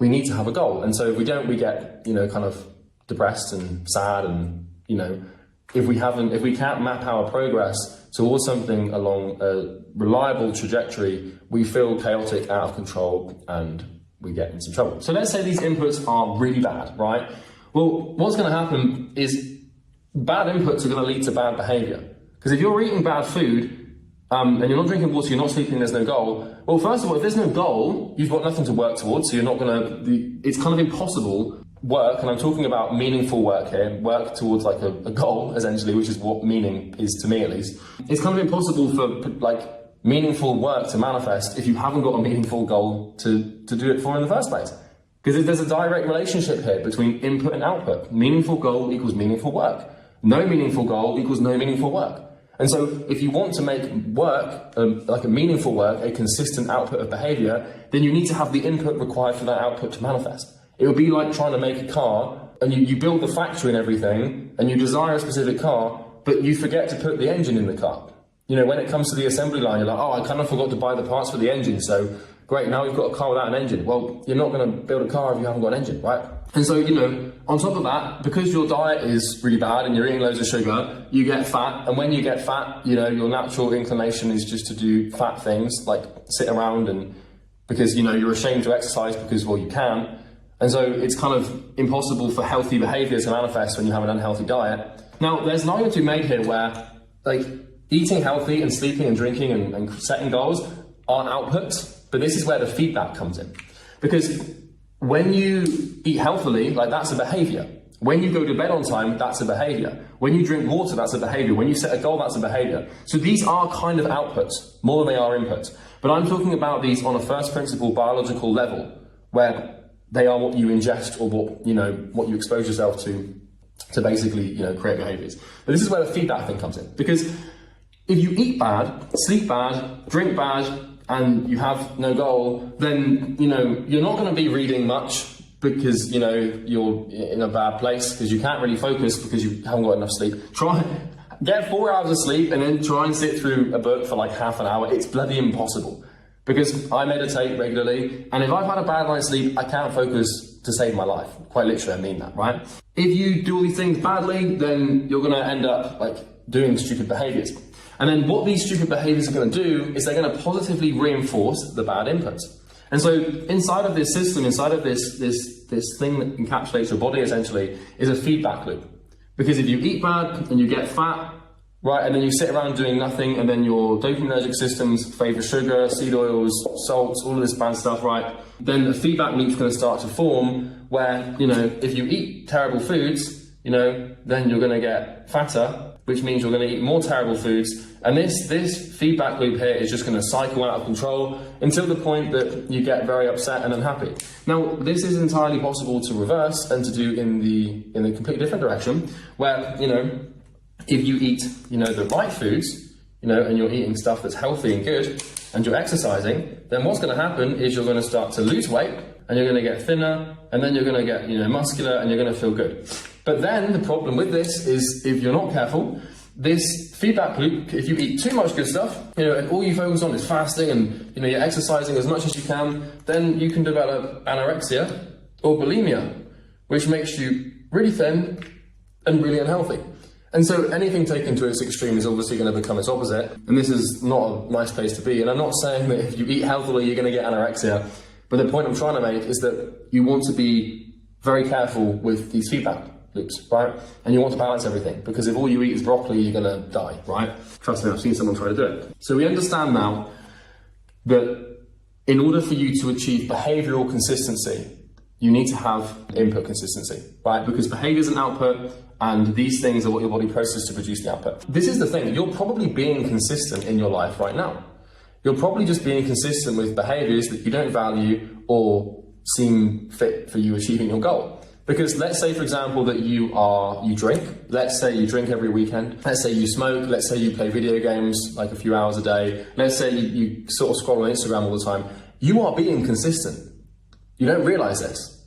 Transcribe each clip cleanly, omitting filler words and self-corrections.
we need to have a goal. And so if we don't, we get, kind of depressed and sad, and, if we can't map our progress towards something along a reliable trajectory, we feel chaotic, out of control, and we get into trouble. So let's say these inputs are really bad, right? Well, what's going to happen is bad inputs are going to lead to bad behavior. Because if you're eating bad food, and you're not drinking water, you're not sleeping, there's no goal. Well, first of all, if there's no goal, you've got nothing to work towards, so you're not going to, it's kind of impossible work, and I'm talking about meaningful work here, work towards like a goal, essentially, which is what meaning is to me at least. It's kind of impossible for like meaningful work to manifest if you haven't got a meaningful goal to do it for in the first place. Because there's a direct relationship here between input and output. Meaningful goal equals meaningful work. No meaningful goal equals no meaningful work. And so if you want to make work, like a meaningful work, a consistent output of behavior, then you need to have the input required for that output to manifest. It would be like trying to make a car, and you build the factory and everything, and you desire a specific car, but you forget to put the engine in the car. When it comes to the assembly line, you're like, oh, I kind of forgot to buy the parts for the engine, so great, now we've got a car without an engine. Well, you're not going to build a car if you haven't got an engine, right? And so, on top of that, because your diet is really bad and you're eating loads of sugar, you get fat. And when you get fat, your natural inclination is just to do fat things, like sit around, and because, you're ashamed to exercise because, well, you can. And so it's kind of impossible for healthy behavior to manifest when you have an unhealthy diet. Now, there's an argument to be made here where, like, eating healthy and sleeping and drinking and setting goals are outputs, but this is where the feedback comes in. Because when you eat healthily, like, that's a behavior. When you go to bed on time, that's a behavior. When you drink water, that's a behavior. When you set a goal, that's a behavior. So these are kind of outputs, more than they are inputs. But I'm talking about these on a first principle biological level, where they are what you ingest, or what you expose yourself to basically, create behaviors. But this is where the feedback thing comes in. Because if you eat bad, sleep bad, drink bad, and you have no goal, then, you're not going to be reading much because, you're in a bad place, because you can't really focus because you haven't got enough sleep. Get 4 hours of sleep and then try and sit through a book for like half an hour. It's bloody impossible. Because I meditate regularly, and if I've had a bad night's sleep, I can't focus to save my life. Quite literally, I mean that, right? If you do all these things badly, then you're going to end up like doing stupid behaviors. And then what these stupid behaviors are going to do is they're going to positively reinforce the bad inputs. And so inside of this system, inside of this thing that encapsulates your body essentially, is a feedback loop. Because if you eat bad and you get fat, right, and then you sit around doing nothing, and then your dopaminergic systems favor sugar, seed oils, salts, all of this bad stuff, right? Then the feedback loop's going to start to form where, if you eat terrible foods, then you're going to get fatter, which means you're going to eat more terrible foods. And this feedback loop here is just going to cycle out of control until the point that you get very upset and unhappy. Now, this is entirely possible to reverse and to do in the completely different direction, where, if you eat, the right foods, and you're eating stuff that's healthy and good, and you're exercising, then what's going to happen is you're going to start to lose weight, and you're going to get thinner, and then you're going to get, muscular, and you're going to feel good. But then the problem with this is, if you're not careful, this feedback loop, if you eat too much good stuff, and all you focus on is fasting, and you're exercising as much as you can, then you can develop anorexia or bulimia, which makes you really thin and really unhealthy. And so anything taken to its extreme is obviously going to become its opposite. And this is not a nice place to be. And I'm not saying that if you eat healthily, you're going to get anorexia. But the point I'm trying to make is that you want to be very careful with these feedback loops, right? And you want to balance everything. Because if all you eat is broccoli, you're going to die, right? Trust me, I've seen someone try to do it. So we understand now that in order for you to achieve behavioral consistency, you need to have input consistency, right? Because behavior is an output, and these things are what your body processes to produce the output. This is the thing, you're probably being consistent in your life right now. You're probably just being consistent with behaviors that you don't value or seem fit for you achieving your goal. Because let's say, for example, that you drink. Let's say you drink every weekend. Let's say you smoke. Let's say you play video games like a few hours a day. Let's say you sort of scroll on Instagram all the time. You are being consistent. You don't realize this.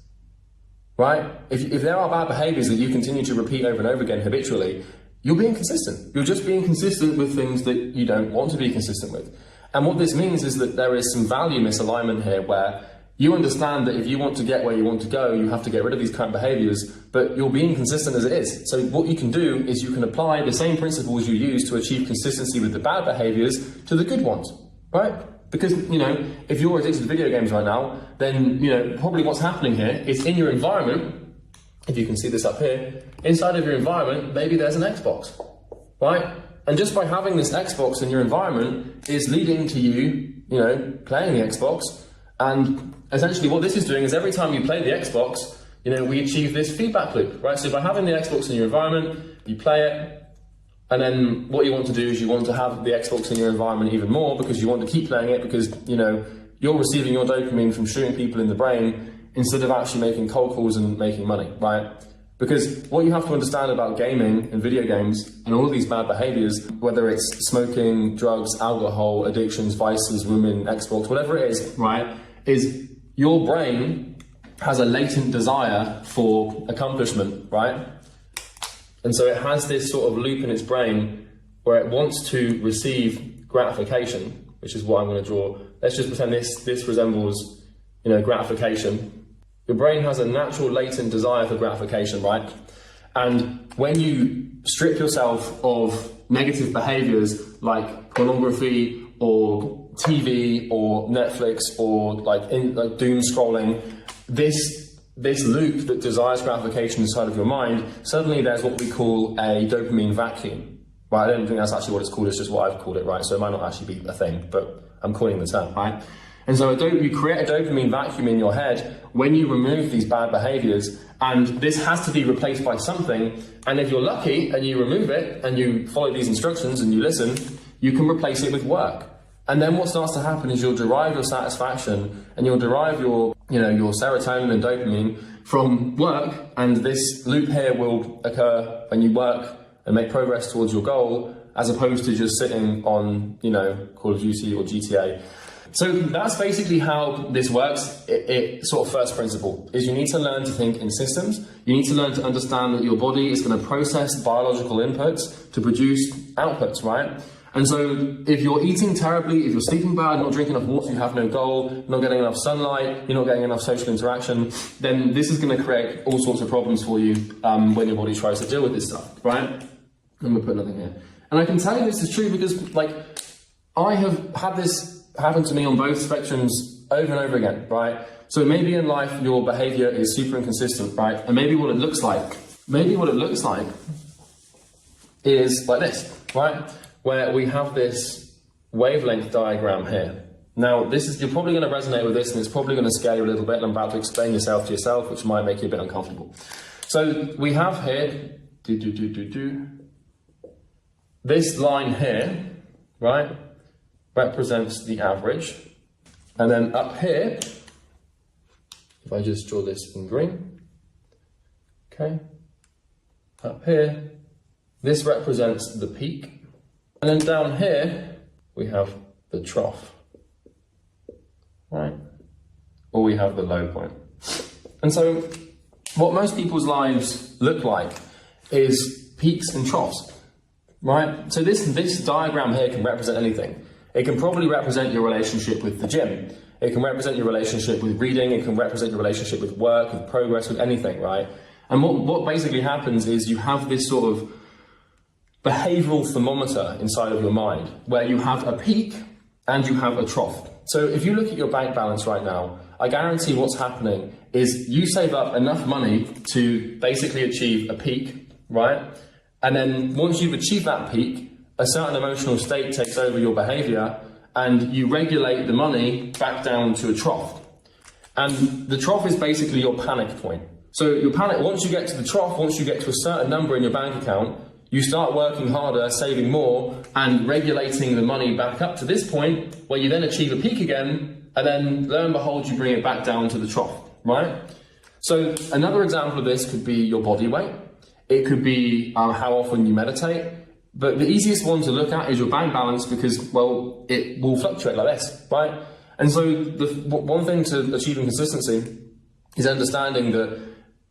Right? If there are bad behaviors that you continue to repeat over and over again habitually, you're being consistent. You're just being consistent with things that you don't want to be consistent with. And what this means is that there is some value misalignment here where You understand that if you want to get where you want to go, you have to get rid of these current behaviors, but you're being consistent as it is. So what you can do is you can apply the same principles you use to achieve consistency with the bad behaviors to the good ones, right? Because, you know, if you're addicted to video games right now, then, you know, probably what's happening here is in your environment, if you can see this up here, inside of your environment, maybe there's an Xbox, right? And just by having this Xbox in your environment is leading to you, you know, playing the Xbox. And essentially what this is doing is every time you play the Xbox, you know, we achieve this feedback loop, right? So by having the Xbox in your environment, you play it, and then what you want to do is you want to have the Xbox in your environment even more because you want to keep playing it because, you know, you're receiving your dopamine from shooting people in the brain instead of actually making cold calls and making money, right? Because what you have to understand about gaming and video games and all of these bad behaviors, whether it's smoking, drugs, alcohol, addictions, vices, women, Xbox, whatever it is, right, is your brain has a latent desire for accomplishment, right? And so it has this sort of loop in its brain where it wants to receive gratification, which is what I'm going to draw. Let's just pretend this resembles, you know, gratification. Your brain has a natural latent desire for gratification, right? And when you strip yourself of negative behaviors like pornography or TV or Netflix or like doom scrolling, this loop that desires gratification inside of your mind, suddenly there's what we call a dopamine vacuum, right? I don't think that's actually what it's called, it's just what I've called it, right? So it might not actually be a thing, but I'm calling the term, right? And so you create a dopamine vacuum in your head when you remove these bad behaviors, and this has to be replaced by something. And if you're lucky and you remove it and you follow these instructions and you listen, you can replace it with work. And then what starts to happen is you'll derive your satisfaction and you'll derive your serotonin and dopamine from work, and this loop here will occur when you work and make progress towards your goal, as opposed to just sitting on, you know, Call of Duty or GTA. So that's basically how this works. It sort of first principle is you need to learn to think in systems. You need to learn to understand that your body is going to process biological inputs to produce outputs, right? And so if you're eating terribly, if you're sleeping bad, not drinking enough water, you have no goal, not getting enough sunlight, you're not getting enough social interaction, then this is going to create all sorts of problems for you when your body tries to deal with this stuff, right? I'm going to put nothing here. And I can tell you this is true because, like, I have had this happen to me on both spectrums over and over again, right? So maybe in life your behavior is super inconsistent, right? And maybe what it looks like is like this, right? Where we have this wavelength diagram here. Now, you're probably going to resonate with this, and it's probably going to scare you a little bit, and I'm about to explain yourself to yourself, which might make you a bit uncomfortable. So we have here, this line here, right, represents the average. And then up here, if I just draw this in green, okay, up here, this represents the peak. And then down here, we have the trough, right? Or we have the low point. And so what most people's lives look like is peaks and troughs, right? So this diagram here can represent anything. It can probably represent your relationship with the gym. It can represent your relationship with reading. It can represent your relationship with work, with progress, with anything, right? And what basically happens is you have this sort of behavioral thermometer inside of your mind where you have a peak and you have a trough. So if you look at your bank balance right now, I guarantee what's happening is you save up enough money to basically achieve a peak, right? And then once you've achieved that peak, a certain emotional state takes over your behavior and you regulate the money back down to a trough. And the trough is basically your panic point. So your panic, once you get to the trough, once you get to a certain number in your bank account, you start working harder, saving more, and regulating the money back up to this point where you then achieve a peak again, and then lo and behold, you bring it back down to the trough, right? So another example of this could be your body weight. It could be how often you meditate. But the easiest one to look at is your bank balance because, well, it will fluctuate like this, right? And so the one thing to achieving consistency is understanding that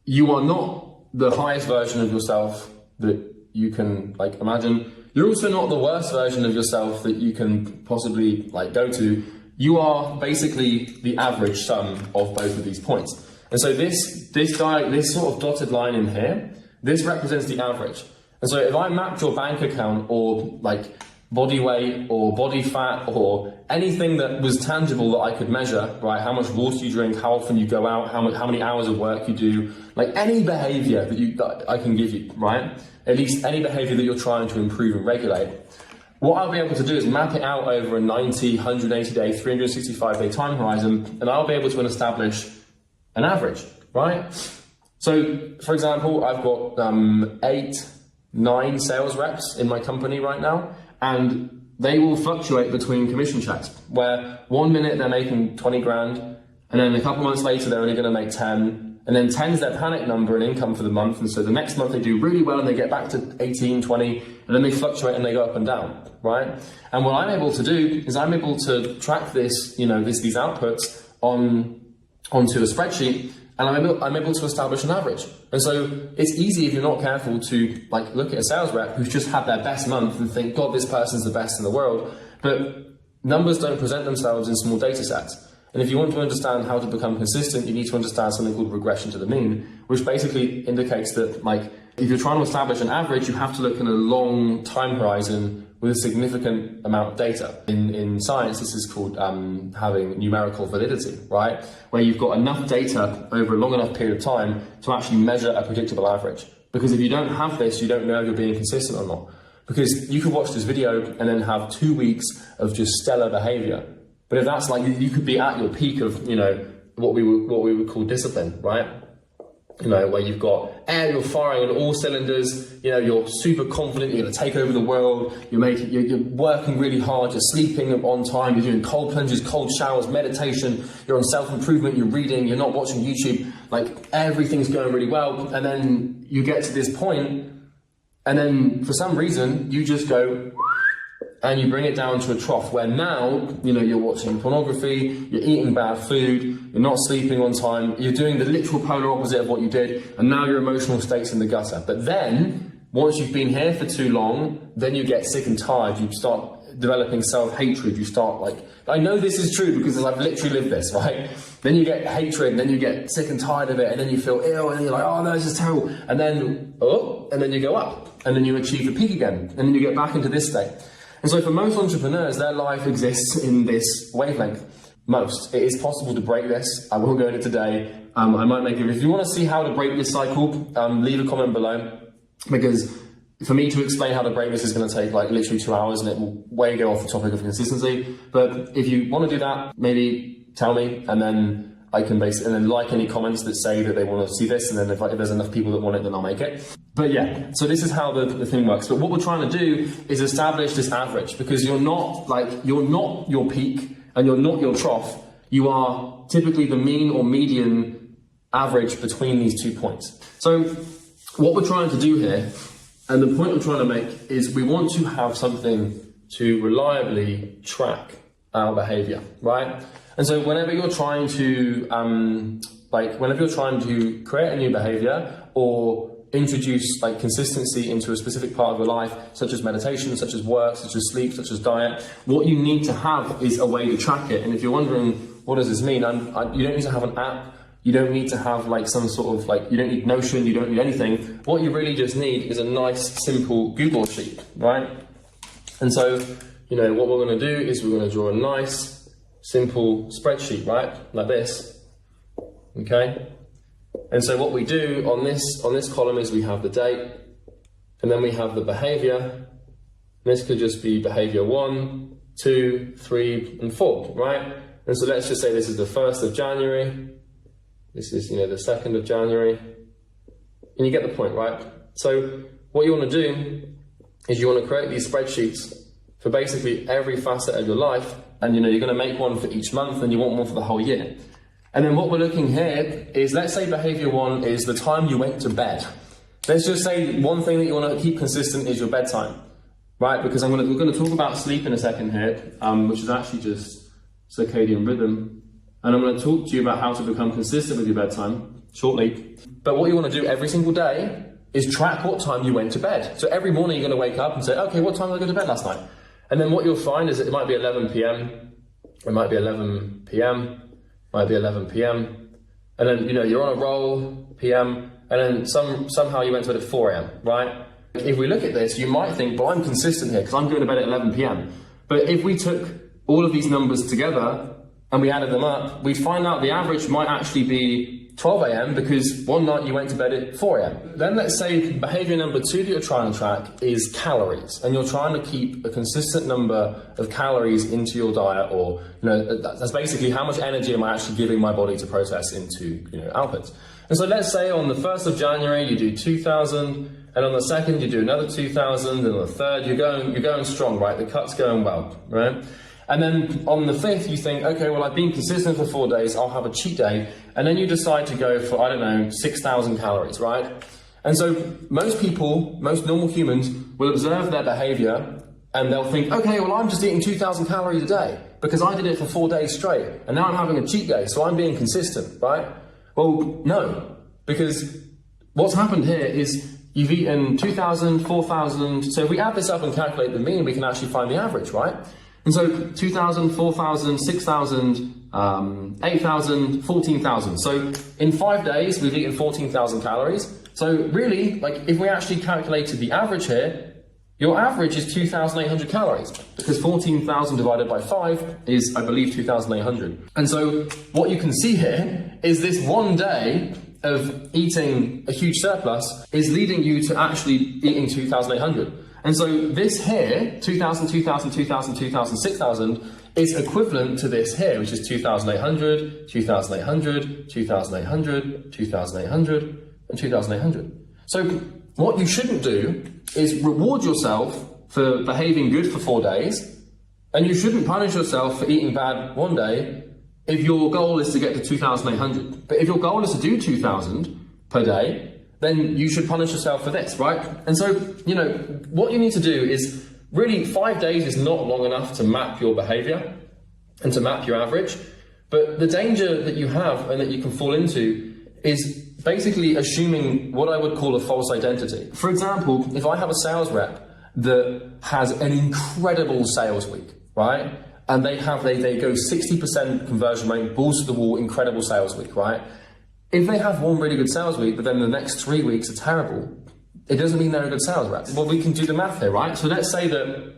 you are not the highest version of yourself that you can imagine. You're also not the worst version of yourself that you can possibly go to, you are basically the average sum of both of these points. And so this sort of dotted line in here, this represents the average. And so if I mapped your bank account or like body weight or body fat or anything that was tangible that I could measure, right? How much water you drink, how often you go out, how many hours of work you do, like any behavior that I can give you, right? At least any behavior that you're trying to improve and regulate. What I'll be able to do is map it out over a 90, 180 day, 365 day time horizon, and I'll be able to establish an average, right? So, for example, I've got 8, 9 sales reps in my company right now, and they will fluctuate between commission checks, where 1 minute they're making 20 grand, and then a couple months later they're only going to make 10, and then 10 is their panic number in income for the month, and so the next month they do really well and they get back to 18, 20, and then they fluctuate and they go up and down, right? And what I'm able to do is I'm able to track this, you know, these outputs onto a spreadsheet, and I'm able to establish an average. And so it's easy if you're not careful to like look at a sales rep who's just had their best month and think, God, this person's the best in the world. But numbers don't present themselves in small data sets. And if you want to understand how to become consistent, you need to understand something called regression to the mean, which basically indicates that like if you're trying to establish an average, you have to look in a long time horizon with a significant amount of data. In science, this is called having numerical validity, right? Where you've got enough data over a long enough period of time to actually measure a predictable average. Because if you don't have this, you don't know if you're being consistent or not. Because you could watch this video and then have 2 weeks of just stellar behavior. But if that's like, you could be at your peak of, you know, what we would call discipline, right? You know, where you've got you're firing on all cylinders, you know, you're super confident, you're going to take over the world, you're working really hard, you're sleeping on time, you're doing cold plunges, cold showers, meditation, you're on self-improvement, you're reading, you're not watching YouTube, like everything's going really well. And then you get to this point, and then for some reason, you just go, and you bring it down to a trough where now, you know, you're watching pornography, you're eating bad food, you're not sleeping on time, you're doing the literal polar opposite of what you did, and now your emotional state's in the gutter. But then, once you've been here for too long, then you get sick and tired, you start developing self-hatred, you start like, I know this is true because I've literally lived this, right? Then you get hatred, and then you get sick and tired of it, and then you feel ill, and you're like, oh no, this is terrible. And then, and then you go up, and then you achieve the peak again, and then you get back into this state. And so for most entrepreneurs, their life exists in this wavelength. Most. It is possible to break this. I won't go into it today. I might make it. If you want to see how to break this cycle, leave a comment below. Because for me to explain how to break this is going to take like literally 2 hours, and it will way go off the topic of consistency. But if you want to do that, maybe tell me, and then I can basically, and then like any comments that say that they want to see this, and then if there's enough people that want it, then I'll make it. But yeah, so this is how the thing works. But what we're trying to do is establish this average, because you're not your peak and you're not your trough. You are typically the mean or median average between these 2 points. So what we're trying to do here, and the point we're trying to make, is we want to have something to reliably track our behavior, right? And so whenever you're trying to create a new behavior or introduce like consistency into a specific part of your life, such as meditation, such as work, such as sleep, such as diet, what you need to have is a way to track it. And if you're wondering, what does this mean? You don't need to have an app. You don't need to have like some sort of like, you don't need Notion, you don't need anything. What you really just need is a nice, simple Google sheet, right? And so, you know, what we're going to do is we're going to draw a nice, simple spreadsheet, right? Like this, okay? And so what we do on this column is we have the date, and then we have the behavior. This could just be behavior 1, 2, 3, and 4, right? And so let's just say this is the 1st of January. This is, you know, the 2nd of January. And you get the point, right? So what you want to do is you want to create these spreadsheets for basically every facet of your life. And, you know, you're going to make one for each month, and you want one for the whole year. And then what we're looking here is, let's say behavior 1 is the time you went to bed. Let's just say one thing that you want to keep consistent is your bedtime, right? Because we're going to talk about sleep in a second here, which is actually just circadian rhythm. And I'm going to talk to you about how to become consistent with your bedtime shortly. But what you want to do every single day is track what time you went to bed. So every morning you're going to wake up and say, okay, what time did I go to bed last night? And then what you'll find is that it might be 11 p.m. it might be 11 p.m., might be 11 p.m., and then, you know, you're on a roll, p.m., and then somehow you went to bed at 4 a.m., right? If we look at this, you might think, well, I'm consistent here because I'm going to bed at 11 p.m. But if we took all of these numbers together and we added them up, we'd find out the average might actually be 12 a.m. because one night you went to bed at 4 a.m. Then let's say behavior number 2 that you're trying to track is calories, and you're trying to keep a consistent number of calories into your diet, or, you know, that's basically how much energy am I actually giving my body to process into, you know, outputs. And so let's say on the 1st of January you do 2,000, and on the 2nd you do another 2,000, and on the 3rd you're going strong, right? The cut's going well, right? And then on the 5th, you think, okay, well, I've been consistent for 4 days, I'll have a cheat day. And then you decide to go for, I don't know, 6,000 calories, right? And so most people, most normal humans, will observe their behavior and they'll think, okay, well, I'm just eating 2,000 calories a day because I did it for 4 days straight. And now I'm having a cheat day, so I'm being consistent, right? Well, no, because what's happened here is you've eaten 2,000, 4,000. So if we add this up and calculate the mean, we can actually find the average, right? And so 2,000, 4,000, 6,000, 8,000, 14,000. So in 5 days, we've eaten 14,000 calories. So really, like, if we actually calculated the average here, your average is 2,800 calories, because 14,000 divided by 5 is, I believe, 2,800. And so what you can see here is this 1 day of eating a huge surplus is leading you to actually eating 2,800. And so this here, 2,000, 2,000, 2,000, 2,000, 6,000, is equivalent to this here, which is 2,800, 2,800, 2,800, 2,800, and 2,800. So what you shouldn't do is reward yourself for behaving good for 4 days, and you shouldn't punish yourself for eating bad 1 day if your goal is to get to 2,800. But if your goal is to do 2,000 per day, then you should punish yourself for this, right? And so, you know, what you need to do is really 5 days is not long enough to map your behavior and to map your average. But the danger that you have and that you can fall into is basically assuming what I would call a false identity. For example, if I have a sales rep that has an incredible sales week, right? And they go 60% conversion rate, balls to the wall, incredible sales week, right? If they have one really good sales week, but then the next 3 weeks are terrible, it doesn't mean they're a good sales rep. Well, we can do the math here, right? So let's say that,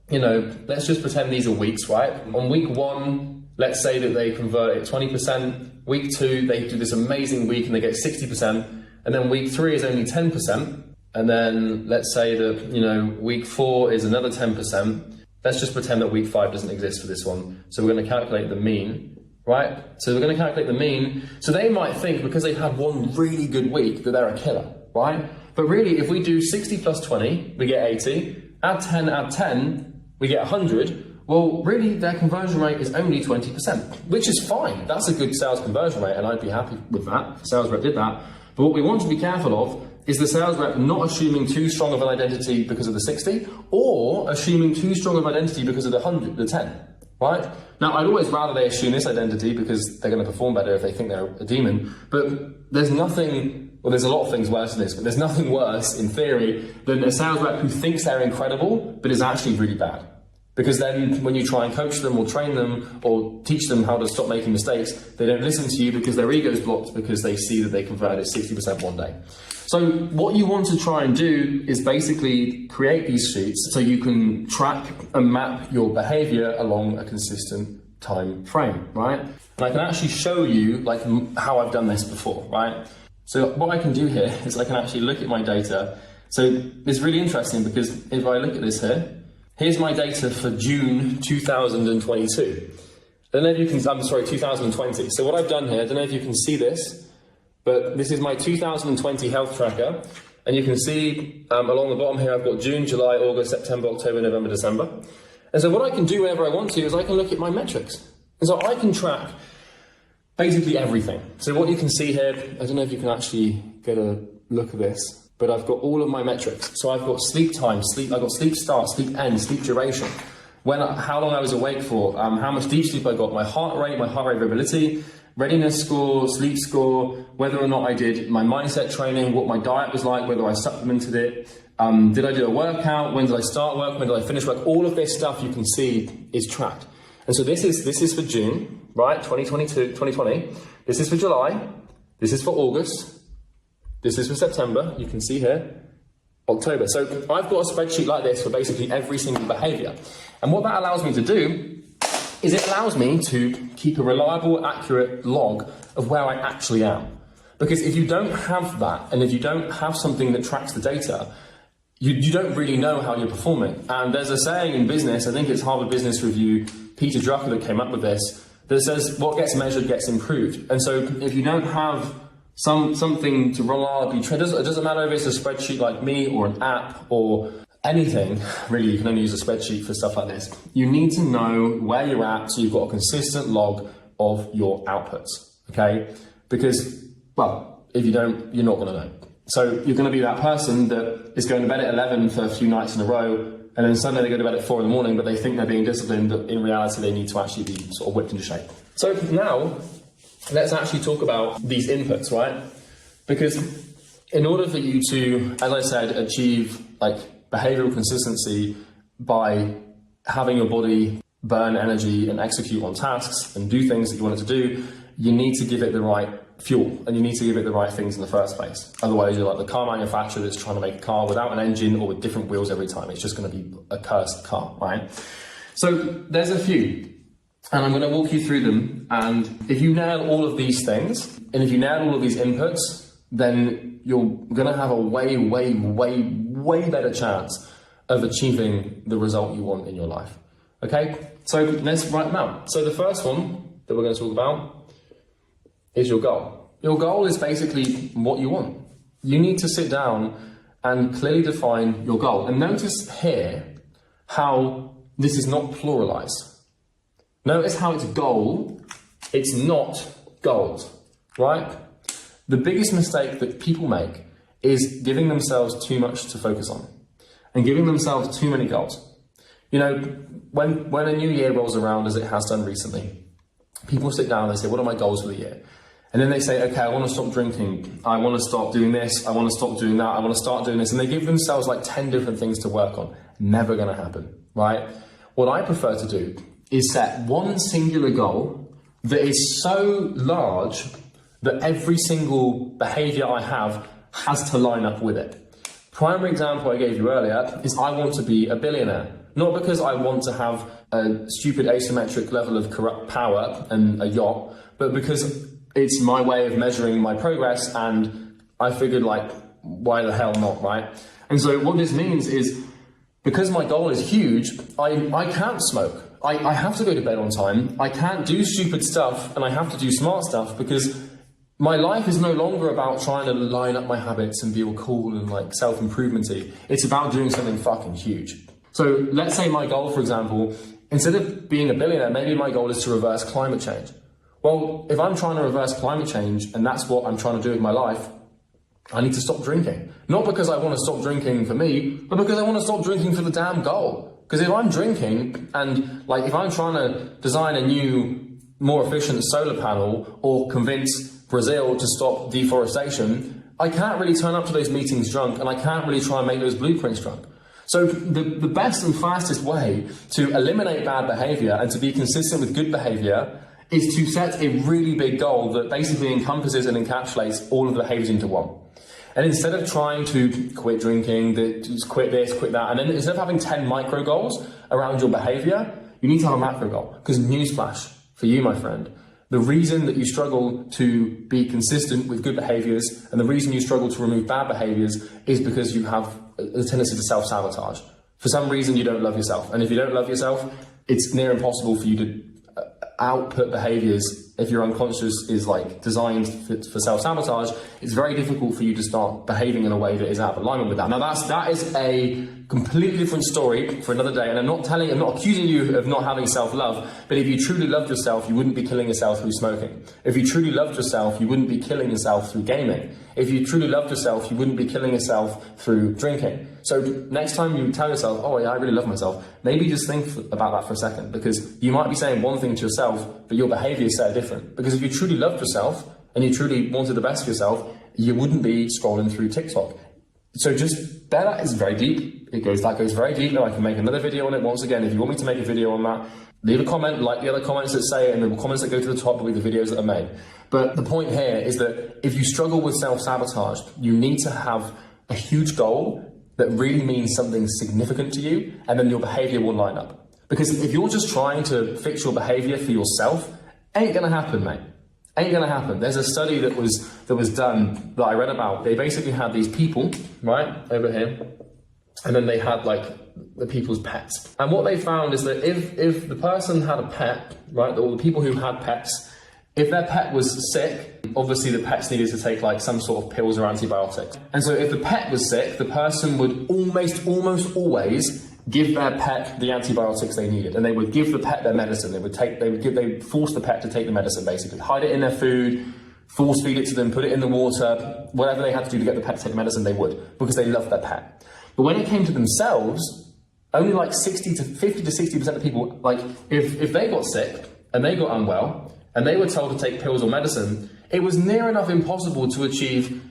you know, let's just pretend these are weeks, right? On week 1, let's say that they convert at 20%. Week 2, they do this amazing week and they get 60%. And then week 3 is only 10%. And then let's say that, you know, week 4 is another 10%. Let's just pretend that week 5 doesn't exist for this one. So we're going to calculate the mean. Right? So we're going to calculate the mean. So they might think because they've had one really good week that they're a killer, right? But really, if we do 60 plus 20, we get 80. Add 10, we get 100. Well, really, their conversion rate is only 20%, which is fine. That's a good sales conversion rate, and I'd be happy with that. The sales rep did that. But what we want to be careful of is the sales rep not assuming too strong of an identity because of the 60, or assuming too strong of an identity because of the 100, the 10. Right? Now, I'd always rather they assume this identity because they're going to perform better if they think they're a demon. But there's nothing, well, there's a lot of things worse than this, but there's nothing worse, in theory, than a sales rep who thinks they're incredible, but is actually really bad. Because then when you try and coach them or train them or teach them how to stop making mistakes, they don't listen to you because their ego's blocked because they see that they converted 60% 1 day. So what you want to try and do is basically create these sheets so you can track and map your behavior along a consistent time frame, right? And I can actually show you like how I've done this before, right? So what I can do here is I can actually look at my data. So it's really interesting because if I look at this here, here's my data for June 2022. I don't know if you can, I'm sorry, 2020. So what I've done here, I don't know if you can see this, but this is my 2020 health tracker. And you can see along the bottom here, I've got June, July, August, September, October, November, December. And so what I can do whenever I want to is I can look at my metrics. And so I can track basically everything. So what you can see here, I don't know if you can actually get a look at this, but I've got all of my metrics. So I've got sleep time, I've got sleep start, sleep end, sleep duration, how long I was awake for, how much deep sleep I got, my heart rate variability, readiness score, sleep score, whether or not I did my mindset training, what my diet was like, whether I supplemented it, did I do a workout, when did I start work, when did I finish work, all of this stuff you can see is tracked. And so this is for June, right? 2020. This is for July. This is for August. This is for September. You can see here, October. So I've got a spreadsheet like this for basically every single behavior. And what that allows me to do is it allows me to keep a reliable, accurate log of where I actually am. Because if you don't have that, and if you don't have something that tracks the data, you don't really know how you're performing. And there's a saying in business, I think it's Harvard Business Review, Peter Drucker that came up with this, that says what gets measured gets improved. And so if you don't have something to reliably track, it doesn't matter if it's a spreadsheet like me or an app or anything, really, you can only use a spreadsheet for stuff like this. You need to know where you're at so you've got a consistent log of your outputs, okay? Because, well, if you don't, you're not going to know. So you're going to be that person that is going to bed at 11 for a few nights in a row, and then suddenly they go to bed at 4 in the morning, but they think they're being disciplined, but in reality they need to actually be sort of whipped into shape. So now, let's actually talk about these inputs, right? Because in order for you to, as I said, achieve like behavioral consistency by having your body burn energy and execute on tasks and do things that you want it to do, you need to give it the right fuel and you need to give it the right things in the first place. Otherwise, you're like the car manufacturer that's trying to make a car without an engine or with different wheels every time. It's just going to be a cursed car, right? So there's a few, and I'm going to walk you through them. And if you nail all of these things, and if you nail all of these inputs, then you're going to have a way better chance of achieving the result you want in your life. Okay, so let's write them out. So the first one that we're going to talk about is your goal. Your goal is basically what you want. You need to sit down and clearly define your goal. And notice here how this is not pluralized. Notice how it's goal, it's not goals, right? The biggest mistake that people make is giving themselves too much to focus on and giving themselves too many goals. You know, when a new year rolls around, as it has done recently, people sit down and they say, what are my goals for the year? And then they say, okay, I want to stop drinking. I want to stop doing this. I want to stop doing that. I want to start doing this. And they give themselves like 10 different things to work on. Never going to happen, right? What I prefer to do is set one singular goal that is so large that every single behavior I have has to line up with it. Primary example I gave you earlier is I want to be a billionaire. Not because I want to have a stupid asymmetric level of corrupt power and a yacht, but because it's my way of measuring my progress, and I figured, like, why the hell not, right? And so what this means is, because my goal is huge, I can't smoke. I have to go to bed on time. I can't do stupid stuff, and I have to do smart stuff, because my life is no longer about trying to line up my habits and be all cool and like self-improvementy. It's about doing something fucking huge. So let's say my goal, for example, instead of being a billionaire, maybe my goal is to reverse climate change. Well, if I'm trying to reverse climate change and that's what I'm trying to do with my life, I need to stop drinking. Not because I want to stop drinking for me, but because I want to stop drinking for the damn goal. Because if I'm drinking and like if I'm trying to design a new, more efficient solar panel or convince Brazil to stop deforestation, I can't really turn up to those meetings drunk and I can't really try and make those blueprints drunk. So the best and fastest way to eliminate bad behavior and to be consistent with good behavior is to set a really big goal that basically encompasses and encapsulates all of the behaviors into one. And instead of trying to quit drinking, just quit this, quit that, and then instead of having 10 micro goals around your behavior, you need to have a macro goal. Because newsflash for you, my friend, the reason that you struggle to be consistent with good behaviors and the reason you struggle to remove bad behaviors is because you have a tendency to self-sabotage. For some reason, you don't love yourself. And if you don't love yourself, it's near impossible for you to output behaviors. If your unconscious is like designed for self-sabotage, it's very difficult for you to start behaving in a way that is out of alignment with that. Now that is a completely different story for another day, and I'm not accusing you of not having self-love, but if you truly loved yourself, you wouldn't be killing yourself through smoking. If you truly loved yourself, you wouldn't be killing yourself through gaming. If you truly loved yourself, you wouldn't be killing yourself through drinking. So next time you tell yourself, oh yeah, I really love myself, maybe just think about that for a second, because you might be saying one thing to yourself, but your behavior is so different. Because if you truly loved yourself and you truly wanted the best for yourself, you wouldn't be scrolling through TikTok. So just bear that, it's very deep. That goes very deep, and I can make another video on it. Once again, if you want me to make a video on that, leave a comment, like the other comments that say it, and the comments that go to the top will be the videos that are made. But the point here is that if you struggle with self-sabotage, you need to have a huge goal that really means something significant to you, and then your behavior will line up. Because if you're just trying to fix your behavior for yourself, ain't gonna happen, mate. Ain't gonna happen. There's a study that was done that I read about. They basically had these people, right, over here, and then they had like the people's pets. And what they found is that if the person had a pet, right, or the people who had pets, if their pet was sick, obviously the pets needed to take like some sort of pills or antibiotics. And so if the pet was sick, the person would almost always give their pet the antibiotics they needed, and they would give the pet their medicine. They would force the pet to take the medicine, basically. Hide it in their food, force feed it to them, put it in the water, whatever they had to do to get the pet to take the medicine, they would, because they loved their pet. But when it came to themselves, only like 50 to 60% of people, like if they got sick and they got unwell and they were told to take pills or medicine, it was near enough impossible to achieve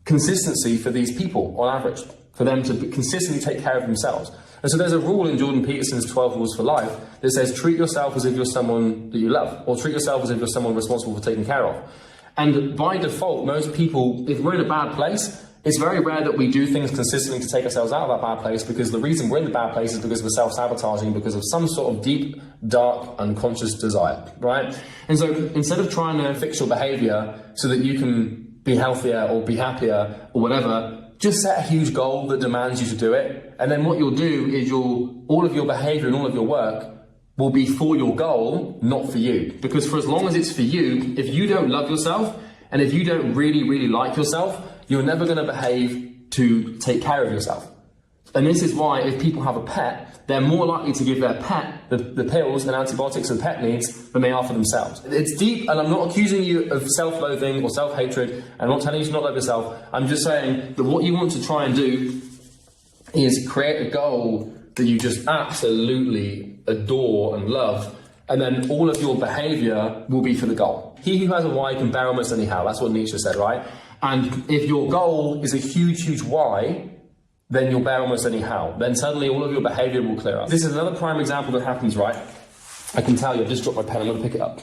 consistency for these people on average, for them to consistently take care of themselves. And so there's a rule in Jordan Peterson's 12 Rules for Life that says treat yourself as if you're someone that you love, or treat yourself as if you're someone responsible for taking care of. And by default, most people, if we're in a bad place, it's very rare that we do things consistently to take ourselves out of that bad place, because the reason we're in the bad place is because we're self-sabotaging, because of some sort of deep, dark, unconscious desire, right? And so instead of trying to fix your behavior so that you can be healthier or be happier or whatever, just set a huge goal that demands you to do it. And then what you'll do is all of your behavior and all of your work will be for your goal, not for you. Because for as long as it's for you, if you don't love yourself and if you don't really like yourself, you're never going to behave to take care of yourself. And this is why if people have a pet, they're more likely to give their pet the pills and antibiotics the pet needs than they are for themselves. It's deep, and I'm not accusing you of self-loathing or self-hatred. I'm not telling you to not love yourself. I'm just saying that what you want to try and do is create a goal that you just absolutely adore and love, and then all of your behavior will be for the goal. He who has a why can bear almost anyhow. That's what Nietzsche said, right? And if your goal is a huge why, then you'll bear almost anyhow. Then suddenly all of your behavior will clear up. This is another prime example that happens, right? I can tell you, I've just dropped my pen, I'm going to pick it up.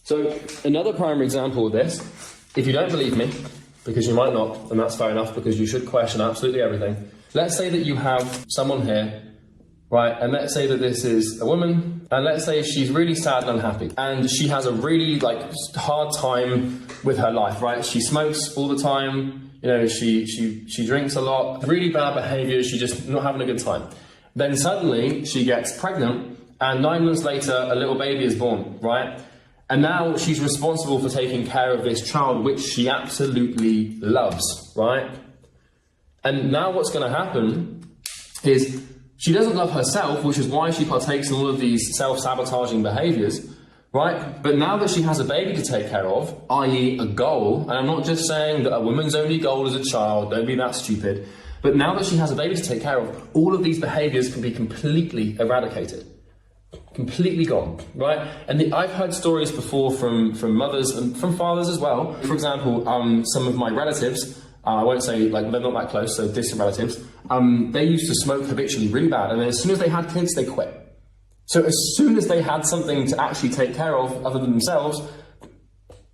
So another prime example of this, if you don't believe me, because you might not, and that's fair enough, because you should question absolutely everything. Let's say that you have someone here, right? And let's say that this is a woman, and let's say she's really sad and unhappy, and she has a really hard time with her life, right? She smokes all the time. You know, she drinks a lot, really bad behavior, she's just not having a good time. Then suddenly she gets pregnant, and 9 months later a little baby is born, right? And now she's responsible for taking care of this child, which she absolutely loves, right? And now what's going to happen is she doesn't love herself, which is why she partakes in all of these self-sabotaging behaviors, right? But now that she has a baby to take care of, i.e. a goal, and I'm not just saying that a woman's only goal is a child, don't be that stupid, but now that she has a baby to take care of, all of these behaviors can be completely eradicated. Completely gone, right? And I've heard stories before from mothers and from fathers as well. For example, some of my relatives, I won't say, they're not that close, so distant relatives, they used to smoke habitually really bad, and then as soon as they had kids, they quit. So as soon as they had something to actually take care of other than themselves,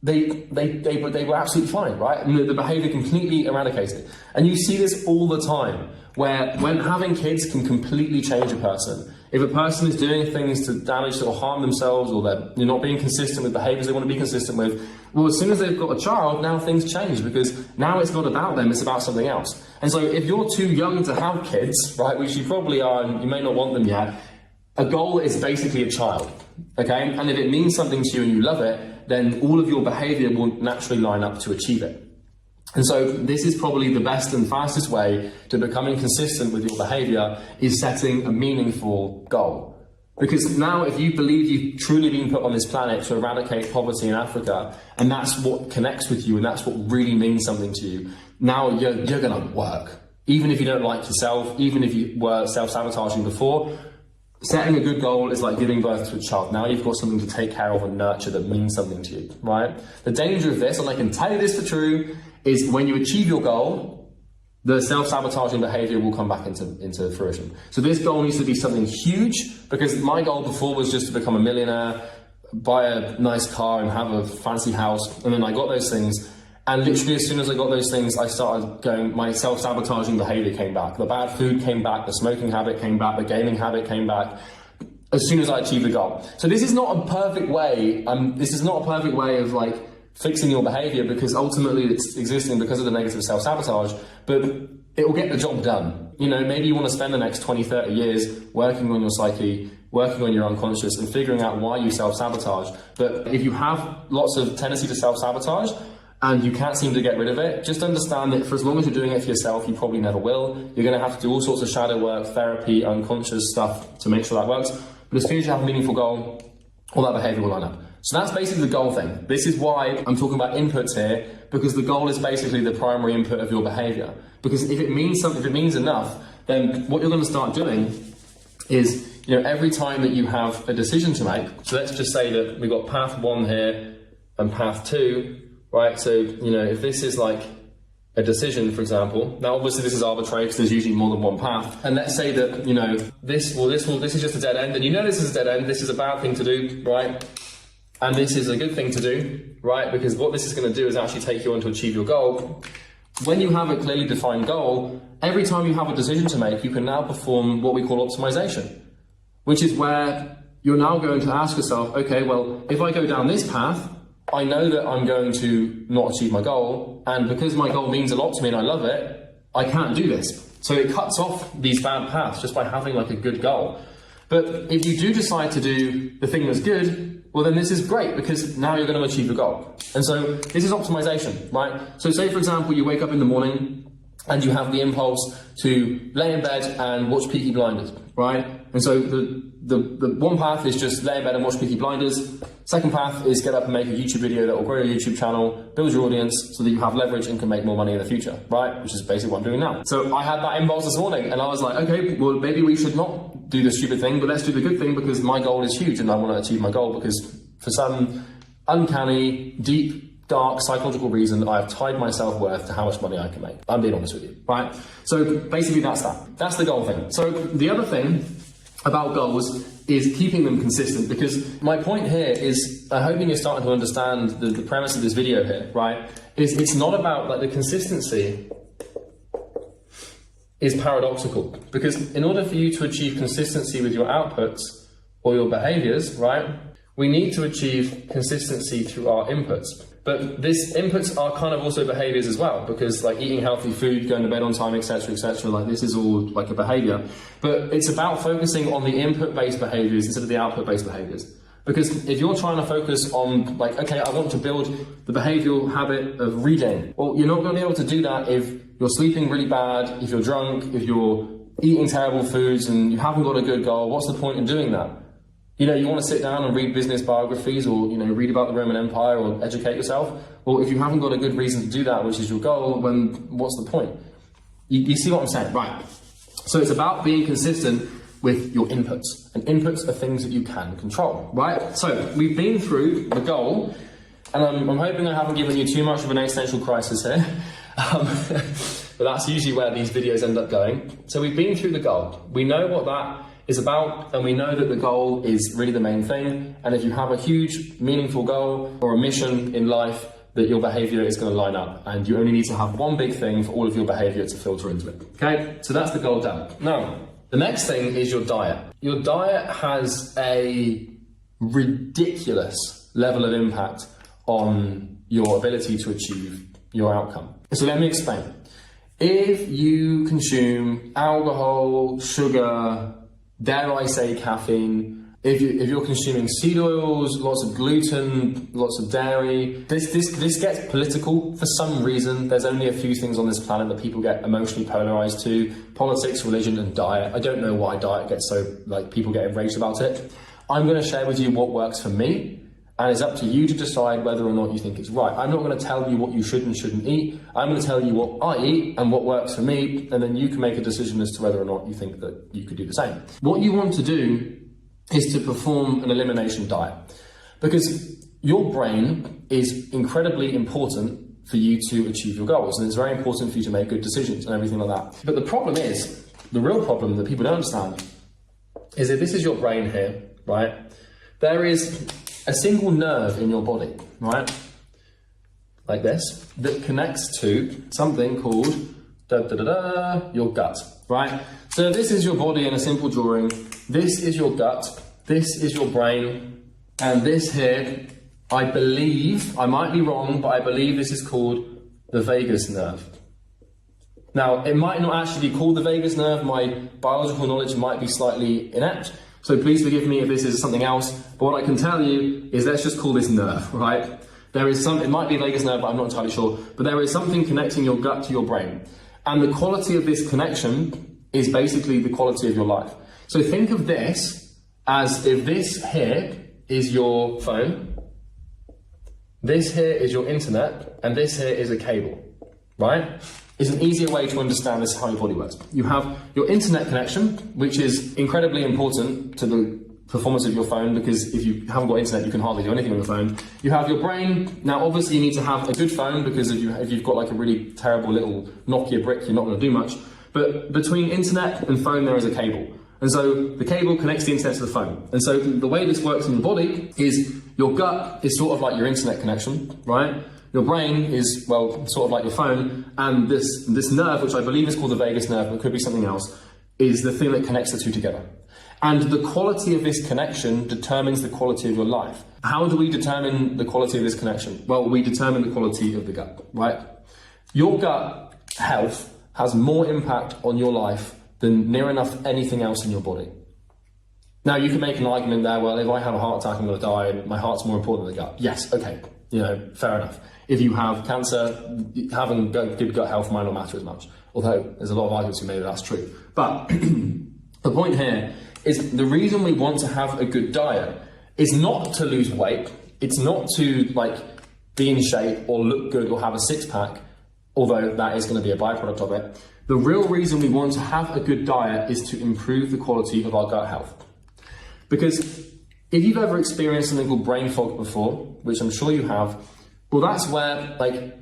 they were absolutely fine, right? And the behavior completely eradicated. And you see this all the time, where when having kids can completely change a person. If a person is doing things to damage or harm themselves, or they're not being consistent with behaviors they want to be consistent with, well, as soon as they've got a child, now things change, because now it's not about them, it's about something else. And so if you're too young to have kids, right, which you probably are, and you may not want them yet, a goal is basically a child, okay? And if it means something to you and you love it, then all of your behavior will naturally line up to achieve it. And so this is probably the best and fastest way to becoming consistent with your behavior, is setting a meaningful goal. Because now if you believe you've truly been put on this planet to eradicate poverty in Africa, and that's what connects with you and that's what really means something to you, now you're going to work. Even if you don't like yourself, even if you were self-sabotaging before, setting a good goal is like giving birth to a child. Now you've got something to take care of and nurture that means something to you, right? The danger of this, and I can tell you this for true, is when you achieve your goal, the self-sabotaging behavior will come back into fruition. So this goal needs to be something huge, because my goal before was just to become a millionaire, buy a nice car and have a fancy house. And then I got those things. And literally as soon as I got those things, I started going, my self-sabotaging behavior came back. The bad food came back, the smoking habit came back, the gaming habit came back, as soon as I achieved the goal. So this is not a perfect way, this is not a perfect way of like fixing your behavior, because ultimately it's existing because of the negative self-sabotage, but it will get the job done. You know, maybe you want to spend the next 20, 30 years working on your psyche, working on your unconscious and figuring out why you self-sabotage. But if you have lots of tendency to self-sabotage and you can't seem to get rid of it, just understand that for as long as you're doing it for yourself, you probably never will. You're going to have to do all sorts of shadow work, therapy, unconscious stuff to make sure that works. But as soon as you have a meaningful goal, all that behavior will line up. So that's basically the goal thing. This is why I'm talking about inputs here, because the goal is basically the primary input of your behavior. Because if it means something, if it means enough, then what you're going to start doing is, you know, every time that you have a decision to make, so let's just say that we've got path 1 here and path 2, right? So, you know, if this is like a decision, for example, now obviously this is arbitrary because there's usually more than one path. And let's say that, you know, this is just a dead end, and you know this is a dead end, this is a bad thing to do, right? And this is a good thing to do, right? Because what this is going to do is actually take you on to achieve your goal. When you have a clearly defined goal, every time you have a decision to make, you can now perform what we call optimization, which is where you're now going to ask yourself, okay, well, if I go down this path, I know that I'm going to not achieve my goal, and because my goal means a lot to me and I love it, I can't do this. So it cuts off these bad paths just by having like a good goal. But if you do decide to do the thing that's good, well then this is great, because now you're going to achieve your goal. And so this is optimization, right? So say for example, you wake up in the morning and you have the impulse to lay in bed and watch Peaky Blinders, right? And so the one path is just lay in bed and watch Peaky Blinders. Second path is get up and make a YouTube video that will grow your YouTube channel, build your audience so that you have leverage and can make more money in the future, right? Which is basically what I'm doing now. So I had that impulse this morning and I was like, okay, well maybe we should not do the stupid thing, but let's do the good thing, because my goal is huge and I want to achieve my goal, because for some uncanny, deep, dark psychological reason, I have tied my self-worth to how much money I can make. I'm being honest with you, right? So basically that's that. That's the goal thing. So the other thing about goals is keeping them consistent, because my point here is, I'm hoping you're starting to understand the premise of this video here, right? It's not about like the consistency is paradoxical, because in order for you to achieve consistency with your outputs or your behaviors, right, we need to achieve consistency through our inputs. But these inputs are kind of also behaviors as well, because like eating healthy food, going to bed on time, etc., like this is all like a behavior. But it's about focusing on the input-based behaviors instead of the output-based behaviors. Because if you're trying to focus on like, okay, I want to build the behavioral habit of reading, well, you're not going to be able to do that if you're sleeping really bad, if you're drunk, if you're eating terrible foods and you haven't got a good goal. What's the point in doing that? You know, you want to sit down and read business biographies or, you know, read about the Roman Empire or educate yourself. Well, if you haven't got a good reason to do that, which is your goal, then what's the point? You see what I'm saying? Right. So it's about being consistent with your inputs. And inputs are things that you can control, right? So we've been through the goal, and I'm hoping I haven't given you too much of an existential crisis here. But that's usually where these videos end up going. So we've been through the goal. We know what that is about, and we know that the goal is really the main thing. And if you have a huge, meaningful goal or a mission in life, that your behavior is going to line up, and you only need to have one big thing for all of your behavior to filter into it. Okay, so that's the goal done. Now, the next thing is your diet. Your diet has a ridiculous level of impact on your ability to achieve your outcome. So let me explain. If you consume alcohol, sugar, dare I say caffeine, if you're consuming seed oils, lots of gluten, lots of dairy, this gets political for some reason. There's only a few things on this planet that people get emotionally polarized to: politics, religion, and diet. I don't know why diet gets so, like, people get enraged about it. I'm going to share with you what works for me, and it's up to you to decide whether or not you think it's right. I'm not going to tell you what you should and shouldn't eat. I'm going to tell you what I eat and what works for me, and then you can make a decision as to whether or not you think that you could do the same. What you want to do is to perform an elimination diet, because your brain is incredibly important for you to achieve your goals. And it's very important for you to make good decisions and everything like that. But the problem is, the real problem that people don't understand is that this is your brain here, right? There is a single nerve in your body, right? Like this, that connects to something called your gut, right? So this is your body in a simple drawing. This is your gut, this is your brain, and this here, I believe, I might be wrong, but I believe this is called the vagus nerve. Now, it might not actually be called the vagus nerve. My biological knowledge might be slightly inept, so please forgive me if this is something else. But what I can tell you is let's just call this nerve, right? There is it might be a vagus nerve, but I'm not entirely sure. But there is something connecting your gut to your brain. And the quality of this connection is basically the quality of your life. So think of this as if this here is your phone, this here is your internet, and this here is a cable, right? It's an easier way to understand this how your body works. You have your internet connection, which is incredibly important to the performance of your phone, because if you haven't got internet, you can hardly do anything on your phone. You have your brain. Now, obviously, you need to have a good phone, because if you've got like a really terrible little Nokia brick, you're not going to do much. But between internet and phone, there is a cable. And so the cable connects the internet to the phone. And so the way this works in your body is your gut is sort of like your internet connection, right? Your brain is, well, sort of like your phone, and this nerve, which I believe is called the vagus nerve, but it could be something else, is the thing that connects the two together. And the quality of this connection determines the quality of your life. How do we determine the quality of this connection? Well, we determine the quality of the gut, right? Your gut health has more impact on your life than near enough anything else in your body. Now, you can make an argument there, well, if I have a heart attack, I'm going to die, and my heart's more important than the gut. Yes, okay, fair enough. If you have cancer, having good gut health might not matter as much, although there's a lot of arguments to be made that that's true. But the point here is the reason we want to have a good diet is not to lose weight. It's not to be in shape or look good or have a six-pack, although that is going to be a byproduct of it. The real reason we want to have a good diet is to improve the quality of our gut health. Because if you've ever experienced something called brain fog before, which I'm sure you have, well, that's where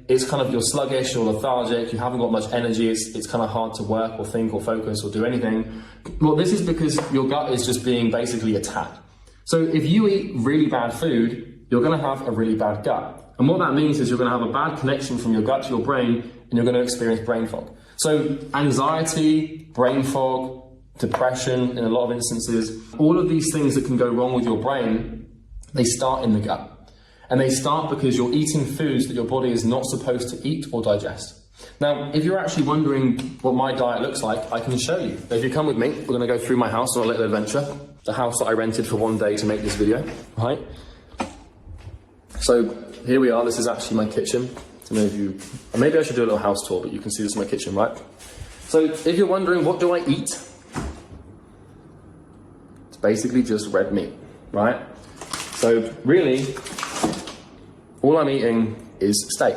it's kind of you're sluggish or lethargic, you haven't got much energy, it's kind of hard to work or think or focus or do anything. Well, this is because your gut is just being basically attacked. So if you eat really bad food, you're going to have a really bad gut. And what that means is you're going to have a bad connection from your gut to your brain, and you're going to experience brain fog. So anxiety, brain fog, depression in a lot of instances, all of these things that can go wrong with your brain, they start in the gut. And they start because you're eating foods that your body is not supposed to eat or digest. Now, if you're actually wondering what my diet looks like, I can show you. If you come with me, we're going to go through my house on a little adventure. The house that I rented for one day to make this video, right? So here we are. This is actually my kitchen. So maybe I should do a little house tour, but you can see this is my kitchen, right? So if you're wondering, what do I eat? It's basically just red meat, right? So really, all I'm eating is steak,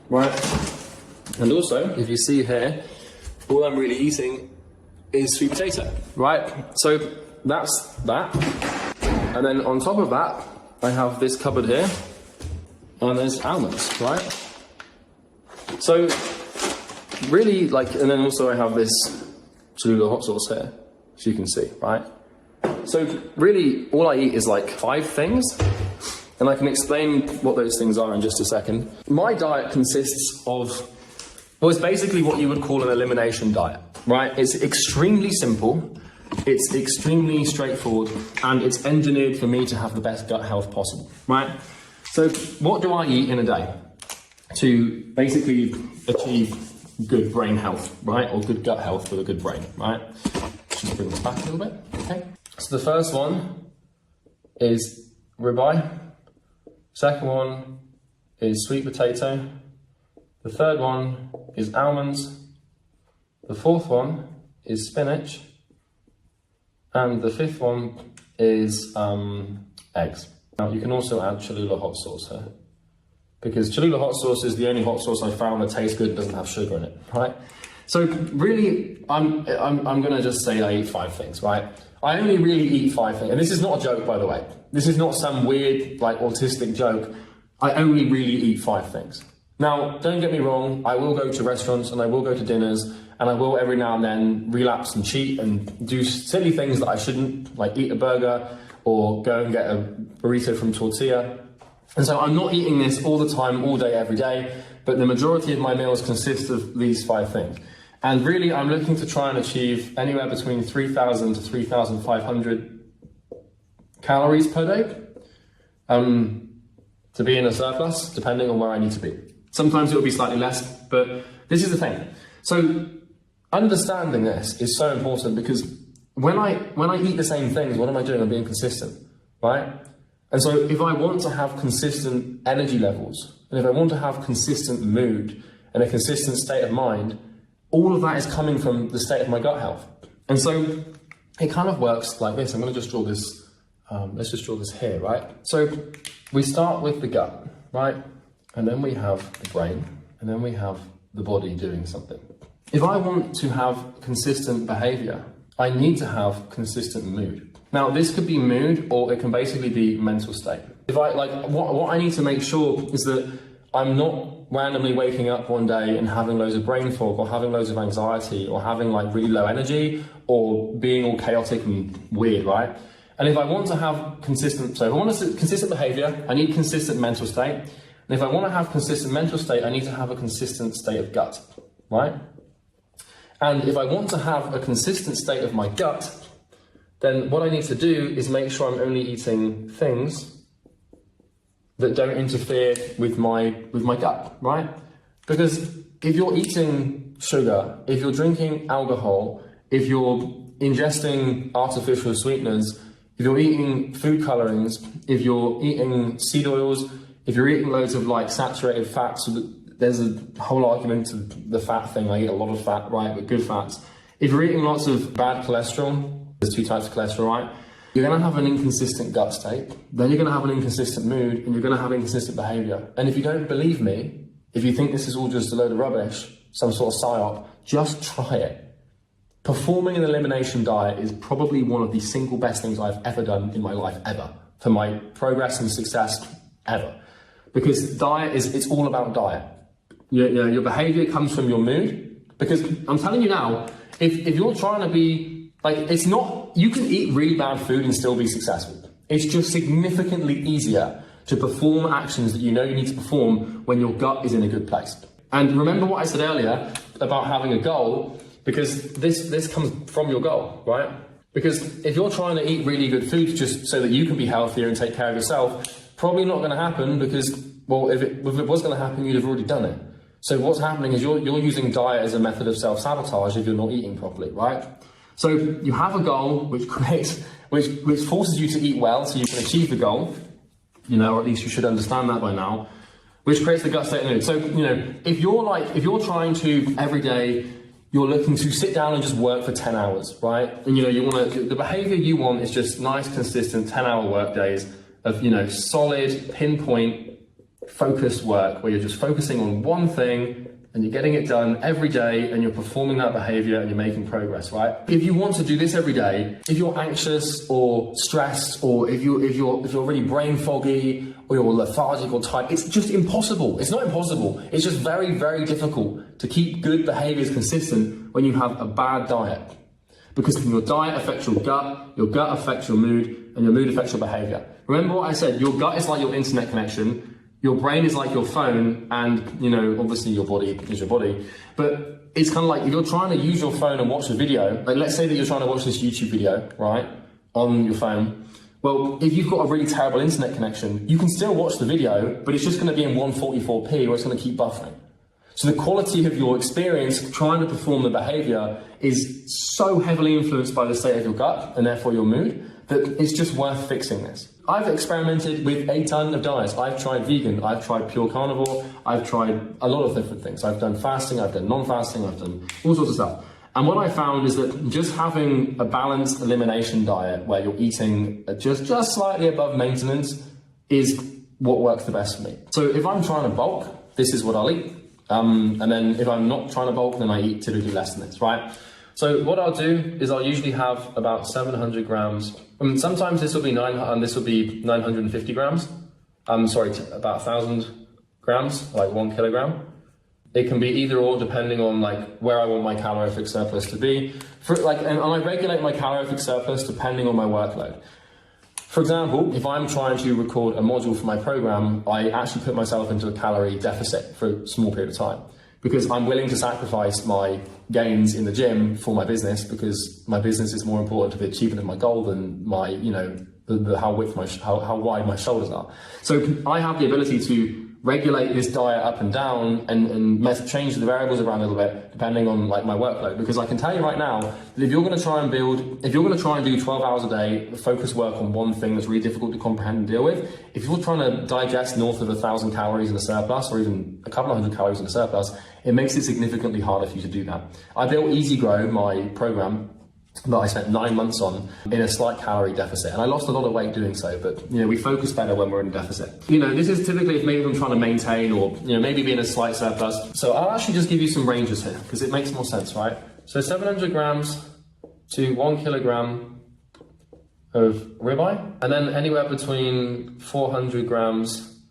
right? And also, if you see here, all I'm really eating is sweet potato, right? So that's that. And then on top of that, I have this cupboard here, and there's almonds, right? So really, and then also I have this Cholula hot sauce here, as you can see, right? So really, all I eat is 5 things. And I can explain what those things are in just a second. My diet consists of, well, it's basically what you would call an elimination diet, right? It's extremely simple, it's extremely straightforward, and it's engineered for me to have the best gut health possible, right? So what do I eat in a day to basically achieve good brain health, right? Or good gut health with a good brain, right? Just bring this back a little bit, okay? So the first one is ribeye. Second one is sweet potato. The third one is almonds. The fourth one is spinach. And the fifth one is eggs. Now you can also add Cholula hot sauce here, because Cholula hot sauce is the only hot sauce I found that tastes good and doesn't have sugar in it, right? So really, I'm gonna just say I eat 5 things, right? I only really eat 5 things, and this is not a joke, by the way. This is not some weird, autistic joke. I only really eat 5 things. Now, don't get me wrong, I will go to restaurants and I will go to dinners and I will every now and then relapse and cheat and do silly things that I shouldn't, like eat a burger or go and get a burrito from Tortilla. And so I'm not eating this all the time, all day, every day, but the majority of my meals consist of these 5 things. And really, I'm looking to try and achieve anywhere between 3,000 to 3,500 calories per day to be in a surplus, depending on where I need to be. Sometimes it will be slightly less, but this is the thing. So understanding this is so important because when I eat the same things, what am I doing? I'm being consistent, right? And so if I want to have consistent energy levels, and if I want to have consistent mood and a consistent state of mind, all of that is coming from the state of my gut health. And so it kind of works like this. I'm going to just draw this, let's just draw this here, right? So we start with the gut, right? And then we have the brain, and then we have the body doing something. If I want to have consistent behavior, I need to have consistent mood. Now, this could be mood, or it can basically be mental state. If I what I need to make sure is that I'm not randomly waking up one day and having loads of brain fog, or having loads of anxiety, or having like really low energy, or being all chaotic and weird, right? And if I want to have consistent, so if I want consistent behavior, I need consistent mental state. And if I want to have consistent mental state, I need to have a consistent state of gut, right? And if I want to have a consistent state of my gut, then what I need to do is make sure I'm only eating things that don't interfere with my gut, right? Because if you're eating sugar, if you're drinking alcohol, if you're ingesting artificial sweeteners, if you're eating food colorings, if you're eating seed oils, if you're eating loads of like saturated fats, so there's a whole argument to the fat thing. I eat a lot of fat, right, but good fats. If you're eating lots of bad cholesterol, there's 2 types of cholesterol, right? You're going to have an inconsistent gut state, then you're going to have an inconsistent mood, and you're going to have inconsistent behavior. And if you don't believe me, if you think this is all just a load of rubbish, some sort of psyop, just try it. Performing an elimination diet is probably one of the single best things I've ever done in my life, ever, for my progress and success ever. Because diet it's all about diet. Your behavior comes from your mood. Because I'm telling you now, if you're trying to be, like, it's not, you can eat really bad food and still be successful. It's just significantly easier to perform actions that you know you need to perform when your gut is in a good place. And remember what I said earlier about having a goal, because this comes from your goal, right? Because if you're trying to eat really good food just so that you can be healthier and take care of yourself, probably not going to happen because, well, if it was going to happen, you'd have already done it. So what's happening is you're using diet as a method of self-sabotage if you're not eating properly, right? So you have a goal which forces you to eat well so you can achieve the goal, or at least you should understand that by now, which creates the gut state of mood. So, if you're trying to every day, you're looking to sit down and just work for 10 hours, right? And the behavior you want is just nice, consistent 10-hour work days of, solid, pinpoint, focused work where you're just focusing on one thing and you're getting it done every day and you're performing that behavior and you're making progress, right? If you want to do this every day, if you're anxious or stressed, or if you're really brain foggy or you're lethargic or tired, it's just impossible. It's not impossible. It's just very, very difficult to keep good behaviors consistent when you have a bad diet. Because your diet affects your gut affects your mood, and your mood affects your behavior. Remember what I said, your gut is like your internet connection, your brain is like your phone, and obviously your body is your body. But it's kind of like if you're trying to use your phone and watch a video, like let's say that you're trying to watch this YouTube video, right, on your phone. Well, if you've got a really terrible internet connection, you can still watch the video, but it's just going to be in 144p or it's going to keep buffering. So the quality of your experience trying to perform the behavior is so heavily influenced by the state of your gut and therefore your mood that it's just worth fixing this. I've experimented with a ton of diets. I've tried vegan, I've tried pure carnivore, I've tried a lot of different things. I've done fasting, I've done non-fasting, I've done all sorts of stuff. And what I found is that just having a balanced elimination diet where you're eating just slightly above maintenance is what works the best for me. So if I'm trying to bulk, this is what I'll eat. And then if I'm not trying to bulk, then I eat typically less than this, right? So what I'll do is I'll usually have about 700 grams. Sometimes this will be 950 grams. About 1,000 grams, like 1 kilogram. It can be either or depending on like where I want my calorific surplus to be. And I regulate my calorific surplus depending on my workload. For example, if I'm trying to record a module for my program, I actually put myself into a calorie deficit for a small period of time because I'm willing to sacrifice my gains in the gym for my business because my business is more important to the achievement of my goal than my, how wide my shoulders are. So I have the ability to regulate this diet up and down and change the variables around a little bit depending on like my workload, because I can tell you right now that if you're going to try and do 12 hours a day, focus work on one thing that's really difficult to comprehend and deal with, if you're trying to digest north of 1,000 calories in a surplus or even a couple of hundred calories in a surplus, it makes it significantly harder for you to do that. I built Easy Grow, my program, that I spent 9 months on in a slight calorie deficit, and I lost a lot of weight doing so, but we focus better when we're in a deficit. This is typically if maybe I'm trying to maintain or maybe be in a slight surplus. So I'll actually just give you some ranges here because it makes more sense, right? So 700 grams to 1 kilogram of ribeye, and then anywhere between 400 grams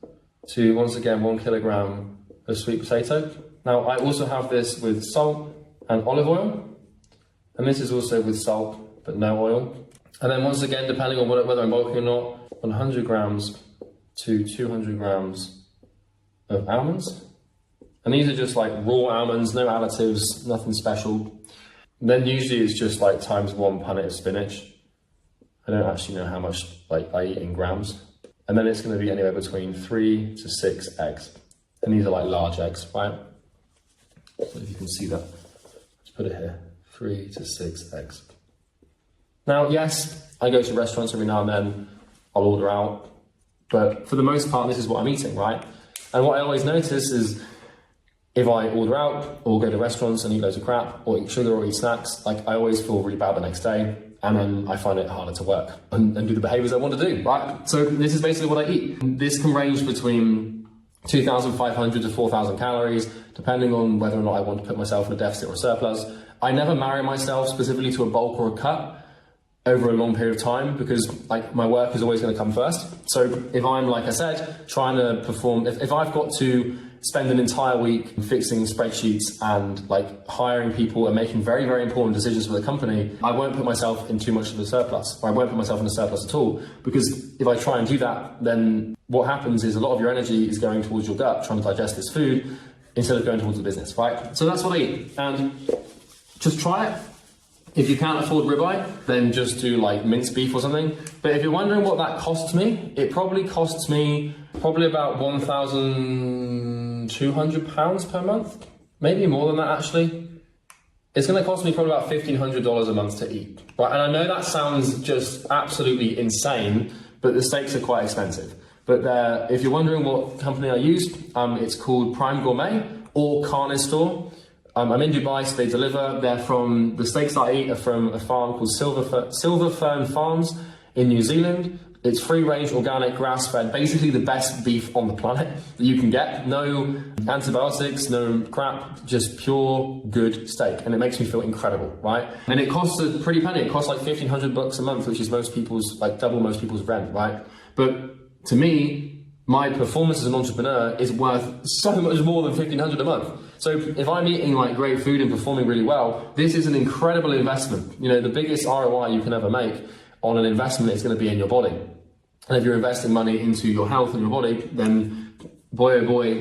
to, once again, 1 kilogram of sweet potato. Now I also have this with salt and olive oil. And this is also with salt, but no oil. And then once again, depending on whether I'm bulking or not, 100 grams to 200 grams of almonds. And these are just like raw almonds, no additives, nothing special. And then usually it's just like times 1 punnet of spinach. I don't actually know how much I eat in grams. And then it's gonna be anywhere between 3 to 6 eggs. And these are like large eggs, right? So if you can see that, let's put it here. 3 to 6 eggs. Now, yes, I go to restaurants every now and then, I'll order out, but for the most part, this is what I'm eating, right? And what I always notice is if I order out or go to restaurants and eat loads of crap or eat sugar or eat snacks, I always feel really bad the next day, and then I find it harder to work and do the behaviors I want to do, right? So this is basically what I eat. This can range between 2,500 to 4,000 calories, depending on whether or not I want to put myself in a deficit or a surplus. I never marry myself specifically to a bulk or a cut over a long period of time because my work is always going to come first. So if I'm, like I said, trying to perform, if I've got to spend an entire week fixing spreadsheets and hiring people and making very, very important decisions for the company, I won't put myself in too much of a surplus, or I won't put myself in a surplus at all, because if I try and do that, then what happens is a lot of your energy is going towards your gut, trying to digest this food, instead of going towards the business, right? So that's what I eat, and just try it. If you can't afford ribeye, then just do minced beef or something. But if you're wondering what that costs me, it probably costs me about £1,200 per month. Maybe more than that, actually. It's gonna cost me probably about $1,500 a month to eat. Right, and I know that sounds just absolutely insane, but the steaks are quite expensive. But if you're wondering what company I use, it's called Prime Gourmet or Carne Store. I'm in Dubai, so they deliver. The steaks that I eat are from a farm called Silver Fern Farms in New Zealand. It's free-range, organic, grass-fed, basically the best beef on the planet that you can get. No antibiotics, no crap, just pure good steak. And it makes me feel incredible, right? And it costs a pretty penny. It costs $1,500 a month, which is most people's, double most people's rent, right? But to me, my performance as an entrepreneur is worth so much more than $1,500 a month. So if I'm eating great food and performing really well, this is an incredible investment. The biggest ROI you can ever make on an investment is going to be in your body. And if you're investing money into your health and your body, then boy, oh boy,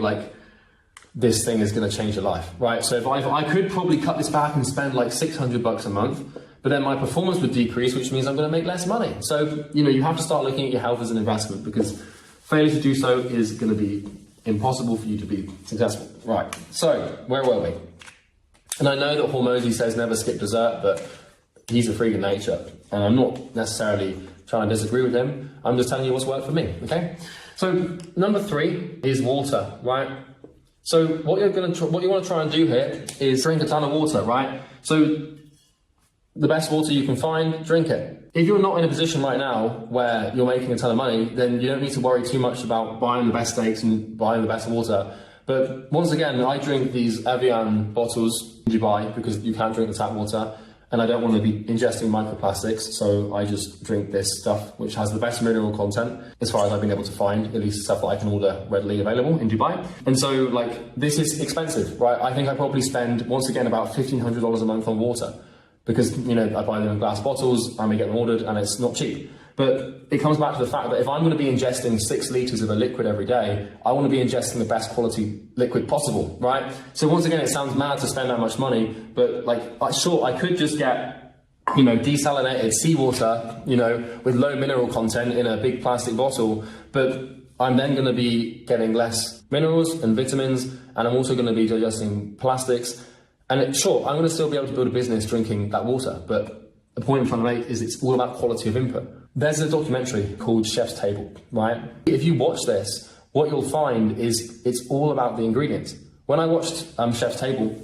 this thing is going to change your life, right? So if I could probably cut this back and spend $600 a month, but then my performance would decrease, which means I'm going to make less money. So, you have to start looking at your health as an investment, because failure to do so is going to be impossible for you to be successful. Right, so where were we? And I know that Hormozy says never skip dessert, but he's a freak of nature. And I'm not necessarily trying to disagree with him. I'm just telling you what's worked for me, okay? So number 3 is water, right? So what you want to try and do here is drink a ton of water, right? So the best water you can find, drink it. If you're not in a position right now where you're making a ton of money, then you don't need to worry too much about buying the best steaks and buying the best water. But once again, I drink these Evian bottles in Dubai because you can't drink the tap water. and I don't want to be ingesting microplastics, so I just drink this stuff which has the best mineral content as far as I've been able to find, at least stuff that I can order readily available in Dubai. And so like, this is expensive, right? I think I probably spend, once again, about $1,500 a month on water, because, you know, I buy them in glass bottles, I may get them ordered, and it's not cheap. But it comes back to the fact that if I'm going to be ingesting 6 litres of a liquid every day, I want to be ingesting the best quality liquid possible, right? So once again, it sounds mad to spend that much money, but like, sure, I could just get, you know, desalinated seawater, you know, with low mineral content in a big plastic bottle, but I'm then going to be getting less minerals and vitamins, and I'm also going to be digesting plastics. And sure, I'm going to still be able to build a business drinking that water, but the point I'm trying to make is it's all about quality of input. There's a documentary called Chef's Table, right? If you watch this, what you'll find is it's all about the ingredients. When I watched Chef's Table,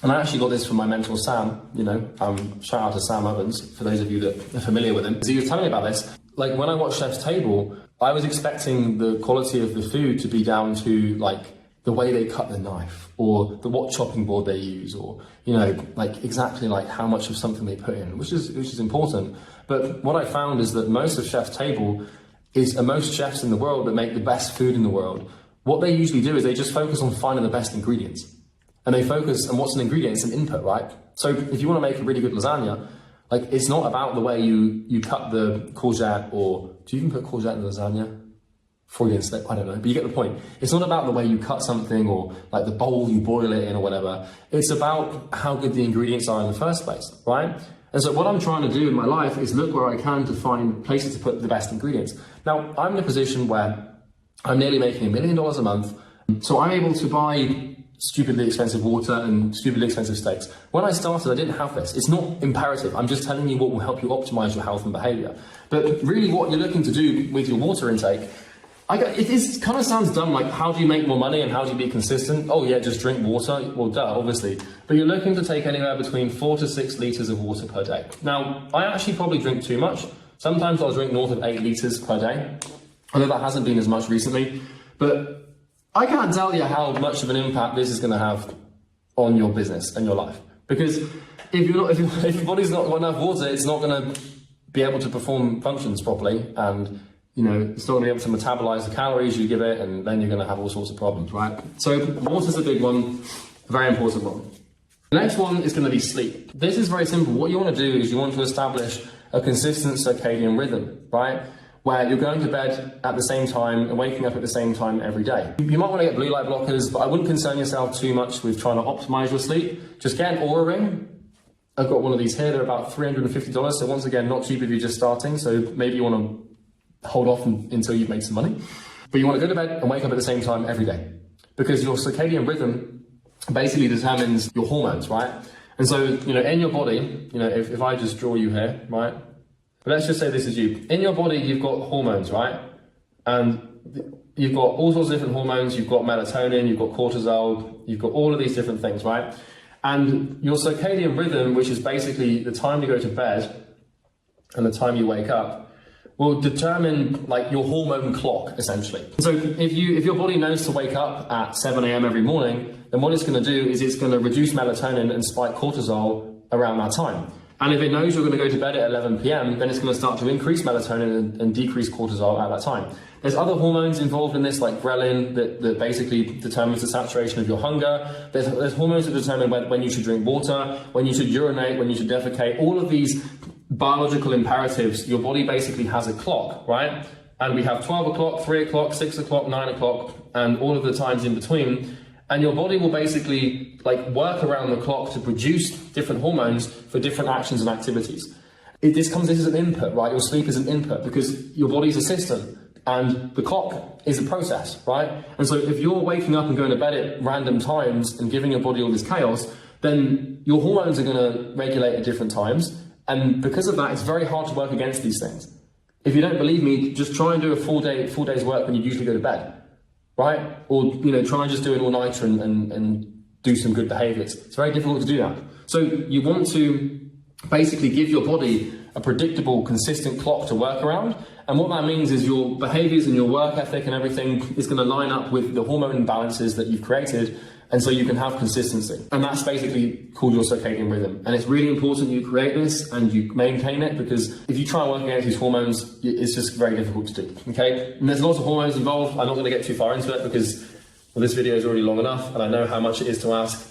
and I actually got this from my mentor Sam, you know, shout out to Sam Ovens, for those of you that are familiar with him. So he was telling me about this. Like, when I watched Chef's Table, I was expecting the quality of the food to be down to like the way they cut the knife, or what chopping board they use, or, you know, like exactly like how much of something they put in, which is important. But what I found is that most of Chef's Table most chefs in the world that make the best food in the world, what they usually do is they just focus on finding the best ingredients. And they focus on what's an ingredient, it's an input, right? So if you want to make a really good lasagna, like, it's not about the way you cut the courgette, or do you even put courgette in the lasagna? Freudian slip, I don't know, but you get the point. It's not about the way you cut something, or like the bowl you boil it in, or whatever. It's about how good the ingredients are in the first place, right? And so what I'm trying to do in my life is look where I can to find places to put the best ingredients. Now, I'm in a position where I'm nearly making $1 million a month, so I'm able to buy stupidly expensive water and stupidly expensive steaks. When I started, I didn't have this. It's not imperative. I'm just telling you what will help you optimize your health and behavior. But really what you're looking to do with your water intake, it kind of sounds dumb, like, how do you make more money and how do you be consistent? Oh yeah, just drink water. Well, duh, obviously. But you're looking to take anywhere between 4 to 6 litres of water per day. Now, I actually probably drink too much. Sometimes I'll drink north of 8 litres per day, although that hasn't been as much recently. But I can't tell you how much of an impact this is going to have on your business and your life. Because if your body's not got enough water, it's not going to be able to perform functions properly, and, you know, it's not going to be able to metabolize the calories you give it, and then you're going to have all sorts of problems, right? So water's a big one, a very important one. The next one is going to be sleep. This is very simple. What you want to do is you want to establish a consistent circadian rhythm, right? Where you're going to bed at the same time and waking up at the same time every day. You might want to get blue light blockers, but I wouldn't concern yourself too much with trying to optimize your sleep. Just get an Oura ring. I've got one of these here. They're about $350. So once again, not cheap if you're just starting. So maybe you want to hold off until you've made some money. But you want to go to bed and wake up at the same time every day, because your circadian rhythm basically determines your hormones, right? And so, you know, in your body, you know, if I just draw you here, right? But let's just say this is you. In your body, you've got hormones, right? And you've got all sorts of different hormones. You've got melatonin, you've got cortisol, you've got all of these different things, right? And your circadian rhythm, which is basically the time you go to bed and the time you wake up, will determine like your hormone clock, essentially. So if your body knows to wake up at 7 a.m. every morning, then what it's going to do is it's going to reduce melatonin and spike cortisol around that time. And if it knows you're going to go to bed at 11 p.m., then it's going to start to increase melatonin and decrease cortisol at that time. There's other hormones involved in this, like ghrelin, that basically determines the saturation of your hunger. There's hormones that determine when you should drink water, when you should urinate, when you should defecate. All of these biological imperatives, your body basically has a clock, right? And we have 12 o'clock, 3 o'clock, 6 o'clock, 9 o'clock, and all of the times in between. And your body will basically like work around the clock to produce different hormones for different actions and activities. This is an input, right? Your sleep is an input because your body's a system and the clock is a process, right? And so if you're waking up and going to bed at random times and giving your body all this chaos, then your hormones are going to regulate at different times. And because of that, it's very hard to work against these things. If you don't believe me, just try and do a full day's work when you usually go to bed. Right? Or, you know, try and just do an all-nighter and do some good behaviors. It's very difficult to do that. So you want to basically give your body a predictable, consistent clock to work around. And what that means is your behaviors and your work ethic and everything is going to line up with the hormone imbalances that you've created. And so you can have consistency. And that's basically called your circadian rhythm. And it's really important you create this and you maintain it, because if you try and work against these hormones, it's just very difficult to do, okay? And there's lots of hormones involved. I'm not gonna get too far into it because, well, this video is already long enough and I know how much it is to ask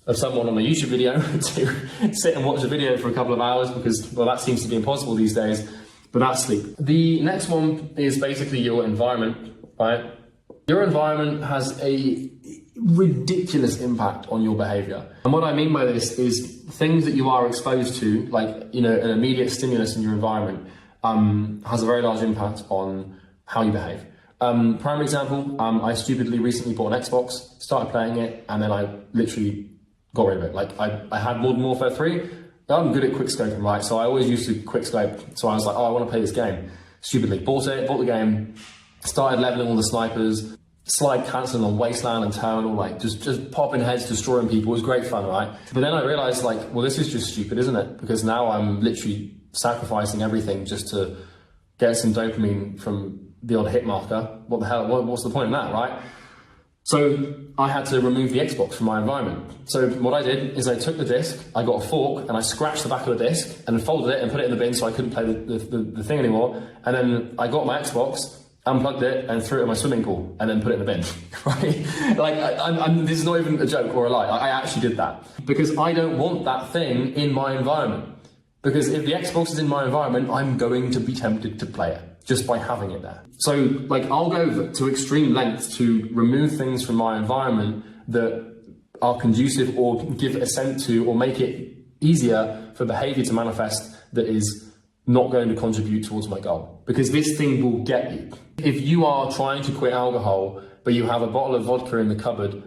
of someone on a YouTube video to sit and watch a video for a couple of hours, because, well, that seems to be impossible these days, but that's sleep. The next one is basically your environment, right? Your environment has a ridiculous impact on your behavior. And what I mean by this is things that you are exposed to, like, you know, an immediate stimulus in your environment has a very large impact on how you behave. Prime example, I stupidly recently bought an Xbox, started playing it, and then I literally got rid of it. Like, I had Modern Warfare 3, I'm good at quickscoping, right? So I always used to quickscope, so I was like, oh, I want to play this game. Stupidly bought the game, started leveling all the snipers, slide cancelling on Wasteland and Terminal, like just popping heads, destroying people. It was great fun, right? But then I realized, like, well, this is just stupid, isn't it? Because now I'm literally sacrificing everything just to get some dopamine from the odd hit marker. What the hell, what's the point in that, right? So I had to remove the Xbox from my environment. So what I did is I took the disc, I got a fork, and I scratched the back of the disc and folded it and put it in the bin so I couldn't play the thing anymore. And then I got my Xbox, unplugged it, and threw it in my swimming pool, and then put it in the bin, right? Like, this is not even a joke or a lie. I actually did that because I don't want that thing in my environment. Because if the Xbox is in my environment, I'm going to be tempted to play it just by having it there. So, like, I'll go to extreme lengths to remove things from my environment that are conducive or give assent to or make it easier for behavior to manifest that is not going to contribute towards my goal. Because this thing will get you. If you are trying to quit alcohol, but you have a bottle of vodka in the cupboard,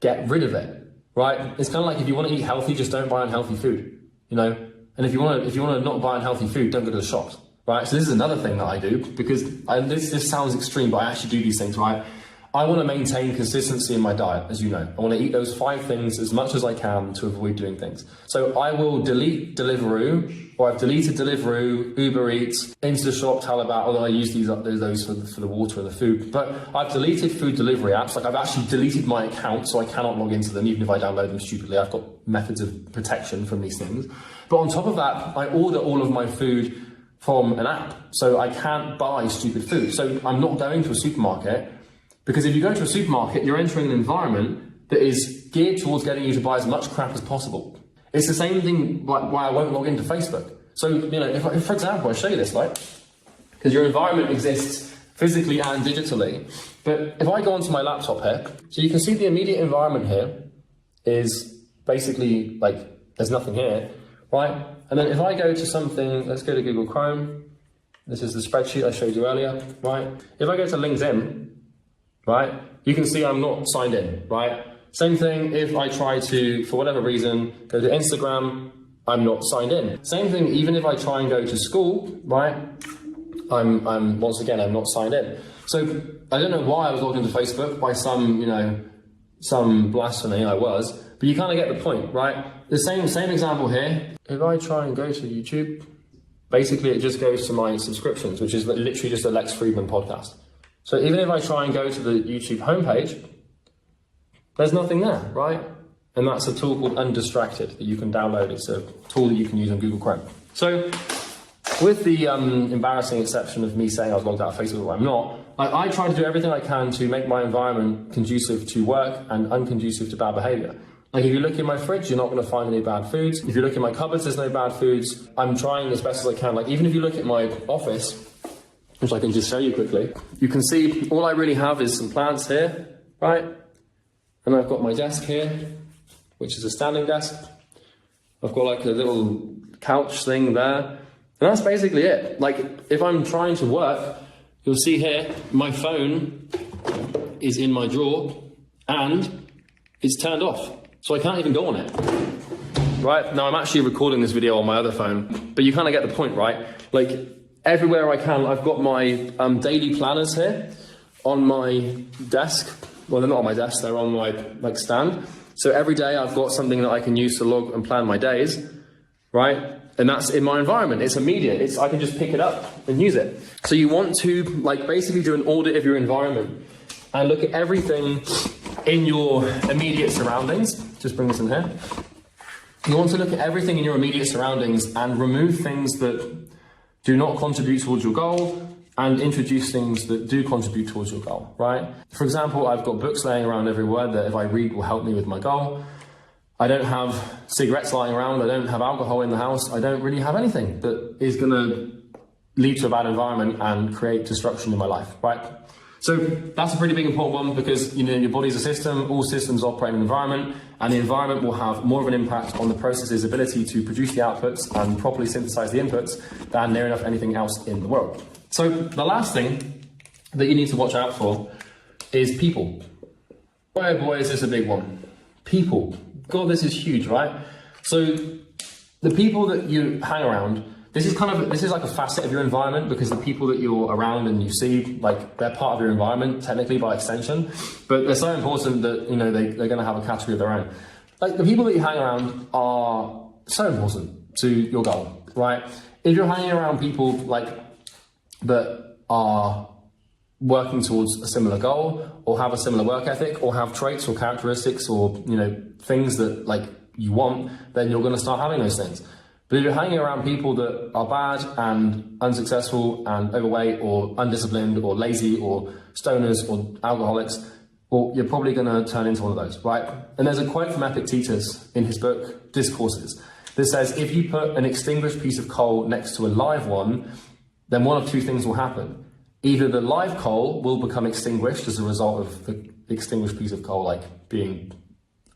get rid of it, right? It's kind of like if you want to eat healthy, just don't buy unhealthy food, you know? And if you want to not buy unhealthy food, don't go to the shops, right? So this is another thing that I do, because this sounds extreme, but I actually do these things, right? I want to maintain consistency in my diet, as you know. I want to eat those 5 things as much as I can to avoid doing things. So I will delete Deliveroo, or I've deleted Deliveroo, Uber Eats, InstaShop, Talabat, although I use those for the water and the food. But I've deleted food delivery apps. Like, I've actually deleted my account, so I cannot log into them, even if I download them stupidly. I've got methods of protection from these things. But on top of that, I order all of my food from an app, so I can't buy stupid food. So I'm not going to a supermarket. Because if you go to a supermarket, you're entering an environment that is geared towards getting you to buy as much crap as possible. It's the same thing why I won't log into Facebook. So, you know, if for example, I show you this, right? Because your environment exists physically and digitally. But if I go onto my laptop here, so you can see the immediate environment here is basically like, there's nothing here, right? And then if I go to something, let's go to Google Chrome. This is the spreadsheet I showed you earlier, right? If I go to LinkedIn, right, you can see I'm not signed in, right? Same thing if I try to, for whatever reason, go to Instagram, I'm not signed in. Same thing even if I try and go to school, right? I'm once again, I'm not signed in. So I don't know why I was logged into Facebook by some, you know, some blasphemy I was, but you kind of get the point, right? The same example here. If I try and go to YouTube, basically it just goes to my subscriptions, which is literally just a Lex Friedman podcast. So even if I try and go to the YouTube homepage, there's nothing there, right? And that's a tool called Undistracted that you can download. It's a tool that you can use on Google Chrome. So with the embarrassing exception of me saying I was logged out of Facebook, but I'm not, I try to do everything I can to make my environment conducive to work and unconducive to bad behavior. Like, if you look in my fridge, you're not going to find any bad foods. If you look in my cupboards, there's no bad foods. I'm trying as best as I can. Like, even if you look at my office, which I can just show you quickly, you can see all I really have is some plants here, right? And I've got my desk here, which is a standing desk. I've got like a little couch thing there. And that's basically it. Like, if I'm trying to work, you'll see here, my phone is in my drawer and it's turned off. So I can't even go on it. Right? Now I'm actually recording this video on my other phone, but you kind of get the point, right? Like, everywhere I can, I've got my daily planners here on my desk. Well, they're not on my desk, they're on my stand. So every day I've got something that I can use to log and plan my days, right? And that's in my environment. It's immediate. I can just pick it up and use it. So you want to, like, basically do an audit of your environment and look at everything in your immediate surroundings. Just bring this in here. You want to look at everything in your immediate surroundings and remove things that do not contribute towards your goal and introduce things that do contribute towards your goal, right? For example, I've got books laying around everywhere that if I read will help me with my goal. I don't have cigarettes lying around. I don't have alcohol in the house. I don't really have anything that is going to lead to a bad environment and create destruction in my life, right? So that's a pretty big important one because, you know, your body's a system, all systems operate in an environment, and the environment will have more of an impact on the process's ability to produce the outputs and properly synthesize the inputs than near enough anything else in the world. So the last thing that you need to watch out for is people. Boy, oh boy, is this a big one. People. God, this is huge, right? So the people that you hang around, this is like a facet of your environment because the people that you're around and you see, like, they're part of your environment, technically by extension, but they're so important that, you know, they're going to have a category of their own. Like, the people that you hang around are so important to your goal, right? If you're hanging around people, like, that are working towards a similar goal or have a similar work ethic or have traits or characteristics or, you know, things that, like, you want, then you're going to start having those things. But if you're hanging around people that are bad and unsuccessful and overweight or undisciplined or lazy or stoners or alcoholics, well, you're probably going to turn into one of those, right? And there's a quote from Epictetus in his book, Discourses, that says, if you put an extinguished piece of coal next to a live one, then one of two things will happen. Either the live coal will become extinguished as a result of the extinguished piece of coal, like, being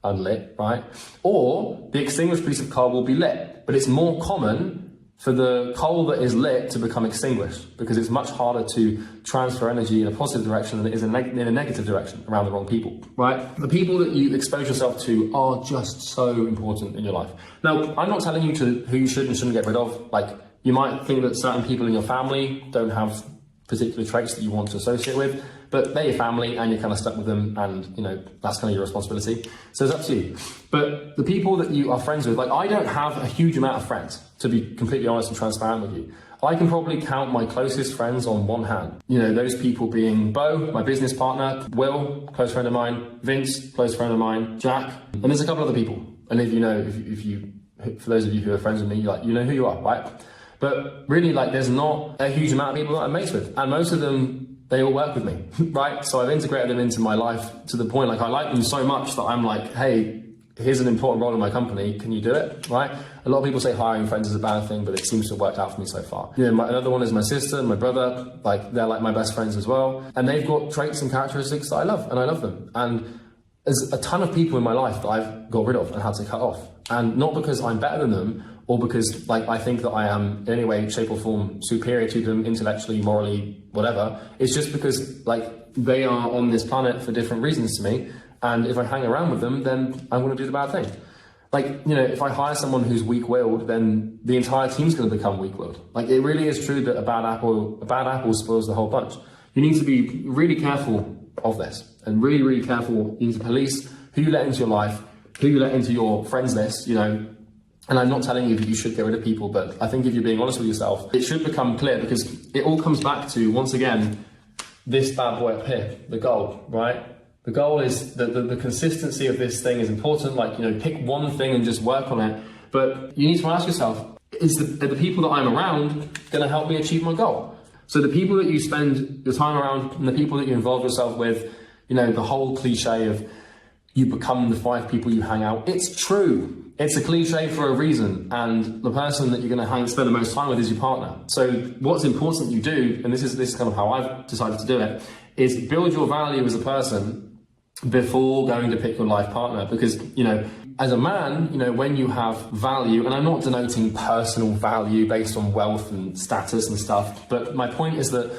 unlit, right? Or the extinguished piece of coal will be lit, but it's more common for the coal that is lit to become extinguished because it's much harder to transfer energy in a positive direction than it is in a negative direction around the wrong people, right? The people that you expose yourself to are just so important in your life. Now, I'm not telling you who you should and shouldn't get rid of. Like, you might think that certain people in your family don't have particular traits that you want to associate with, but they're your family and you're kind of stuck with them, and, you know, that's kind of your responsibility. So it's up to you. But the people that you are friends with, like, I don't have a huge amount of friends, to be completely honest and transparent with you. I can probably count my closest friends on one hand. You know, those people being Bo, my business partner, Will, close friend of mine, Vince, close friend of mine, Jack, and there's a couple other people. And if you know, if you, for those of you who are friends with me, like, you know who you are, right? But really, like, there's not a huge amount of people that I'm mates with, and most of them, they all work with me, right? So I've integrated them into my life to the point, like, I like them so much that I'm like, hey, here's an important role in my company, can you do it, right? A lot of people say hiring friends is a bad thing, but it seems to have worked out for me so far. You know, another one is my sister and my brother, like, they're like my best friends as well, and they've got traits and characteristics that I love, and I love them. And there's a ton of people in my life that I've got rid of and had to cut off, and not because I'm better than them, or because, like, I think that I am in any way, shape or form superior to them intellectually, morally, whatever. It's just because, like, they are on this planet for different reasons to me, and if I hang around with them, then I'm going to do the bad thing. Like, you know, if I hire someone who's weak-willed, then the entire team's going to become weak-willed. Like, it really is true that a bad apple spoils the whole bunch. You need to be really careful of this, and really, really careful. You need to police who you let into your life, who you let into your friends list, you know. And I'm not telling you that you should get rid of people, but I think if you're being honest with yourself, it should become clear, because it all comes back to, once again, this bad boy up here, the goal, right? The goal is the consistency of this thing is important. Like, you know, pick one thing and just work on it. But you need to ask yourself, are the people that I'm around going to help me achieve my goal? So the people that you spend your time around and the people that you involve yourself with, you know, the whole cliche of you become the 5 people you hang out, it's true. It's a cliche for a reason, and the person that you're going to spend the most time with is your partner. So what's important you do, and this is kind of how I've decided to do it, is build your value as a person before going to pick your life partner. Because, you know, as a man, you know, when you have value, and I'm not denoting personal value based on wealth and status and stuff, but my point is that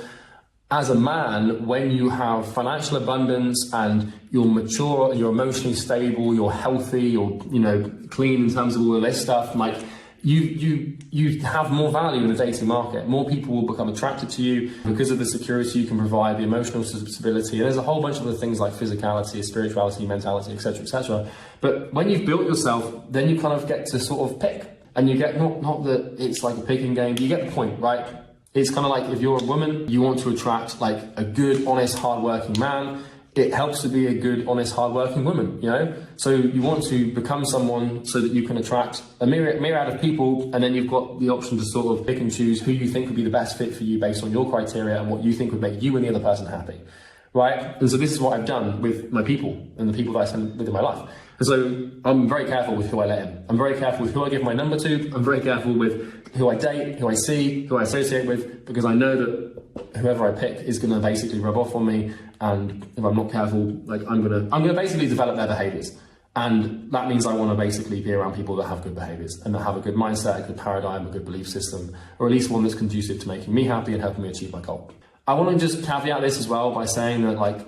as a man, when you have financial abundance and you're mature, you're emotionally stable, you're healthy, you're, you know, clean in terms of all of this stuff, like, you have more value in the dating market. More people will become attracted to you because of the security you can provide, the emotional stability, and there's a whole bunch of other things like physicality, spirituality, mentality, etc., etc. But when you've built yourself, then you kind of get to sort of pick, and you get not that it's like a picking game. You get the point, right? It's kind of like, if you're a woman, you want to attract like a good, honest, hardworking man. it helps to be a good, honest, hardworking woman, you know? So you want to become someone so that you can attract a myriad of people, and then you've got the option to sort of pick and choose who you think would be the best fit for you based on your criteria and what you think would make you and the other person happy, right? And so this is what I've done with my people and the people that I spend with in my life. And so I'm very careful with who I let in. I'm very careful with who I give my number to. I'm very careful with who I date, who I see, who I associate with, because I know that whoever I pick is going to basically rub off on me. And if I'm not careful, like I'm gonna basically develop their behaviors. And that means I want to basically be around people that have good behaviors and that have a good mindset, a good paradigm, a good belief system, or at least one that's conducive to making me happy and helping me achieve my goal. I want to just caveat this as well by saying that, like,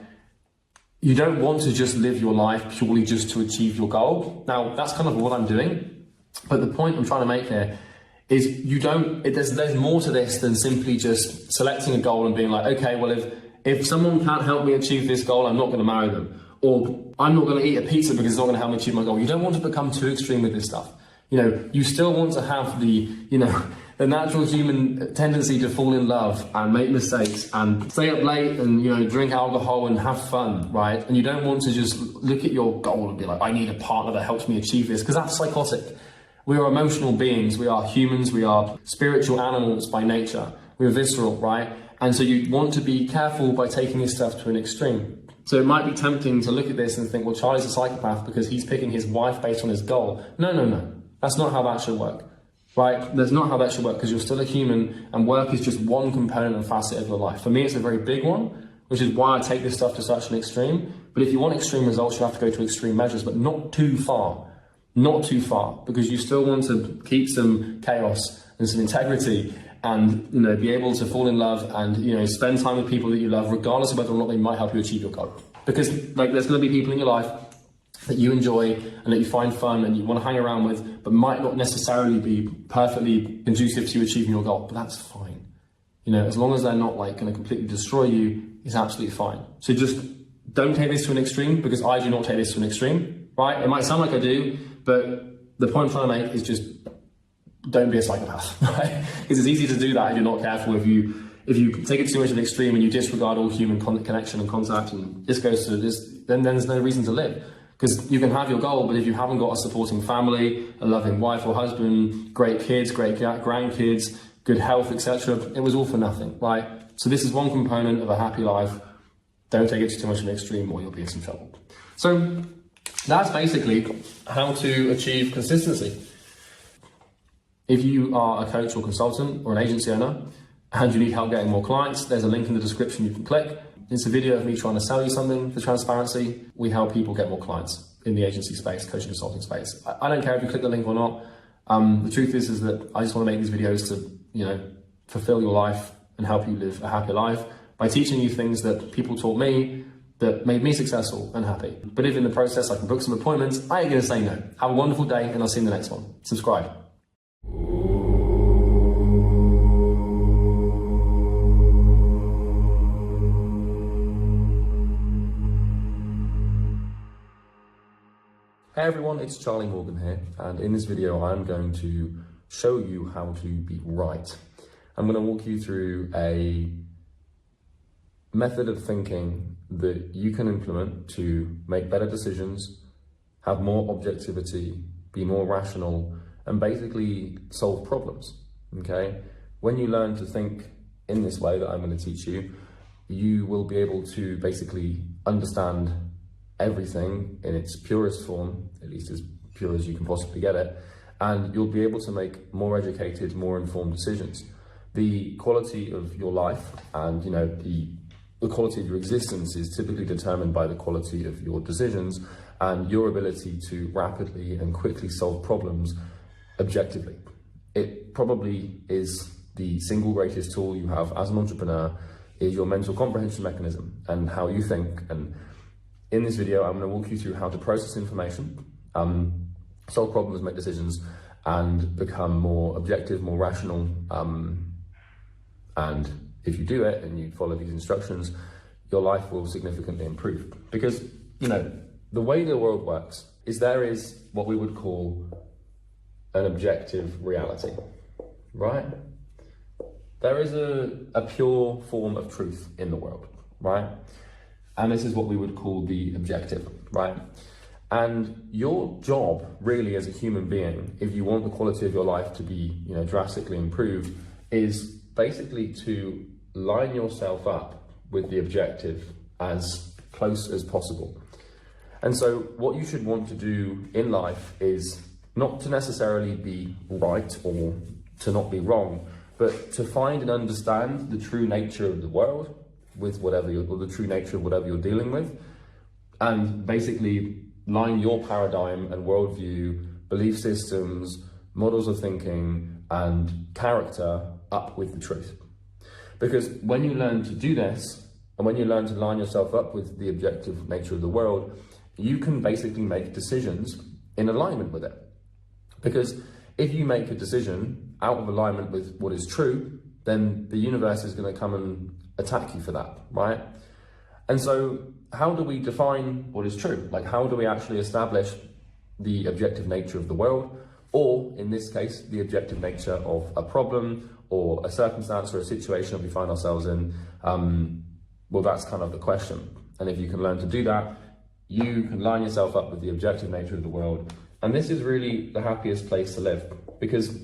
you don't want to just live your life purely just to achieve your goal. Now, that's kind of what I'm doing. But the point I'm trying to make here is there's more to this than simply just selecting a goal and being like, okay, well, if someone can't help me achieve this goal, I'm not going to marry them. Or I'm not going to eat a pizza because it's not going to help me achieve my goal. You don't want to become too extreme with this stuff. You know, you still want to have the natural human tendency to fall in love and make mistakes and stay up late and, drink alcohol and have fun, right? And you don't want to just look at your goal and be like, I need a partner that helps me achieve this, because that's psychotic. We are emotional beings. We are humans. We are spiritual animals by nature. We're visceral, right? And so you want to be careful by taking this stuff to an extreme. So it might be tempting to look at this and think, well, Charlie's a psychopath because he's picking his wife based on his goal. No. That's not how that should work, right? That's not how that should work, because you're still a human and work is just one component and facet of your life. For me, it's a very big one, which is why I take this stuff to such an extreme. But if you want extreme results, you have to go to extreme measures, but not too far. Not too far, because you still want to keep some chaos and some integrity and, be able to fall in love and, spend time with people that you love, regardless of whether or not they might help you achieve your goal. Because, there's going to be people in your life that you enjoy and that you find fun and you want to hang around with, but might not necessarily be perfectly conducive to you achieving your goal. But that's fine. As long as they're not going to completely destroy you, it's absolutely fine. So just don't take this to an extreme, because I do not take this to an extreme, right? It might sound like I do, but the point I'm trying to make is just don't be a psychopath, right? Because it's easy to do that if you're not careful. If you take it too much to an extreme and you disregard all human connection and contact, and this goes to this, then there's no reason to live. Because you can have your goal, but if you haven't got a supporting family, a loving wife or husband, great kids, great grandkids, good health, etc., it was all for nothing, right? So this is one component of a happy life. Don't take it to too much of an extreme or you'll be in some trouble. So that's basically how to achieve consistency. If you are a coach or consultant or an agency owner and you need help getting more clients, there's a link in the description you can click. It's a video of me trying to sell you something for transparency. We help people get more clients in the agency space, coaching consulting space. I don't care if you click the link or not. The truth is that I just want to make these videos to, fulfill your life and help you live a happier life by teaching you things that people taught me that made me successful and happy. But if in the process I can book some appointments, I ain't going to say no. Have a wonderful day, and I'll see you in the next one. Subscribe. Hey everyone, it's Charlie Morgan here, and in this video I'm going to show you how to be right. I'm going to walk you through a method of thinking that you can implement to make better decisions, have more objectivity, be more rational, and basically solve problems, okay? When you learn to think in this way that I'm going to teach you, you will be able to basically understand everything in its purest form, at least as pure as you can possibly get it, and you'll be able to make more educated, more informed decisions. The quality of your life and the quality of your existence is typically determined by the quality of your decisions and your ability to rapidly and quickly solve problems objectively. It probably is the single greatest tool you have as an entrepreneur, is your mental comprehension mechanism and how you think. And in this video, I'm going to walk you through how to process information, solve problems, make decisions, and become more objective, more rational. And if you do it and you follow these instructions, your life will significantly improve. Because, the way the world works is there is what we would call an objective reality, right? There is a pure form of truth in the world, right? And this is what we would call the objective, right? And your job really as a human being, if you want the quality of your life to be, drastically improved, is basically to line yourself up with the objective as close as possible. And so what you should want to do in life is not to necessarily be right or to not be wrong, but to find and understand the true nature of the world with whatever or the true nature of whatever you're dealing with, and basically line your paradigm and worldview, belief systems, models of thinking, and character up with the truth. Because when you learn to do this, and when you learn to line yourself up with the objective nature of the world, you can basically make decisions in alignment with it. Because if you make a decision out of alignment with what is true, then the universe is going to come and attack you for that, right? And so how do we define what is true? Like, how do we actually establish the objective nature of the world? Or, in this case, the objective nature of a problem or a circumstance or a situation that we find ourselves in? Well, that's kind of the question. And if you can learn to do that, you can line yourself up with the objective nature of the world. And this is really the happiest place to live, because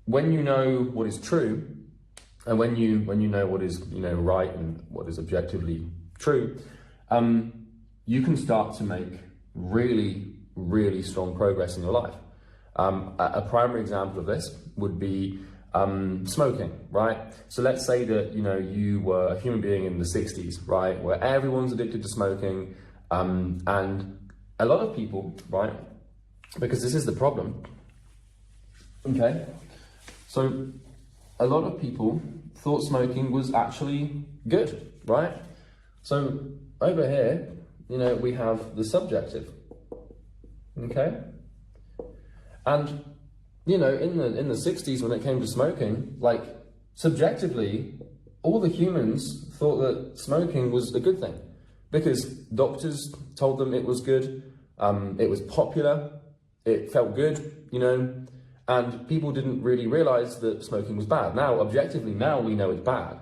when you know what is true, and when you know what is right and what is objectively true, you can start to make really, really strong progress in your life. A primary example of this would be smoking, right? So let's say that you were a human being in the 60s, right, where everyone's addicted to smoking, and a lot of people, right, because this is the problem, okay, so a lot of people thought smoking was actually good, right? So over here, we have the subjective, okay? And, in the 60s when it came to smoking, like, subjectively, all the humans thought that smoking was a good thing because doctors told them it was good, it was popular, it felt good, and people didn't really realize that smoking was bad. Now, objectively, now we know it's bad.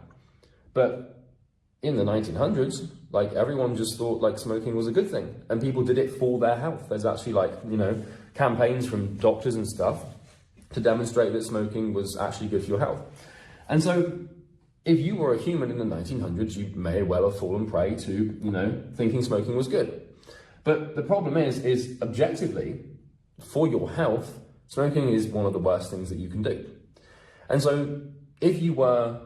But in the 1900s, like, everyone just thought like smoking was a good thing, and people did it for their health. There's actually campaigns from doctors and stuff to demonstrate that smoking was actually good for your health. And so if you were a human in the 1900s, you may well have fallen prey to, thinking smoking was good. But the problem is objectively, for your health, smoking is one of the worst things that you can do. And so if you were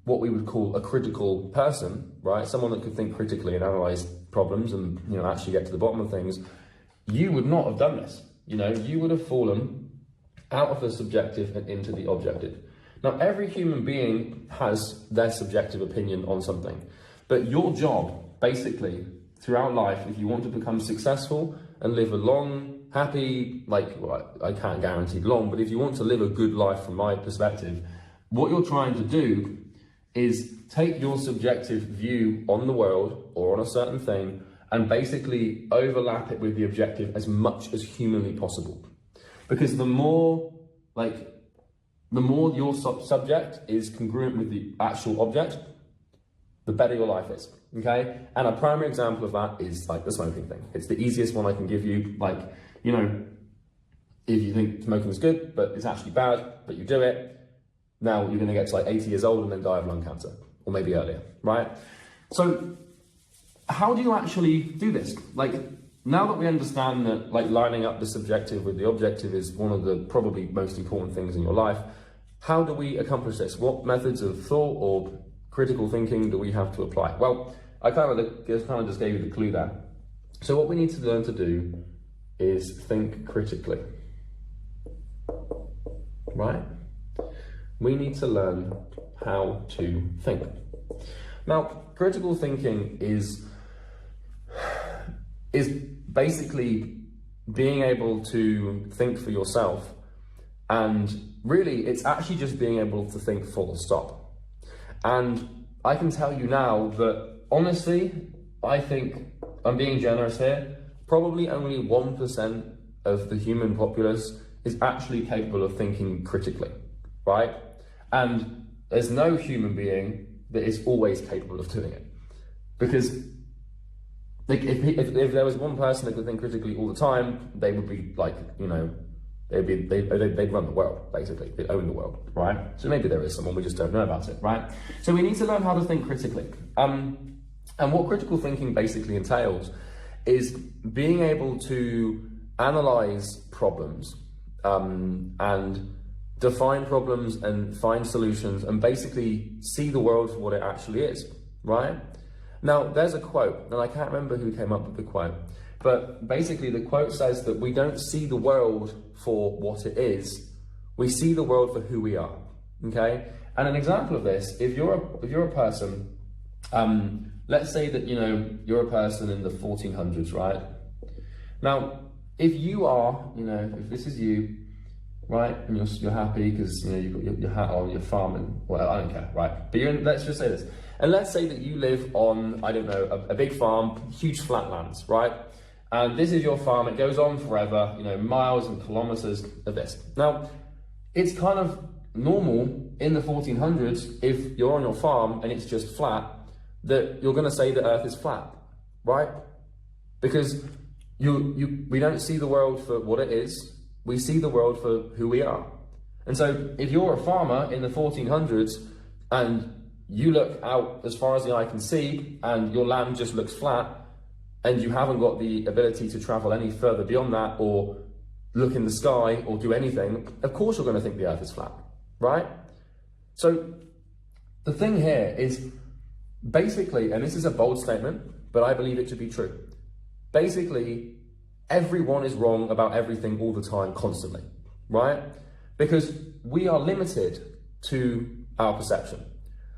what we would call a critical person, right, someone that could think critically and analyze problems and actually get to the bottom of things, you would not have done this. You would have fallen out of the subjective and into the objective. Now, every human being has their subjective opinion on something, but your job, basically, throughout life, if you want to become successful and live a long, happy, I can't guarantee long, but if you want to live a good life from my perspective, what you're trying to do is take your subjective view on the world or on a certain thing and basically overlap it with the objective as much as humanly possible. Because the more your subject is congruent with the actual object, the better your life is, okay? And a primary example of that is like the smoking thing. It's the easiest one I can give you. If you think smoking is good, but it's actually bad, but you do it, now you're gonna get to 80 years old and then die of lung cancer, or maybe earlier, right? So how do you actually do this? Now that we understand that lining up the subjective with the objective is one of the probably most important things in your life, how do we accomplish this? What methods of thought or critical thinking do we have to apply? Well, I kind of just gave you the clue there. So what we need to learn to do is think critically, right? We need to learn how to think. Now, critical thinking is basically being able to think for yourself, and really it's actually just being able to think full stop. And I can tell you now that honestly, I think, I'm being generous here, probably only 1% of the human populace is actually capable of thinking critically, right? And there's no human being that is always capable of doing it. Because like if there was one person that could think critically all the time, they would be like, you know, they'd run the world, basically. They'd own the world, right? So maybe there is someone, we just don't know about it, right? So we need to learn how to think critically. And what critical thinking basically entails is being able to analyze problems and define problems and find solutions and basically see the world for what it actually is, right? Now, there's a quote, and I can't remember who came up with the quote, but basically the quote says that we don't see the world for what it is, we see the world for who we are, okay? And an example of this, if you're a person, let's say that, you know, you're a person in the 1400s, right? Now, if you are, you know, if this is you, right, and you're happy because, you know, you've got your hat on, you're farming, well, I don't care, right? But let's just say this. And let's say that you live on, I don't know, a big farm, huge flatlands, right? And this is your farm, it goes on forever, you know, miles and kilometers of this. Now, it's kind of normal in the 1400s, if you're on your farm and it's just flat, that you're going to say the earth is flat, right? Because we don't see the world for what it is, we see the world for who we are. And so if you're a farmer in the 1400s and you look out as far as the eye can see and your land just looks flat and you haven't got the ability to travel any further beyond that or look in the sky or do anything, of course you're going to think the earth is flat, right? So the thing here is basically, and this is a bold statement, but I believe it to be true. Basically, everyone is wrong about everything all the time, constantly, right? Because we are limited to our perception.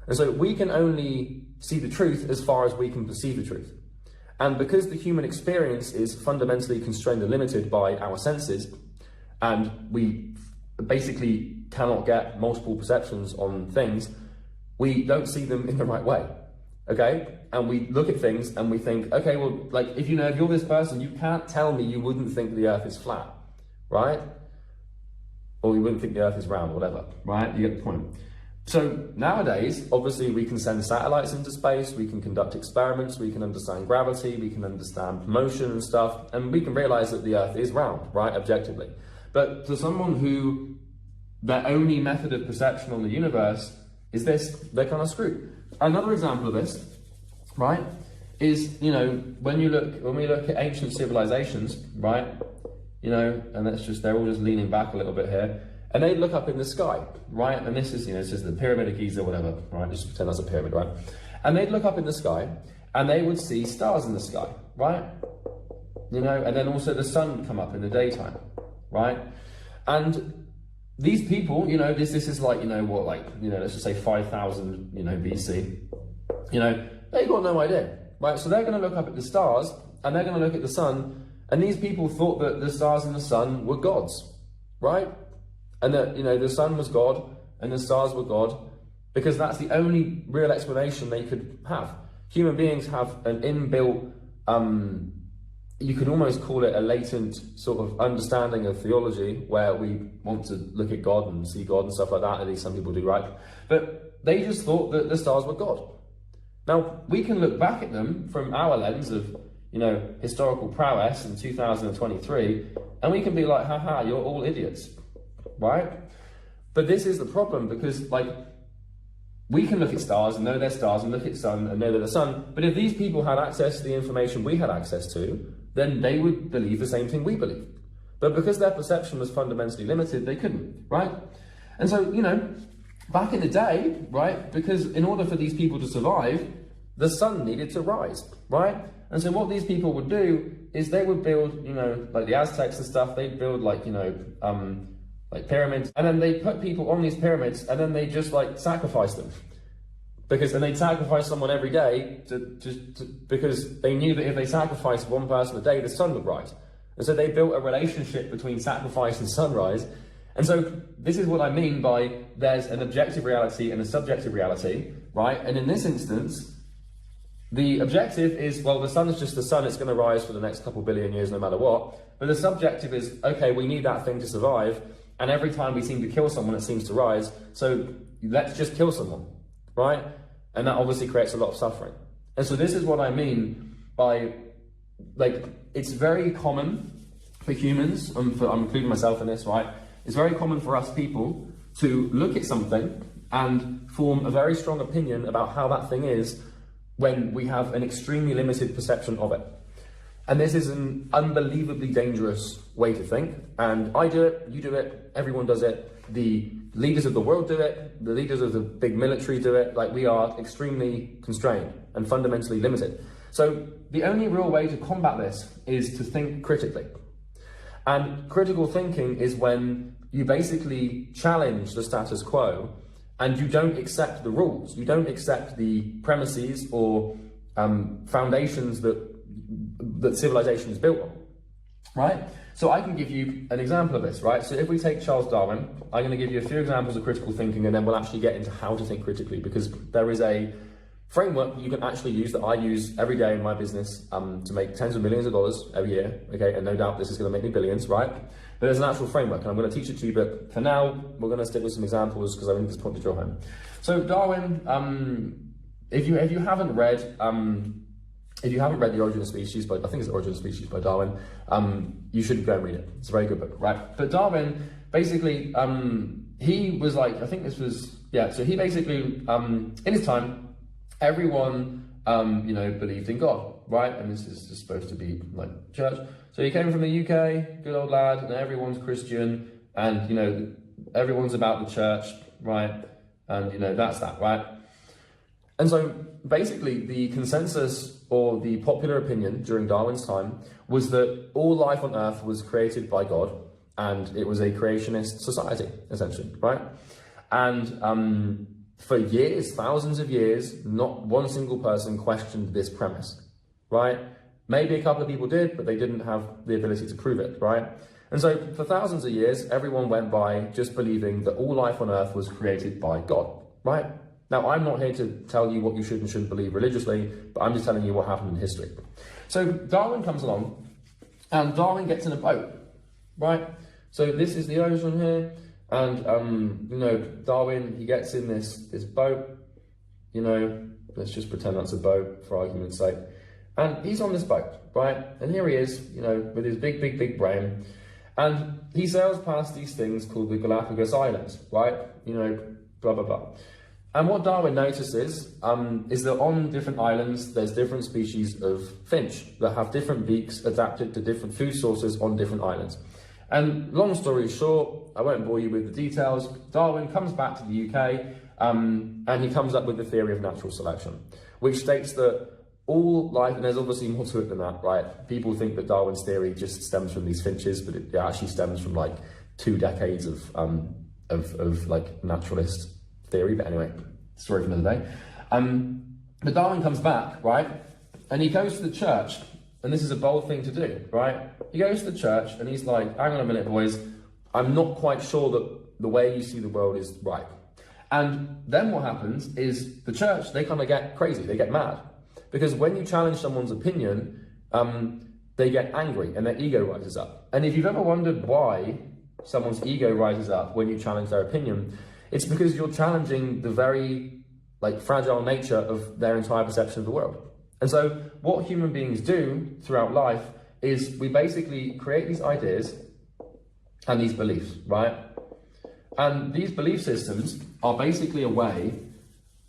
And so we can only see the truth as far as we can perceive the truth. And because the human experience is fundamentally constrained and limited by our senses, and we basically cannot get multiple perceptions on things, we don't see them in the right way, okay? And we look at things and we think, okay, well, like, if you're this person, you can't tell me you wouldn't think the earth is flat, right? Or you wouldn't think the earth is round, or whatever, right? You get the point. So nowadays, obviously, we can send satellites into space, we can conduct experiments, we can understand gravity, we can understand motion and stuff, and we can realize that the earth is round, right, objectively. But to someone who, their only method of perception on the universe is this, they're kind of screwed. Another example of this, right, is, you know, when we look at ancient civilizations, right, you know, and they're all just leaning back a little bit here, and they look up in the sky, right, and this is the Pyramid of Giza, whatever, right, just pretend that's a pyramid, right, and they'd look up in the sky, and they would see stars in the sky, right, you know, and then also the sun would come up in the daytime, right, and these people, you know, this is like, you know, what, like, you know, let's just say 5,000, you know, BC, you know, they got no idea, right? So they're going to look up at the stars and they're going to look at the sun, and these people thought that the stars and the sun were gods, right? And that, you know, the sun was God and the stars were God, because that's the only real explanation they could have. Human beings have an inbuilt, you could almost call it a latent sort of understanding of theology, where we want to look at God and see God and stuff like that, at least some people do, right? But they just thought that the stars were God. Now, we can look back at them from our lens of, you know, historical prowess in 2023, and we can be like, haha, you're all idiots, right? But this is the problem, because, like, we can look at stars and know they're stars, and look at sun and know they're the sun, but if these people had access to the information we had access to, then they would believe the same thing we believe. But because their perception was fundamentally limited, they couldn't, right? And so, you know, back in the day, right, because in order for these people to survive, the sun needed to rise, right? And so what these people would do is they would build, you know, like the Aztecs and stuff, they'd build, like, you know, like pyramids, and then they put people on these pyramids, and then they just, like, sacrifice them. And they'd sacrifice someone every day because they knew that if they sacrificed one person a day, the sun would rise. And so they built a relationship between sacrifice and sunrise. And so this is what I mean by there's an objective reality and a subjective reality, right? And in this instance, the objective is, well, the sun is just the sun, it's going to rise for the next couple billion years no matter what. But the subjective is, okay, we need that thing to survive, and every time we seem to kill someone, it seems to rise, so let's just kill someone, right? And that obviously creates a lot of suffering. And so this is what I mean by like, it's very common for humans, I'm including myself in this, right? It's very common for us people to look at something and form a very strong opinion about how that thing is when we have an extremely limited perception of it. And this is an unbelievably dangerous way to think. And I do it, you do it, everyone does it. The leaders of the world do it, the leaders of the big military do it. Like, we are extremely constrained and fundamentally limited. So the only real way to combat this is to think critically. And critical thinking is when you basically challenge the status quo and you don't accept the rules, you don't accept the premises or foundations that civilization is built on, right? So I can give you an example of this, right? So if we take Charles Darwin, I'm going to give you a few examples of critical thinking, and then we'll actually get into how to think critically, because there is a framework you can actually use that I use every day in my business to make tens of millions of dollars every year, okay? And no doubt this is going to make me billions, right? But there's an actual framework, and I'm going to teach it to you, but for now, we're going to stick with some examples because I think this point to drill home. So Darwin, if you haven't read The Origin of Species by, I think it's The Origin of Species by Darwin, you should go and read it. It's a very good book, right? But Darwin, basically, he was like, I think this was, yeah, so he basically, in his time, everyone, believed in God, right? And this is just supposed to be like church. So he came from the UK, good old lad, and everyone's Christian, and, everyone's about the church, right? And, that's that, right? And so basically the consensus or the popular opinion during Darwin's time was that all life on Earth was created by God, and it was a creationist society, essentially, right? And for years, thousands of years, not one single person questioned this premise, right? Maybe a couple of people did, but they didn't have the ability to prove it, right? And so for thousands of years, everyone went by just believing that all life on Earth was created by God, right? Now, I'm not here to tell you what you should and shouldn't believe religiously, but I'm just telling you what happened in history. So Darwin comes along, and Darwin gets in a boat, right? So this is the ocean here, and, Darwin, he gets in this boat, let's just pretend that's a boat for argument's sake. And he's on this boat, right? And here he is, with his big, big, big brain. And he sails past these things called the Galapagos Islands, right? Blah, blah, blah. And what Darwin notices is that on different islands, there's different species of finch that have different beaks adapted to different food sources on different islands. And long story short, I won't bore you with the details, Darwin comes back to the UK and he comes up with the theory of natural selection, which states that all life, and there's obviously more to it than that, right? People think that Darwin's theory just stems from these finches, but it actually stems from like 2 decades of like naturalist theory. But anyway, story for another day. But Darwin comes back, right? And he goes to the church, and this is a bold thing to do, right? He goes to the church and he's like, hang on a minute, boys, I'm not quite sure that the way you see the world is right. And then what happens is the church, they kind of get crazy, they get mad. Because when you challenge someone's opinion, they get angry and their ego rises up. And if you've ever wondered why someone's ego rises up when you challenge their opinion, it's because you're challenging the very fragile nature of their entire perception of the world. And so what human beings do throughout life is we basically create these ideas and these beliefs, right? And these belief systems are basically a way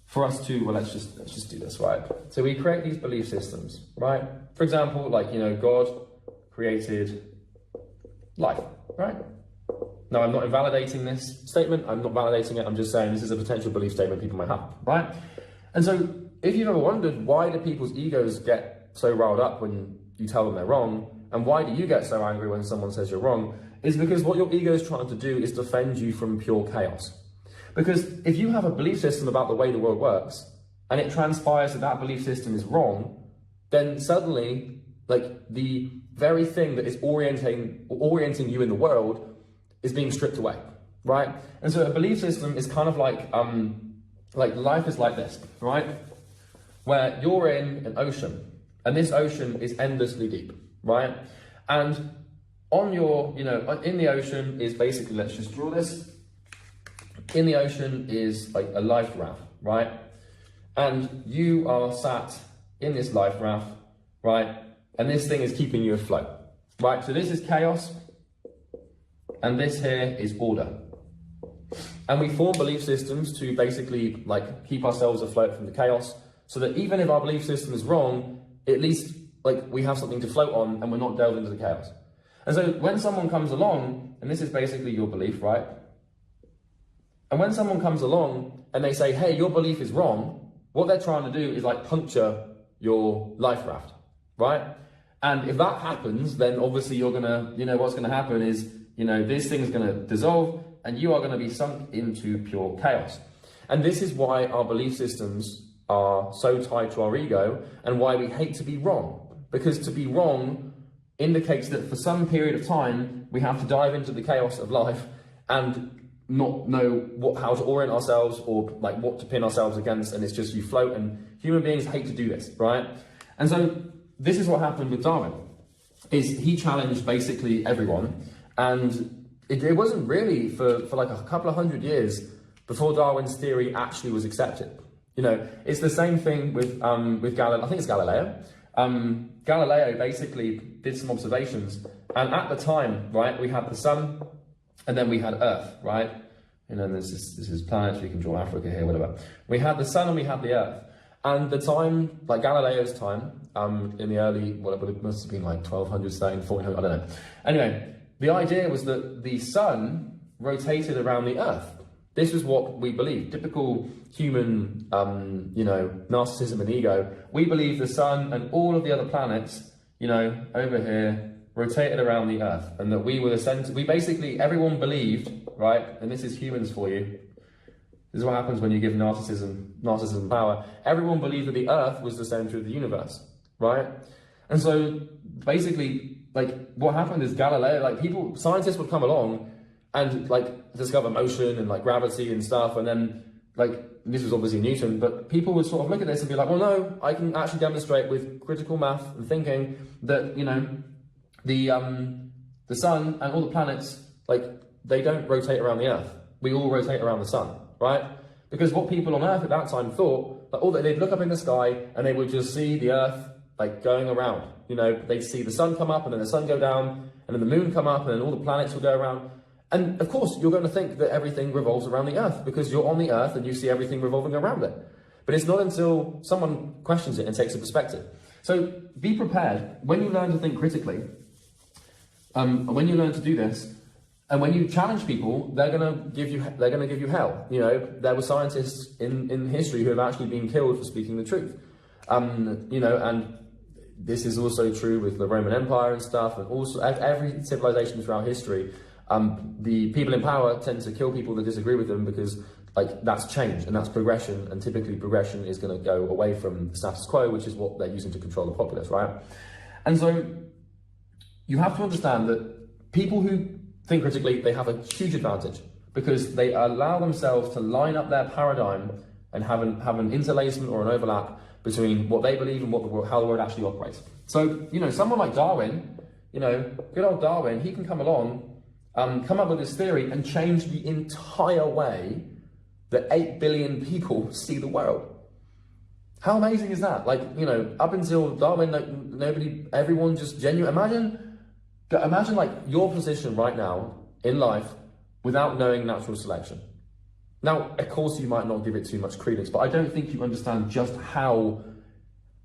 for us to, well, let's just do this, right? So we create these belief systems, right? For example, God created life, right? Now, I'm not invalidating this statement. I'm not validating it. I'm just saying this is a potential belief statement people might have, right? And so if you've ever wondered why do people's egos get so riled up when you tell them they're wrong, and why do you get so angry when someone says you're wrong, is because what your ego is trying to do is defend you from pure chaos. Because if you have a belief system about the way the world works, and it transpires that that belief system is wrong, then suddenly, the very thing that is orienting you in the world is being stripped away, right? And so a belief system is kind of like life is like this, right? Where you're in an ocean, and this ocean is endlessly deep, right? And on your, in the ocean is basically, let's just draw this. In the ocean is like a life raft, right? And you are sat in this life raft, right? and this thing is keeping you afloat, right? So this is chaos, and this here is order. And we form belief systems to basically like keep ourselves afloat from the chaos, so that even if our belief system is wrong, at least like we have something to float on and we're not delved into the chaos. And so when someone comes along, and this is basically your belief, right? And when someone comes along and they say, hey, your belief is wrong, what they're trying to do is like puncture your life raft, right? And if that happens, then obviously you're gonna, what's gonna happen is, this thing's gonna dissolve and you are gonna be sunk into pure chaos. And this is why our belief systems are so tied to our ego and why we hate to be wrong. Because to be wrong indicates that for some period of time, we have to dive into the chaos of life and not know how to orient ourselves or like what to pin ourselves against, and it's just you float, and human beings hate to do this, right? And so this is what happened with Darwin, is he challenged basically everyone, and it wasn't really for like a couple of hundred years before Darwin's theory actually was accepted. It's the same thing with Galileo. I think it's Galileo. Galileo basically did some observations, and at the time, right, we had the sun, and then we had Earth, right? This is planets. We can draw Africa here, whatever. We had the sun and we had the Earth, and the time, like Galileo's time, in the early, whatever, it must have been like 1200s, 1400, I don't know. Anyway, the idea was that the sun rotated around the Earth. This is what we believe. Typical human, narcissism and ego. We believe the sun and all of the other planets, over here, rotated around the Earth, and that we were the center. We basically, everyone believed, right? And this is humans for you. This is what happens when you give narcissism power. Everyone believed that the Earth was the center of the universe, right? And so basically, like what happened is Galileo, scientists would come along and like discover motion and like gravity and stuff, and then like this was obviously Newton, but people would sort of look at this and be like, well, no, I can actually demonstrate with critical math and thinking that the sun and all the planets, like they don't rotate around the Earth. We all rotate around the sun, right? Because what people on Earth at that time thought, that they'd look up in the sky and they would just see the Earth like going around. They'd see the sun come up and then the sun go down, and then the moon come up and then all the planets will go around. And of course, you're going to think that everything revolves around the Earth because you're on the Earth and you see everything revolving around it. But it's not until someone questions it and takes a perspective. So be prepared when you learn to think critically. When you learn to do this, and when you challenge people, they're going to give you hell. There were scientists in history who have actually been killed for speaking the truth. And this is also true with the Roman Empire and stuff, and also every civilization throughout history. The people in power tend to kill people that disagree with them because like that's change and that's progression, and typically progression is going to go away from the status quo, which is what they're using to control the populace, right? And so you have to understand that people who think critically, they have a huge advantage because they allow themselves to line up their paradigm and have an interlacement or an overlap between what they believe and how the world actually operates. So, someone like Darwin, good old Darwin, he can come along, come up with this theory and change the entire way that 8 billion people see the world. How amazing is that? Like, up until Darwin, everyone just imagine like your position right now in life without knowing natural selection. Now, of course, you might not give it too much credence, but I don't think you understand just how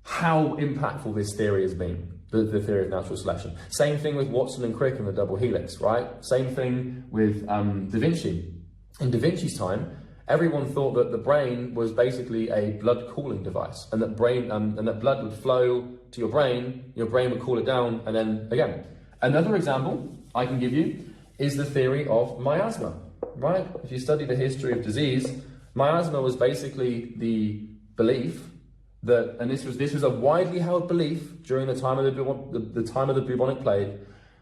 impactful this theory has been. The theory of natural selection. Same thing with Watson and Crick and the double helix, right? Same thing with Da Vinci. In Da Vinci's time, everyone thought that the brain was basically a blood cooling device, and that blood would flow to your brain would cool it down, and then again. Another example I can give you is the theory of miasma, right? If you study the history of disease, miasma was basically the belief that, and this was a widely held belief during the time of the time of the bubonic plague,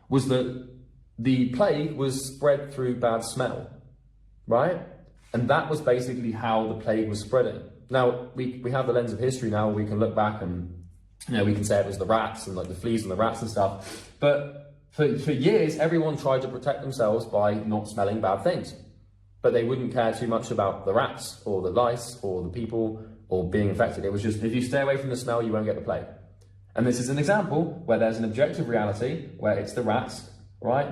was that the plague was spread through bad smell, right? And that was basically how the plague was spreading. Now we have the lens of history now. We can look back and we can say it was the rats and like the fleas and the rats and stuff. But for years, everyone tried to protect themselves by not smelling bad things. But they wouldn't care too much about the rats or the lice or the people or being infected. It was just, if you stay away from the smell, you won't get the plague. And this is an example where there's an objective reality where it's the rats, right?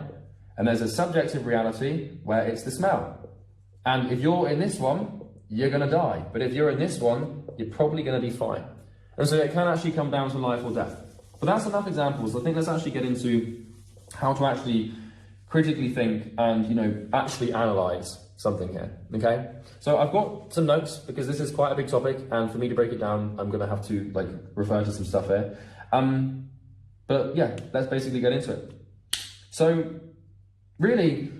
And there's a subjective reality where it's the smell. And if you're in this one, you're going to die. But if you're in this one, you're probably going to be fine. And so it can actually come down to life or death. But that's enough examples. I think let's actually get into how to actually critically think and, you know, actually analyze something here, okay? So I've got some notes because this is quite a big topic, and for me to break it down, I'm going to have to like refer to some stuff here. But yeah, let's basically get into it. So really,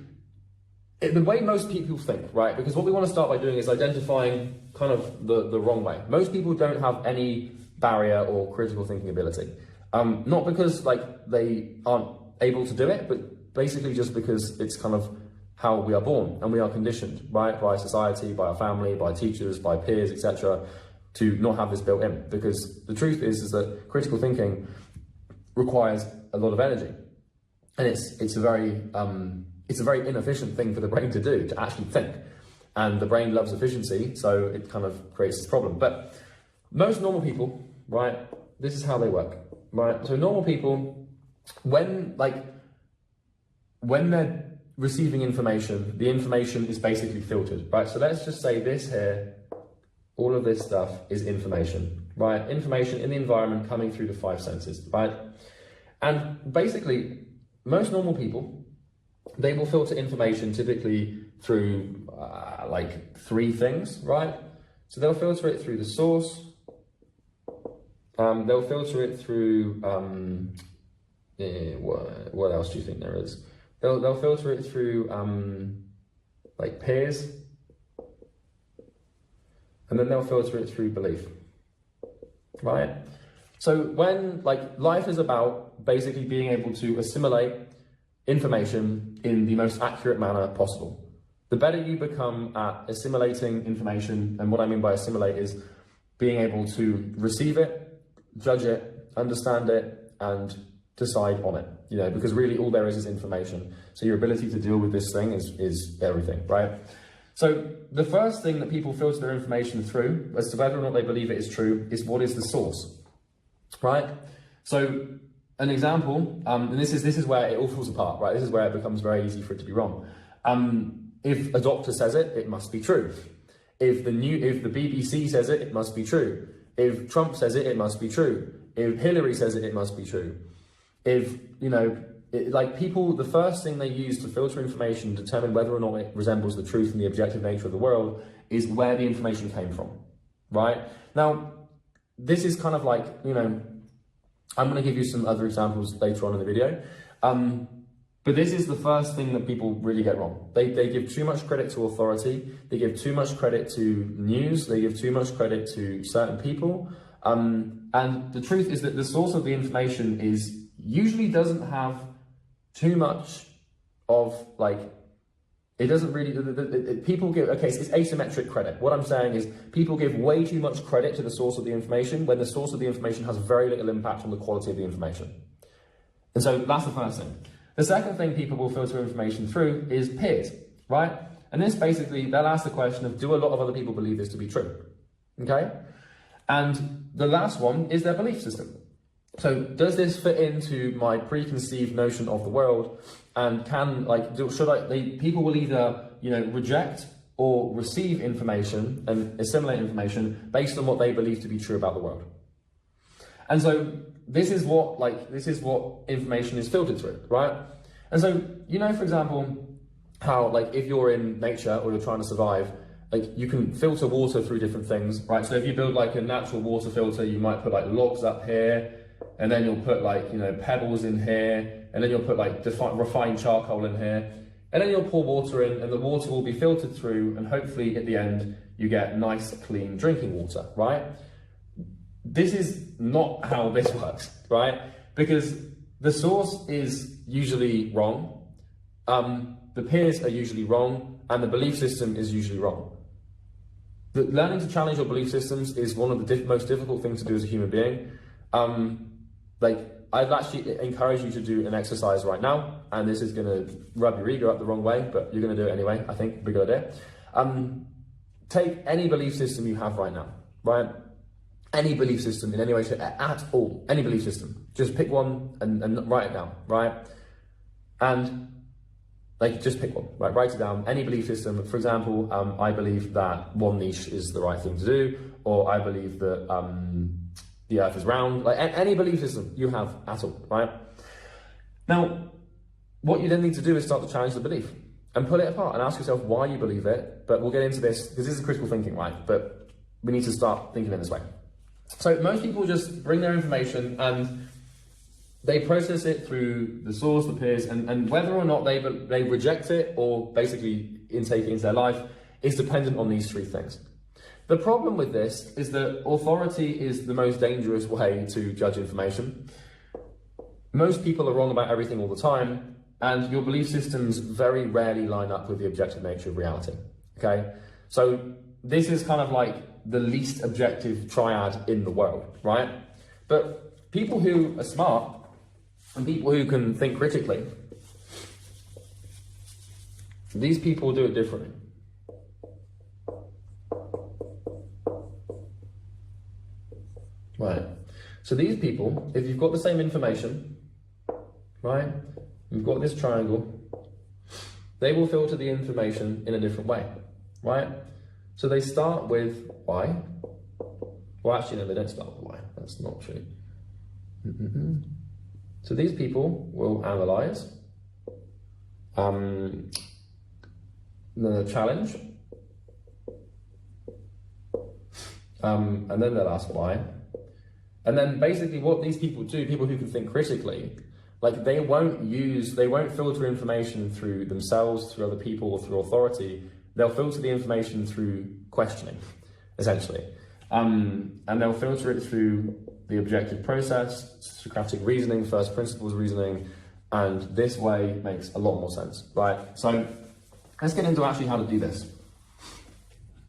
the way most people think, right? Because what we want to start by doing is identifying kind of the wrong way. Most people don't have any barrier or critical thinking ability. Not because like they aren't able to do it, but basically just because it's kind of how we are born and we are conditioned, right? By society, by our family, by teachers, by peers, etc., to not have this built in. Because the truth is that critical thinking requires a lot of energy, and it's a very inefficient thing for the brain to do, to actually think. And the brain loves efficiency, so it kind of creates this problem. But most normal people, right, this is how they work, right? So normal people, when they're receiving information, the information is basically filtered, right? So let's just say this here, all of this stuff is information, right? Information in the environment coming through the 5 senses, right? And basically, most normal people, they will filter information typically through like 3 things, right? So they'll filter it through the source, they'll filter it through, what else do you think there is? They'll filter it through like peers, and then they'll filter it through belief, right? So when like life is about basically being able to assimilate information in the most accurate manner possible. The better you become at assimilating information, and what I mean by assimilate is being able to receive it, judge it, understand it, and decide on it, you know, because really all there is information. So your ability to deal with this thing is everything, right? So the first thing that people filter their information through as to whether or not they believe it is true is what is the source, right? So an example, and this is where it all falls apart, right? This is where it becomes very easy for it to be wrong. If a doctor says it, it must be true. If the BBC says it, it must be true. If Trump says it, it must be true. If Hillary says it, it must be true. If, you know, like people, the first thing they use to filter information, determine whether or not it resembles the truth and the objective nature of the world, is where the information came from, right? Now, this is kind of like, you know, I'm going to give you some other examples later on in the video, but this is the first thing that people really get wrong. They give too much credit to authority, they give too much credit to news, they give too much credit to certain people, and the truth is that the source of the information usually doesn't have too much of like, it doesn't really, people give, okay, so it's asymmetric credit. What I'm saying is people give way too much credit to the source of the information when the source of the information has very little impact on the quality of the information. And so that's the first thing. The second thing people will filter information through is peers, right? And this basically, they'll ask the question of, do a lot of other people believe this to be true? Okay? And the last one is their belief system. So does this fit into my preconceived notion of the world? And can, like, people will either, you know, reject or receive information and assimilate information based on what they believe to be true about the world. And so this is what information is filtered through, right? And so, you know, for example, how, like, if you're in nature or you're trying to survive, like, you can filter water through different things, right? So if you build like a natural water filter, you might put like logs up here, and then you'll put like, you know, pebbles in here, and then you'll put like refined charcoal in here, and then you'll pour water in, and the water will be filtered through, and hopefully at the end you get nice, clean drinking water, right? This is not how this works, right? Because the source is usually wrong, the peers are usually wrong, and the belief system is usually wrong. Learning to challenge your belief systems is one of the most difficult things to do as a human being. Like, I'd actually encourage you to do an exercise right now, and this is going to rub your ego up the wrong way, but you're going to do it anyway. I think, big idea. Take any belief system you have right now, right? any belief system in any way, shape, at all, any belief system. Just pick one and write it down, right? And like, just pick one, right? Write it down. Any belief system. For example, I believe that one niche is the right thing to do, or I believe that the Earth is round. Like any belief system you have at all, right? Now, what you then need to do is start to challenge the belief and pull it apart and ask yourself why you believe it. But we'll get into this because this is critical thinking, right? But we need to start thinking in this way. So most people just bring their information and they process it through the source, the peers, and whether or not they reject it or basically intake it into their life is dependent on these three things. The problem with this is that authority is the most dangerous way to judge information. Most people are wrong about everything all the time, and your belief systems very rarely line up with the objective nature of reality, okay? So this is kind of like the least objective triad in the world, right? But people who are smart and people who can think critically, these people do it differently. Right. So these people, if you've got the same information, right, you've got this triangle, they will filter the information in a different way, right? So they start with Y. Well, actually, no, they don't start with Y. That's not true. So these people will analyze, the challenge, and then they'll ask why. And then basically what these people do, people who can think critically, like they won't filter information through themselves, through other people, or through authority. They'll filter the information through questioning, essentially. And they'll filter it through the objective process, Socratic reasoning, first principles reasoning, and this way makes a lot more sense, right? So let's get into actually how to do this.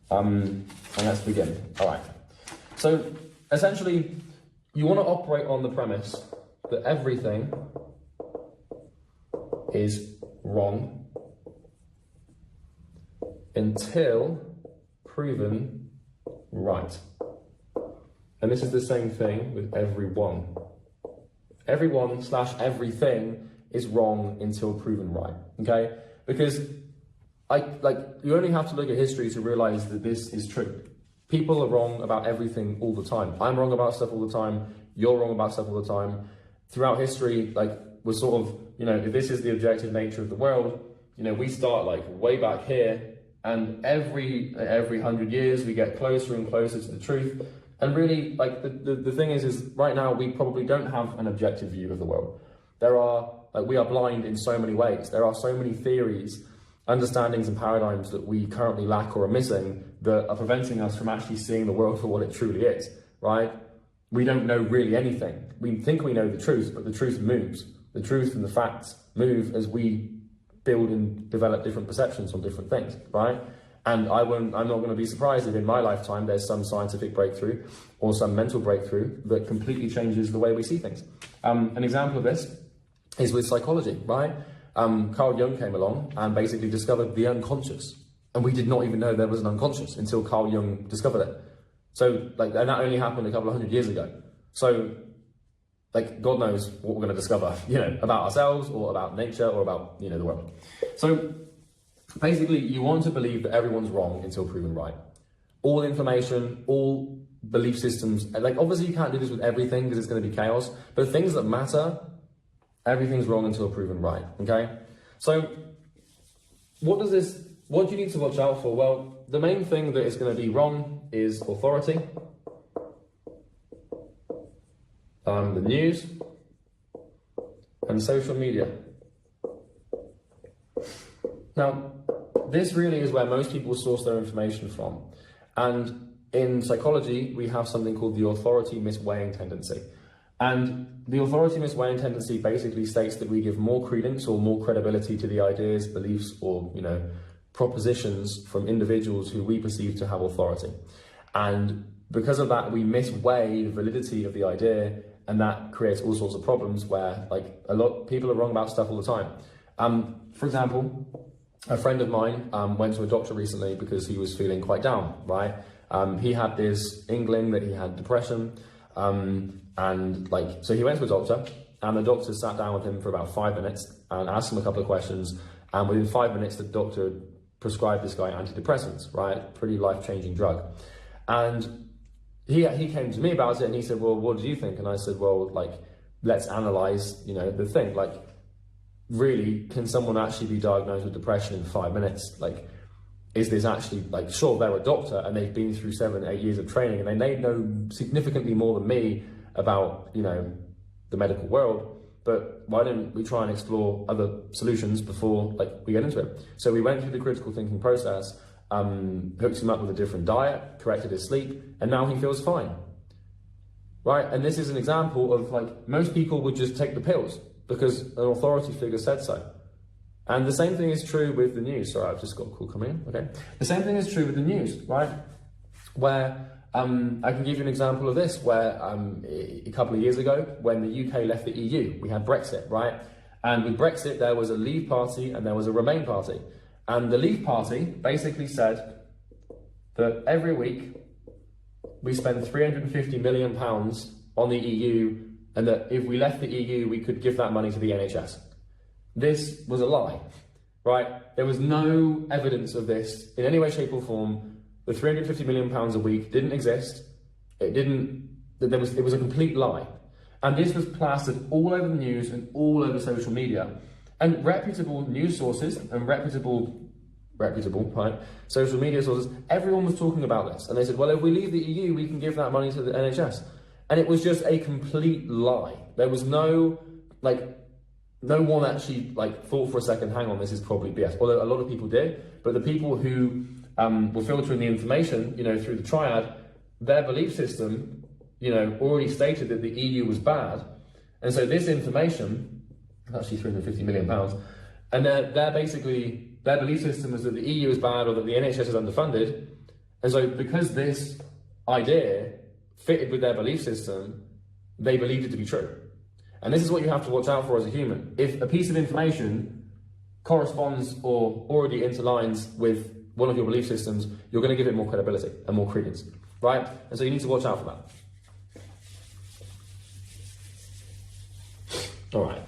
And let's begin. All right. So essentially, you want to operate on the premise that everything is wrong until proven right. And this is the same thing with everyone. Everyone/everything is wrong until proven right, okay? Because you only have to look at history to realize that this is true. People are wrong about everything all the time. I'm wrong about stuff all the time. You're wrong about stuff all the time. Throughout history, we're sort of, if this is the objective nature of the world, we start way back here, and every 100 years we get closer and closer to the truth. And really, the thing is right now we probably don't have an objective view of the world. We are blind in so many ways. There are so many theories, understandings and paradigms that we currently lack or are missing that are preventing us from actually seeing the world for what it truly is, right? We don't know really anything. We think we know the truth, but the truth moves. The truth and the facts move as we build and develop different perceptions on different things, right? And I'm not going to be surprised if in my lifetime there's some scientific breakthrough or some mental breakthrough that completely changes the way we see things. An example of this is with psychology, right? Carl Jung came along and basically discovered the unconscious. And we did not even know there was an unconscious until Carl Jung discovered it. So, and that only happened a couple of 100 years ago. So, God knows what we're going to discover, about ourselves or about nature or about, the world. So, basically, you want to believe that everyone's wrong until proven right. All information, all belief systems, obviously you can't do this with everything because it's going to be chaos, but things that matter, everything's wrong until proven right, okay? So, what do you need to watch out for? Well, the main thing that is going to be wrong is authority, the news, and social media. Now, this really is where most people source their information from. And in psychology, we have something called the authority misweighing tendency. And the authority misweighing tendency basically states that we give more credence or more credibility to the ideas, beliefs, or, propositions from individuals who we perceive to have authority. And because of that, we misweigh the validity of the idea, and that creates all sorts of problems where, a lot of people are wrong about stuff all the time. For example, a friend of mine went to a doctor recently because he was feeling quite down, right? He had this inkling that he had depression, so he went to a doctor, and the doctor sat down with him for about 5 minutes and asked him a couple of questions, and within 5 minutes the doctor prescribed this guy antidepressants, right? Pretty life-changing drug. And he came to me about it, and he said, well, what do you think? And I said, well, like, let's analyze, the thing. Like, really, can someone actually be diagnosed with depression in 5 minutes? Like, is this actually, like, sure, they're a doctor and they've been through 7, 8 years of training, and they know significantly more than me about, the medical world, but why don't we try and explore other solutions before, like, we get into it? So we went through the critical thinking process, hooked him up with a different diet, corrected his sleep, and now he feels fine, right? And this is an example of, like, most people would just take the pills because an authority figure said so. And the same thing is true with the news. Sorry, I've just got a call coming in, okay? The same thing is true with the news, right? Where, I can give you an example of this, where a couple of years ago, when the UK left the EU, we had Brexit, right? And with Brexit, there was a Leave party and there was a Remain party. And the Leave party basically said that every week we spend £350 million on the EU, and that if we left the EU, we could give that money to the NHS. This was a lie, right? There was no evidence of this in any way, shape or form. The £350 million a week didn't exist. It was a complete lie. And this was plastered all over the news and all over social media. And reputable news sources and reputable, right, social media sources, everyone was talking about this. And they said, well, if we leave the EU, we can give that money to the NHS. And it was just a complete lie. There was no one actually, like, thought for a second, hang on, this is probably BS. Although a lot of people did, but the people who were filtering the information, through the triad, their belief system, already stated that the EU was bad. And so this information, actually £350 million, and their belief system was that the EU is bad or that the NHS is underfunded. And so because this idea fitted with their belief system, they believed it to be true. And this is what you have to watch out for as a human. If a piece of information corresponds or already interlines with one of your belief systems, you're going to give it more credibility and more credence, right? And so you need to watch out for that. All right,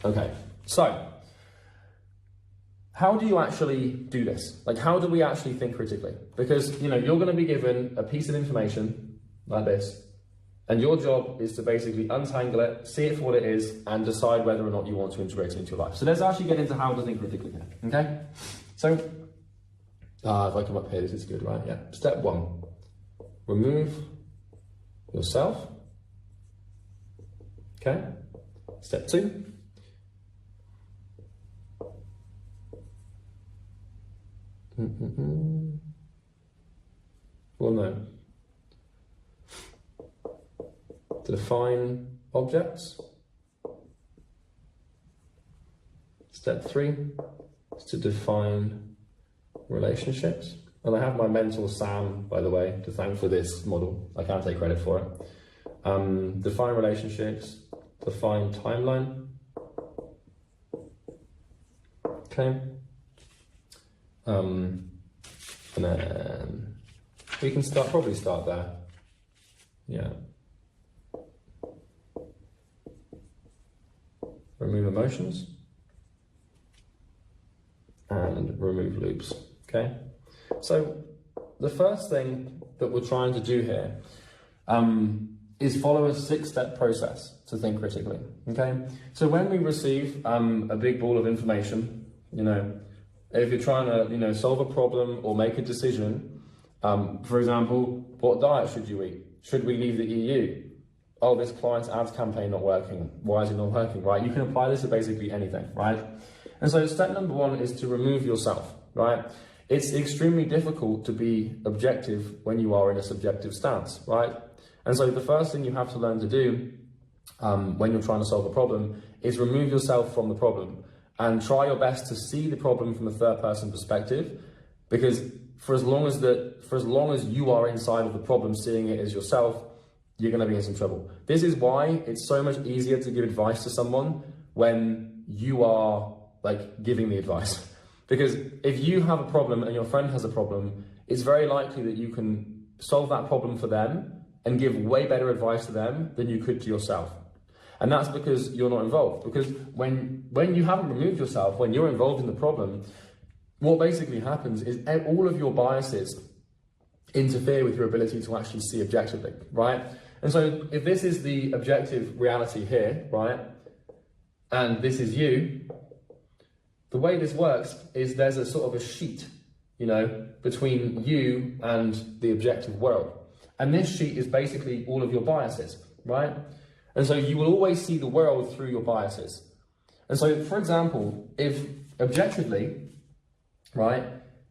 okay. So, how do you actually do this? Like, how do we actually think critically? Because, you're going to be given a piece of information like this, and your job is to basically untangle it, see it for what it is, and decide whether or not you want to integrate it into your life. So let's actually get into how to think critically here, okay? So, if I come up here, this is good, right? Yeah. Step 1, remove yourself, okay? Step 2, well, no. To define objects. Step 3 is to define relationships. And I have my mentor Sam, by the way, to thank for this model. I can't take credit for it. Define relationships, define timeline. Okay. And then we can probably start there. Yeah. Remove emotions and remove loops, okay? So the first thing that we're trying to do here is follow a 6-step process to think critically, okay? So when we receive a big ball of information, if you're trying to, solve a problem or make a decision, for example, what diet should you eat? Should we leave the EU? Oh, this client's ads campaign not working. Why is it not working, right? You can apply this to basically anything, right? And so step number 1 is to remove yourself, right? It's extremely difficult to be objective when you are in a subjective stance, right? And so the first thing you have to learn to do when you're trying to solve a problem is remove yourself from the problem and try your best to see the problem from a third-person perspective, because for as long as you are inside of the problem, seeing it as yourself, you're going to be in some trouble. This is why it's so much easier to give advice to someone when you are, like, giving the advice. Because if you have a problem and your friend has a problem, it's very likely that you can solve that problem for them and give way better advice to them than you could to yourself. And that's because you're not involved. Because when you haven't removed yourself, when you're involved in the problem, what basically happens is all of your biases interfere with your ability to actually see objectively, right? And so if this is the objective reality here, right, and this is you, the way this works is there's a sort of a sheet, you know, between you and the objective world. And this sheet is basically all of your biases, right? And so you will always see the world through your biases. And so, for example, if objectively, right,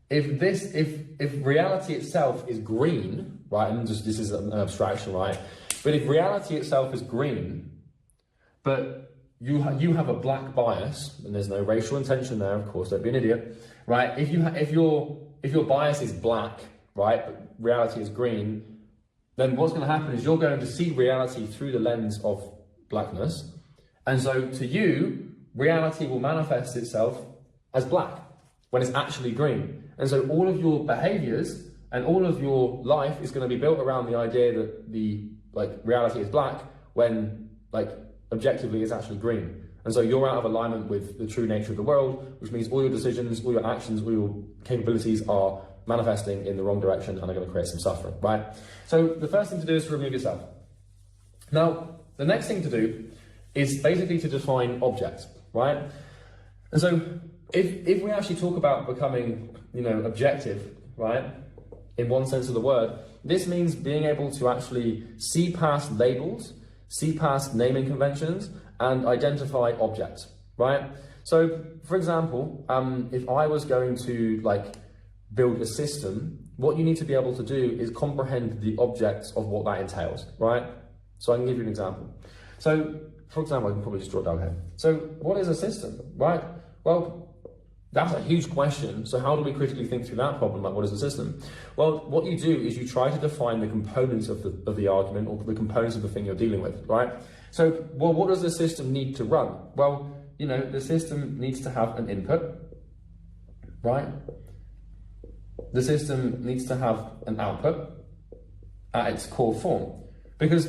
if reality itself is green, right, and just this is an abstraction, right, but if reality itself is green, but you have a black bias, and there's no racial intention there, of course, don't be an idiot, right? If your bias is black, right, but reality is green, then what's going to happen is you're going to see reality through the lens of blackness, and so to you, reality will manifest itself as black when it's actually green. And so all of your behaviors and all of your life is going to be built around the idea that the reality is black when objectively it's actually green. And so you're out of alignment with the true nature of the world, which means all your decisions, all your actions, all your capabilities are manifesting in the wrong direction and are going to create some suffering, right? So the first thing to do is to remove yourself. Now, the next thing to do is basically to define objects, right? And so if we actually talk about becoming, objective, right, in one sense of the word, this means being able to actually see past labels, see past naming conventions, and identify objects, right? So, for example, if I was going to build a system, what you need to be able to do is comprehend the objects of what that entails, right? So I can give you an example. So, for example, I can probably just draw it down here. So, what is a system, right? Well, that's a huge question. So how do we critically think through that problem? What is a system? Well, what you do is you try to define the components of the argument or the components of the thing you're dealing with, right? So, well, what does the system need to run? Well, the system needs to have an input, right? The system needs to have an output at its core form. Because,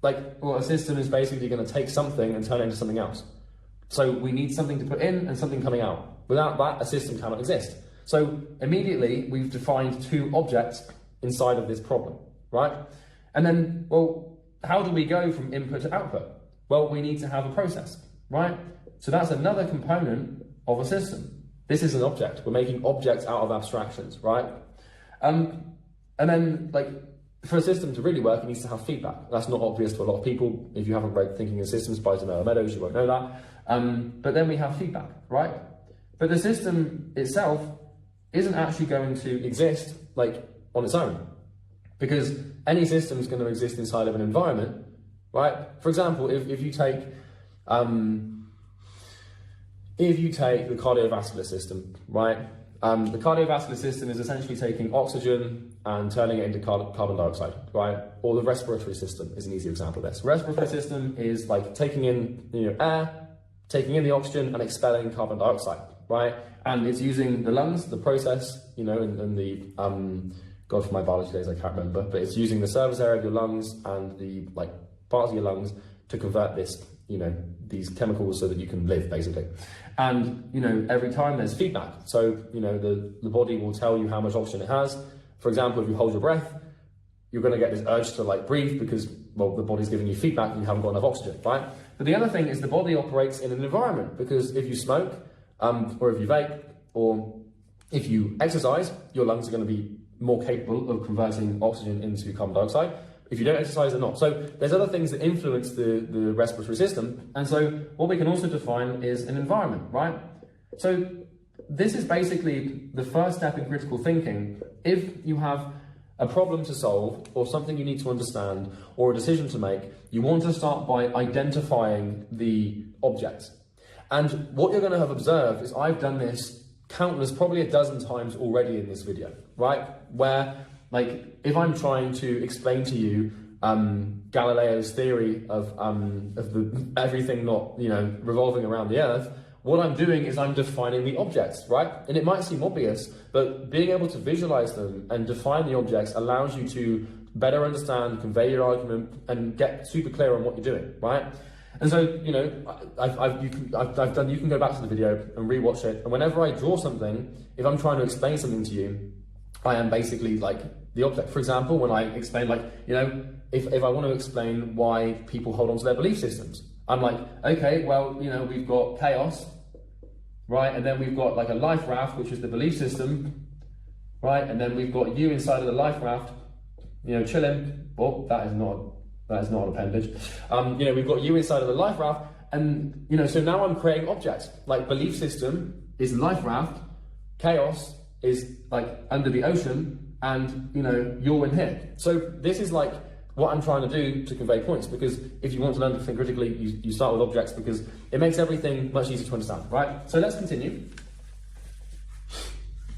a system is basically going to take something and turn it into something else. So we need something to put in and something coming out. Without that, a system cannot exist. So immediately, we've defined two objects inside of this problem, right? And then, well, how do we go from input to output? Well, we need to have a process, right? So that's another component of a system. This is an object. We're making objects out of abstractions, right? And then, for a system to really work, it needs to have feedback. That's not obvious to a lot of people. If you haven't read Thinking in Systems by Zamora Meadows, you won't know that. But then we have feedback, right? But the system itself isn't actually going to exist on its own, because any system is going to exist inside of an environment, right? For example, if you take the cardiovascular system, right? The cardiovascular system is essentially taking oxygen and turning it into carbon dioxide, right? Or the respiratory system is an easy example of this. Respiratory system is taking in air, taking in the oxygen and expelling carbon dioxide, right? And it's using the lungs, the process, and the, God, for my biology days, I can't remember, but it's using the surface area of your lungs and the parts of your lungs to convert this, these chemicals so that you can live, basically. And, every time there's feedback. So, the body will tell you how much oxygen it has. For example, if you hold your breath, you're going to get this urge to breathe because, well, the body's giving you feedback and you haven't got enough oxygen, right? But the other thing is the body operates in an environment, because if you smoke, or if you vape, or if you exercise, your lungs are going to be more capable of converting oxygen into carbon dioxide. If you don't exercise, they're not. So there's other things that influence the respiratory system. And so what we can also define is an environment, right? So this is basically the first step in critical thinking. If you have a problem to solve, or something you need to understand, or a decision to make, you want to start by identifying the object. And what you're going to have observed is I've done this countless, probably a dozen times already in this video, right? Where, if I'm trying to explain to you Galileo's theory of everything not, revolving around the Earth, what I'm doing is I'm defining the objects, right? And it might seem obvious, but being able to visualize them and define the objects allows you to better understand, convey your argument, and get super clear on what you're doing, right? And so, you know, you can go back to the video and rewatch it. And whenever I draw something, if I'm trying to explain something to you, I am basically like the object. For example, when I explain, like, you know, if I want to explain why people hold on to their belief systems, I'm like, okay, well, you know, we've got chaos, right? And then we've got like a life raft, which is the belief system, right? And then we've got you inside of the life raft, you know, chilling. Oh, that is not an appendage. You know, we've got you inside of the life raft, and, you know, so now I'm creating objects. Like, belief system is life raft, chaos is like under the ocean, and, you know, you're in here. So this is like what I'm trying to do to convey points, because if you want to learn to think critically, you start with objects, because it makes everything much easier to understand, right? So let's continue.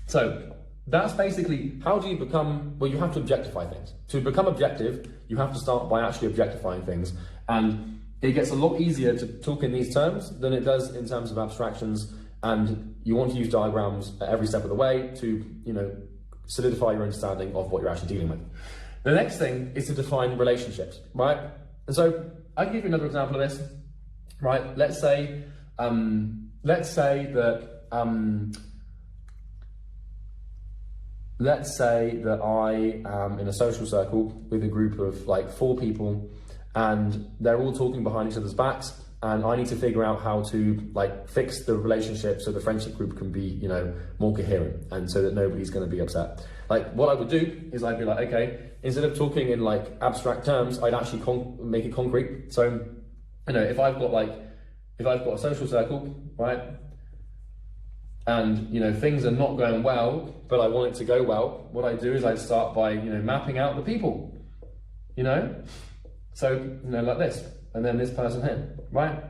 So that's basically, how do you become, well, you have to objectify things. To become objective, you have to start by actually objectifying things. And it gets a lot easier to talk in these terms than it does in terms of abstractions. And you want to use diagrams at every step of the way to, you know, solidify your understanding of what you're actually dealing with. The next thing is to define relationships, right? And so I'll give you another example of this, right? Let's say that I am in a social circle with a group of like 4 people, and they're all talking behind each other's backs, and I need to figure out how to like fix the relationship so the friendship group can be, you know, more coherent, and so that nobody's going to be upset. Like, what I would do is I'd be like, okay, instead of talking in like abstract terms, I'd actually make it concrete. So, you know, if I've got a social circle, right, and, you know, things are not going well, but I want it to go well, what I do is I'd start by, you know, mapping out the people, you know? So, you know, like this, and then this person here, right?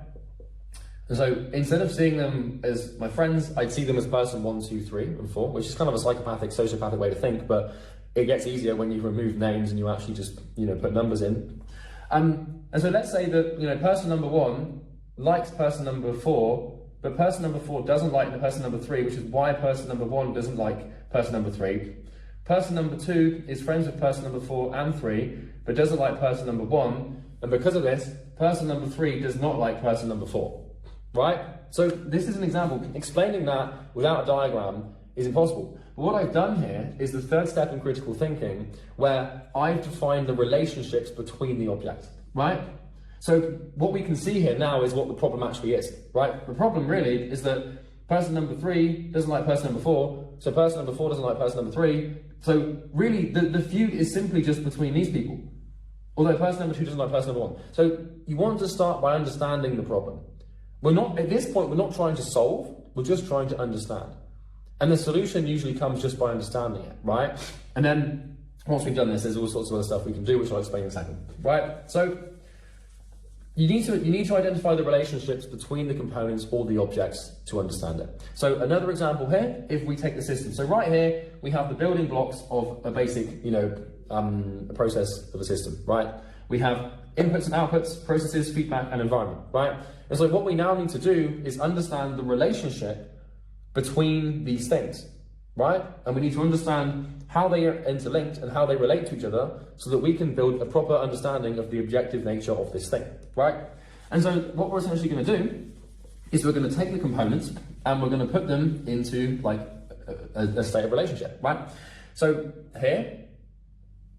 And so instead of seeing them as my friends, I'd see them as person 1, 2, 3, and 4, which is kind of a psychopathic, sociopathic way to think, but it gets easier when you remove names and you actually just, you know, put numbers in. And so let's say that, you know, person number 1 likes person number 4, but person number 4 doesn't like the person number 3, which is why person number 1 doesn't like person number 3. Person number 2 is friends with person number 4 and 3, but doesn't like person number 1. And because of this, person number 3 does not like person number 4, right? So this is an example. Explaining that without a diagram is impossible. But what I've done here is the third step in critical thinking, where I've defined the relationships between the objects, right? So what we can see here now is what the problem actually is, right? The problem really is that person number 3 doesn't like person number 4, so person number 4 doesn't like person number 3. So really, the feud is simply just between these people, although person number 2 doesn't like person number 1. So you want to start by understanding the problem. We're not, at this point, we're not trying to solve, we're just trying to understand. And the solution usually comes just by understanding it, right? And then once we've done this, there's all sorts of other stuff we can do, which I'll explain in a second, right? So you need to identify the relationships between the components or the objects to understand it. So another example here, if we take the system. So right here, we have the building blocks of a basic, you know, a process of a system, right? We have inputs and outputs, processes, feedback, and environment, right? And so what we now need to do is understand the relationship between these things, right? And we need to understand how they are interlinked and how they relate to each other so that we can build a proper understanding of the objective nature of this thing, right? And so what we're essentially going to do is we're going to take the components and we're going to put them into like a state of relationship, right? So here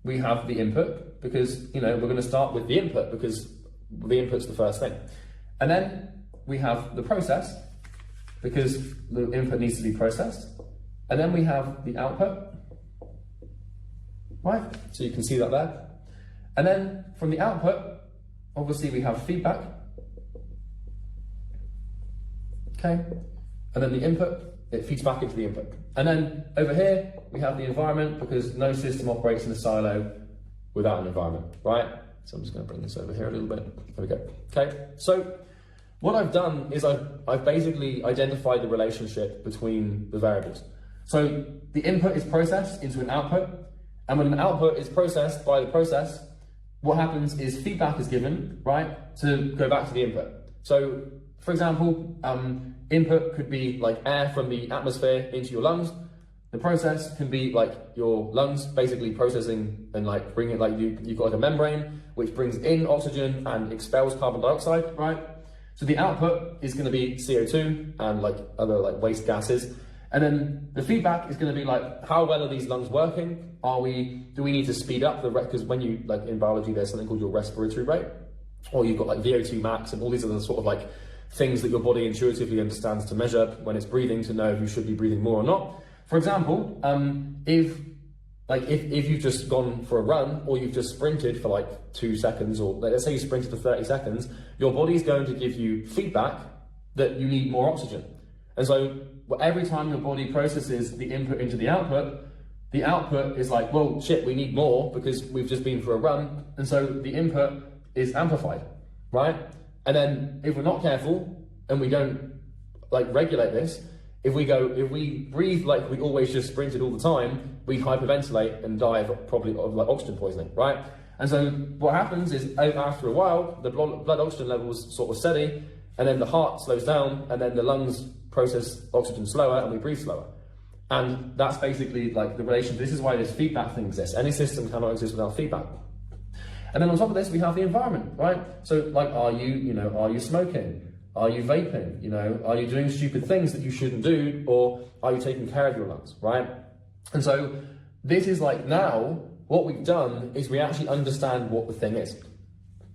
we have the input because, you know, we're going to start with the input because the input's the first thing. And then we have the process because the input needs to be processed. And then we have the output, right? So you can see that there. And then from the output, obviously we have feedback. Okay. And then the input, it feeds back into the input. And then over here, we have the environment because no system operates in a silo without an environment, right? So I'm just going to bring this over here a little bit. There we go. Okay. So what I've done is I've basically identified the relationship between the variables. So the input is processed into an output, and when an output is processed by the process, what happens is feedback is given, right, to go back to the input. So for example, input could be like air from the atmosphere into your lungs. The process can be like your lungs basically processing and like bringing it, like you've got like a membrane which brings in oxygen and expels carbon dioxide, right? So the output is going to be CO2 and like other like waste gases. And then the feedback is going to be like, how well are these lungs working? Do we need to speed up the because when you, like in biology, there's something called your respiratory rate, or you've got like VO2 max and all these other sort of like things that your body intuitively understands to measure when it's breathing to know if you should be breathing more or not. For example, if you've just gone for a run or you've just sprinted for like 2 seconds, or let's say you sprinted for 30 seconds, your body's going to give you feedback that you need more oxygen. And so every time your body processes the input into the output is like, well, shit, we need more because we've just been for a run. And so the input is amplified, right? And then if we're not careful and we don't like regulate this, if we breathe like we always just sprinted all the time, we hyperventilate and die of like oxygen poisoning, right? And so what happens is after a while, the blood oxygen levels sort of steady, and then the heart slows down, and then the lungs process oxygen slower, and we breathe slower. And that's basically like the relation. This is why this feedback thing exists. Any system cannot exist without feedback. And then on top of this, we have the environment, right? So like, are you smoking? Are you vaping? Are you doing stupid things that you shouldn't do? Or are you taking care of your lungs, right? And so this is like, now what we've done is we actually understand what the thing is.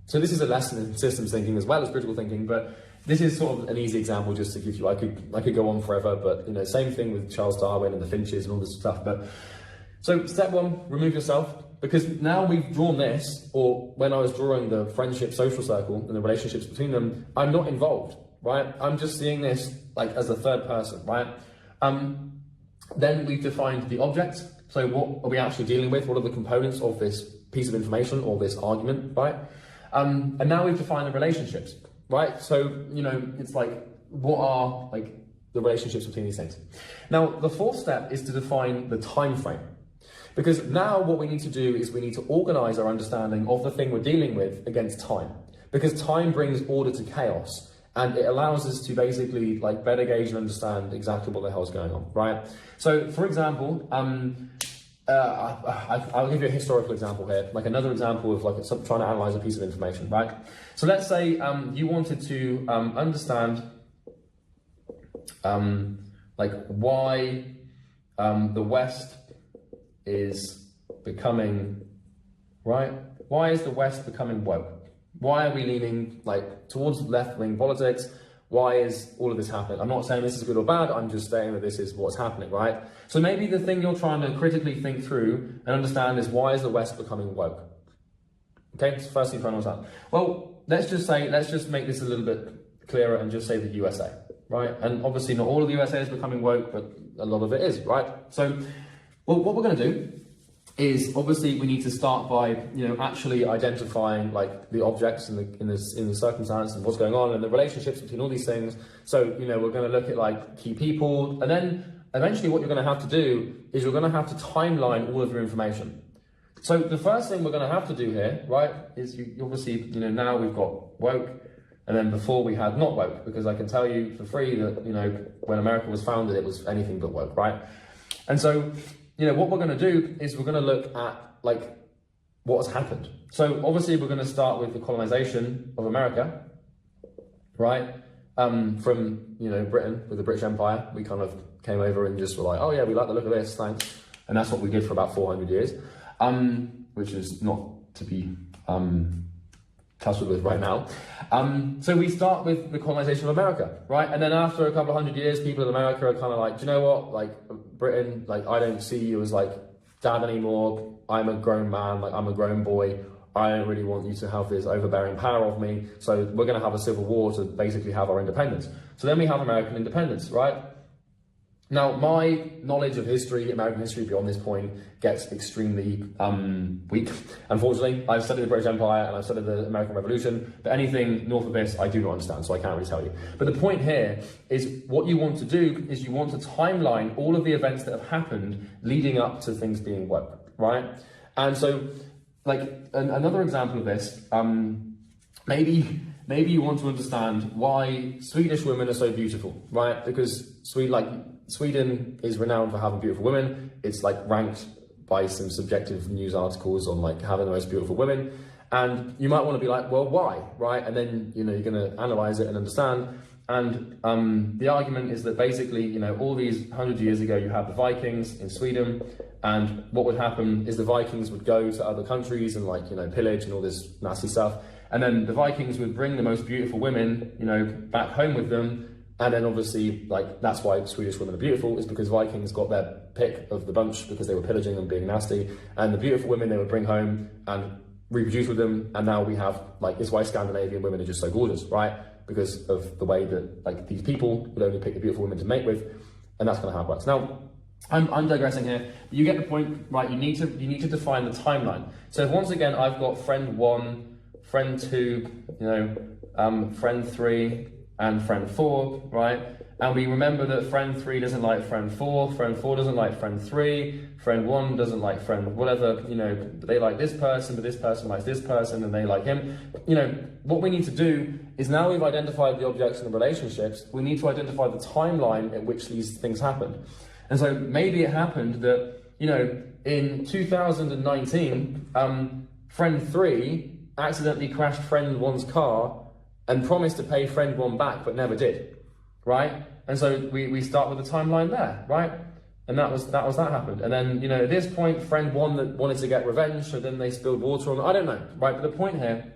So this is a lesson in systems thinking as well as critical thinking, but this is sort of an easy example just to give you. I could go on forever, but same thing with Charles Darwin and the finches and all this stuff. But so step one, remove yourself. Because now we've drawn this, or when I was drawing the friendship social circle and the relationships between them, I'm not involved, right? I'm just seeing this like as a third person, right? Then we've defined the object. So what are we actually dealing with? What are the components of this piece of information or this argument, right? And now we've defined the relationships, right? So, it's like, what are like the relationships between these things? Now, the fourth step is to define the time frame. Because now what we need to do is we need to organize our understanding of the thing we're dealing with against time. Because time brings order to chaos, and it allows us to basically like better gauge and understand exactly what the hell's going on, right? So for example, I'll give you a historical example here, like another example of like trying to analyze a piece of information, right? So let's say you wanted to understand like why the West is becoming, right? Why is the West becoming woke? Why are we leaning like towards left-wing politics? Why is all of this happening? I'm not saying this is good or bad, I'm just saying that this is what's happening, right? So maybe the thing you're trying to critically think through and understand is, why is the West becoming woke? Okay, it's the first thing you're trying to understand. Well, let's just make this a little bit clearer and just say the USA, right? And obviously not all of the USA is becoming woke, but a lot of it is, right? So, well, what we're going to do is obviously we need to start by actually identifying like the objects in the circumstance and what's going on and the relationships between all these things. So we're going to look at like key people, and then eventually what you're going to have to do is you're going to have to timeline all of your information. So the first thing we're going to have to do here, right, is you obviously now we've got woke, and then before we had not woke, because I can tell you for free that when America was founded it was anything but woke, right? And so what we're going to do is we're going to look at like what has happened. So obviously we're going to start with the colonization of America, right? From Britain, with the British Empire. We kind of came over and just were like, oh yeah, we like the look of this, thanks. And that's what we did for about 400 years, which is not to be tussled with right now. So we start with the colonization of America, right? And then after a couple of hundred years, people in America are kind of like, do you know what? Like Britain, like I don't see you as like dad anymore. I'm a grown man, like I'm a grown boy. I don't really want you to have this overbearing power of me. So we're going to have a civil war to basically have our independence. So then we have American independence, right? Now, my knowledge of history, American history beyond this point, gets extremely weak. Unfortunately, I've studied the British Empire and I've studied the American Revolution, but anything north of this, I do not understand, so I can't really tell you. But the point here is what you want to do is you want to timeline all of the events that have happened leading up to things being woke, right? And so, like, another example of this, maybe maybe you want to understand why Swedish women are so beautiful, right? Because Sweden is renowned for having beautiful women. It's like ranked by some subjective news articles on like having the most beautiful women. And you might want to be like, well, why, right? And then, you know, you're going to analyze it and understand. And the argument is that basically, you know, all these 100 years ago, you had the Vikings in Sweden, and what would happen is the Vikings would go to other countries and like, you know, pillage and all this nasty stuff. And then the Vikings would bring the most beautiful women, you know, back home with them. And then obviously, like, that's why Swedish women are beautiful, is because Vikings got their pick of the bunch because they were pillaging and being nasty. And the beautiful women they would bring home and reproduce with them. And now we have, like, it's why Scandinavian women are just so gorgeous, right? Because of the way that, like, these people would only pick the beautiful women to mate with. And that's kind of how it works. Now, I'm digressing here, but you get the point, right? You need to define the timeline. So if once again, I've got friend 1, friend 2, you know, friend 3, and friend 4, right? And we remember that friend 3 doesn't like friend 4 doesn't like friend 3, friend 1 doesn't like friend whatever, you know, they like this person, but this person likes this person and they like him. You know, what we need to do is, now we've identified the objects and the relationships, we need to identify the timeline at which these things happened. And so maybe it happened that, you know, in 2019, friend 3 accidentally crashed friend 1's car and promised to pay friend 1 back, but never did, right? And so we start with the timeline there, right? And that happened. And then, you know, at this point, friend 1 that wanted to get revenge, so then they spilled water on, I don't know, right? But the point here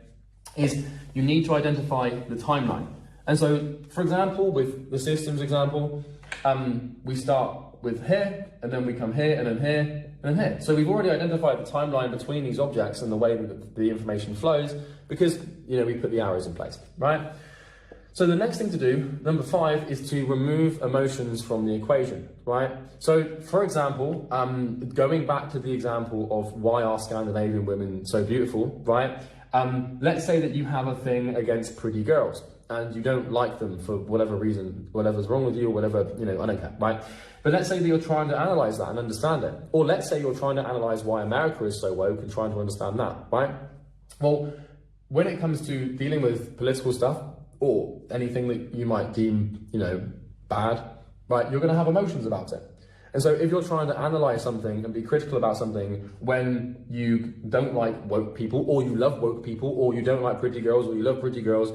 is you need to identify the timeline. And so, for example, with the systems example, we start with here, and then we come here, and then here, and then here. So we've already identified the timeline between these objects and the way that the information flows, because, you know, we put the arrows in place, right? So the next thing to do, number 5, is to remove emotions from the equation, right? So, for example, going back to the example of why are Scandinavian women so beautiful, right? Let's say that you have a thing against pretty girls, and you don't like them for whatever reason, whatever's wrong with you, or whatever, you know, I don't care, right? But let's say that you're trying to analyze that and understand it. Or let's say you're trying to analyze why America is so woke and trying to understand that, right? Well, when it comes to dealing with political stuff, or anything that you might deem, you know, bad, right, you're going to have emotions about it. And so if you're trying to analyze something and be critical about something when you don't like woke people, or you love woke people, or you don't like pretty girls, or you love pretty girls,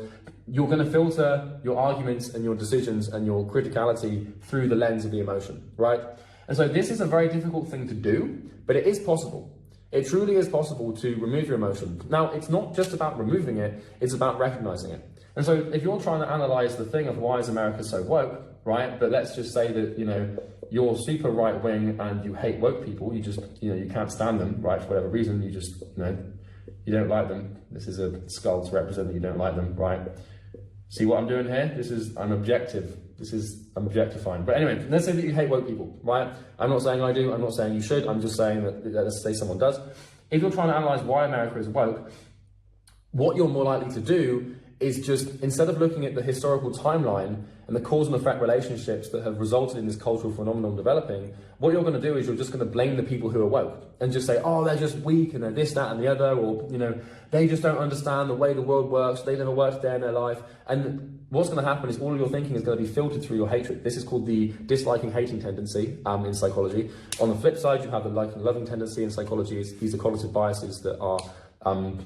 you're going to filter your arguments and your decisions and your criticality through the lens of the emotion, right? And so this is a very difficult thing to do, but it is possible. It truly is possible to remove your emotion. Now, it's not just about removing it, it's about recognizing it. And so if you're trying to analyze the thing of why is America so woke, right? But let's just say that, you know, you're super right wing and you hate woke people, you just, you know, you can't stand them, right? For whatever reason, you just, you know, you don't like them. This is a skull to represent that you don't like them, right? See what I'm doing here? I'm objective. I'm objectifying. But anyway, let's say that you hate woke people, right? I'm not saying I do, I'm not saying you should, I'm just saying that, let's say someone does. If you're trying to analyze why America is woke, what you're more likely to do is just, instead of looking at the historical timeline and the cause and effect relationships that have resulted in this cultural phenomenon developing, what you're going to do is you're just going to blame the people who are woke and just say, oh, they're just weak and they're this, that, and the other, or, you know, they just don't understand the way the world works, they never worked there in their life. And what's going to happen is all of your thinking is going to be filtered through your hatred. This is called the disliking hating tendency in psychology. On the flip side, you have the liking loving tendency in psychology. These are cognitive biases that are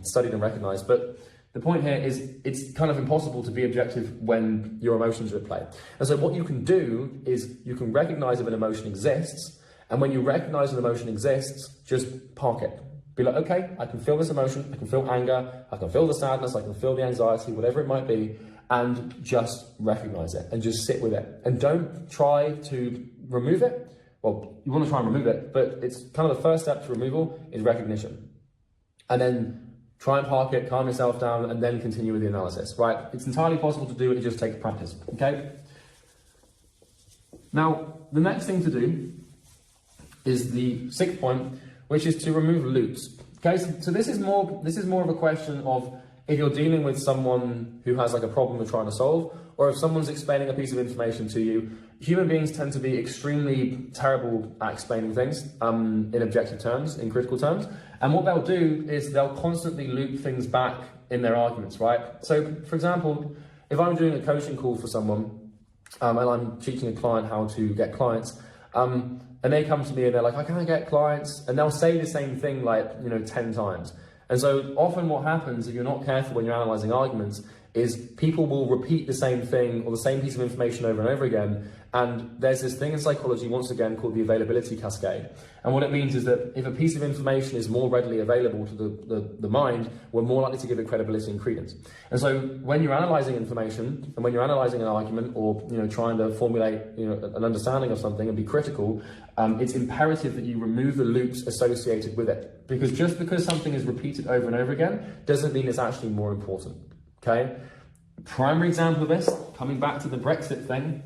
studied and recognized. But the point here is it's kind of impossible to be objective when your emotions are at play. And so what you can do is you can recognize if an emotion exists, and when you recognize an emotion exists, just park it. Be like, okay, I can feel this emotion, I can feel anger, I can feel the sadness, I can feel the anxiety, whatever it might be, and just recognize it and just sit with it. And don't try to remove it. Well, you want to try and remove it, but it's kind of the first step to removal is recognition. And then try and park it, calm yourself down, and then continue with the analysis, right? It's entirely possible to do, it just takes practice, okay? Now, the next thing to do is the 6th point, which is to remove loops. Okay, so this is more of a question of if you're dealing with someone who has like a problem they're trying to solve, or if someone's explaining a piece of information to you. Human beings tend to be extremely terrible at explaining things in objective terms, in critical terms. And what they'll do is they'll constantly loop things back in their arguments, right? So, for example, if I'm doing a coaching call for someone and I'm teaching a client how to get clients, and they come to me and they're like, I can't get clients, and they'll say the same thing like, 10 times. And so often what happens if you're not careful when you're analyzing arguments is people will repeat the same thing or the same piece of information over and over again. And there's this thing in psychology, once again, called the availability cascade. And what it means is that if a piece of information is more readily available to the mind, we're more likely to give it credibility and credence. And so when you're analyzing information and when you're analyzing an argument or trying to formulate an understanding of something and be critical, it's imperative that you remove the loops associated with it. Because just because something is repeated over and over again doesn't mean it's actually more important. Okay? Primary example of this, coming back to the Brexit thing,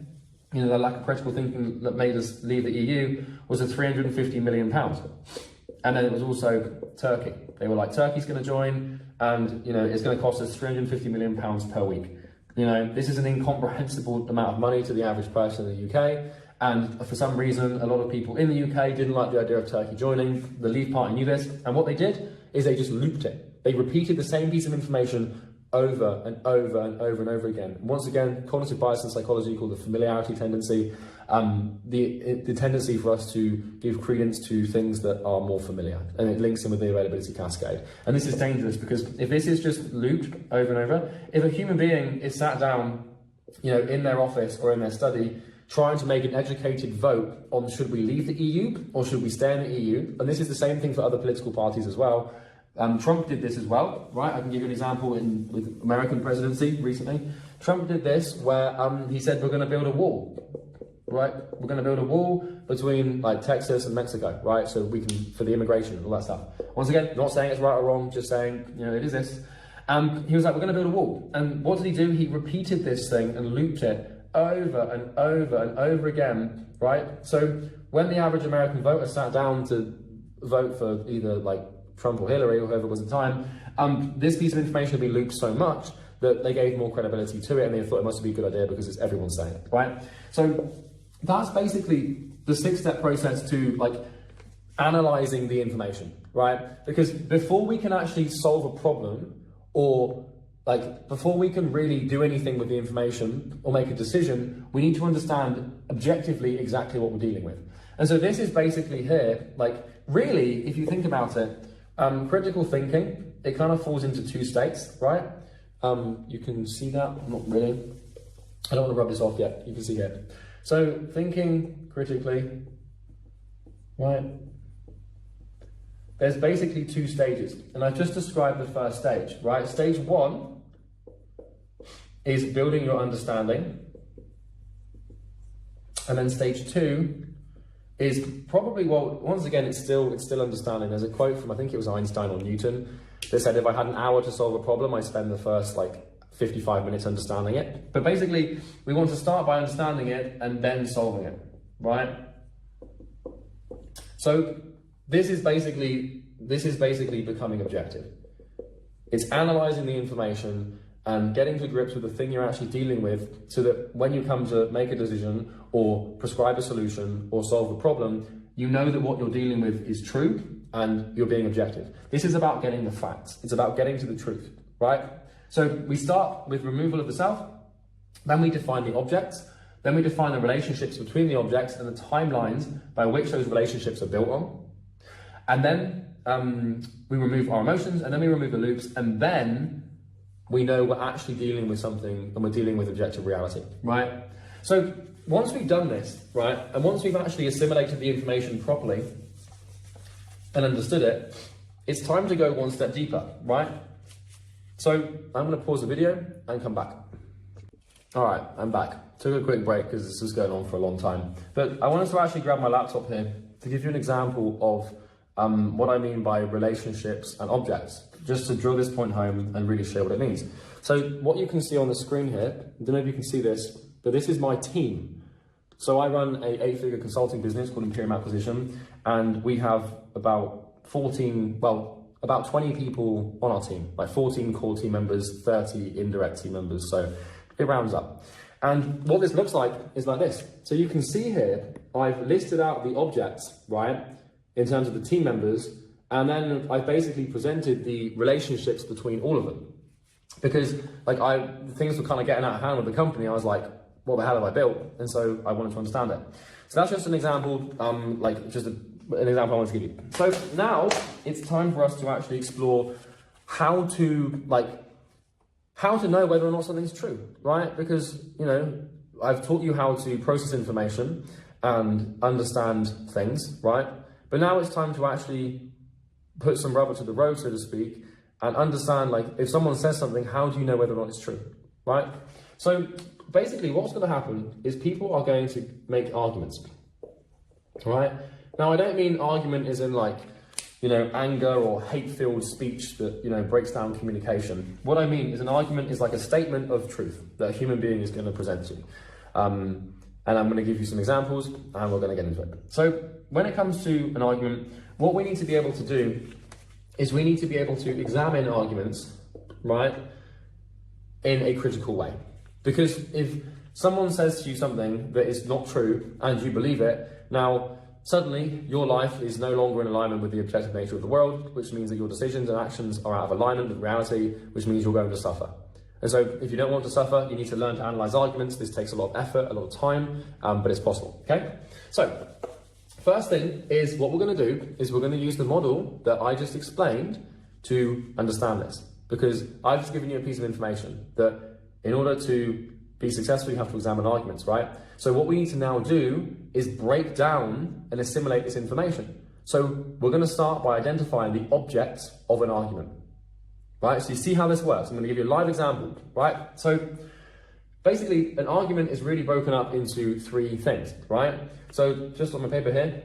the lack of critical thinking that made us leave the EU was a £350 million. And then it was also Turkey. They were like, Turkey's going to join and, it's going to cost us £350 million per week. This is an incomprehensible amount of money to the average person in the UK. And for some reason, a lot of people in the UK didn't like the idea of Turkey joining. The Leave Party knew this. And what they did is they just looped it. They repeated the same piece of information over and over and over and over again. Once again, cognitive bias in psychology called the familiarity tendency, the tendency for us to give credence to things that are more familiar, and it links in with the availability cascade. And this is dangerous because if this is just looped over and over, if a human being is sat down, in their office or in their study, trying to make an educated vote on should we leave the EU or should we stay in the EU, and this is the same thing for other political parties as well. Trump did this as well, right? I can give you an example with American presidency recently. Trump did this where he said we're going to build a wall, right? We're going to build a wall between like Texas and Mexico, right? So we can, for the immigration and all that stuff. Once again, not saying it's right or wrong, just saying, it is this. He was like, we're going to build a wall. And what did he do? He repeated this thing and looped it over and over and over again, right? So when the average American voter sat down to vote for either like Trump or Hillary or whoever was at the time, this piece of information had been looped so much that they gave more credibility to it and they thought it must be a good idea because it's everyone's saying it, right? So that's basically the 6-step process to like analyzing the information, right? Because before we can actually solve a problem or like before we can really do anything with the information or make a decision, we need to understand objectively exactly what we're dealing with. And so this is basically here, like really, if you think about it, critical thinking, it kind of falls into 2 states, right? You can see that, not really. I don't want to rub this off yet, you can see it. So thinking critically, right? There's basically 2 stages, and I've just described the first stage, right? Stage 1 is building your understanding, and then stage 2 is probably, well, once again, it's still understanding. There's a quote from, I think it was Einstein or Newton, that said, if I had an hour to solve a problem, I spend the first 55 minutes understanding it. But basically, we want to start by understanding it and then solving it, right? So this is basically becoming objective. It's analyzing the information and getting to grips with the thing you're actually dealing with so that when you come to make a decision or prescribe a solution or solve a problem, you know that what you're dealing with is true and you're being objective. This is about getting the facts. It's about getting to the truth, right? So we start with removal of the self, then we define the objects, then we define the relationships between the objects and the timelines by which those relationships are built on. And then we remove our emotions, and then we remove the loops, and then we know we're actually dealing with something and we're dealing with objective reality, right? So once we've done this, right, and once we've actually assimilated the information properly and understood it, it's time to go one step deeper, right? So I'm going to pause the video and come back. All right, I'm back. Took a quick break because this was going on for a long time. But I wanted to actually grab my laptop here to give you an example of what I mean by relationships and objects, just to drill this point home and really show what it means. So what you can see on the screen here, I don't know if you can see this, but this is my team. So I run a 8-figure consulting business called Imperium Acquisition, and we have about 20 people on our team, like 14 core team members, 30 indirect team members, so it rounds up. And what this looks like is like this. So you can see here, I've listed out the objects, right, in terms of the team members, and then I've basically presented the relationships between all of them, because like things were kind of getting out of hand with the company. I was like, what the hell have I built? And so I wanted to understand it. So that's just an example, an example I wanted to give you. So now it's time for us to actually explore how to know whether or not something's true, right? Because, I've taught you how to process information and understand things, right? But now it's time to actually put some rubber to the road, so to speak, and understand, if someone says something, how do you know whether or not it's true, right? So basically what's going to happen is people are going to make arguments, right? Now, I don't mean argument as in anger or hate-filled speech that, breaks down communication. What I mean is an argument is like a statement of truth that a human being is going to present to you. And I'm going to give you some examples and we're going to get into it. So when it comes to an argument, what we need to be able to do is we need to be able to examine arguments, right, in a critical way. Because if someone says to you something that is not true and you believe it, now suddenly your life is no longer in alignment with the objective nature of the world, which means that your decisions and actions are out of alignment with reality, which means you're going to suffer. And so if you don't want to suffer, you need to learn to analyze arguments. This takes a lot of effort, a lot of time, but it's possible, okay? So first thing is what we're going to do is we're going to use the model that I just explained to understand this. Because I've just given you a piece of information that in order to be successful, you have to examine arguments, right? So what we need to now do is break down and assimilate this information. So we're going to start by identifying the object of an argument, right? So you see how this works. I'm going to give you a live example, right? So basically, an argument is really broken up into three things, right? So just on my paper here,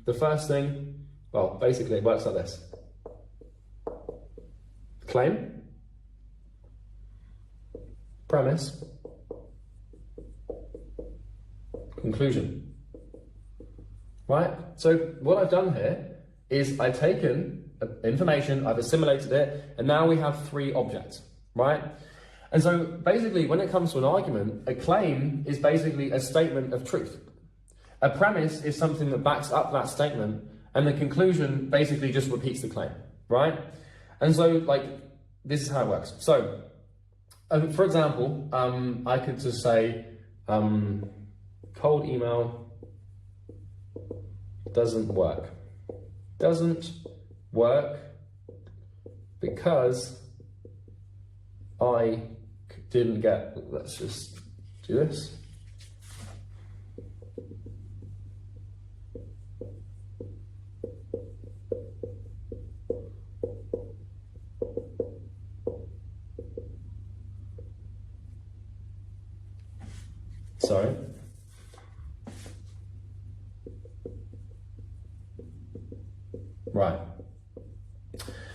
the first thing, well, basically it works like this. Claim, premise, conclusion, right? So what I've done here is I've taken information, I've assimilated it, and now we have three objects, right? And so basically when it comes to an argument, a claim is basically a statement of truth. A premise is something that backs up that statement, and the conclusion basically just repeats the claim, right? And so this is how it works. So for example, I could just say, cold email doesn't work. Doesn't work because I didn't get, let's just do this. Sorry. Right.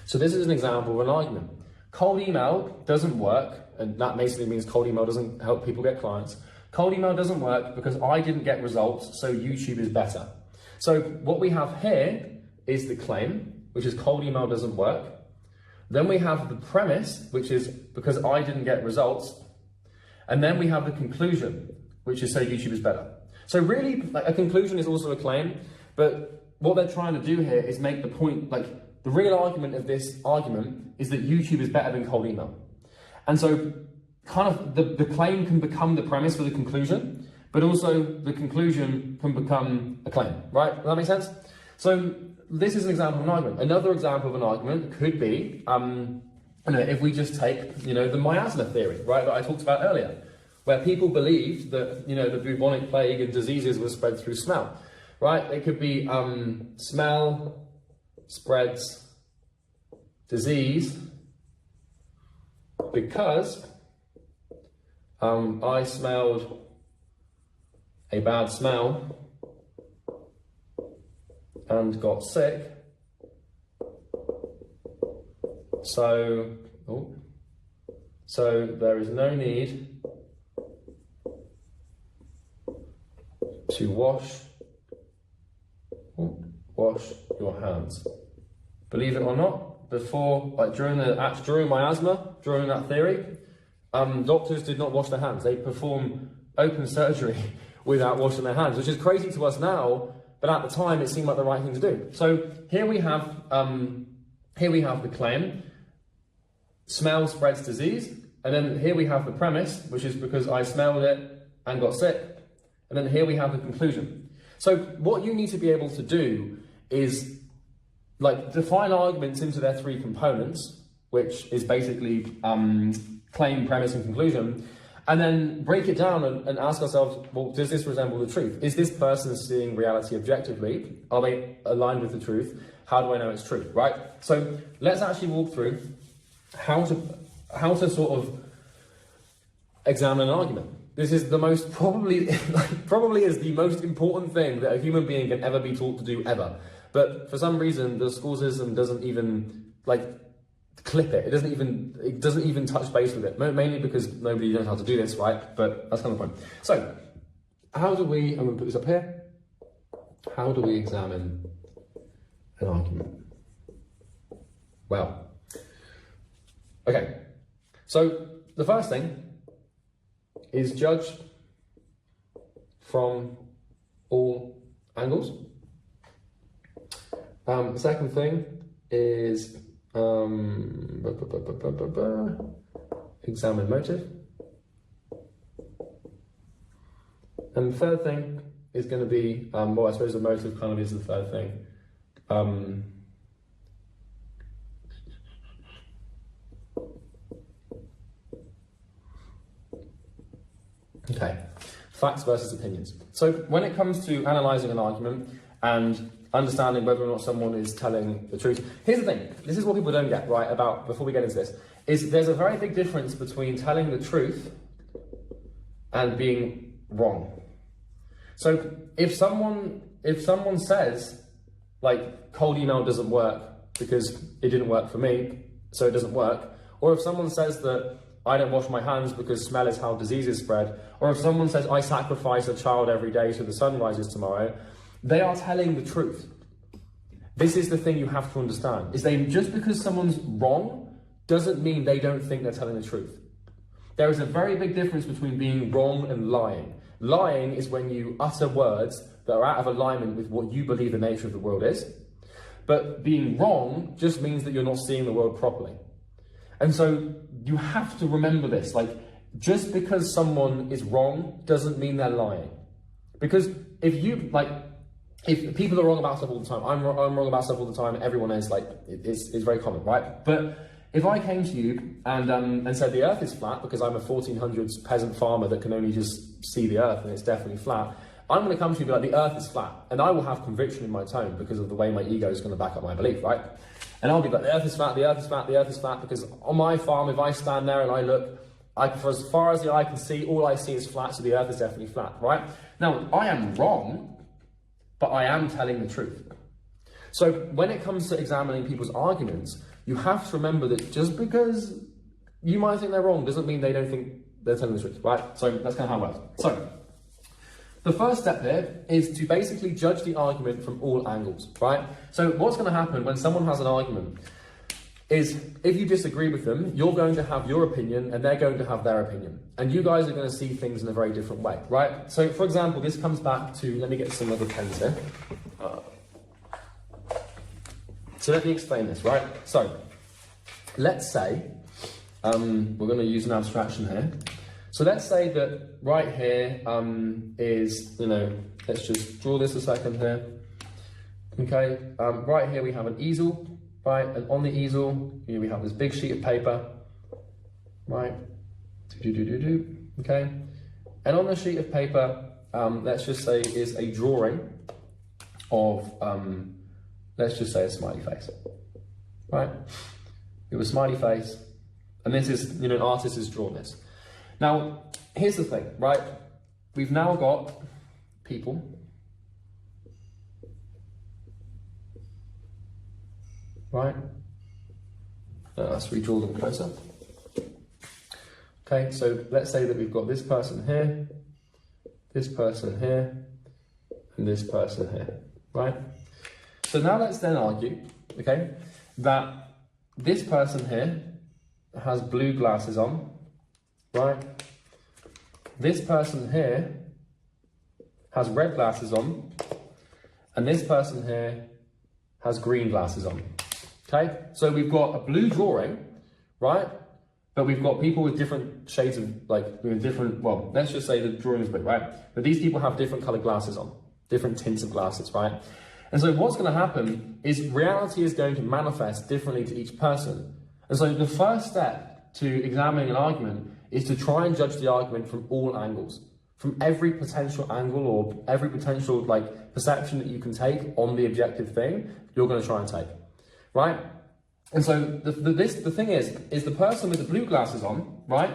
So this is an example of an argument. Cold email doesn't work, and that basically means cold email doesn't help people get clients. Cold email doesn't work because I didn't get results, so YouTube is better. So what we have here is the claim, which is cold email doesn't work. Then we have the premise, which is because I didn't get results. And then we have the conclusion, which is say YouTube is better. So really, a conclusion is also a claim, but what they're trying to do here is make the point, the real argument of this argument is that YouTube is better than cold email. And so kind of the claim can become the premise for the conclusion, but also the conclusion can become a claim, right? Does that make sense? So this is an example of an argument. Another example of an argument could be, if we just take, the miasma theory, right, that I talked about earlier, where people believed that, the bubonic plague and diseases were spread through smell, right? It could be smell spreads disease because I smelled a bad smell and got sick. So there is no need to wash your hands. Believe it or not, before, during miasma, during that theory, doctors did not wash their hands. They perform open surgery without washing their hands, which is crazy to us now, but at the time it seemed like the right thing to do. So here we have the claim. smell spreads disease. And then here we have the premise, which is because I smelled it and got sick. And then here we have the conclusion. So what you need to be able to do is like define arguments into their three components, which is basically claim, premise, and conclusion, and then break it down and ask ourselves, well, does this resemble the truth? Is this person seeing reality objectively? Are they aligned with the truth? How do I know it's true, right? So let's actually walk through how to sort of examine an argument. This is the most probably is the most important thing that a human being can ever be taught to do ever. But for some reason, the school system doesn't even like clip it. It doesn't even touch base with it. Mainly because nobody knows how to do this, right? But that's kind of the point. So, how do we? I'm going to put this up here. How do we examine an argument? Well, okay. So the first thing is judge from all angles. The second thing is examine motive. And the third thing is going to be, well, I suppose the motive kind of is the third thing. Okay, facts versus opinions. So when it comes to analysing an argument and understanding whether or not someone is telling the truth, here's the thing, this is what people don't get, right, about, before we get into this, is there's a very big difference between telling the truth and being wrong. So if someone says, like, cold email doesn't work because it didn't work for me, so it doesn't work, or if someone says that I don't wash my hands because smell is how diseases spread, or if someone says I sacrifice a child every day so the sun rises tomorrow, they are telling the truth. This is the thing you have to understand, is that just because someone's wrong doesn't mean they don't think they're telling the truth. There is a very big difference between being wrong and lying. Lying is when you utter words that are out of alignment with what you believe the nature of the world is. But being wrong just means that you're not seeing the world properly. And so you have to remember this, like, just because someone is wrong doesn't mean they're lying. Because if people are wrong about stuff all the time, I'm wrong about stuff all the time, everyone is, like, it's very common, right? But if I came to you and said the earth is flat because I'm a 1400s peasant farmer that can only just see the earth and it's definitely flat, I'm going to come to you and be like, the earth is flat. And I will have conviction in my tone because of the way my ego is going to back up my belief, right? And I'll be like, the earth is flat, the earth is flat, the earth is flat, because on my farm, if I stand there and I look, for as far as the eye can see, all I see is flat, so the earth is definitely flat, right? Now, I am wrong, but I am telling the truth. So when it comes to examining people's arguments, you have to remember that just because you might think they're wrong doesn't mean they don't think they're telling the truth, right? So that's kind of how it works. So the first step here is to basically judge the argument from all angles, right? So what's going to happen when someone has an argument is if you disagree with them, you're going to have your opinion and they're going to have their opinion. And you guys are going to see things in a very different way, right? So for example, this comes back to, let me get some other pens here. So let me explain this, right? So let's say, we're going to use an abstraction here. So let's say that right here is, let's just draw this a second here. Okay, right here we have an easel, right? And on the easel, here we have this big sheet of paper, right? Okay. And on the sheet of paper, let's just say is a drawing of, let's just say a smiley face, right? We have a smiley face, and this is, an artist has drawn this. Now, here's the thing, right? We've now got people right? Let's redraw them closer. Okay, so let's say that we've got this person here, and this person here, right? So now let's then argue, okay, that this person here has blue glasses on, right? This person here has red glasses on, and this person here has green glasses on. Okay, so we've got a blue drawing right? But we've got people with different shades of, like, with different, well, let's just say the drawing is big, right? But these people have different colored glasses on, different tints of glasses, right? And so what's going to happen is reality is going to manifest differently to each person. And so the first step to examining an argument is to try and judge the argument from all angles, from every potential angle or every potential like perception that you can take on the objective thing, you're going to try and take, right? And so the thing is the person with the blue glasses on, right?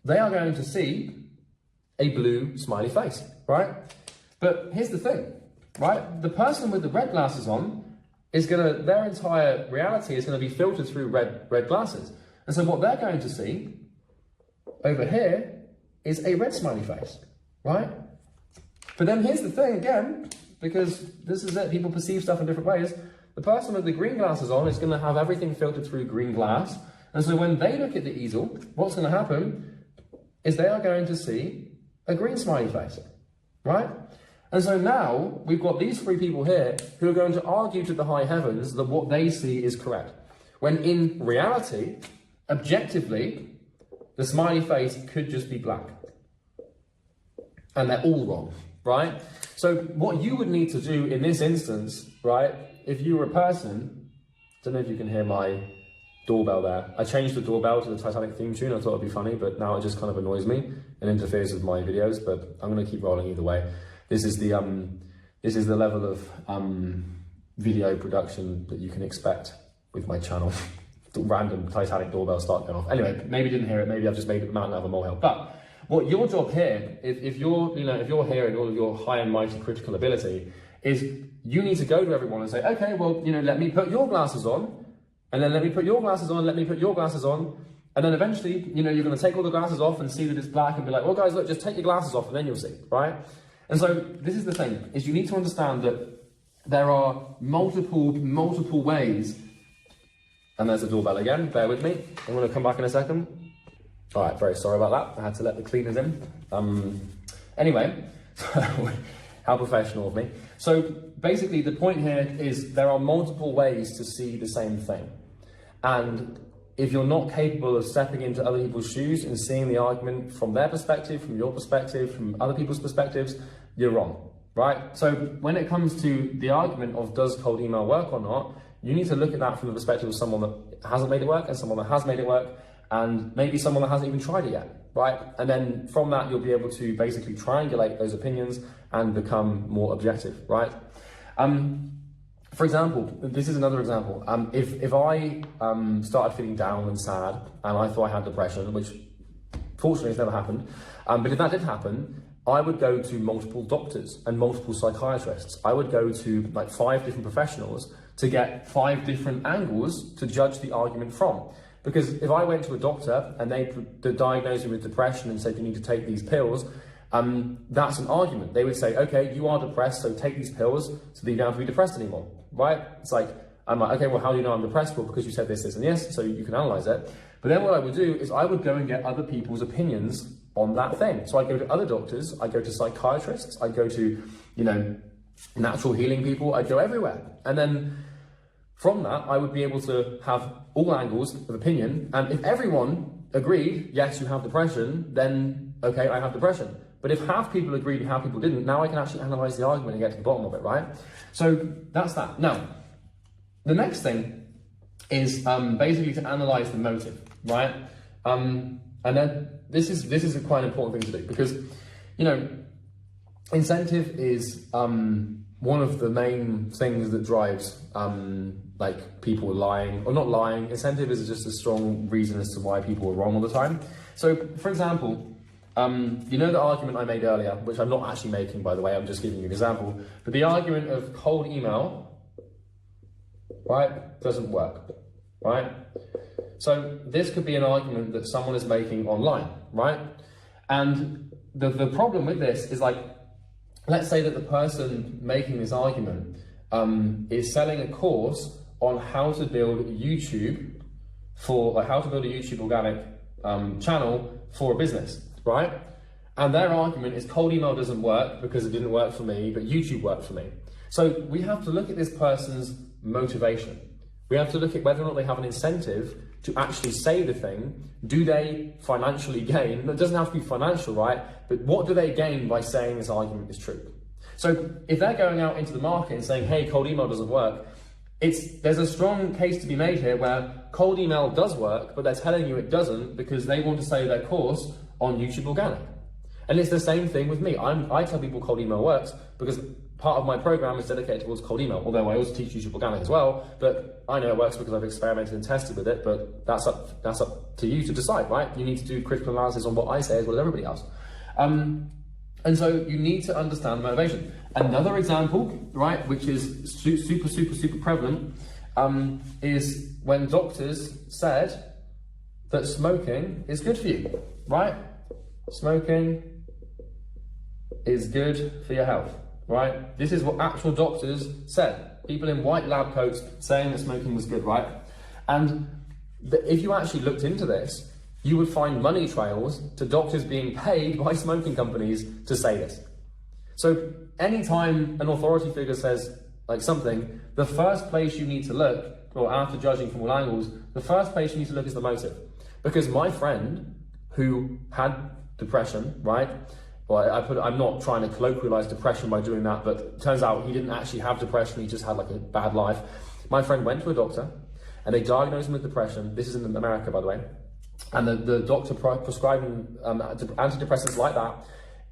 They are going to see a blue smiley face, right? But here's the thing, right? The person with the red glasses on is their entire reality is going to be filtered through red glasses. And so what they're going to see over here is a red smiley face, right? But then here's the thing again, because this is it, people perceive stuff in different ways. The person with the green glasses on is going to have everything filtered through green glass. And so when they look at the easel, what's going to happen is they are going to see a green smiley face, right? And so now we've got these three people here who are going to argue to the high heavens that what they see is correct. When in reality, objectively, the smiley face could just be black. And they're all wrong, right? So what you would need to do in this instance, right, if you were a person, don't know if you can hear my doorbell there. I changed the doorbell to the Titanic theme tune. I thought it'd be funny, but now it just kind of annoys me and interferes with my videos, but I'm going to keep rolling either way. This is the level of video production that you can expect with my channel. Random Titanic doorbell start going off. Anyway, maybe you didn't hear it. Maybe I've just made a mountain out of a molehill. But what your job here, if you're here in all of your high and mighty critical ability, is you need to go to everyone and say, okay, well, let me put your glasses on, and then let me put your glasses on, let me put your glasses on, and then eventually, you're going to take all the glasses off and see that it's black and be like, well, guys, look, just take your glasses off and then you'll see, right? And so this is the thing, is you need to understand that there are multiple ways, and there's the doorbell again, bear with me, I'm going to come back in a second. All right, very sorry about that, I had to let the cleaners in. Anyway, how professional of me. So basically the point here is there are multiple ways to see the same thing. And if you're not capable of stepping into other people's shoes and seeing the argument from their perspective, from your perspective, from other people's perspectives, you're wrong, right? So when it comes to the argument of does cold email work or not, you need to look at that from the perspective of someone that hasn't made it work and someone that has made it work, and maybe someone that hasn't even tried it yet, right? And then from that, you'll be able to basically triangulate those opinions and become more objective, right? For example, this is another example. If I started feeling down and sad and I thought I had depression, which fortunately has never happened, but if that did happen, I would go to multiple doctors and multiple psychiatrists. I would go to like 5 different professionals to get 5 different angles to judge the argument from. Because if I went to a doctor and they diagnosed me with depression and said you need to take these pills, that's an argument. They would say, okay, you are depressed, so take these pills so that you don't have to be depressed anymore, right? It's like, I'm like, okay, well, how do you know I'm depressed? Well, because you said this, this, and this, so you can analyze it. But then what I would do is I would go and get other people's opinions on that thing. So I'd go to other doctors, I'd go to psychiatrists, I'd go to, natural healing people, I'd go everywhere. And then from that, I would be able to have all angles of opinion. And if everyone agreed, yes, you have depression, then, okay, I have depression. But if half people agreed and half people didn't, now I can actually analyze the argument and get to the bottom of it, right? So that's that. Now, the next thing is basically to analyze the motive, right? And then this is quite an important thing to do because, incentive is one of the main things that drives like people lying, or not lying. Incentive is just a strong reason as to why people are wrong all the time. So, for example, the argument I made earlier, which I'm not actually making, by the way, I'm just giving you an example, but the argument of cold email, right, doesn't work, right? So this could be an argument that someone is making online, right? And the problem with this is, like, let's say that the person making this argument is selling a course on how to build YouTube how to build a YouTube organic channel for a business, right? And their argument is cold email doesn't work because it didn't work for me, but YouTube worked for me. So we have to look at this person's motivation. We have to look at whether or not they have an incentive to actually say the thing. Do they financially gain? It doesn't have to be financial, right? But what do they gain by saying this argument is true? So if they're going out into the market and saying, hey, cold email doesn't work, there's a strong case to be made here where cold email does work, but they're telling you it doesn't because they want to sell their course on YouTube Organic. And it's the same thing with me. I tell people cold email works because part of my program is dedicated towards cold email, although I also teach YouTube Organic as well, but I know it works because I've experimented and tested with it, but that's up to you to decide, right? You need to do critical analysis on what I say as well as everybody else. And so you need to understand motivation. Another example, right, which is super prevalent, is when doctors said that smoking is good for you, right? Smoking is good for your health, right? This is what actual doctors said. People in white lab coats saying that smoking was good, right? And if you actually looked into this, you would find money trails to doctors being paid by smoking companies to say this. So anytime an authority figure says like something, the first place you need to look, or after judging from all angles, the first place you need to look is the motive. Because my friend who had depression, right? Well, I'm not trying to colloquialize depression by doing that, but it turns out he didn't actually have depression, he just had like a bad life. My friend went to a doctor and they diagnosed him with depression. This is in America, by the way. And the doctor prescribed him antidepressants like that.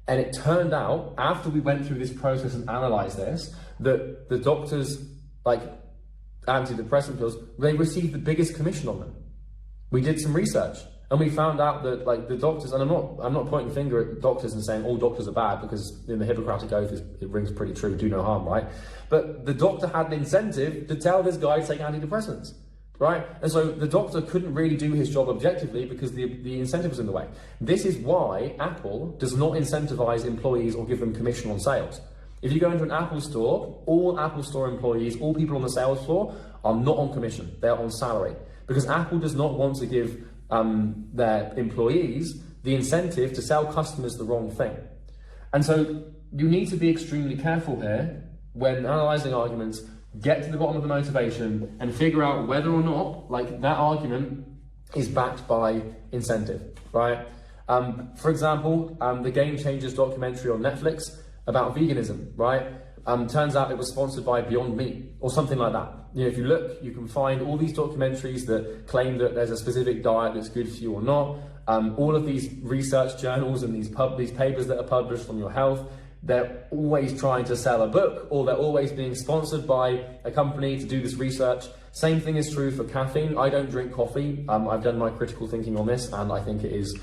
And it turned out, after we went through this process and analyzed this, that the doctors, like antidepressant pills, they received the biggest commission on them. We did some research. And we found out that like the doctors, and I'm not pointing the finger at doctors and saying all doctors are bad, because in the Hippocratic Oath it rings pretty true, do no harm, right? But the doctor had an incentive to tell this guy to take antidepressants, right? And so the doctor couldn't really do his job objectively because the incentive was in the way. This is why Apple does not incentivize employees or give them commission on sales. If you go into an Apple store, all Apple store employees, all people on the sales floor are not on commission, they're on salary. Because Apple does not want to give their employees the incentive to sell customers the wrong thing. And so you need to be extremely careful here when analyzing arguments, get to the bottom of the motivation and figure out whether or not like that argument is backed by incentive, right? For example, the Game Changers documentary on Netflix about veganism, right? Turns out it was sponsored by Beyond Meat or something like that. You know, if you look, you can find all these documentaries that claim that there's a specific diet that's good for you or not. All of these research journals and these papers that are published on your health, they're always trying to sell a book, or they're always being sponsored by a company to do this research. Same thing is true for caffeine. I don't drink coffee. I've done my critical thinking on this, and I think it is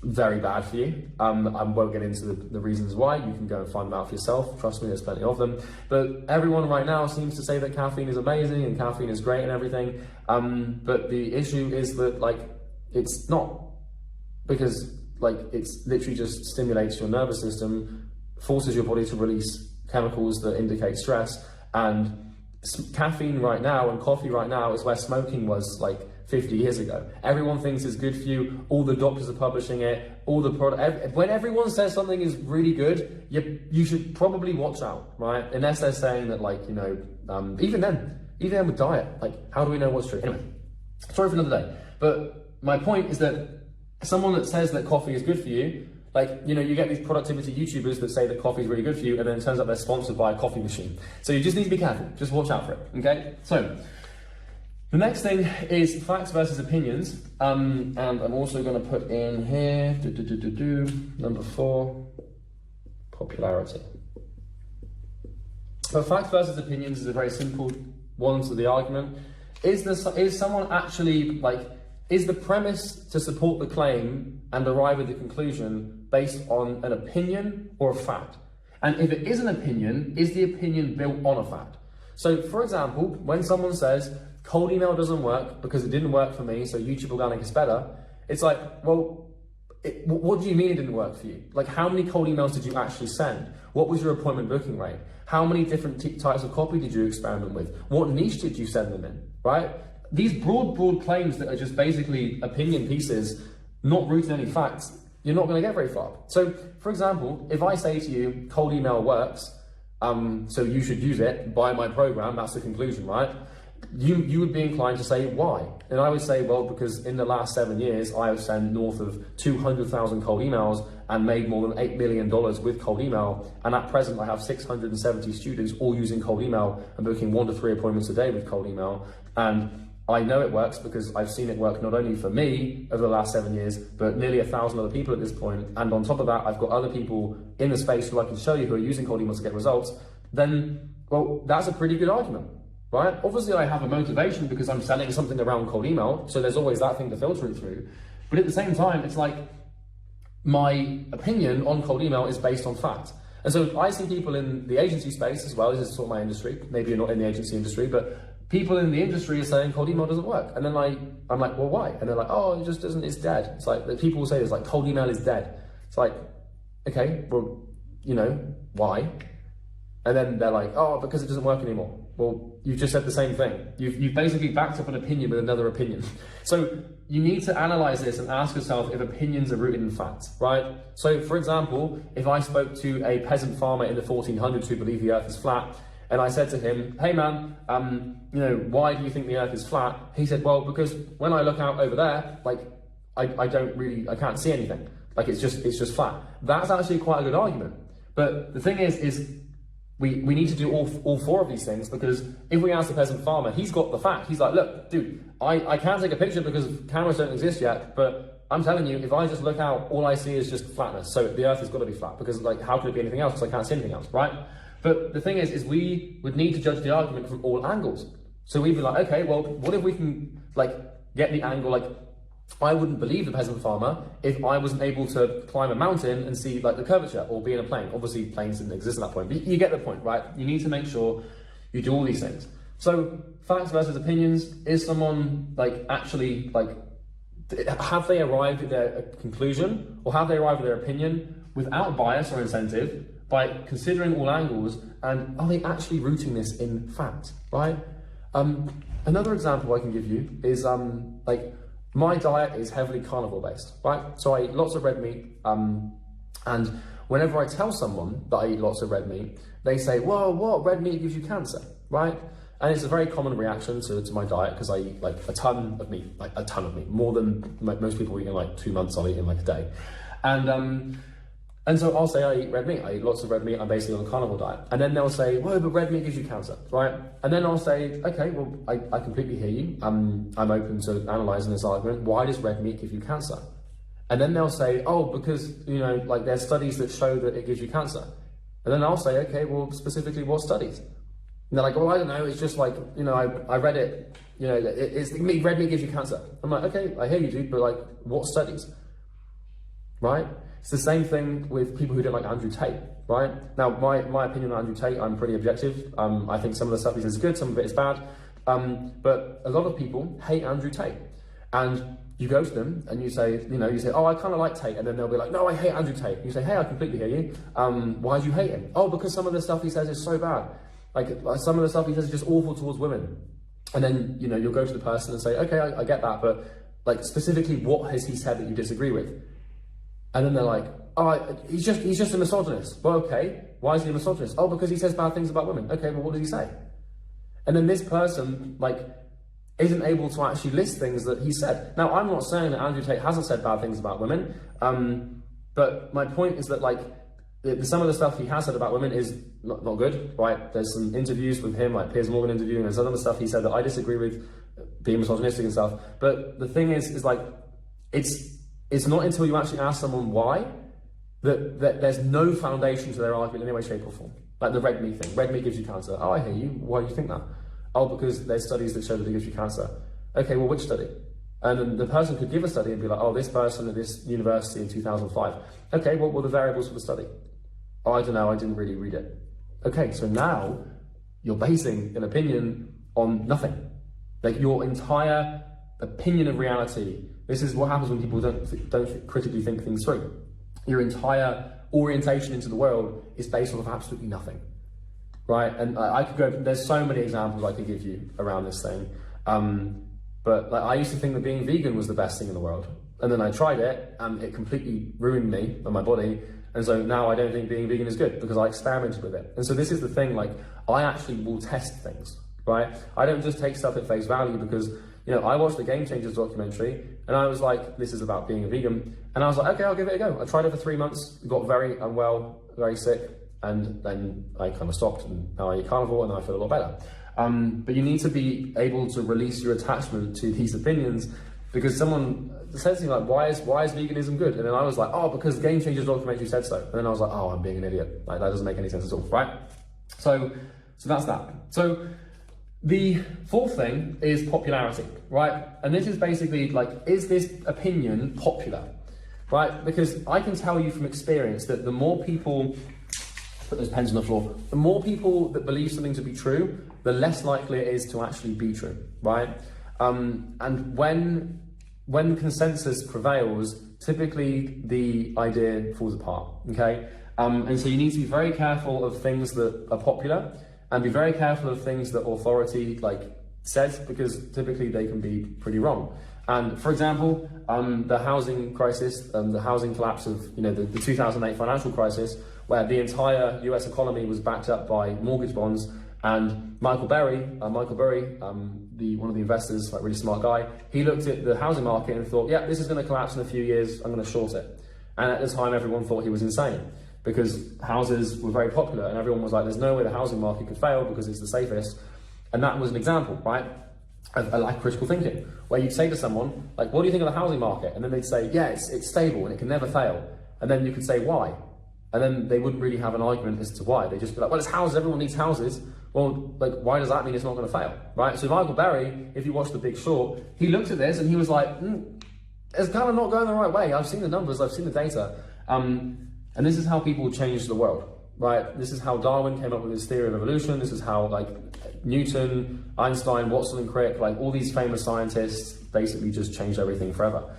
very bad for you. I won't get into the reasons why. You can go and find them out for yourself. Trust me, there's plenty of them. But everyone right now seems to say that caffeine is amazing and caffeine is great and everything. But the issue is that like it's not, because like it's literally just stimulates your nervous system, forces your body to release chemicals that indicate stress. And caffeine right now and coffee right now is where smoking was like 50 years ago. Everyone thinks it's good for you. All the doctors are publishing it. All the product. When everyone says something is really good, you should probably watch out, right? Unless they're saying that, like, you know, even then with diet, like, how do we know what's true? Anyway, sorry for another day. But my point is that someone that says that coffee is good for you, like, you know, you get these productivity YouTubers that say that coffee is really good for you, and then it turns out they're sponsored by a coffee machine. So you just need to be careful. Just watch out for it. Okay. So the next thing is facts versus opinions, and I'm also going to put in here, number 4, popularity. So facts versus opinions is a very simple one to the argument. Is someone actually, like, is the premise to support the claim and arrive at the conclusion based on an opinion or a fact? And if it is an opinion, is the opinion built on a fact? So, for example, when someone says, cold email doesn't work because it didn't work for me, so YouTube Organic is better, it's like, well, what do you mean it didn't work for you? Like, how many cold emails did you actually send? What was your appointment booking rate? How many different types of copy did you experiment with? What niche did you send them in, right? These broad claims that are just basically opinion pieces, not rooted in any facts, you're not going to get very far. So, for example, if I say to you, cold email works, so you should use it, buy my program, that's the conclusion, right? you would be inclined to say, why? And I would say, well, because in the last 7 years, I have sent north of 200,000 cold emails and made more than $8 million with cold email. And at present, I have 670 students all using cold email and booking 1 to 3 appointments a day with cold email. And I know it works because I've seen it work not only for me over the last 7 years, but nearly 1,000 other people at this point. And on top of that, I've got other people in the space who I can show you who are using cold email to get results. Then, well, that's a pretty good argument. Right? Obviously, I have a motivation because I'm selling something around cold email, so there's always that thing to filter it through. But at the same time, it's like my opinion on cold email is based on fact. And so I see people in the agency space as well. This is sort of my industry. Maybe you're not in the agency industry, but people in the industry are saying cold email doesn't work. And then I'm like, well, why? And they're like, oh, it just doesn't, it's dead. It's like, people will say this, like, cold email is dead. It's like, okay, well, you know, why? And then they're like, oh, because it doesn't work anymore. Well, you've just said the same thing. You've basically backed up an opinion with another opinion. So you need to analyze this and ask yourself if opinions are rooted in fact, right? So for example, if I spoke to a peasant farmer in the 1400s who believed the earth is flat, and I said to him, hey man, you know, why do you think the earth is flat? He said, well, because when I look out over there, like, I can't see anything. Like, it's just flat. That's actually quite a good argument. But the thing is we need to do all 4 of these things, because if we ask the peasant farmer, he's got the fact. He's like, look, dude, I can't take a picture because cameras don't exist yet, but I'm telling you, if I just look out, all I see is just flatness. So the earth has got to be flat, because like, how could it be anything else? Because I can't see anything else, right? But the thing is we would need to judge the argument from all angles. So we'd be like, okay, well, what if we can like get the angle, like, I wouldn't believe the peasant farmer if I wasn't able to climb a mountain and see like the curvature or be in a plane. Obviously planes didn't exist at that point, but you get the point, right? You need to make sure you do all these things. So facts versus opinions, is someone like actually like, have they arrived at their conclusion, or have they arrived at their opinion without bias or incentive by considering all angles, and are they actually rooting this in fact, right? Another example I can give you is like, my diet is heavily carnivore based, right? So I eat lots of red meat, and whenever I tell someone that I eat lots of red meat, they say, whoa, what, red meat gives you cancer, right? And it's a very common reaction to my diet, because I eat like a ton of meat, more than most people eat in like 2 months. I'll eat in like a day. And so I'll say I eat red meat, I eat lots of red meat, I'm basically on a carnivore diet. And then they'll say, whoa, but red meat gives you cancer, right? And then I'll say, okay, well, I completely hear you. I'm open to analysing this argument. Why does red meat give you cancer? And then they'll say, oh, because, you know, like there's studies that show that it gives you cancer. And then I'll say, okay, well, specifically what studies? And they're like, well, I don't know, it's just like, you know, I read it, you know, red meat gives you cancer. I'm like, okay, I hear you, dude, but like, what studies? Right? It's the same thing with people who don't like Andrew Tate, right? Now, my opinion on Andrew Tate, I'm pretty objective. I think some of the stuff he says is good, some of it is bad. But a lot of people hate Andrew Tate. And you go to them and you say, oh, I kind of like Tate. And then they'll be like, no, I hate Andrew Tate. You say, hey, I completely hear you. Why do you hate him? Oh, because some of the stuff he says is so bad. Like some of the stuff he says is just awful towards women. And then, you know, you'll go to the person and say, okay, I get that. But like specifically, what has he said that you disagree with? And then they're like, oh, he's just a misogynist. Well, okay, why is he a misogynist? Oh, because he says bad things about women. Okay, well, what does he say? And then this person, like, isn't able to actually list things that he said. Now, I'm not saying that Andrew Tate hasn't said bad things about women, but my point is that, like, some of the stuff he has said about women is not good, right? There's some interviews with him, like Piers Morgan interview, and there's other stuff he said that I disagree with, being misogynistic and stuff. But the thing is like, it's not until you actually ask someone why that there's no foundation to their argument in any way, shape or form. Like the red meat thing. Red meat gives you cancer. Oh, I hear you. Why do you think that? Oh, because there's studies that show that it gives you cancer. Okay, well, which study? And then the person could give a study and be like, oh, this person at this university in 2005. Okay, what were the variables for the study? Oh, I don't know. I didn't really read it. Okay, so now you're basing an opinion on nothing. Like your entire opinion of reality. This is what happens when people don't critically think things through. Your entire orientation into the world is based off of absolutely nothing, right? And I could go, there's so many examples I could give you around this thing. But like, I used to think that being vegan was the best thing in the world. And then I tried it and it completely ruined me and my body. And so now I don't think being vegan is good because I experimented with it. And so this is the thing, like, I actually will test things. right? I don't just take stuff at face value because, you know, I watched the Game Changers documentary and I was like, this is about being a vegan. And I was like, okay, I'll give it a go. I tried it for 3 months, got very unwell, very sick, and then I kind of stopped, and now I eat carnivore and I feel a lot better. But you need to be able to release your attachment to these opinions, because someone says to me like, why is veganism good? And then I was like, oh, because Game Changers documentary said so. And then I was like, oh, I'm being an idiot. Like, that doesn't make any sense at all, right? So that's that. So the fourth thing is popularity, right? And this is basically like, is this opinion popular, right? Because I can tell you from experience that the more people, put those pens on the floor, the more people that believe something to be true, the less likely it is to actually be true, right? And when consensus prevails, typically the idea falls apart, okay? And so you need to be very careful of things that are popular, and be very careful of things that authority like says, because typically they can be pretty wrong. And for example, the housing crisis, the housing collapse of, you know, the 2008 financial crisis, where the entire US economy was backed up by mortgage bonds, and Michael Burry, one of the investors, like really smart guy, he looked at the housing market and thought, yeah, this is going to collapse in a few years, I'm going to short it. And at the time, everyone thought he was insane, because houses were very popular, and everyone was like, there's no way the housing market could fail because it's the safest. And that was an example, right? I like critical thinking, where you'd say to someone, like, what do you think of the housing market? And then they'd say, yeah, it's stable and it can never fail. And then you could say, why? And then they wouldn't really have an argument as to why. They'd just be like, well, it's houses, everyone needs houses. Well, like, why does that mean it's not going to fail, right? So Michael Burry, if you watch The Big Short, he looked at this and he was like, it's kind of not going the right way. I've seen the numbers, I've seen the data. And this is how people change the world, right? This is how Darwin came up with his theory of evolution. This is how, like, Newton, Einstein, Watson and Crick, like all these famous scientists basically just changed everything forever.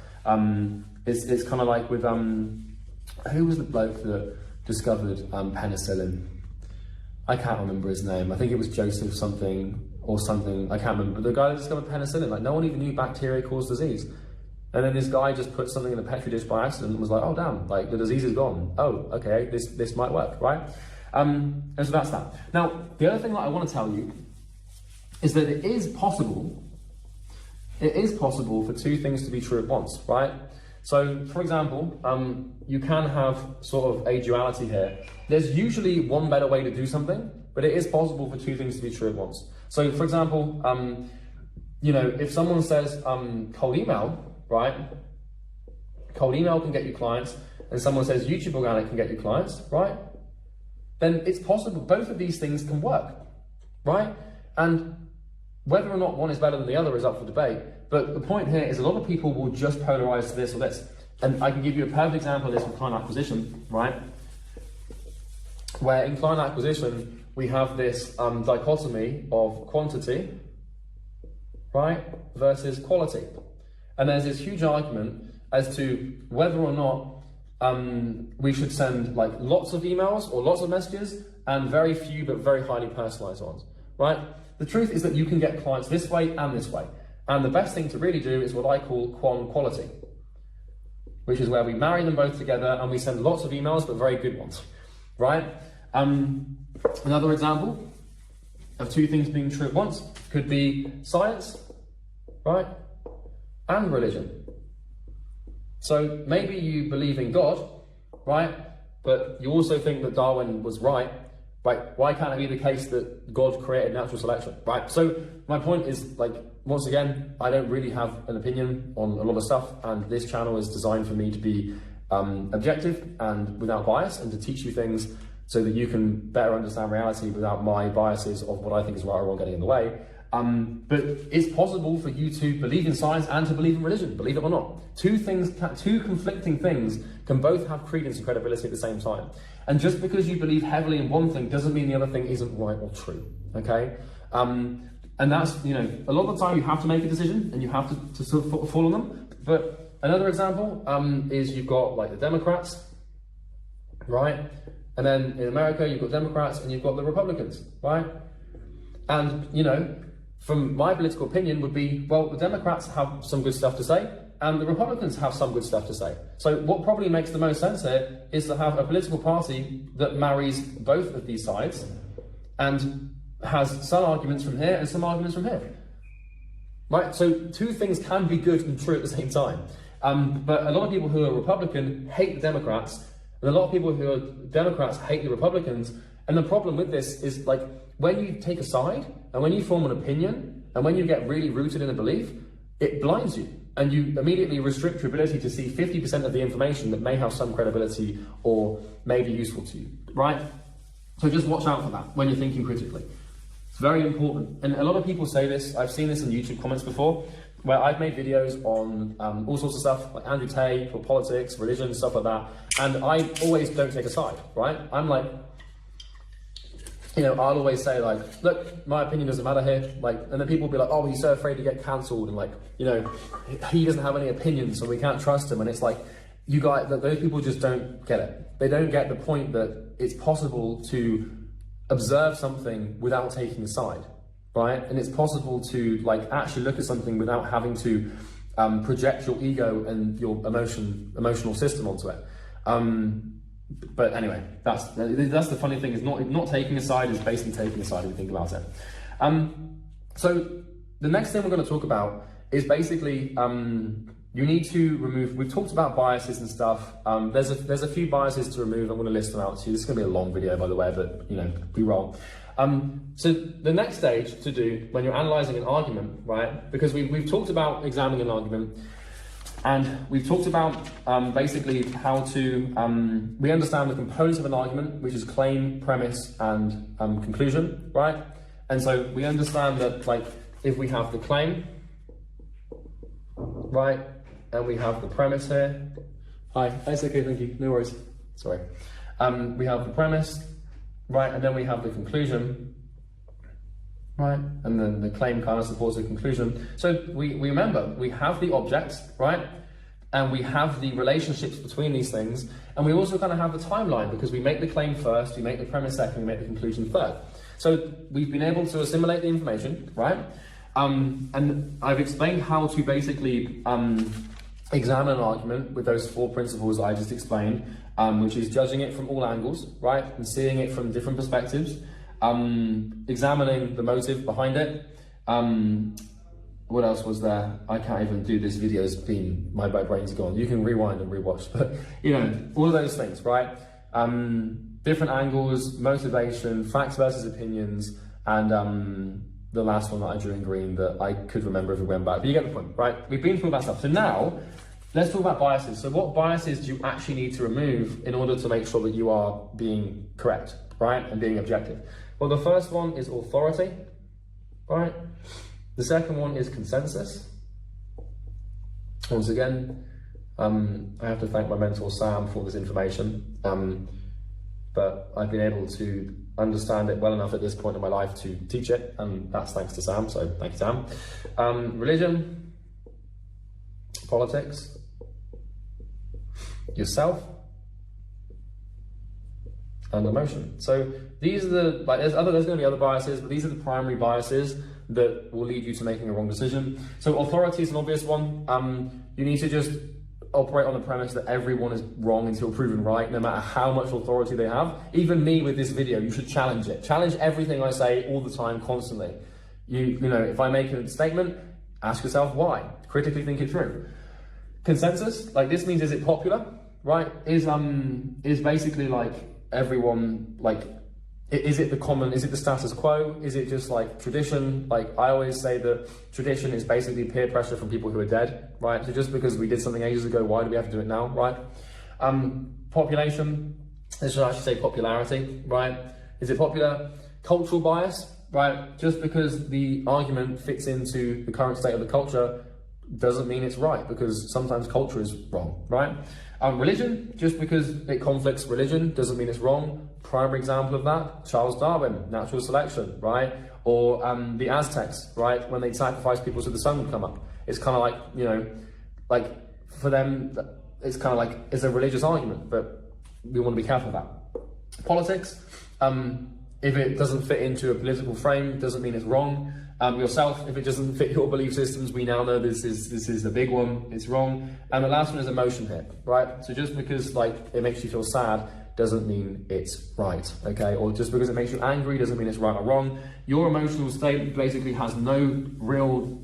It's kind of like with, who was the bloke that discovered penicillin? I can't remember his name. I think it was Joseph something or something. I can't remember. But the guy that discovered penicillin, like, no one even knew bacteria caused disease. And then this guy just put something in a petri dish by accident and was like, oh damn, like the disease is gone. Oh, okay, this might work, right? And so that's that. Now, the other thing that I want to tell you is that it is possible for two things to be true at once, right? So, for example, you can have sort of a duality here. There's usually one better way to do something, but it is possible for two things to be true at once. So, for example, you know, if someone says cold email, right? Cold email can get you clients, and someone says YouTube organic can get you clients, right? Then it's possible both of these things can work, right? And whether or not one is better than the other is up for debate. But the point here is a lot of people will just polarize to this or this. And I can give you a perfect example of this with client acquisition, right? Where in client acquisition, we have this dichotomy of quantity, right, versus quality. And there's this huge argument as to whether or not we should send like lots of emails or lots of messages and very few but very highly personalized ones, right? The truth is that you can get clients this way and this way. And the best thing to really do is what I call quality, which is where we marry them both together and we send lots of emails but very good ones, right? Another example of two things being true at once could be science, right? And religion. So maybe you believe in God, right? But you also think that Darwin was right. Why can't it be the case that God created natural selection, right? So my point is, like, once again, I don't really have an opinion on a lot of stuff, and this channel is designed for me to be objective and without bias, and to teach you things so that you can better understand reality without my biases of what I think is right or wrong getting in the way. But it's possible for you to believe in science and to believe in religion, believe it or not. Two conflicting things can both have credence and credibility at the same time. And just because you believe heavily in one thing doesn't mean the other thing isn't right or true, okay? And that's, you know, a lot of the time you have to make a decision and you have to sort of fall on them. But another example is you've got like the Democrats, right? And then in America, you've got Democrats and you've got the Republicans, right? And, you know, from my political opinion would be, well, the Democrats have some good stuff to say and the Republicans have some good stuff to say. So what probably makes the most sense here is to have a political party that marries both of these sides and has some arguments from here and some arguments from here. Right, so two things can be good and true at the same time. But a lot of people who are Republican hate the Democrats, and a lot of people who are Democrats hate the Republicans. And the problem with this is, like, when you take a side and when you form an opinion and when you get really rooted in a belief, it blinds you and you immediately restrict your ability to see 50% of the information that may have some credibility or may be useful to you, right? So just watch out for that when you're thinking critically. It's very important. And a lot of people say this, I've seen this in YouTube comments before, where I've made videos on all sorts of stuff, like Andrew Tate, or politics, religion, stuff like that. And I always don't take a side, right? I'm like, you know, I'll always say, like, look, my opinion doesn't matter here. Like, and then people will be like, oh, he's so afraid to get cancelled, and, like, you know, he doesn't have any opinions, so we can't trust him. And it's like, you guys, those people just don't get it. They don't get the point that it's possible to observe something without taking a side, right? And it's possible to, like, actually look at something without having to project your ego and your emotional system onto it. But anyway, that's the funny thing, is not taking a side is basically taking a side if you think about it. So the next thing we're going to talk about is basically you need to remove. We've talked about biases and stuff. There's a few biases to remove. I'm going to list them out to you. This is going to be a long video, by the way, but you know, we roll. So the next stage to do when you're analysing an argument, right? Because we've talked about examining an argument. And we've talked about basically how to, we understand the components of an argument, which is claim, premise, and conclusion, right? And so we understand that, like, if we have the claim, right, and we have the premise here. Hi, that's okay, thank you, no worries, sorry. We have the premise, right, and then we have the conclusion, right? And then the claim kind of supports the conclusion. So we remember, we have the objects, right? And we have the relationships between these things. And we also kind of have the timeline, because we make the claim first, we make the premise second, we make the conclusion third. So we've been able to assimilate the information, right? And I've explained how to basically examine an argument with those four principles I just explained, which is judging it from all angles, right? And seeing it from different perspectives. Examining the motive behind it. What else was there? I can't even do this video, it's been, my brain's gone. You can rewind and rewatch, but you know, all of those things, right? Different angles, motivation, facts versus opinions, and the last one that I drew in green that I could remember if we went back, but you get the point, right? We've been through all that stuff. So now, let's talk about biases. So what biases do you actually need to remove in order to make sure that you are being correct, right? And being objective? Well, the first one is authority, right? The second one is consensus. Once again, I have to thank my mentor Sam for this information, but I've been able to understand it well enough at this point in my life to teach it, and that's thanks to Sam, so thank you, Sam. Religion, politics, yourself, and emotion. So these are the, like, there's going to be other biases, but these are the primary biases that will lead you to making a wrong decision. So authority is an obvious one. You need to just operate on the premise that everyone is wrong until proven right, no matter how much authority they have. Even me with this video, you should challenge it. Challenge everything I say all the time, constantly. You know, if I make a statement, ask yourself why. Critically think it through. Consensus, like, this means, is it popular, right? Is basically like everyone, like, is it the status quo? Is it just like tradition? Like, I always say that tradition is basically peer pressure from people who are dead, right? So just because we did something ages ago, why do we have to do it now, right? Population, this should actually say popularity, right? Is it popular? Cultural bias, right? Just because the argument fits into the current state of the culture doesn't mean it's right, because sometimes culture is wrong, right? Religion, just because it conflicts religion doesn't mean it's wrong. Primary example of that, Charles Darwin, natural selection, right? Or the Aztecs, right? When they sacrifice people so the sun would come up. It's kind of like, you know, like for them, it's kind of like, it's a religious argument, but we want to be careful of that. Politics, if it doesn't fit into a political frame, doesn't mean it's wrong. Yourself, if it doesn't fit your belief systems, we now know this is the big one, it's wrong. And the last one is emotion here, right? So just because, like, it makes you feel sad doesn't mean it's right, okay? Or just because it makes you angry doesn't mean it's right or wrong. Your emotional state basically has no real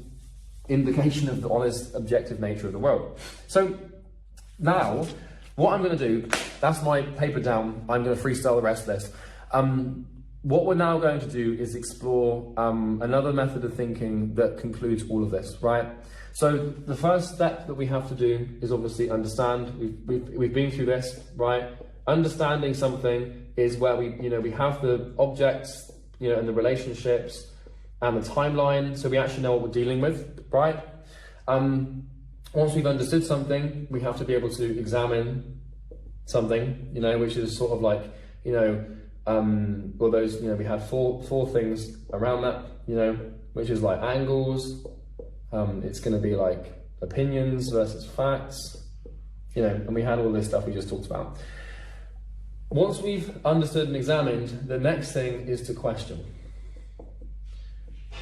indication of the honest, objective nature of the world. So now, what I'm going to do, that's my paper down, I'm going to freestyle the rest of this. What we're now going to do is explore another method of thinking that concludes all of this, right? So the first step that we have to do is obviously understand. We've been through this, right? Understanding something is where we have the objects, and the relationships and the timeline, so we actually know what we're dealing with, right? Once we've understood something, we have to be able to examine something, which is sort of like, well, those, we have four things around that, which is like angles. It's going to be like opinions versus facts, and we had all this stuff we just talked about. Once we've understood and examined, the next thing is to question.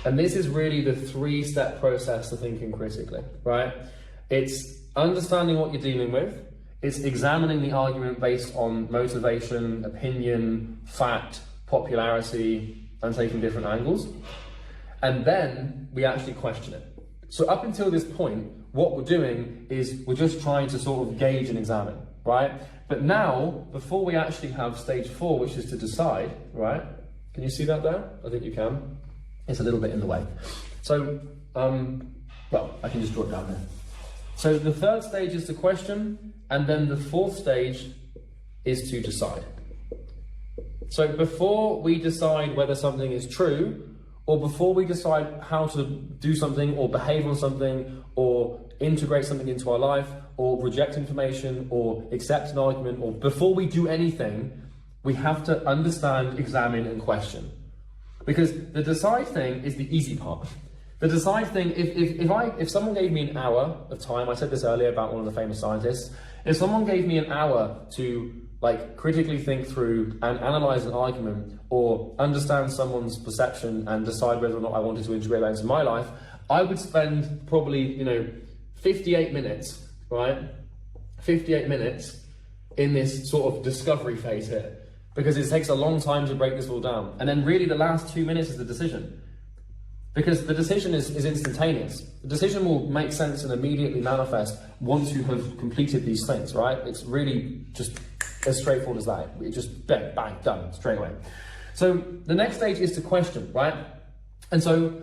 And this is really the 3-step process to thinking critically, right? It's understanding what you're dealing with. It's examining the argument based on motivation, opinion, fact, popularity, and taking different angles. And then we actually question it. So up until this point, what we're doing is we're just trying to sort of gauge and examine, right? But now, before we actually have stage 4, which is to decide, right? Can you see that there? I think you can. It's a little bit in the way. So, well, I can just draw it down there. So the 3rd stage is to question, and then the 4th stage is to decide. So before we decide whether something is true, or before we decide how to do something or behave on something or integrate something into our life or reject information or accept an argument, or before we do anything, we have to understand, examine, and question. Because the decide thing is the easy part. The decide thing, if someone gave me an hour of time, I said this earlier about one of the famous scientists, if someone gave me an hour to critically think through and analyze an argument or understand someone's perception and decide whether or not I wanted to integrate that into my life, I would spend probably, 58 minutes, right? 58 minutes in this sort of discovery phase here, because it takes a long time to break this all down. And then really the last 2 minutes is the decision. Because the decision is instantaneous. The decision will make sense and immediately manifest once you have completed these things, right? It's really just as straightforward as that. It just bang, bang, done straight away. So the next stage is to question, right? And so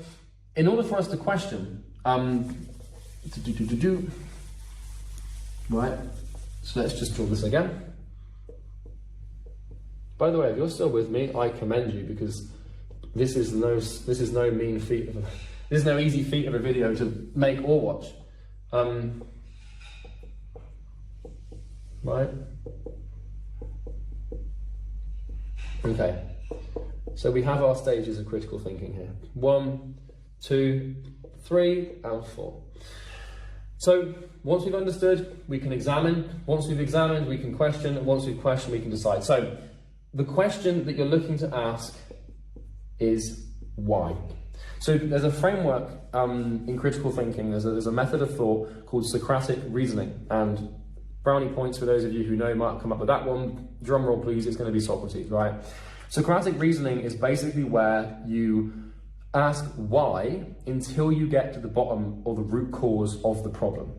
in order for us to question, right? So let's just draw this again. By the way, if you're still with me, I commend you, because this is no mean feat. This is no easy feat of a video to make or watch. Right? Okay. So we have our stages of critical thinking here. 1, 2, 3, and 4. So once we've understood, we can examine. Once we've examined, we can question. And once we've questioned, we can decide. So the question that you're looking to ask is why. So there's a framework in critical thinking. There's a method of thought called Socratic reasoning, and brownie points for those of you who know might come up with that one. Drum roll please, it's going to be Socrates, right? Socratic reasoning is basically where you ask why until you get to the bottom or the root cause of the problem.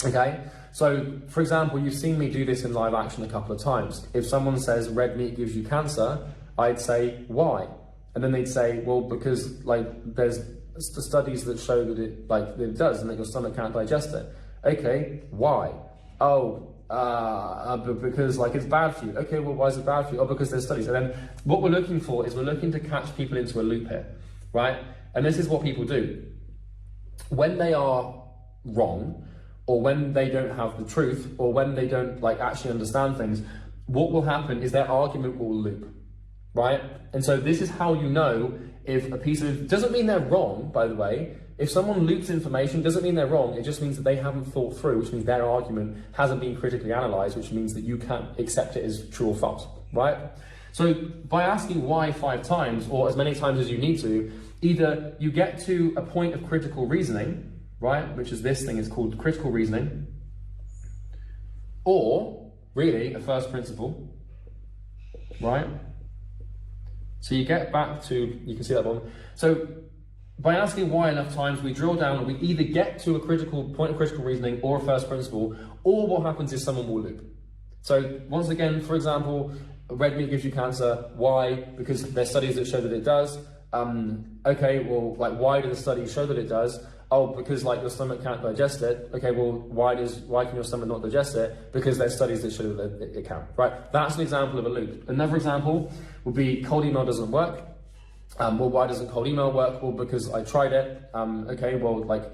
Okay? So, for example, you've seen me do this in live action a couple of times. If someone says red meat gives you cancer, I'd say why? And then they'd say, well, because there's the studies that show that it does, and that your stomach can't digest it. Okay, why? Oh, because it's bad for you. Okay, well, why is it bad for you? Oh, because there's studies. And then what we're looking for is we're looking to catch people into a loop here, right? And this is what people do. When they are wrong, or when they don't have the truth, or when they don't actually understand things, what will happen is their argument will loop. Right? And so this is how you know if a piece of, doesn't mean they're wrong, by the way. If someone loops information, doesn't mean they're wrong, it just means that they haven't thought through, which means their argument hasn't been critically analysed, which means that you can't accept it as true or false, right? So by asking why 5 times, or as many times as you need to, either you get to a point of critical reasoning, right, which is this thing is called critical reasoning, or really a first principle, right? So you get back to, you can see that one. So by asking why enough times, we drill down, we either get to a critical point of critical reasoning or a first principle, or what happens is someone will loop. So once again, for example, red meat gives you cancer. Why? Because there's studies that show that it does. Okay, well, like, why do the studies show that it does? Oh, because like your stomach can't digest it. Okay, well, why can your stomach not digest it? Because there's studies that show that it can, right? That's an example of a loop. Another example would be cold email doesn't work. Well, why doesn't cold email work? Well, because I tried it. Okay, well, like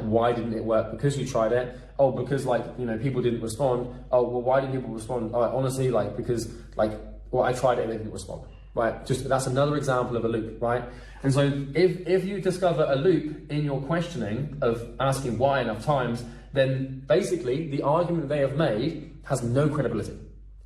why didn't it work? Because you tried it. Oh, because like, you know, people didn't respond. Oh, well, why didn't people respond? Oh, honestly, like, because like, well, I tried it and they didn't respond. Right, just that's another example of a loop, right? And so if you discover a loop in your questioning of asking why enough times, then basically the argument they have made has no credibility.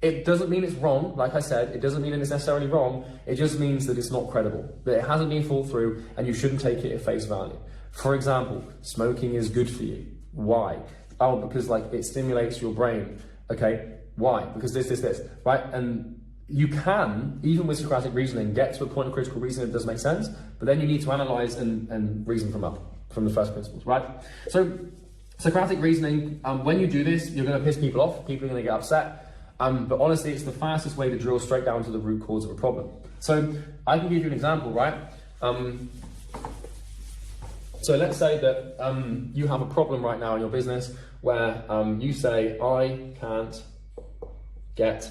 It doesn't mean it's wrong, like I said, it doesn't mean it's necessarily wrong, it just means that it's not credible, that it hasn't been thought through and you shouldn't take it at face value. For example, smoking is good for you. Why? Oh, because like it stimulates your brain. Okay, why? Because this, right? And you can, even with Socratic reasoning, get to a point of critical reasoning that does make sense, but then you need to analyze and reason from the first principles, right? So Socratic reasoning, when you do this, you're going to piss people off, people are going to get upset, but honestly, it's the fastest way to drill straight down to the root cause of a problem. So I can give you an example, right? So let's say that you have a problem right now in your business where you say, I can't get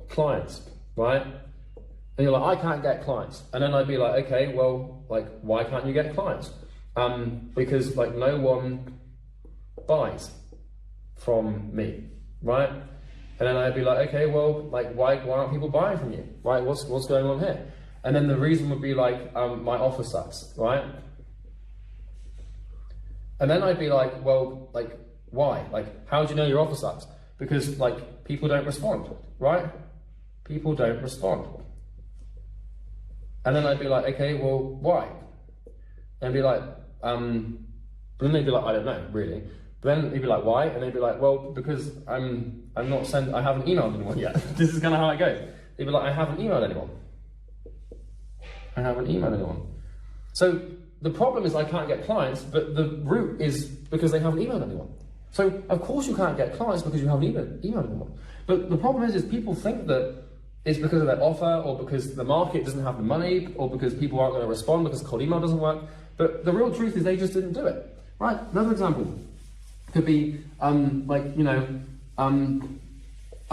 clients. Right? And you're like, I can't get clients. And then I'd be like, okay, well, like, why can't you get clients? Because like no one buys from me, right? And then I'd be like, okay, well, like, why aren't people buying from you? Right? What's going on here? And then the reason would be like, my offer sucks, right? And then I'd be like, well, like, why? Like, how do you know your offer sucks? Because like people don't respond, right? People don't respond. And then I'd be like, okay, well, why? And be like, but then they'd be like, I don't know, really. But then he'd be like, why? And they'd be like, well, because I haven't emailed anyone yet. This is kind of how it goes. They'd be like, I haven't emailed anyone. I haven't emailed anyone. So the problem is I can't get clients, but the root is because they haven't emailed anyone. So of course you can't get clients because you haven't emailed anyone. But the problem is people think that it's because of their offer, or because the market doesn't have the money, or because people aren't going to respond because cold email doesn't work. But the real truth is they just didn't do it, right? Another example could be like, you know, I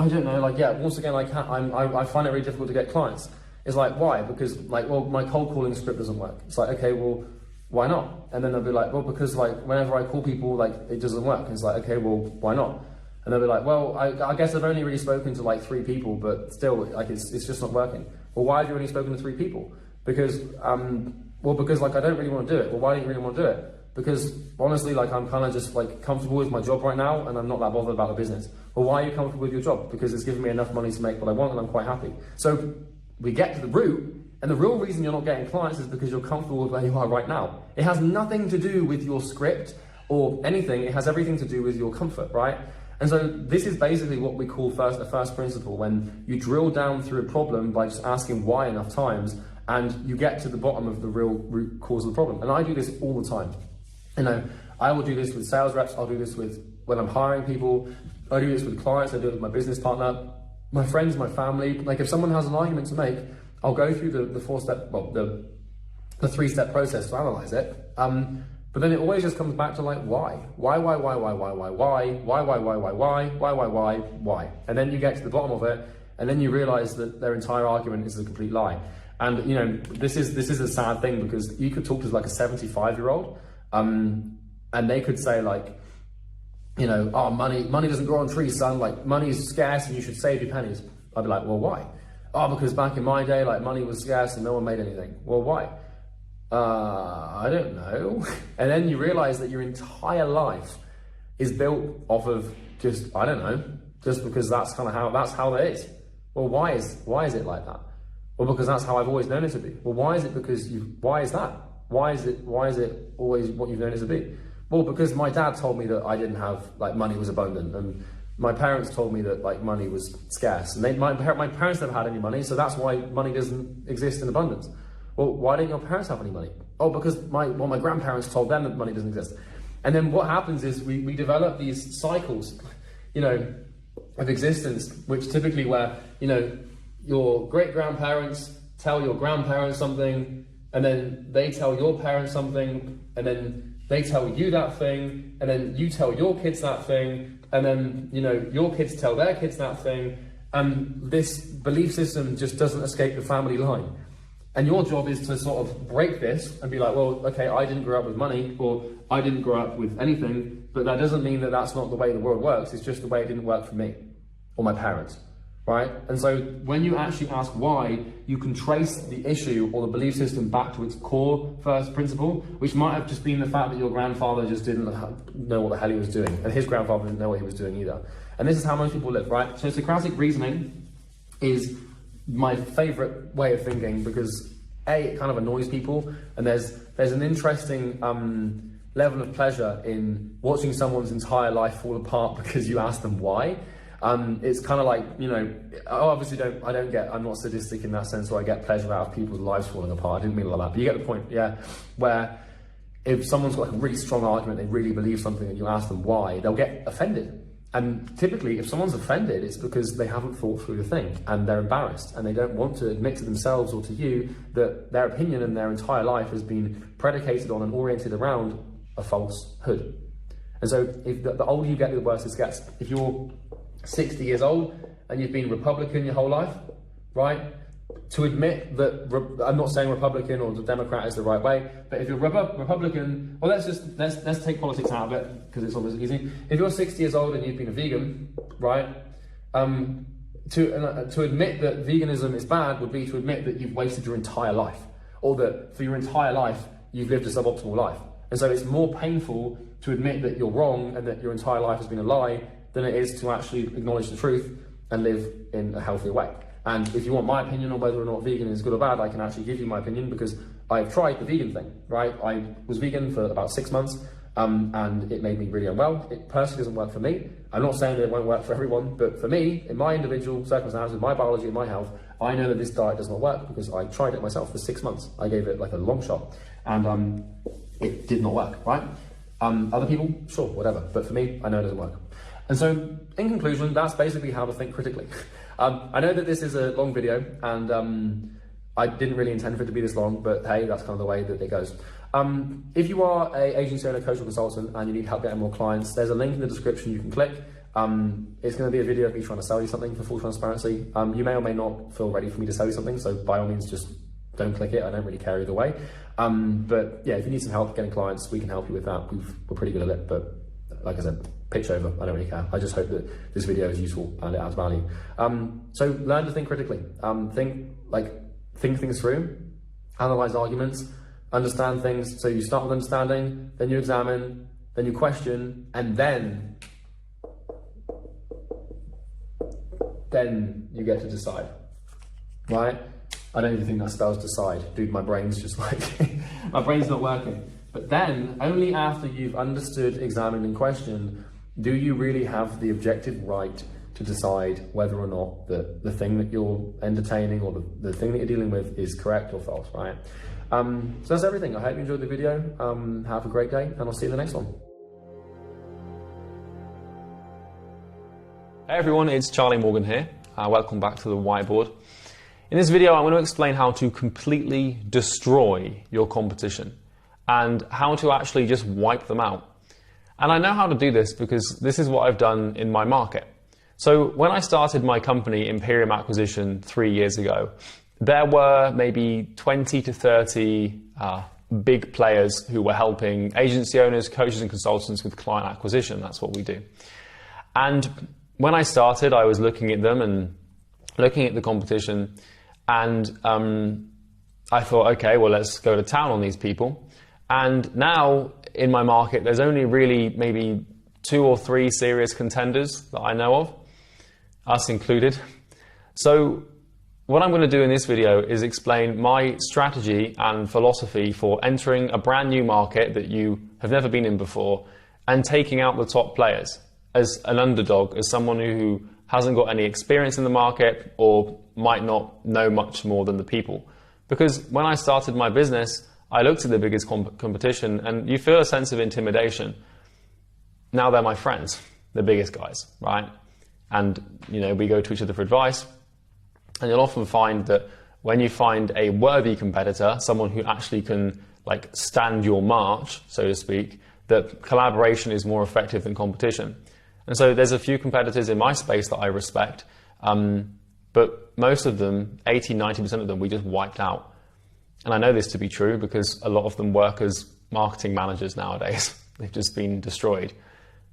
don't know, like, yeah, once again, I find it really difficult to get clients. It's like, why? Because like, well, my cold calling script doesn't work. It's like, okay, well, why not? And then they'll be like, well, because like whenever I call people, like it doesn't work. And it's like, okay, well, why not? And they'll be like, well, I guess I've only really spoken to like 3 people, but still, like it's just not working. Well, why have you only spoken to 3 people? Because, because like I don't really want to do it. Well, why don't you really want to do it? Because honestly, like I'm kind of just like comfortable with my job right now, and I'm not that bothered about the business. Well, why are you comfortable with your job? Because it's giving me enough money to make what I want, and I'm quite happy. So we get to the root, and the real reason you're not getting clients is because you're comfortable with where you are right now. It has nothing to do with your script or anything. It has everything to do with your comfort, right? And so this is basically what we call a first principle, when you drill down through a problem by just asking why enough times, and you get to the bottom of the real root cause of the problem. And I do this all the time. You know, I will do this with sales reps, I'll do this with when I'm hiring people, I do this with clients, I do it with my business partner, my friends, my family. Like if someone has an argument to make, I'll go through the 4-step, well, the 3-step process to analyze it. But then it always just comes back to like, why? Why? And then you get to the bottom of it, and then you realize that their entire argument is a complete lie. And you know, this is a sad thing, because you could talk to like a 75-year-old, and they could say like, you know, oh, money doesn't grow on trees, son, like money's scarce and you should save your pennies. I'd be like, well, why? Oh, because back in my day, like money was scarce and no one made anything. Well, why? I don't know. And then you realize that your entire life is built off of just, I don't know, just because that's how it is. Well, why is it like that? Well, because that's how I've always known it to be. Well, why is it why is that? Why is it always what you've known it to be? Well, because my dad told me that I didn't have, like, money was abundant, and my parents told me that like money was scarce, and my parents never had any money, so that's why money doesn't exist in abundance. Well, why don't your parents have any money? Oh, because my grandparents told them that money doesn't exist. And then what happens is we develop these cycles, you know, of existence, which typically where, you know, your great-grandparents tell your grandparents something, and then they tell your parents something, and then they tell you that thing, and then you tell your kids that thing, and then, you know, your kids tell their kids that thing, and this belief system just doesn't escape the family line. And your job is to sort of break this and be like, well, okay, I didn't grow up with money, or I didn't grow up with anything, but that doesn't mean that that's not the way the world works. It's just the way it didn't work for me or my parents, right? And so when you actually ask why, you can trace the issue or the belief system back to its core first principle, which might have just been the fact that your grandfather just didn't know what the hell he was doing, and his grandfather didn't know what he was doing either. And this is how most people live, right? So Socratic reasoning is my favorite way of thinking because it kind of annoys people, and there's an interesting level of pleasure in watching someone's entire life fall apart because you ask them why. It's kind of like, you know, I'm not sadistic in that sense where I get pleasure out of people's lives falling apart. I didn't mean it like that, but you get the point, yeah? Where if someone's got like a really strong argument, they really believe something, and you ask them why, they'll get offended. And typically, if someone's offended, it's because they haven't thought through the thing, and they're embarrassed, and they don't want to admit to themselves or to you that their opinion and their entire life has been predicated on and oriented around a falsehood. And so if the older you get, the worse it gets. If you're 60 years old and you've been Republican your whole life, right? To admit that, I'm not saying Republican or the Democrat is the right way, but if you're Republican, well, let's take politics out of it because it's always easy. If you're 60 years old and you've been a vegan, right? To admit that veganism is bad would be to admit that you've wasted your entire life, or that for your entire life you've lived a suboptimal life. And so it's more painful to admit that you're wrong and that your entire life has been a lie than it is to actually acknowledge the truth and live in a healthier way. And if you want my opinion on whether or not vegan is good or bad, I can actually give you my opinion because I've tried the vegan thing, right? I was vegan for about 6 months and it made me really unwell. It personally doesn't work for me. I'm not saying that it won't work for everyone, but for me, in my individual circumstances, my biology and my health, I know that this diet does not work because I tried it myself for 6 months. I gave it like a long shot and it did not work, right? Other people, sure, whatever. But for me, I know it doesn't work. And so, in conclusion, that's basically how to think critically. I know that this is a long video, and I didn't really intend for it to be this long, but hey, that's kind of the way that it goes. If you are an agency owner, coach or consultant, and you need help getting more clients, there's a link in the description you can click. It's going to be a video of me trying to sell you something for full transparency. You may or may not feel ready for me to sell you something, so by all means, just don't click it. I don't really care either way. But yeah, if you need some help getting clients, we can help you with that. We're pretty good at it, but like I said, pitch over, I don't really care. I just hope that this video is useful and it adds value. So learn to think critically. Think things through, analyze arguments, understand things. So you start with understanding, then you examine, then you question, and then you get to decide, right? I don't even think that spells decide. Dude, my brain's just like, my brain's not working. But then, only after you've understood, examined, and questioned, do you really have the objective right to decide whether or not the thing that you're entertaining or the thing that you're dealing with is correct or false, right? So that's everything. I hope you enjoyed the video. Have a great day, and I'll see you in the next one. Hey everyone, it's Charlie Morgan here. Welcome back to the Whiteboard. In this video, I'm going to explain how to completely destroy your competition and how to actually just wipe them out. And I know how to do this because this is what I've done in my market. So when I started my company, Imperium Acquisition, 3 years ago, there were maybe 20 to 30 big players who were helping agency owners, coaches and consultants with client acquisition. That's what we do. And when I started, I was looking at them and looking at the competition, and I thought, okay, well, let's go to town on these people. And now in my market, there's only really maybe 2 or 3 serious contenders that I know of, us included. So what I'm going to do in this video is explain my strategy and philosophy for entering a brand new market that you have never been in before and taking out the top players. as an underdog, as someone who hasn't got any experience in the market or might not know much more than the people. Because when I started my business, I looked at the biggest competition and you feel a sense of intimidation. Now they're my friends, the biggest guys, right? And we go to each other for advice, and you'll often find that when you find a worthy competitor, someone who actually can stand your march, so to speak, that collaboration is more effective than competition. And so there's a few competitors in my space that I respect, but most of them, 80-90% of them, we just wiped out. And I know this to be true because a lot of them work as marketing managers nowadays. They've just been destroyed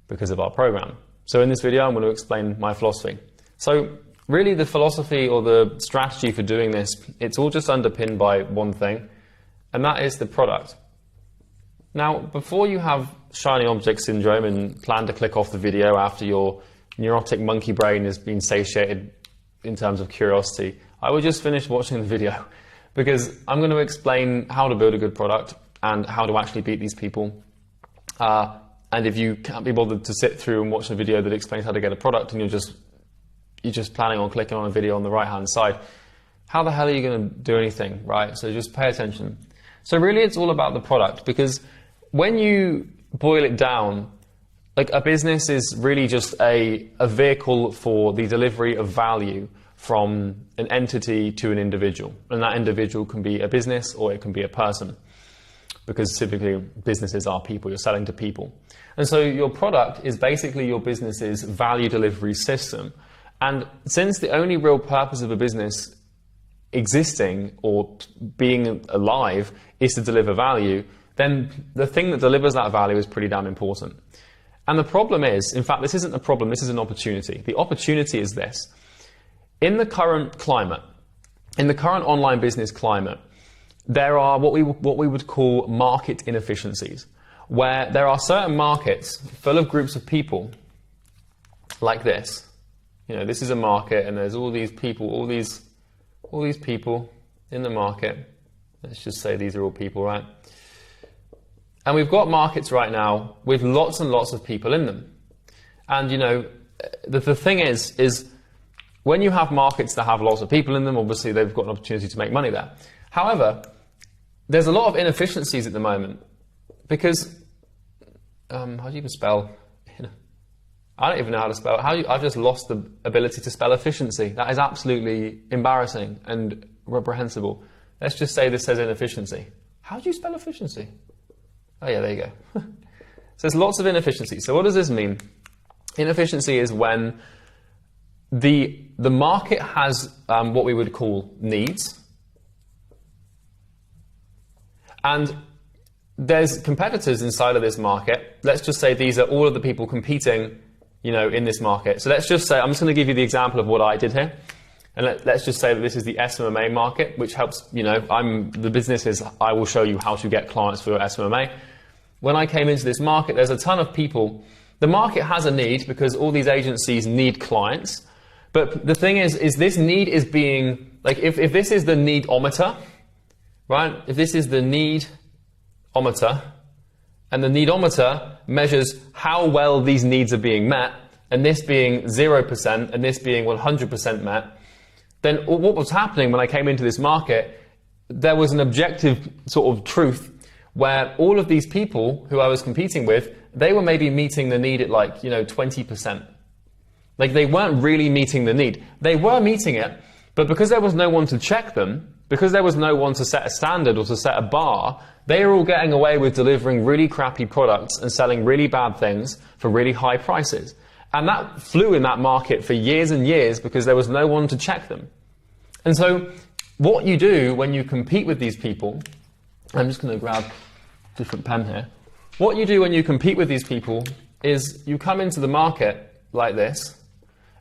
because of our program. So in this video, I'm going to explain my philosophy. So really the philosophy or the strategy for doing this, it's all just underpinned by one thing, and that is the product. Now, before you have shiny object syndrome and plan to click off the video after your neurotic monkey brain has been satiated in terms of curiosity, I would just finish watching the video because I'm going to explain how to build a good product and how to actually beat these people. And if you can't be bothered to sit through and watch a video that explains how to get a product and you're just planning on clicking on a video on the right-hand side, how the hell are you going to do anything, right? So just pay attention. So really it's all about the product, because when you boil it down, a business is really just a vehicle for the delivery of value from an entity to an individual. And that individual can be a business or it can be a person, because typically businesses are people, you're selling to people. And so your product is basically your business's value delivery system. And since the only real purpose of a business existing or being alive is to deliver value, then the thing that delivers that value is pretty damn important. And the problem is, in fact, this isn't a problem, this is an opportunity. The opportunity is this. In the current climate, in the current online business climate, there are what we would call market inefficiencies, where there are certain markets full of groups of people like this. This is a market and there's all these people, all these people in the market. Let's just say these are all people, right? And we've got markets right now with lots and lots of people in them. And the thing is when you have markets that have lots of people in them, obviously they've got an opportunity to make money there. However, there's a lot of inefficiencies at the moment because, how do you even spell? I don't even know how to spell it. I've just lost the ability to spell efficiency. That is absolutely embarrassing and reprehensible. Let's just say this says inefficiency. How do you spell efficiency? Oh yeah, there you go. So there's lots of inefficiencies. So what does this mean? Inefficiency is when the market has what we would call needs, and there's competitors inside of this market. Let's just say these are all of the people competing, in this market. So let's just say, I'm just going to give you the example of what I did here. And let's just say that this is the SMMA market, which helps, the business is, I will show you how to get clients for your SMMA. When I came into this market, there's a ton of people. The market has a need because all these agencies need clients. But the thing is this need is being, if this is the need-ometer, right? If this is the need-ometer, and the need-ometer measures how well these needs are being met, and this being 0% and this being 100% met, then what was happening when I came into this market, there was an objective sort of truth where all of these people who I was competing with, they were maybe meeting the need at 20%. They weren't really meeting the need. They were meeting it, but because there was no one to check them, because there was no one to set a standard or to set a bar, they were all getting away with delivering really crappy products and selling really bad things for really high prices. And that flew in that market for years and years because there was no one to check them. And so what you do when you compete with these people, I'm just going to grab a different pen here. What you do when you compete with these people is you come into the market like this,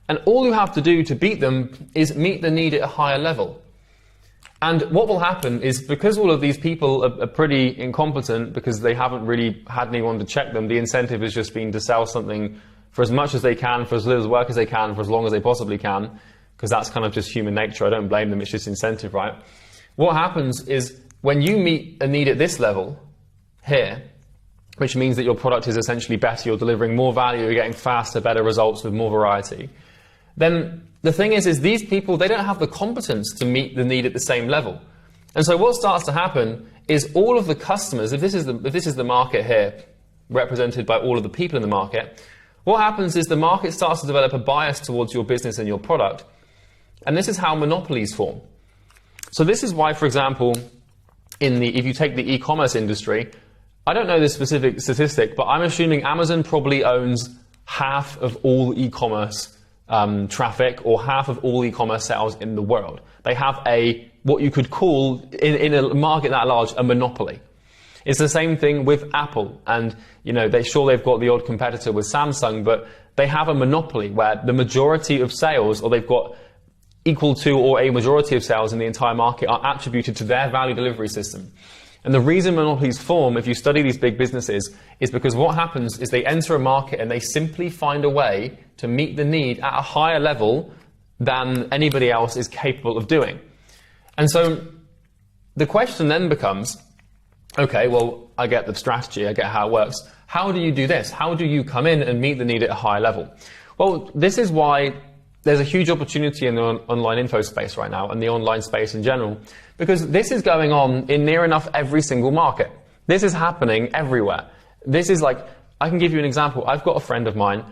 and all you have to do to beat them is meet the need at a higher level. And what will happen is, because all of these people are pretty incompetent because they haven't really had anyone to check them, the incentive has just been to sell something for as much as they can, for as little work as they can, for as long as they possibly can, because that's kind of just human nature. I don't blame them, it's just incentive, right? What happens is, when you meet a need at this level, here, which means that your product is essentially better, you're delivering more value, you're getting faster, better results with more variety, then the thing is these people, they don't have the competence to meet the need at the same level. And so what starts to happen is all of the customers, if this is the market here, represented by all of the people in the market, what happens is the market starts to develop a bias towards your business and your product. And this is how monopolies form. So this is why, for example, if you take the e-commerce industry, I don't know this specific statistic, but I'm assuming Amazon probably owns half of all e-commerce traffic or half of all e-commerce sales in the world. They have what you could call, in a market that large, a monopoly. It's the same thing with Apple, and they've got the odd competitor with Samsung, but they have a monopoly where the majority of sales, or they've got equal to or a majority of sales in the entire market, are attributed to their value delivery system. And the reason monopolies form, if you study these big businesses, is because what happens is they enter a market and they simply find a way to meet the need at a higher level than anybody else is capable of doing. And so the question then becomes, okay, well, I get the strategy, I get how it works. How do you do this? How do you come in and meet the need at a higher level? Well, this is why there's a huge opportunity in the online info space right now, and the online space in general, because this is going on in near enough every single market. This is happening everywhere. This is like, I can give you an example. I've got a friend of mine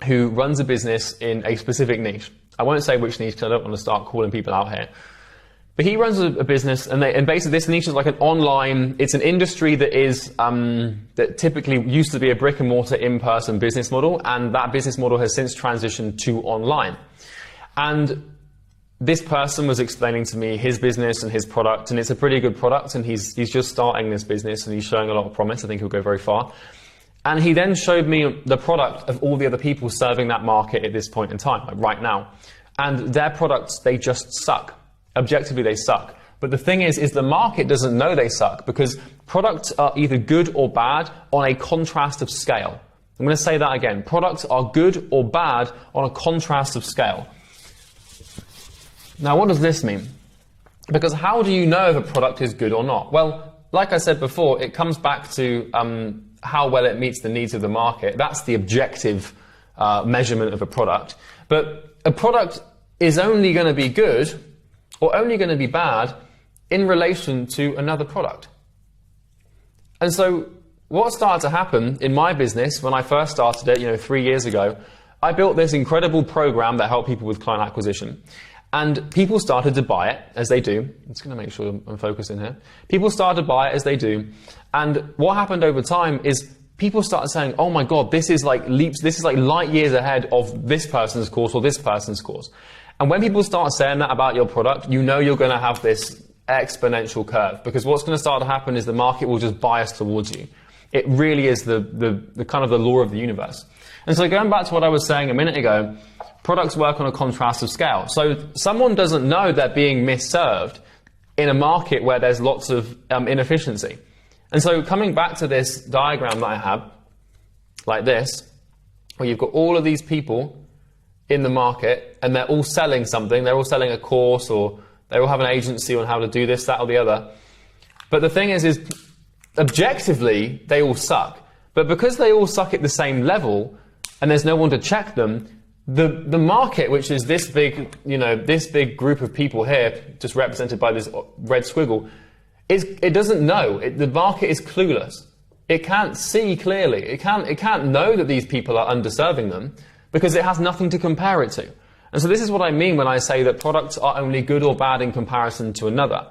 who runs a business in a specific niche. I won't say which niche because I don't want to start calling people out here. But he runs a business, and basically this niche is like an online, it's an industry that is, that typically used to be a brick and mortar in-person business model, and that business model has since transitioned to online. And this person was explaining to me his business and his product, and it's a pretty good product, and he's just starting this business, and he's showing a lot of promise. I think he'll go very far. And he then showed me the product of all the other people serving that market at this point in time, like right now. And their products, they just suck. Objectively, they suck. But the thing is the market doesn't know they suck, because products are either good or bad on a contrast of scale. I'm going to say that again. Products are good or bad on a contrast of scale. Now, what does this mean? Because how do you know if a product is good or not? Well, like I said before, it comes back to how well it meets the needs of the market. That's the objective measurement of a product. But a product is only going to be good or only going to be bad in relation to another product. And so what started to happen in my business when I first started it, 3 years ago, I built this incredible program that helped people with client acquisition. And people started to buy it, as they do. I'm just going to make sure I'm focusing here. People started to buy it, as they do. And what happened over time is people started saying, oh my God, this is like light years ahead of this person's course or this person's course. And when people start saying that about your product, you know you're going to have this exponential curve, because what's going to start to happen is the market will just bias towards you. It really is the kind of the law of the universe. And so going back to what I was saying a minute ago, products work on a contrastive scale. So someone doesn't know they're being misserved in a market where there's lots of inefficiency. And so coming back to this diagram that I have, like this, where you've got all of these people in the market, and they're all selling something. They're all selling a course, or they all have an agency on how to do this, that, or the other. But the thing is objectively, they all suck. But because they all suck at the same level, and there's no one to check them, the market, which is this big, this big group of people here, just represented by this red squiggle, it doesn't know. The market is clueless. It can't see clearly. It can't know that these people are underserving them, because it has nothing to compare it to. And so this is what I mean when I say that products are only good or bad in comparison to another.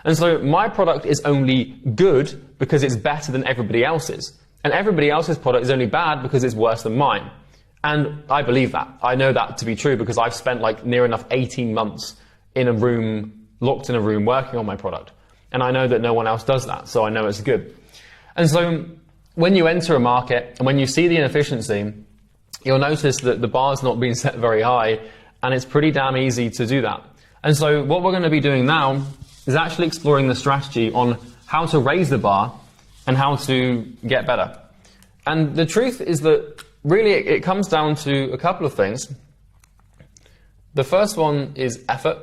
And so my product is only good because it's better than everybody else's. And everybody else's product is only bad because it's worse than mine. And I believe that. I know that to be true because I've spent like near enough 18 months in a room, locked in a room, working on my product. And I know that no one else does that, so I know it's good. And so when you enter a market and when you see the inefficiency, you'll notice that the bar's not being set very high, and it's pretty damn easy to do that. And so what we're going to be doing now is actually exploring the strategy on how to raise the bar and how to get better. And the truth is that really it comes down to a couple of things. The first one is effort,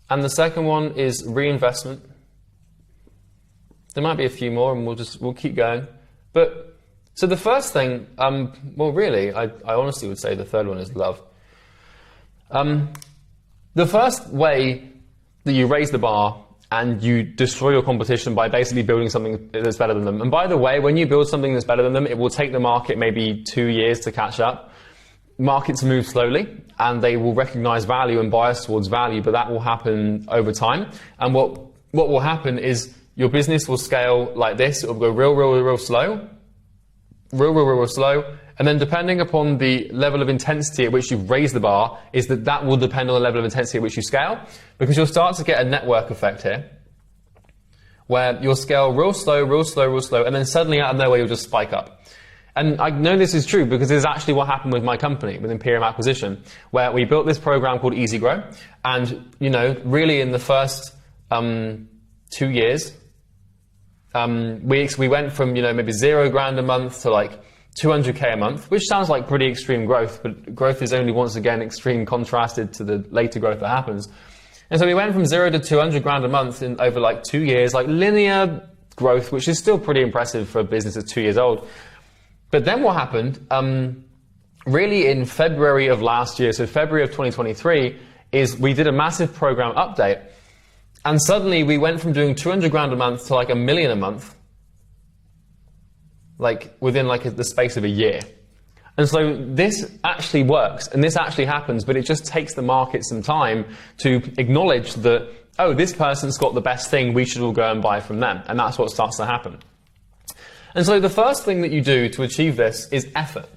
and the second one is reinvestment, There might be a few more, and we'll keep going. But so the first thing, well, really, I honestly would say the third one is love. The first way that you raise the bar and you destroy your competition by basically building something that's better than them. And by the way, when you build something that's better than them, it will take the market maybe 2 years to catch up. Markets move slowly, and they will recognize value and bias towards value, but that will happen over time. And what will happen is your business will scale like this. It will go real slow, real slow. And then depending upon the level of intensity at which you've raised the bar, is that will depend on the level of intensity at which you scale, because you'll start to get a network effect here, where you'll scale real slow, and then suddenly out of nowhere you'll just spike up. And I know this is true because this is actually what happened with my company, with Imperium Acquisition, where we built this program called Easy Grow. And, really in the first 2 years, we went from, maybe $0,000 a month to like 200K a month, which sounds like pretty extreme growth, but growth is only once again extreme contrasted to the later growth that happens. And so we went from 0 to 200 grand a month in over like 2 years, like linear growth, which is still pretty impressive for a business that's 2 years old. But then what happened, really in February of last year, so February of 2023, is we did a massive program update. And suddenly we went from doing 200 grand a month to like $1 million a month, like within like the space of a year. And so this actually works, and this actually happens, but it just takes the market some time to acknowledge that, oh, this person's got the best thing, we should all go and buy from them. And that's what starts to happen. And so the first thing that you do to achieve this is effort.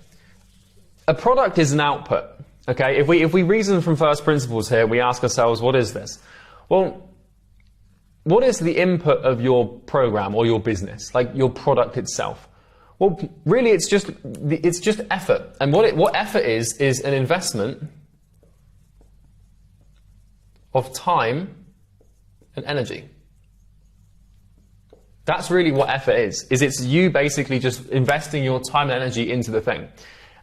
A product is an output, okay? If we reason from first principles here, we ask ourselves, what is this? Well, what is the input of your program or your business, like your product itself? Well, really, it's just effort. And what effort is an investment of time and energy. That's really what effort is it's you basically just investing your time and energy into the thing.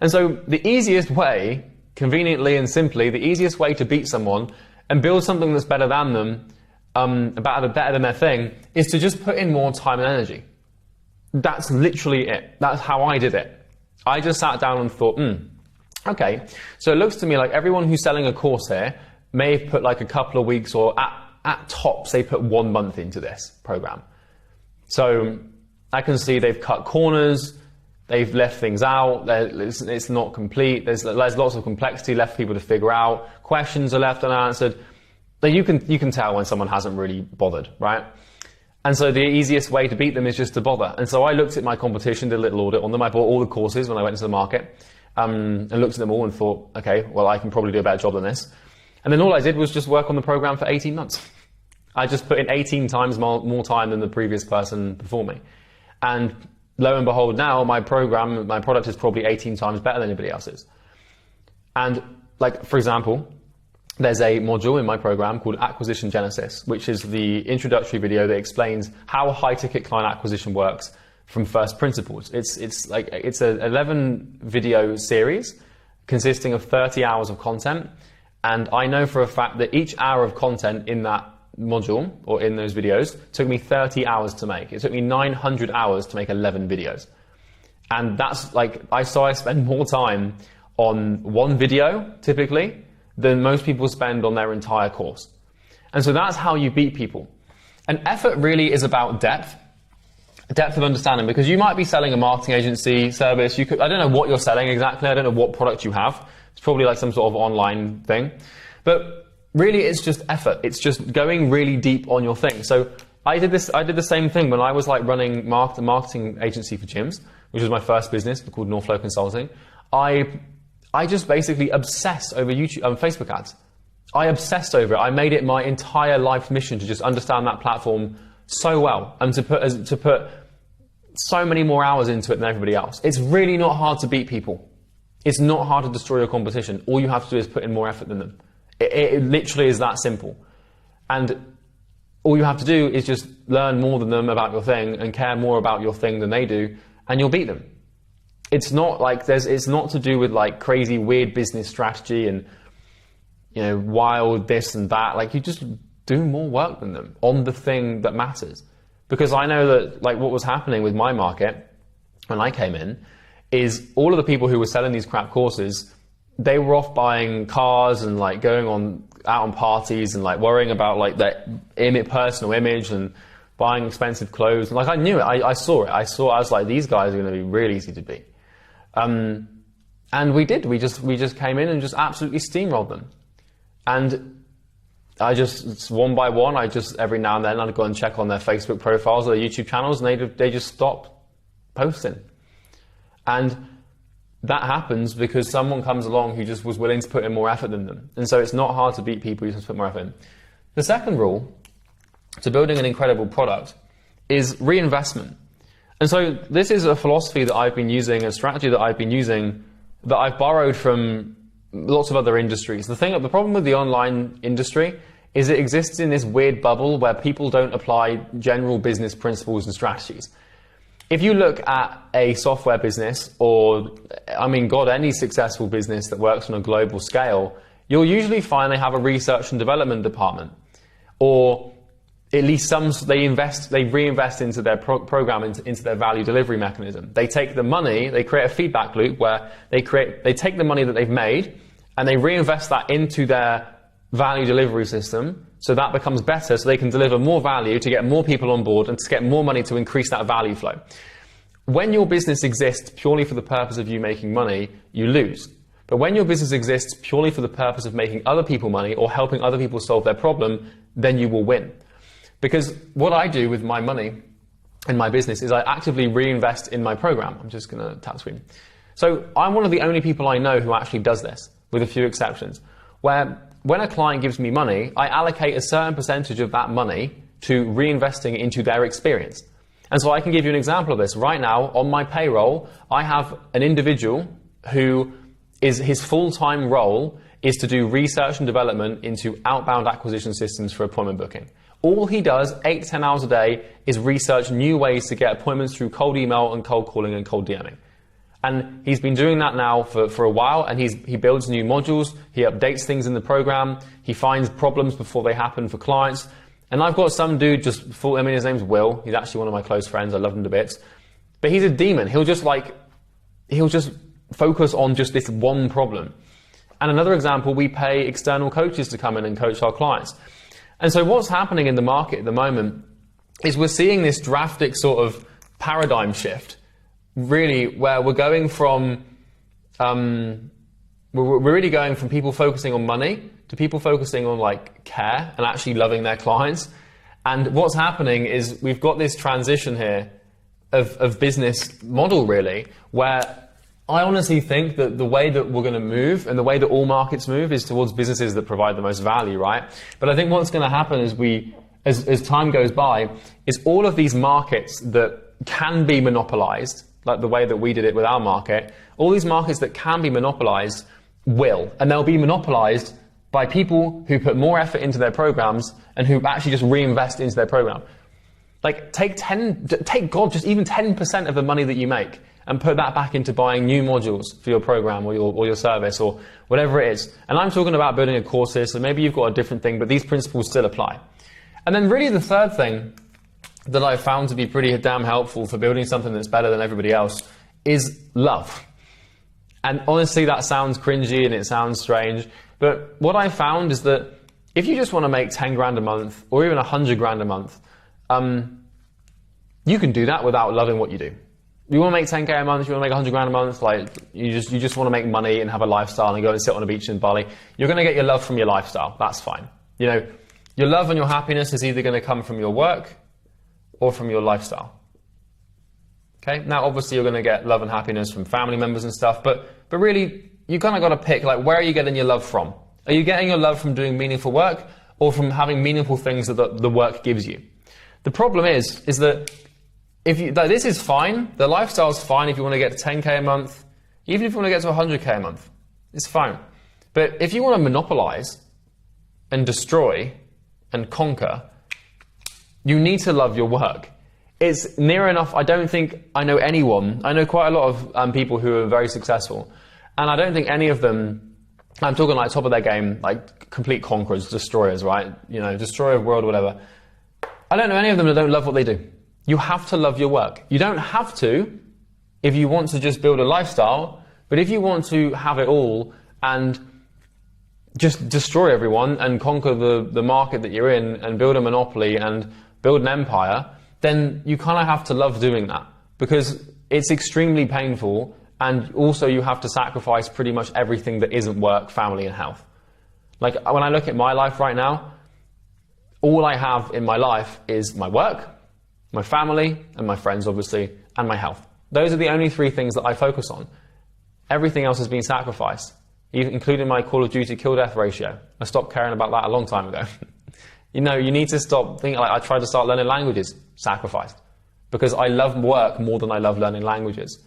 And so the easiest way, conveniently and simply, the easiest way to beat someone and build something that's better than them, better than their thing, is to just put in more time and energy. That's literally it. That's how I did it. I just sat down and thought, okay, so it looks to me like everyone who's selling a course here may have put like a couple of weeks, or at tops, they put 1 month into this program. So I can see they've cut corners, they've left things out, it's not complete, there's lots of complexity left for people to figure out, questions are left unanswered. You can tell when someone hasn't really bothered, right? And so the easiest way to beat them is just to bother. And so I looked at my competition, did a little audit on them. I bought all the courses when I went into the market, and looked at them all and thought, okay, well, I can probably do a better job than this. And then all I did was just work on the program for 18 months. I just put in 18 times more time than the previous person before me. And lo and behold, now my product is probably 18 times better than anybody else's. And like, for example, there's a module in my program called Acquisition Genesis, which is the introductory video that explains how high-ticket client acquisition works from first principles. It's an 11 video series consisting of 30 hours of content. And I know for a fact that each hour of content in that module, or in those videos, took me 30 hours to make. It took me 900 hours to make 11 videos. And that's like, I spend more time on one video, typically, than most people spend on their entire course. And so that's how you beat people. And effort really is about depth of understanding, because you might be selling a marketing agency service. I don't know what you're selling exactly. I don't know what product you have. It's probably like some sort of online thing. But really, it's just effort. It's just going really deep on your thing. So I did the same thing when I was like running a marketing agency for gyms, which was my first business called Northflow Consulting. I just basically obsessed over Facebook ads. I obsessed over it. I made it my entire life mission to just understand that platform so well, and to put so many more hours into it than everybody else. It's really not hard to beat people. It's not hard to destroy your competition. All you have to do is put in more effort than them. It literally is that simple. And all you have to do is just learn more than them about your thing and care more about your thing than they do, and you'll beat them. It's not like it's not to do with like crazy weird business strategy and, wild this and that. Like, you just do more work than them on the thing that matters. Because I know that like what was happening with my market when I came in is all of the people who were selling these crap courses, they were off buying cars and like going out on parties and like worrying about like their personal image and buying expensive clothes. And like I knew it, I saw it. I was like, these guys are going to be really easy to beat. And we did. We just came in and just absolutely steamrolled them. And I just, one by one, every now and then I'd go and check on their Facebook profiles or their YouTube channels, and they just stopped posting. And that happens because someone comes along who just was willing to put in more effort than them. And so it's not hard to beat people who just put more effort in. The second rule to building an incredible product is reinvestment. And so this is a philosophy that I've been using, a strategy that I've been using, that I've borrowed from lots of other industries. The problem with the online industry is it exists in this weird bubble where people don't apply general business principles and strategies. If you look at a software business, or, I mean, God, any successful business that works on a global scale, you'll usually find they have a research and development department. Or at least they reinvest into their program, into their value delivery mechanism. They take the money, they create a feedback loop where they take the money that they've made and they reinvest that into their value delivery system, so that becomes better, so they can deliver more value to get more people on board and to get more money to increase that value flow. When your business exists purely for the purpose of you making money, you lose. But when your business exists purely for the purpose of making other people money or helping other people solve their problem, then you will win. Because what I do with my money in my business is I actively reinvest in my program. I'm just going to tap screen. So I'm one of the only people I know who actually does this, with a few exceptions, where when a client gives me money, I allocate a certain percentage of that money to reinvesting into their experience. And so I can give you an example of this. Right now, on my payroll, I have an individual who his full-time role is to do research and development into outbound acquisition systems for appointment booking. All he does, 8 to 10 hours a day, is research new ways to get appointments through cold email and cold calling and cold DMing. And he's been doing that now for a while, and he builds new modules, he updates things in the program, he finds problems before they happen for clients. And I've got some dude his name's Will, he's actually one of my close friends, I love him to bits. But he's a demon, he'll just focus on just this one problem. And another example, we pay external coaches to come in and coach our clients. And so what's happening in the market at the moment is we're seeing this drastic sort of paradigm shift, really, where we're going from, we're really going from people focusing on money to people focusing on like care and actually loving their clients. And what's happening is we've got this transition here of business model, really, where I honestly think that the way that we're going to move and the way that all markets move is towards businesses that provide the most value, right? But I think what's going to happen is as time goes by, is all of these markets that can be monopolized, like the way that we did it with our market, all these markets that can be monopolized will, and they'll be monopolized by people who put more effort into their programs and who actually just reinvest into their program. Like take just even 10% of the money that you make and put that back into buying new modules for your program or your service or whatever it is. And I'm talking about building a course here, so maybe you've got a different thing, but these principles still apply. And then really the third thing that I've found to be pretty damn helpful for building something that's better than everybody else is love. And honestly, that sounds cringy and it sounds strange, but what I found is that if you just want to make 10 grand a month or even 100 grand a month, you can do that without loving what you do. You want to make 10k a month, you want to make 100 grand a month, like you just want to make money and have a lifestyle and go and sit on a beach in Bali, you're going to get your love from your lifestyle. That's fine. You know, your love and your happiness is either going to come from your work or from your lifestyle. Okay? Now, obviously, you're going to get love and happiness from family members and stuff, but really, you kind of got to pick, like, where are you getting your love from? Are you getting your love from doing meaningful work or from having meaningful things that the work gives you? The problem is that this is fine. The lifestyle's fine if you want to get to 10k a month, even if you want to get to 100k a month. It's fine. But if you want to monopolize and destroy and conquer, you need to love your work. It's near enough, I don't think I know anyone. I know quite a lot of people who are very successful, and I don't think any of them, I'm talking like top of their game, like complete conquerors, destroyers, right? You know, destroyer of world, whatever. I don't know any of them that don't love what they do. you have to love your work. You don't have to if you want to just build a lifestyle, but if you want to have it all and just destroy everyone and conquer the market that you're in and build a monopoly and build an empire, then you kind of have to love doing that, because it's extremely painful, and also you have to sacrifice pretty much everything that isn't work, family and health. Like when I look at my life right now, all I have in my life is my work, my family, and my friends obviously, and my health. Those are the only three things that I focus on. Everything else has been sacrificed, including my Call of Duty kill-death ratio. I stopped caring about that a long time ago. You know, you need to stop thinking, like I tried to start learning languages, sacrificed. Because I love work more than I love learning languages.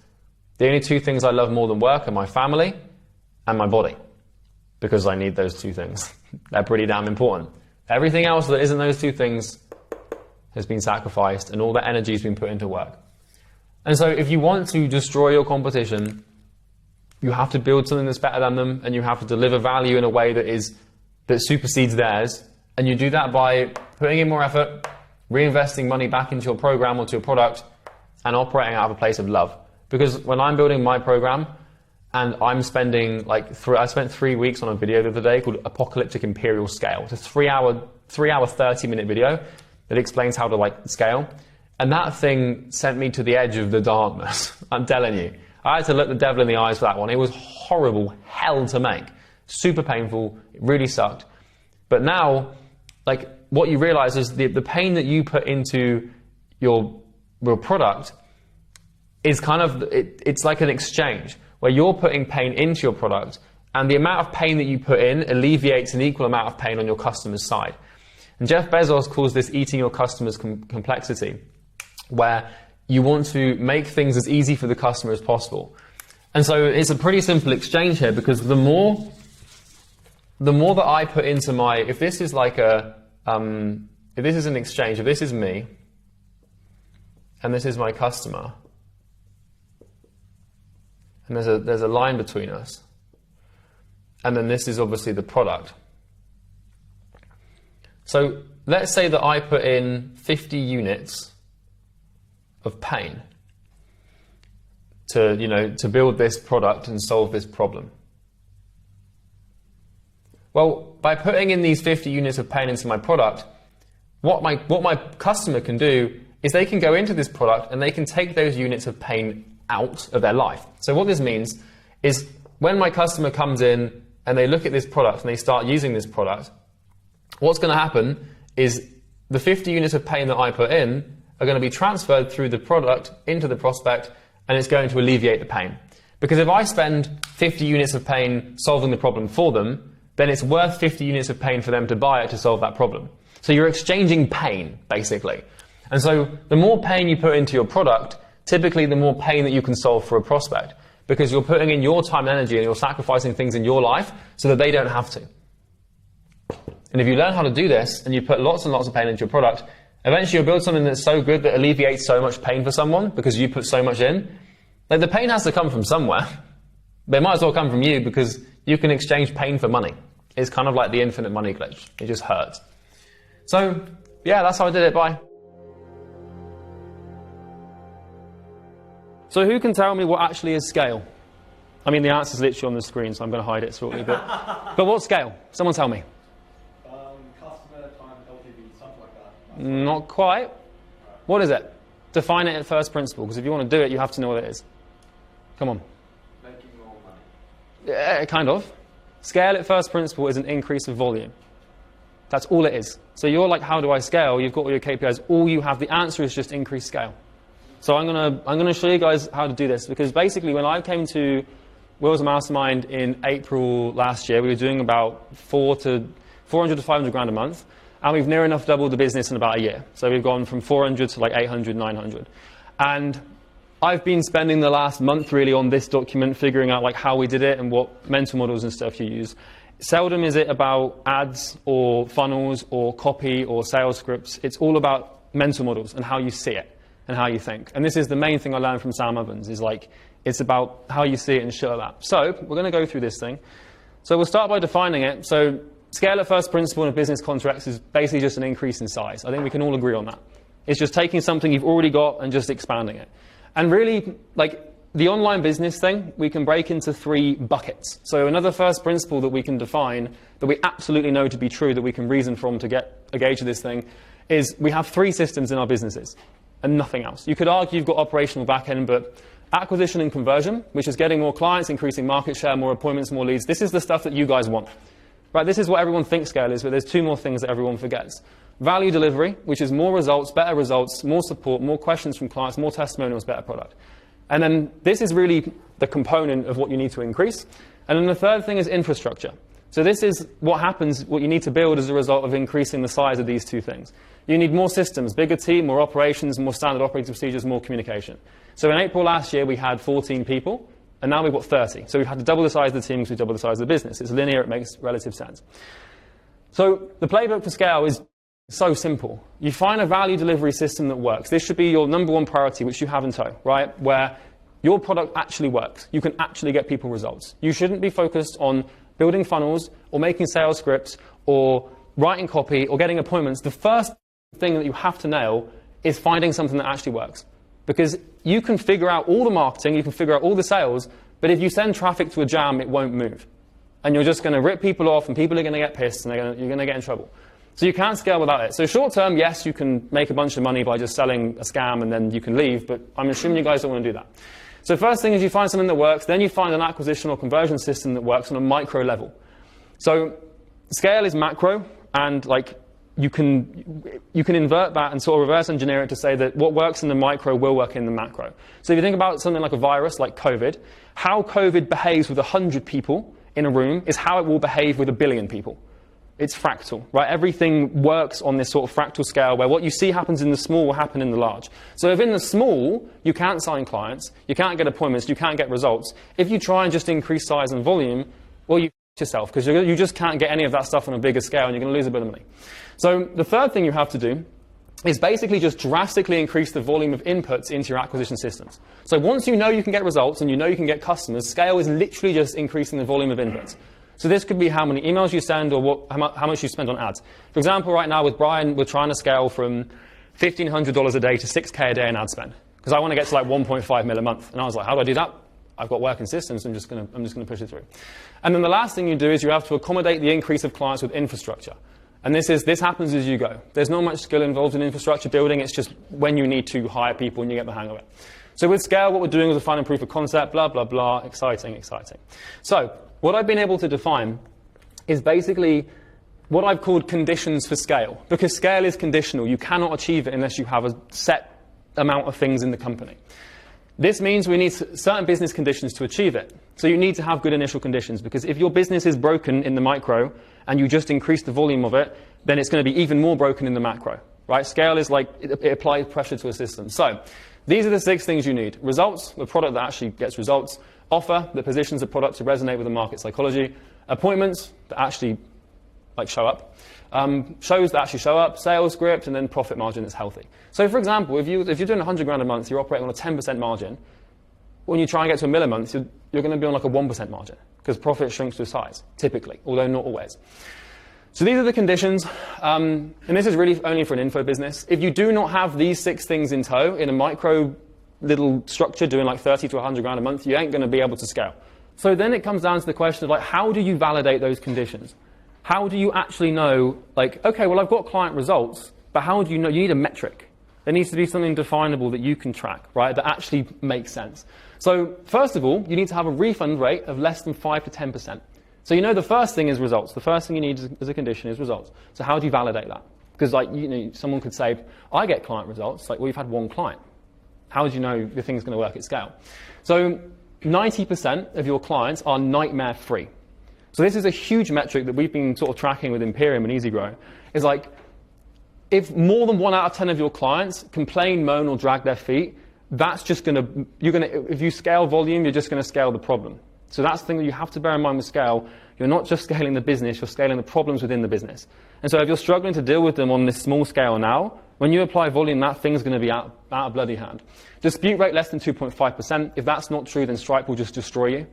The only two things I love more than work are my family and my body. Because I need those two things. They're pretty damn important. Everything else that isn't those two things has been sacrificed, and all that energy has been put into work. And so if you want to destroy your competition, you have to build something that's better than them, and you have to deliver value in a way that supersedes theirs. And you do that by putting in more effort, reinvesting money back into your program or to your product, and operating out of a place of love. Because when I'm building my program, and I'm spending I spent 3 weeks on a video the other day called Apocalyptic Imperial Scale. It's a 3 hour 30-minute video that explains how to scale. And that thing sent me to the edge of the darkness. I'm telling you. I had to look the devil in the eyes for that one. It was horrible hell to make. Super painful. It really sucked. But now, what you realize is the pain that you put into your product is it's like an exchange where you're putting pain into your product, and the amount of pain that you put in alleviates an equal amount of pain on your customer's side. And Jeff Bezos calls this eating your customer's complexity, where you want to make things as easy for the customer as possible. And so it's a pretty simple exchange here, because the more that I put into if this is if this is an exchange, if this is me, and this is my customer, and there's a line between us, and then this is obviously the product. So let's say that I put in 50 units of pain to build this product and solve this problem. Well, by putting in these 50 units of pain into my product, what my customer can do is they can go into this product and they can take those units of pain out of their life. So what this means is when my customer comes in and they look at this product and they start using this product, what's going to happen is the 50 units of pain that I put in are going to be transferred through the product into the prospect, and it's going to alleviate the pain. Because if I spend 50 units of pain solving the problem for them, then it's worth 50 units of pain for them to buy it to solve that problem. So you're exchanging pain, basically. And so the more pain you put into your product, typically the more pain that you can solve for a prospect, because you're putting in your time and energy and you're sacrificing things in your life so that they don't have to. And if you learn how to do this and you put lots and lots of pain into your product, eventually you'll build something that's so good that alleviates so much pain for someone because you put so much in. The pain has to come from somewhere. They might as well come from you, because you can exchange pain for money. It's kind of like the infinite money glitch. It just hurts. So, yeah, that's how I did it. Bye. So who can tell me what actually is scale? I mean, the answer's literally on the screen, so I'm going to hide it shortly. But what's scale? Someone tell me. Customer time LTV, something like that. Not quite. What is it? Define it at first principle, because if you want to do it, you have to know what it is. Come on. Making more money. Yeah, kind of. Scale at first principle is an increase of volume. That's all it is. So you're like, how do I scale? You've got all your KPIs. All you have, the answer is just increase scale. So I'm gonna show you guys how to do this, because basically when I came to Will's Mastermind in April last year, we were doing about 400 to 500 grand a month, and we've near enough doubled the business in about a year. So we've gone from 400 to 800, 900. And I've been spending the last month really on this document, figuring out how we did it and what mental models and stuff you use. Seldom is it about ads or funnels or copy or sales scripts. It's all about mental models and how you see it and how you think. And this is the main thing I learned from Sam Ovens, is it's about how you see it and shit like that. So we're going to go through this thing. So we'll start by defining it. So scale at first principle in a business context is basically just an increase in size. I think we can all agree on that. It's just taking something you've already got and just expanding it. And really, like the online business thing, we can break into 3 buckets. So another first principle that we can define, that we absolutely know to be true, that we can reason from to get a gauge of this thing, is we have 3 systems in our businesses and nothing else. You could argue you've got operational back-end, but acquisition and conversion, which is getting more clients, increasing market share, more appointments, more leads, this is the stuff that you guys want. Right, this is what everyone thinks scale is, but there's 2 more things that everyone forgets. Value delivery, which is more results, better results, more support, more questions from clients, more testimonials, better product. And then this is really the component of what you need to increase. And then the third thing is infrastructure. So this is what happens, what you need to build as a result of increasing the size of these 2 things. You need more systems, bigger team, more operations, more standard operating procedures, more communication. So in April last year, we had 14 people, and now we've got 30. So we've had to double the size of the team because we double the size of the business. It's linear, it makes relative sense. So the playbook for scale is so simple. You find a value delivery system that works. This should be your number 1 priority, which you have in tow, right? Where your product actually works. You can actually get people results. You shouldn't be focused on building funnels or making sales scripts or writing copy or getting appointments. The first thing that you have to nail is finding something that actually works. Because you can figure out all the marketing, you can figure out all the sales, but if you send traffic to a jam, it won't move. And you're just going to rip people off, and people are going to get pissed, and you're going to get in trouble. So you can't scale without it. So short term, yes, you can make a bunch of money by just selling a scam, and then you can leave, but I'm assuming you guys don't want to do that. So first thing is you find something that works, then you find an acquisition or conversion system that works on a micro level. So scale is macro, and like you can invert that and sort of reverse engineer it to say that what works in the micro will work in the macro. So if you think about something like a virus, like COVID, how COVID behaves with 100 people in a room is how it will behave with 1 billion people. It's fractal, right? Everything works on this sort of fractal scale where what you see happens in the small will happen in the large. So if in the small, you can't sign clients, you can't get appointments, you can't get results, if you try and just increase size and volume, well, you yourself, because you just can't get any of that stuff on a bigger scale and you're going to lose a bit of money. So the third thing you have to do is basically just drastically increase the volume of inputs into your acquisition systems. So once you know you can get results and you know you can get customers, scale is literally just increasing the volume of inputs. So this could be how many emails you send or how much you spend on ads. For example, right now with Brian, we're trying to scale from $1,500 a day to $6K a day in ad spend, because I want to get to like 1.5 mil a month. And I was like, how do I do that? I've got working systems, I'm just going to push it through. And then the last thing you do is you have to accommodate the increase of clients with infrastructure. And this happens as you go. There's not much skill involved in infrastructure building, it's just when you need to hire people and you get the hang of it. So with scale, what we're doing is a final proof of concept, blah, blah, blah, exciting, exciting. So what I've been able to define is basically what I've called conditions for scale, because scale is conditional. You cannot achieve it unless you have a set amount of things in the company. This means we need certain business conditions to achieve it. So you need to have good initial conditions, because if your business is broken in the micro and you just increase the volume of it, then it's going to be even more broken in the macro, right? Scale is like it applies pressure to a system. So these are the 6 things you need. Results, the product that actually gets results. Offer, that positions the product to resonate with the market psychology. Appointments, that actually show up. Shows that actually show up, sales script, and then profit margin that's healthy. So for example, if you're doing 100 grand a month, you're operating on a 10% margin. When you try and get to $1 million a month, you're going to be on like a 1% margin, because profit shrinks to size, typically, although not always. So these are the conditions, and this is really only for an info business. If you do not have these 6 things in tow in a micro little structure doing like 30 to 100 grand a month, you ain't going to be able to scale. So then it comes down to the question of like, how do you validate those conditions? How do you actually know, like, okay, well, I've got client results, but how do you know? You need a metric. There needs to be something definable that you can track, right, that actually makes sense. So first of all, you need to have a refund rate of less than 5 to 10%. So you know the first thing is results. The first thing you need as a condition is results. So how do you validate that? Because like, someone could say, I get client results. Like, well, you've had 1 client. How do you know the thing's going to work at scale? So 90% of your clients are nightmare free. So this is a huge metric that we've been sort of tracking with Imperium and EasyGrow. Is like, if more than 1 out of 10 of your clients complain, moan, or drag their feet, that's just if you scale volume, you're just going to scale the problem. So that's the thing that you have to bear in mind with scale. You're not just scaling the business, you're scaling the problems within the business. And so if you're struggling to deal with them on this small scale now, when you apply volume, that thing's going to be out of bloody hand. Dispute rate less than 2.5%. If that's not true, then Stripe will just destroy you.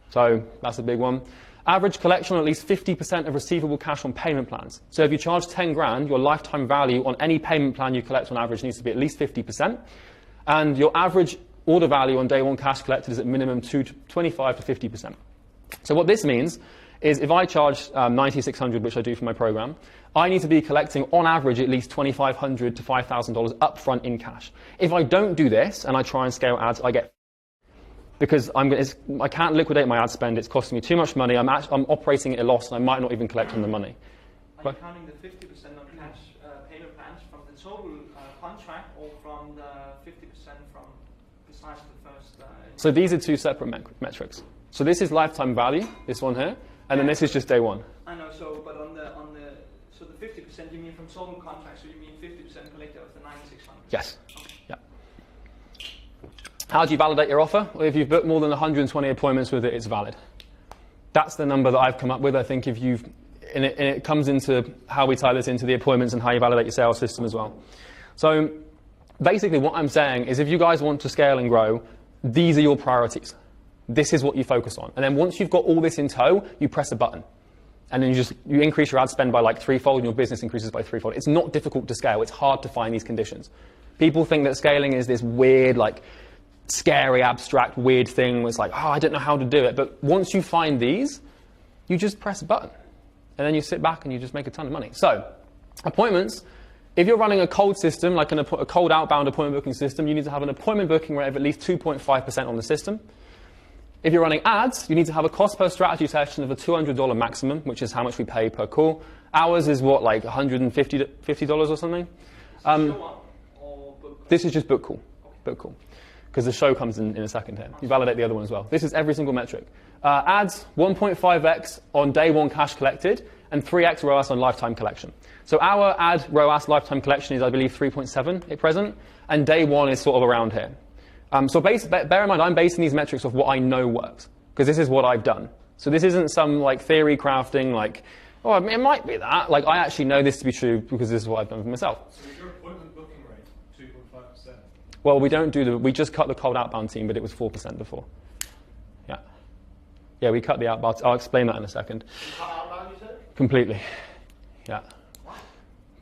So that's a big one. Average collection on at least 50% of receivable cash on payment plans. So if you charge 10 grand, your lifetime value on any payment plan you collect on average needs to be at least 50%. And your average order value on day one cash collected is at minimum 25 to 50%. So what this means is if I charge 9,600, which I do for my program, I need to be collecting on average at least $2,500 to $5,000 upfront in cash. If I don't do this and I try and scale ads, I get because I can't liquidate my ad spend. It's costing me too much money. I'm operating at a loss, and I might not even collect on the money. Are you counting the 50% of cash payment plans from the total contract, or from the 50% from besides the first? So these are two separate metrics. So this is lifetime value, this one here, and then this is just day one. I know. So, but on the so the 50% you mean from total contract? So you mean 50% collected of the 9,600? Yes. Okay. Yeah. How do you validate your offer? Well, if you've booked more than 120 appointments with it, it's valid. That's the number that I've come up with. I think if you've, and it comes into how we tie this into the appointments and how you validate your sales system as well. So basically what I'm saying is if you guys want to scale and grow, these are your priorities. This is what you focus on. And then once you've got all this in tow, you press a button. And then you increase your ad spend by like threefold and your business increases by threefold. It's not difficult to scale. It's hard to find these conditions. People think that scaling is this weird, like, scary, abstract, weird thing where it's like, oh, I don't know how to do it. But once you find these, you just press a button. And then you sit back and you just make a ton of money. So, appointments, if you're running a cold system, like a cold outbound appointment booking system, you need to have an appointment booking rate of at least 2.5% on the system. If you're running ads, you need to have a cost per strategy session of a $200 maximum, which is how much we pay per call. Ours is what, like $150 or something? This is just book call. Book call. Because the show comes in a second here. You validate the other one as well. This is every single metric. Ads, 1.5x on day one cash collected, and 3x ROAS on lifetime collection. So our ad ROAS lifetime collection is, I believe, 3.7 at present, and day one is sort of around here. So bear in mind, I'm basing these metrics off what I know works, because this is what I've done. So this isn't some like theory crafting, like, oh, it might be that. Like, I actually know this to be true because this is what I've done for myself. So is your appointment booking rate 2.5%? Well, we just cut the cold outbound team, but it was 4% before. Yeah. Yeah, we cut the outbound. I'll explain that in a second. You cut outbound, you said? Completely. Yeah. What?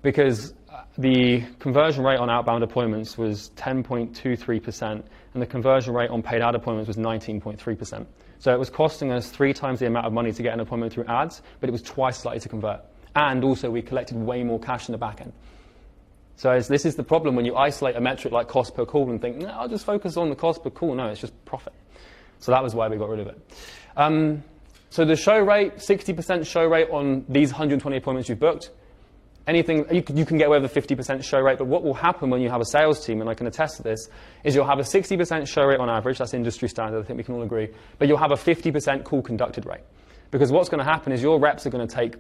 Because the conversion rate on outbound appointments was 10.23%, and the conversion rate on paid ad appointments was 19.3%. So it was costing us 3 times the amount of money to get an appointment through ads, but it was twice as likely to convert. And also, we collected way more cash in the back end. So this is the problem when you isolate a metric like cost per call and think, no, I'll just focus on the cost per call. No, it's just profit. So that was why we got rid of it. So the show rate, 60% show rate on these 120 appointments you've booked. Anything, you can get away with a 50% show rate, but what will happen when you have a sales team, and I can attest to this, is you'll have a 60% show rate on average. That's industry standard. I think we can all agree. But you'll have a 50% call conducted rate. Because what's going to happen is your reps are going to take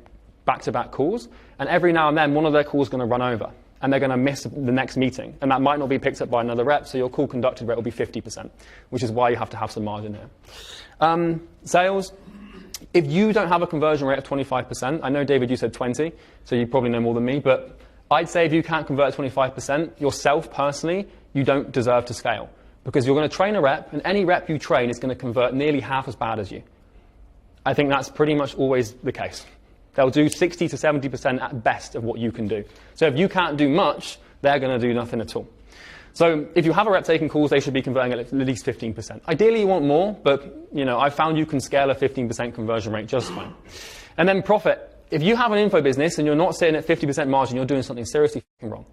back-to-back calls, and every now and then one of their calls is going to run over, and they're going to miss the next meeting, and that might not be picked up by another rep, so your call conducted rate will be 50%, which is why you have to have some margin here. Sales. If you don't have a conversion rate of 25%, I know, David, you said 20, so you probably know more than me, but I'd say if you can't convert 25%, yourself personally, you don't deserve to scale. Because you're going to train a rep, and any rep you train is going to convert nearly half as bad as you. I think that's pretty much always the case. They'll do 60 to 70% at best of what you can do. So if you can't do much, they're going to do nothing at all. So if you have a rep taking calls, they should be converting at least 15%. Ideally, you want more, but I found you can scale a 15% conversion rate just fine. And then profit. If you have an info business and you're not sitting at 50% margin, you're doing something seriously wrong.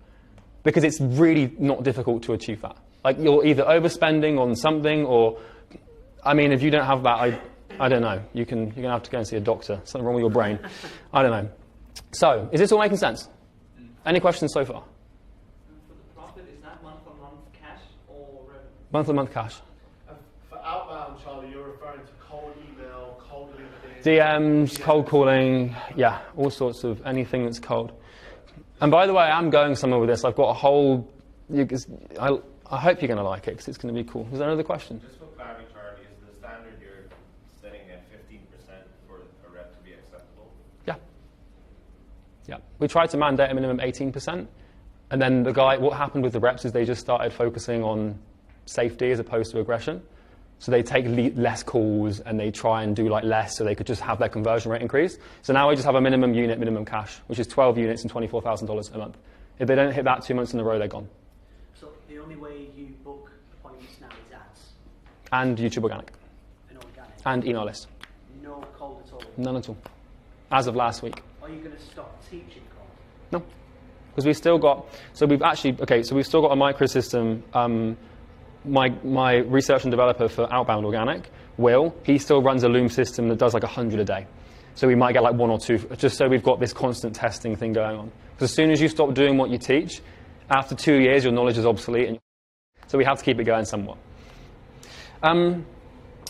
Because it's really not difficult to achieve that. Like, you're either overspending on something, or, I mean, if you don't have that, I don't know. You're going to have to go and see a doctor. Something wrong with your brain. I don't know. So, is this all making sense? Any questions so far? Month-to-month cash. For outbound, Charlie, you're referring to cold email, cold LinkedIn, DMs, cold calling, yeah, all sorts of anything that's cold. And by the way, I'm going somewhere with this. I've got a whole. I hope you're going to like it because it's going to be cool. Is there another question? Just for clarity, Charlie, is the standard you're setting at 15% for a rep to be acceptable? Yeah. Yeah. We tried to mandate a minimum 18%, and then what happened with the reps is they just started focusing on safety as opposed to aggression. So they take less calls and they try and do like less so they could just have their conversion rate increase. So now we just have a minimum unit, minimum cash, which is 12 units and $24,000 a month. If they don't hit that 2 months in a row, they're gone. So the only way you book appointments now is ads And YouTube organic. and organic. And email list. No cold at all. None at all. As of last week. Are you going to stop teaching cold? No. Because we've still got, so we've still got a microsystem. My research and developer for outbound organic, Will, he still runs a Loom system that does like 100 a day. So we might get like 1 or 2, just so we've got this constant testing thing going on. Because as soon as you stop doing what you teach, after 2 years, your knowledge is obsolete. And so we have to keep it going somewhat.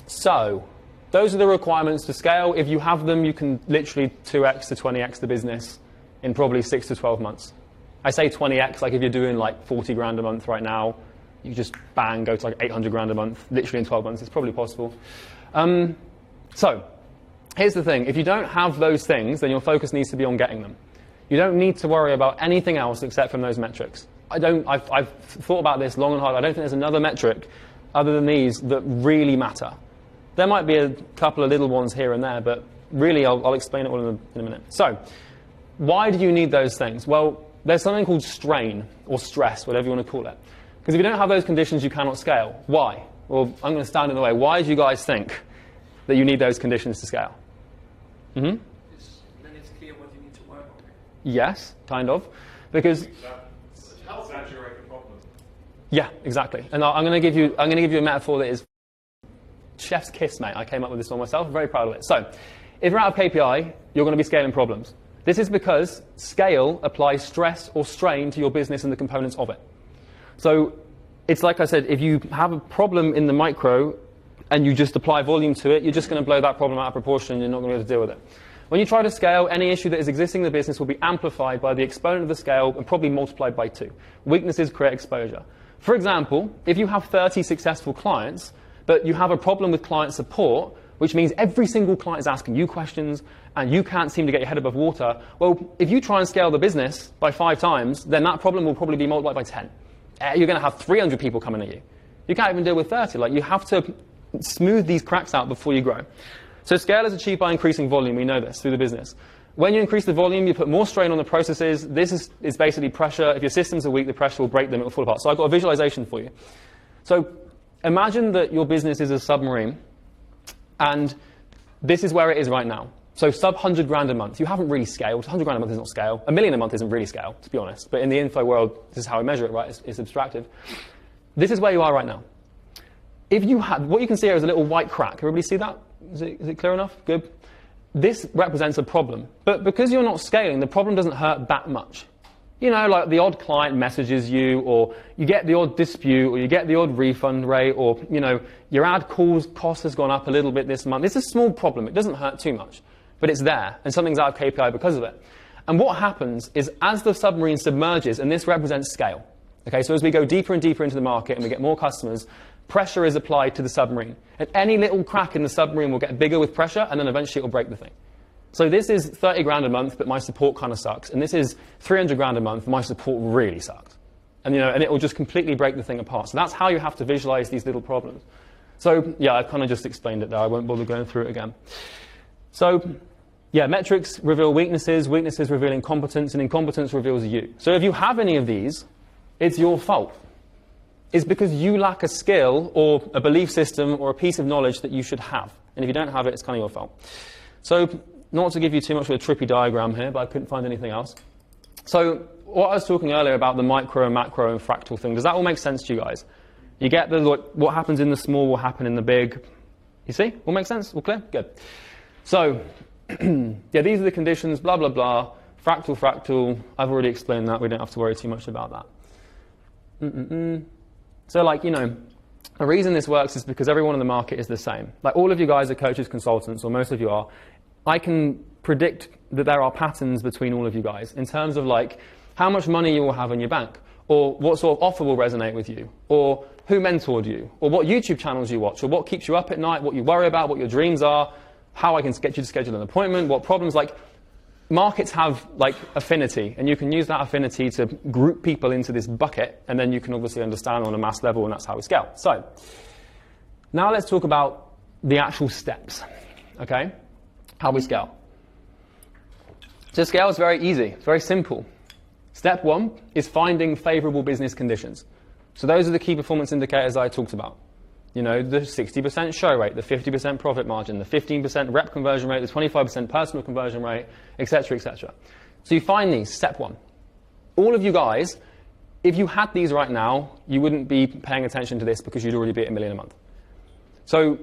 So those are the requirements to scale. If you have them, you can literally 2x to 20x the business in probably 6 to 12 months. I say 20x, like if you're doing like 40 grand a month right now, you just bang, go to like 800 grand a month, literally in 12 months. It's probably possible. So here's the thing. If you don't have those things, then your focus needs to be on getting them. You don't need to worry about anything else except from those metrics. I've thought about this long and hard. I don't think there's another metric other than these that really matter. There might be a couple of little ones here and there, but really I'll explain it all in a minute. So why do you need those things? Well, there's something called strain or stress, whatever you want to call it. Because if you don't have those conditions, you cannot scale. Why? Well, I'm going to stand in the way. Why do you guys think that you need those conditions to scale? Then it's clear what you need to work on. Yes, kind of. Because Exaggerate the problem. yeah, exactly. And I'm going to give you a metaphor that is chef's kiss, mate. I came up with this one myself. I'm very proud of it. So, if you're out of KPI, you're going to be scaling problems. This is because scale applies stress or strain to your business and the components of it. So, it's like I said, if you have a problem in the micro and you just apply volume to it, you're just going to blow that problem out of proportion and you're not going to be able to deal with it. When you try to scale, any issue that is existing in the business will be amplified by the exponent of the scale and probably multiplied by 2. Weaknesses create exposure. For example, if you have 30 successful clients, but you have a problem with client support, which means every single client is asking you questions and you can't seem to get your head above water, well, if you try and scale the business by 5 times, then that problem will probably be multiplied by 10. You're going to have 300 people coming at you. You can't even deal with 30. Like, you have to smooth these cracks out before you grow. So scale is achieved by increasing volume. We know this through the business. When you increase the volume, you put more strain on the processes. This is basically pressure. If your systems are weak, the pressure will break them. It will fall apart. So I've got a visualization for you. So imagine that your business is a submarine, and this is where it is right now. So sub 100 grand a month. You haven't really scaled. 100 grand a month is not scale. $1 million a month isn't really scale, to be honest. But in the info world, this is how we measure it, right? It's abstractive. This is where you are right now. If you had, what you can see here is a little white crack. Everybody see that? Is it clear enough? Good. This represents a problem. But because you're not scaling, the problem doesn't hurt that much. You know, like the odd client messages you, or you get the odd dispute, or you get the odd refund rate, or, you know, your ad calls cost has gone up a little bit this month. It's a small problem. It doesn't hurt too much. But it's there, and something's out of KPI because of it. And what happens is as the submarine submerges, and this represents scale. Okay, so as we go deeper and deeper into the market and we get more customers, pressure is applied to the submarine. And any little crack in the submarine will get bigger with pressure, and then eventually it will break the thing. So this is 30 grand a month, but my support kind of sucks. And this is 300 grand a month, my support really sucks. And, you know, and it will just completely break the thing apart. So that's how you have to visualize these little problems. So, yeah, I've kind of just explained it there. I won't bother going through it again. So, yeah, metrics reveal weaknesses, weaknesses reveal incompetence, and incompetence reveals you. So if you have any of these, it's your fault. It's because you lack a skill or a belief system or a piece of knowledge that you should have. And if you don't have it, it's kind of your fault. So, not to give you too much of a trippy diagram here, but I couldn't find anything else. So, what I was talking earlier about the micro and macro and fractal thing, does that all make sense to you guys? You get the, what happens in the small will happen in the big. You see? All make sense? All clear? Good. So, yeah, these are the conditions, blah, blah, blah. Fractal, fractal. I've already explained that. We don't have to worry too much about that. So, like, you know, the reason this works is because everyone in the market is the same. Like, all of you guys are coaches, consultants, or most of you are. I can predict that there are patterns between all of you guys in terms of, like, how much money you will have in your bank, or what sort of offer will resonate with you, or who mentored you, or what YouTube channels you watch, or what keeps you up at night, what you worry about, what your dreams are, how I can get you to schedule an appointment, what problems. Like, markets have, like, affinity, and you can use that affinity to group people into this bucket, and then you can obviously understand on a mass level, and that's how we scale. So, Now let's talk about the actual steps, okay? How we scale. So scale is very easy, it's very simple. Step one is finding favorable business conditions. So those are the key performance indicators I talked about. You know, the 60% show rate, the 50% profit margin, the 15% rep conversion rate, the 25% personal conversion rate, etc., etc. So you find these, step one. All of you guys, if you had these right now, you wouldn't be paying attention to this because you'd already be at $1 million a month. So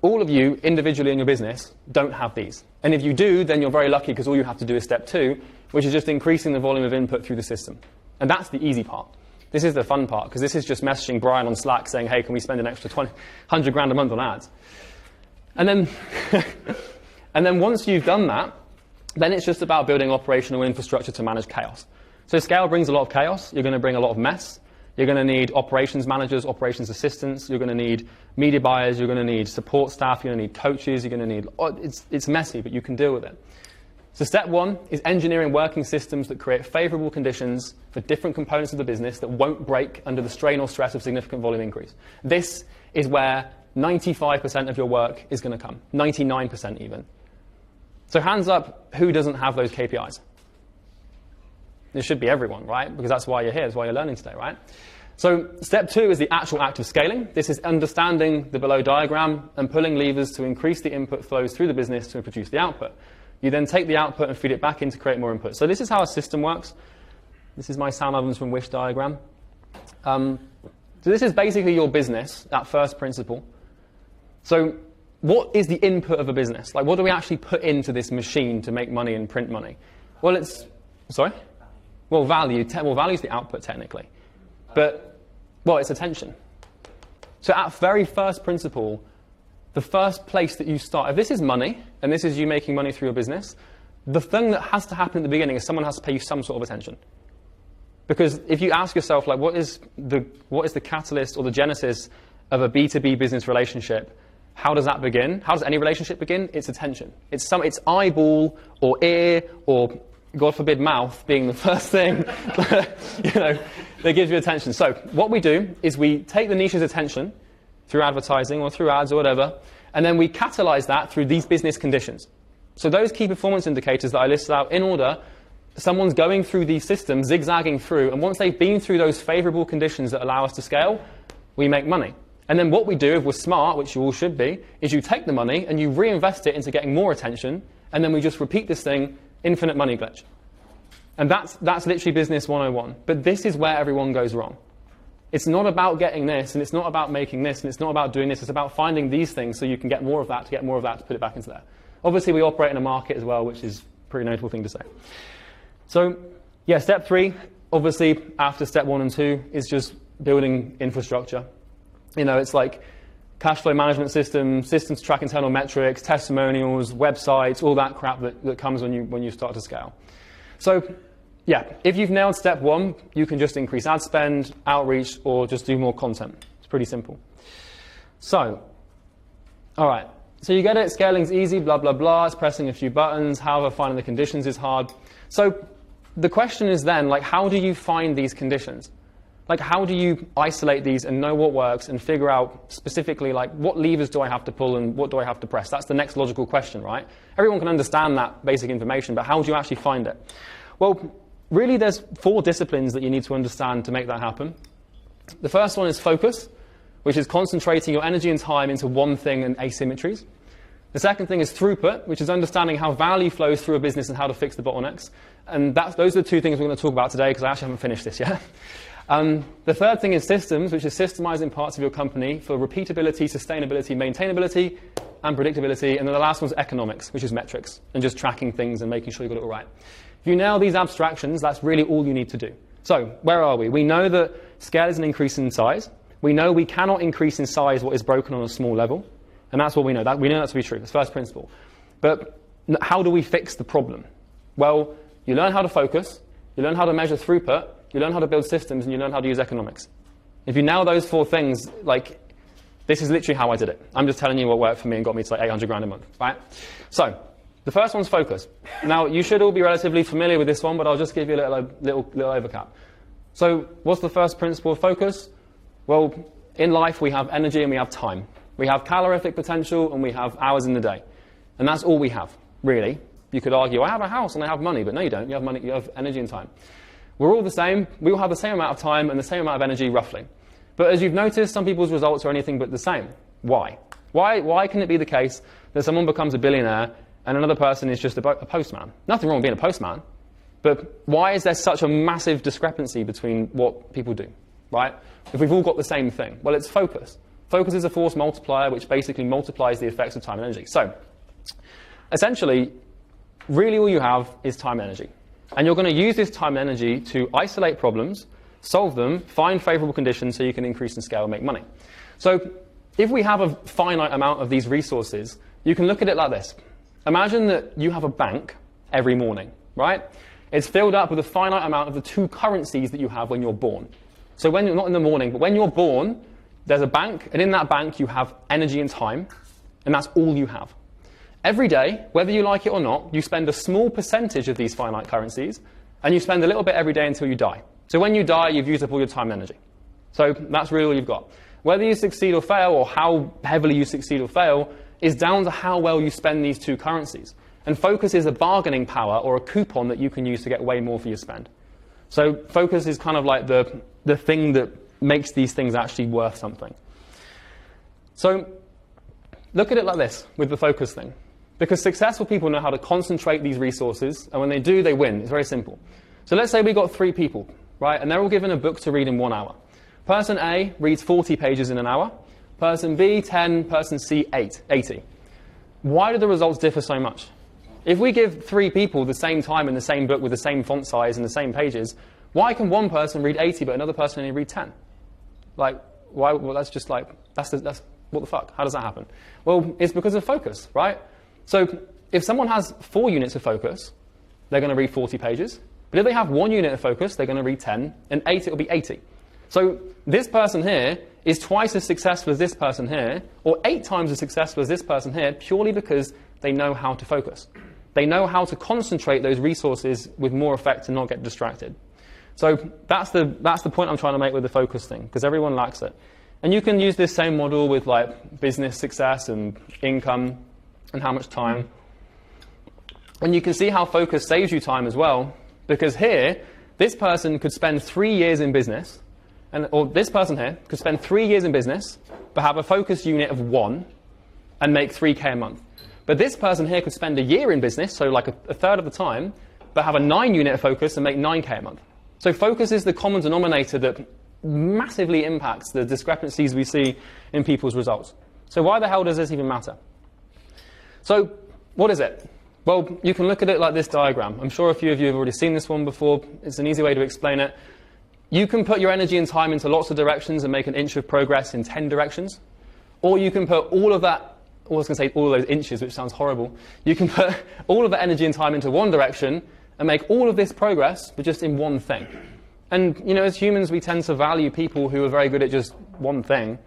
all of you individually in your business don't have these. And if you do, then you're very lucky because all you have to do is step two, which is just increasing the volume of input through the system. And that's the easy part. This is the fun part because this is just messaging Brian on Slack saying, hey, can we spend an extra 100 grand a month on ads? And then, and then once you've done that, then it's just about building operational infrastructure to manage chaos. So scale brings a lot of chaos. You're going to bring a lot of mess. You're going to need operations managers, operations assistants. You're going to need media buyers. You're going to need support staff. You're going to need coaches. You're going to need... It's messy, but you can deal with it. So step one is engineering working systems that create favorable conditions for different components of the business that won't break under the strain or stress of significant volume increase. This is where 95% of your work is going to come, 99% even. So hands up, who doesn't have those KPIs? It should be everyone, right? Because that's why you're here, that's why you're learning today, right? So step two is the actual act of scaling. This is understanding the below diagram and pulling levers to increase the input flows through the business to produce the output. You then take the output and feed it back in to create more input. So this is how a system works. This is my sound ovens from Wish diagram. So this is basically your business, that first principle. So what is the input of a business? Like, what do we actually put into this machine to make money and print money? Well, it's... Sorry? Well, value. Well, value is the output, technically. But, well, it's attention. So at very first principle, the first place that you start, if this is money, and this is you making money through your business, the thing that has to happen at the beginning is someone has to pay you some sort of attention. Because if you ask yourself, like, what is the catalyst or the genesis of a B2B business relationship, how does that begin? How does any relationship begin? It's attention. It's eyeball or ear or, God forbid, mouth being the first thing that gives you attention. So what we do is we take the niche's attention through advertising or through ads or whatever, and then we catalyze that through these business conditions. So those key performance indicators that I listed out in order, someone's going through these systems, zigzagging through, and once they've been through those favorable conditions that allow us to scale, we make money. And then what we do, if we're smart, which you all should be, is you take the money and you reinvest it into getting more attention, and then we just repeat this thing, infinite money glitch. And that's literally business 101. But this is where everyone goes wrong. It's not about getting this, and it's not about making this, and it's not about doing this. It's about finding these things so you can get more of that, to get more of that, to put it back into there. Obviously, we operate in a market as well, which is a pretty notable thing to say. So, yeah, step three, obviously, after step one and two, is just building infrastructure. You know, it's like cash flow management systems to track internal metrics, testimonials, websites, all that crap that comes when you start to scale. So, yeah, if you've nailed step one, you can just increase ad spend, outreach, or just do more content. It's pretty simple. So, all right. So you get it, scaling's easy, blah, blah, blah. It's pressing a few buttons. However, finding the conditions is hard. So the question is then, like, how do you find these conditions? Like, how do you isolate these and know what works and figure out specifically, like, what levers do I have to pull and what do I have to press? That's the next logical question, right? Everyone can understand that basic information, but how do you actually find it? Well, really, there's 4 disciplines that you need to understand to make that happen. The first one is focus, which is concentrating your energy and time into one thing and asymmetries. The second thing is throughput, which is understanding how value flows through a business and how to fix the bottlenecks. And those are the 2 things we're going to talk about today, because I actually haven't finished this yet. The third thing is systems, which is systemizing parts of your company for repeatability, sustainability, maintainability, and predictability. And then the last one is economics, which is metrics, and just tracking things and making sure you got it all right. If you nail these abstractions, that's really all you need to do. So where are we? We know that scale is an increase in size. We know we cannot increase in size what is broken on a small level. And that's what we know. We know that to be true. That's first principle. But how do we fix the problem? Well, you learn how to focus. You learn how to measure throughput. You learn how to build systems. And you learn how to use economics. If you nail those 4 things, like, this is literally how I did it. I'm just telling you what worked for me and got me to like 800 grand a month, right? So the first one's focus. Now, you should all be relatively familiar with this one, but I'll just give you a little overcap. So what's the first principle of focus? Well, in life, we have energy and we have time. We have calorific potential and we have hours in the day. And that's all we have, really. You could argue, I have a house and I have money, but no you don't. You have money, you have energy and time. We're all the same. We all have the same amount of time and the same amount of energy, roughly. But as you've noticed, some people's results are anything but the same. Why? Why can it be the case that someone becomes a billionaire and another person is just a postman? Nothing wrong with being a postman. But why is there such a massive discrepancy between what people do, right? If we've all got the same thing. Well, it's focus. Focus is a force multiplier, which basically multiplies the effects of time and energy. So, essentially, really all you have is time and energy. And you're going to use this time and energy to isolate problems, solve them, find favorable conditions so you can increase in scale and make money. So, if we have a finite amount of these resources, you can look at it like this. Imagine that you have a bank every morning, right? It's filled up with a finite amount of the two currencies that you have when you're born. So when you're not in the morning, but when you're born, there's a bank, and in that bank you have energy and time, and that's all you have. Every day, whether you like it or not, you spend a small percentage of these finite currencies, and you spend a little bit every day until you die. So when you die, you've used up all your time and energy. So that's really all you've got. Whether you succeed or fail, or how heavily you succeed or fail, is down to how well you spend these two currencies. And focus is a bargaining power or a coupon that you can use to get way more for your spend. So focus is kind of like the thing that makes these things actually worth something. So look at it like this with the focus thing. Because successful people know how to concentrate these resources, and when they do, they win. It's very simple. So let's say we got 3 people, right? And they're all given a book to read in 1 hour. Person A reads 40 pages in an hour. Person B, 10. Person C, 80. Why do the results differ so much? If we give 3 people the same time in the same book with the same font size and the same pages, why can one person read 80 but another person only read 10? Like, why? Well, that's just like, that's what the fuck? How does that happen? Well, it's because of focus, right? So if someone has 4 units of focus, they're going to read 40 pages. But if they have 1 unit of focus, they're going to read 10, and 8, it will be 80. So this person here is twice as successful as this person here, or 8 times as successful as this person here, purely because they know how to focus. They know how to concentrate those resources with more effect and not get distracted. So that's the point I'm trying to make with the focus thing, because everyone lacks it. And you can use this same model with like business success and income and how much time. And you can see how focus saves you time as well, because here, this person could spend 3 years in business, or this person here could spend 3 years in business, but have a focus unit of 1 and make 3K a month. But this person here could spend a year in business, so like a third of the time, but have a 9 unit of focus and make 9K a month. So focus is the common denominator that massively impacts the discrepancies we see in people's results. So why the hell does this even matter? So what is it? Well, you can look at it like this diagram. I'm sure a few of you have already seen this one before. It's an easy way to explain it. You can put your energy and time into lots of directions and make an inch of progress in 10 directions. Or you can put all of that, I was going to say all of those inches, which sounds horrible. You can put all of that energy and time into one direction and make all of this progress, but just in one thing. And, you know, as humans, we tend to value people who are very good at just one thing,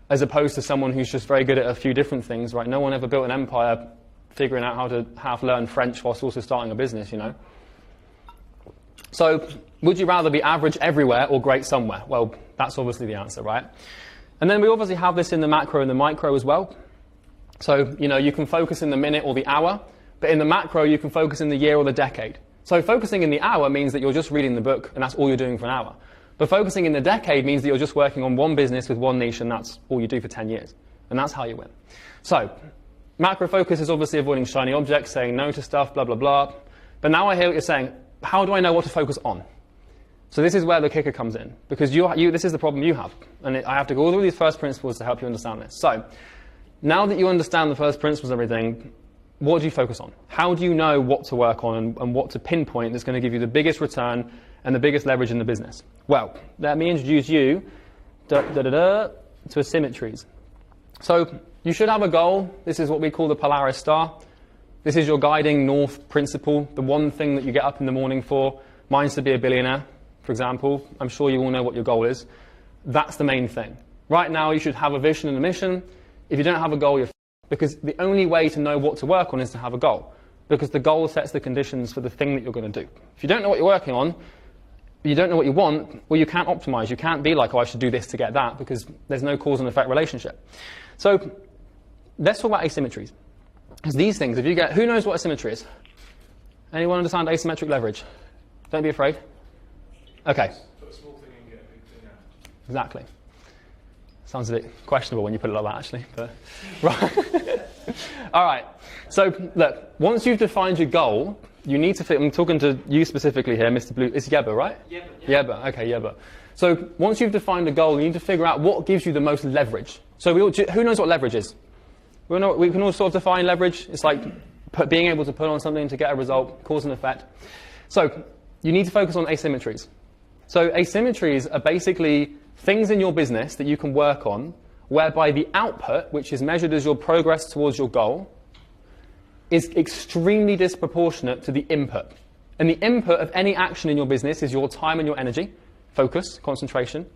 as opposed to someone who's just very good at a few different things, right? No one ever built an empire figuring out how to learn French whilst also starting a business, you know? So, would you rather be average everywhere or great somewhere? Well, that's obviously the answer, right? And then we obviously have this in the macro and the micro as well. So, you know, you can focus in the minute or the hour, but in the macro, you can focus in the year or the decade. So focusing in the hour means that you're just reading the book, and that's all you're doing for an hour. But focusing in the decade means that you're just working on one business with one niche, and that's all you do for 10 years. And that's how you win. So, macro focus is obviously avoiding shiny objects, saying no to stuff, blah, blah, blah. But now I hear what you're saying. How do I know what to focus on? So this is where the kicker comes in, because this is the problem you have. And I have to go through these first principles to help you understand this. So, now that you understand the first principles and everything, what do you focus on? How do you know what to work on and what to pinpoint that's going to give you the biggest return and the biggest leverage in the business? Well, let me introduce you to asymmetries. So you should have a goal. This is what we call the Polaris star. This is your guiding north principle, the one thing that you get up in the morning for. Mine's to be a billionaire, for example. I'm sure you all know what your goal is. That's the main thing. Right now, you should have a vision and a mission. If you don't have a goal, you're because the only way to know what to work on is to have a goal. Because the goal sets the conditions for the thing that you're going to do. If you don't know what you're working on, you don't know what you want, well, you can't optimize. You can't be like, oh, I should do this to get that, because there's no cause and effect relationship. So let's talk about asymmetries. Because these things, if you get, who knows what asymmetry is? Anyone understand asymmetric leverage? Don't be afraid. Okay. Put a small thing in, get a big thing out. Exactly. Sounds a bit questionable when you put it like that, actually. But right. All right. So look, once you've defined your goal, you need to fit. I'm talking to you specifically here, Mr. Blue. It's Yeba, right? Yeba. Okay, Yeba. So once you've defined a goal, you need to figure out what gives you the most leverage. So who knows what leverage is? We can all sort of define leverage. It's like being able to put on something to get a result, cause and effect. So you need to focus on asymmetries. So asymmetries are basically things in your business that you can work on whereby the output, which is measured as your progress towards your goal, is extremely disproportionate to the input. And the input of any action in your business is your time and your energy, focus, concentration.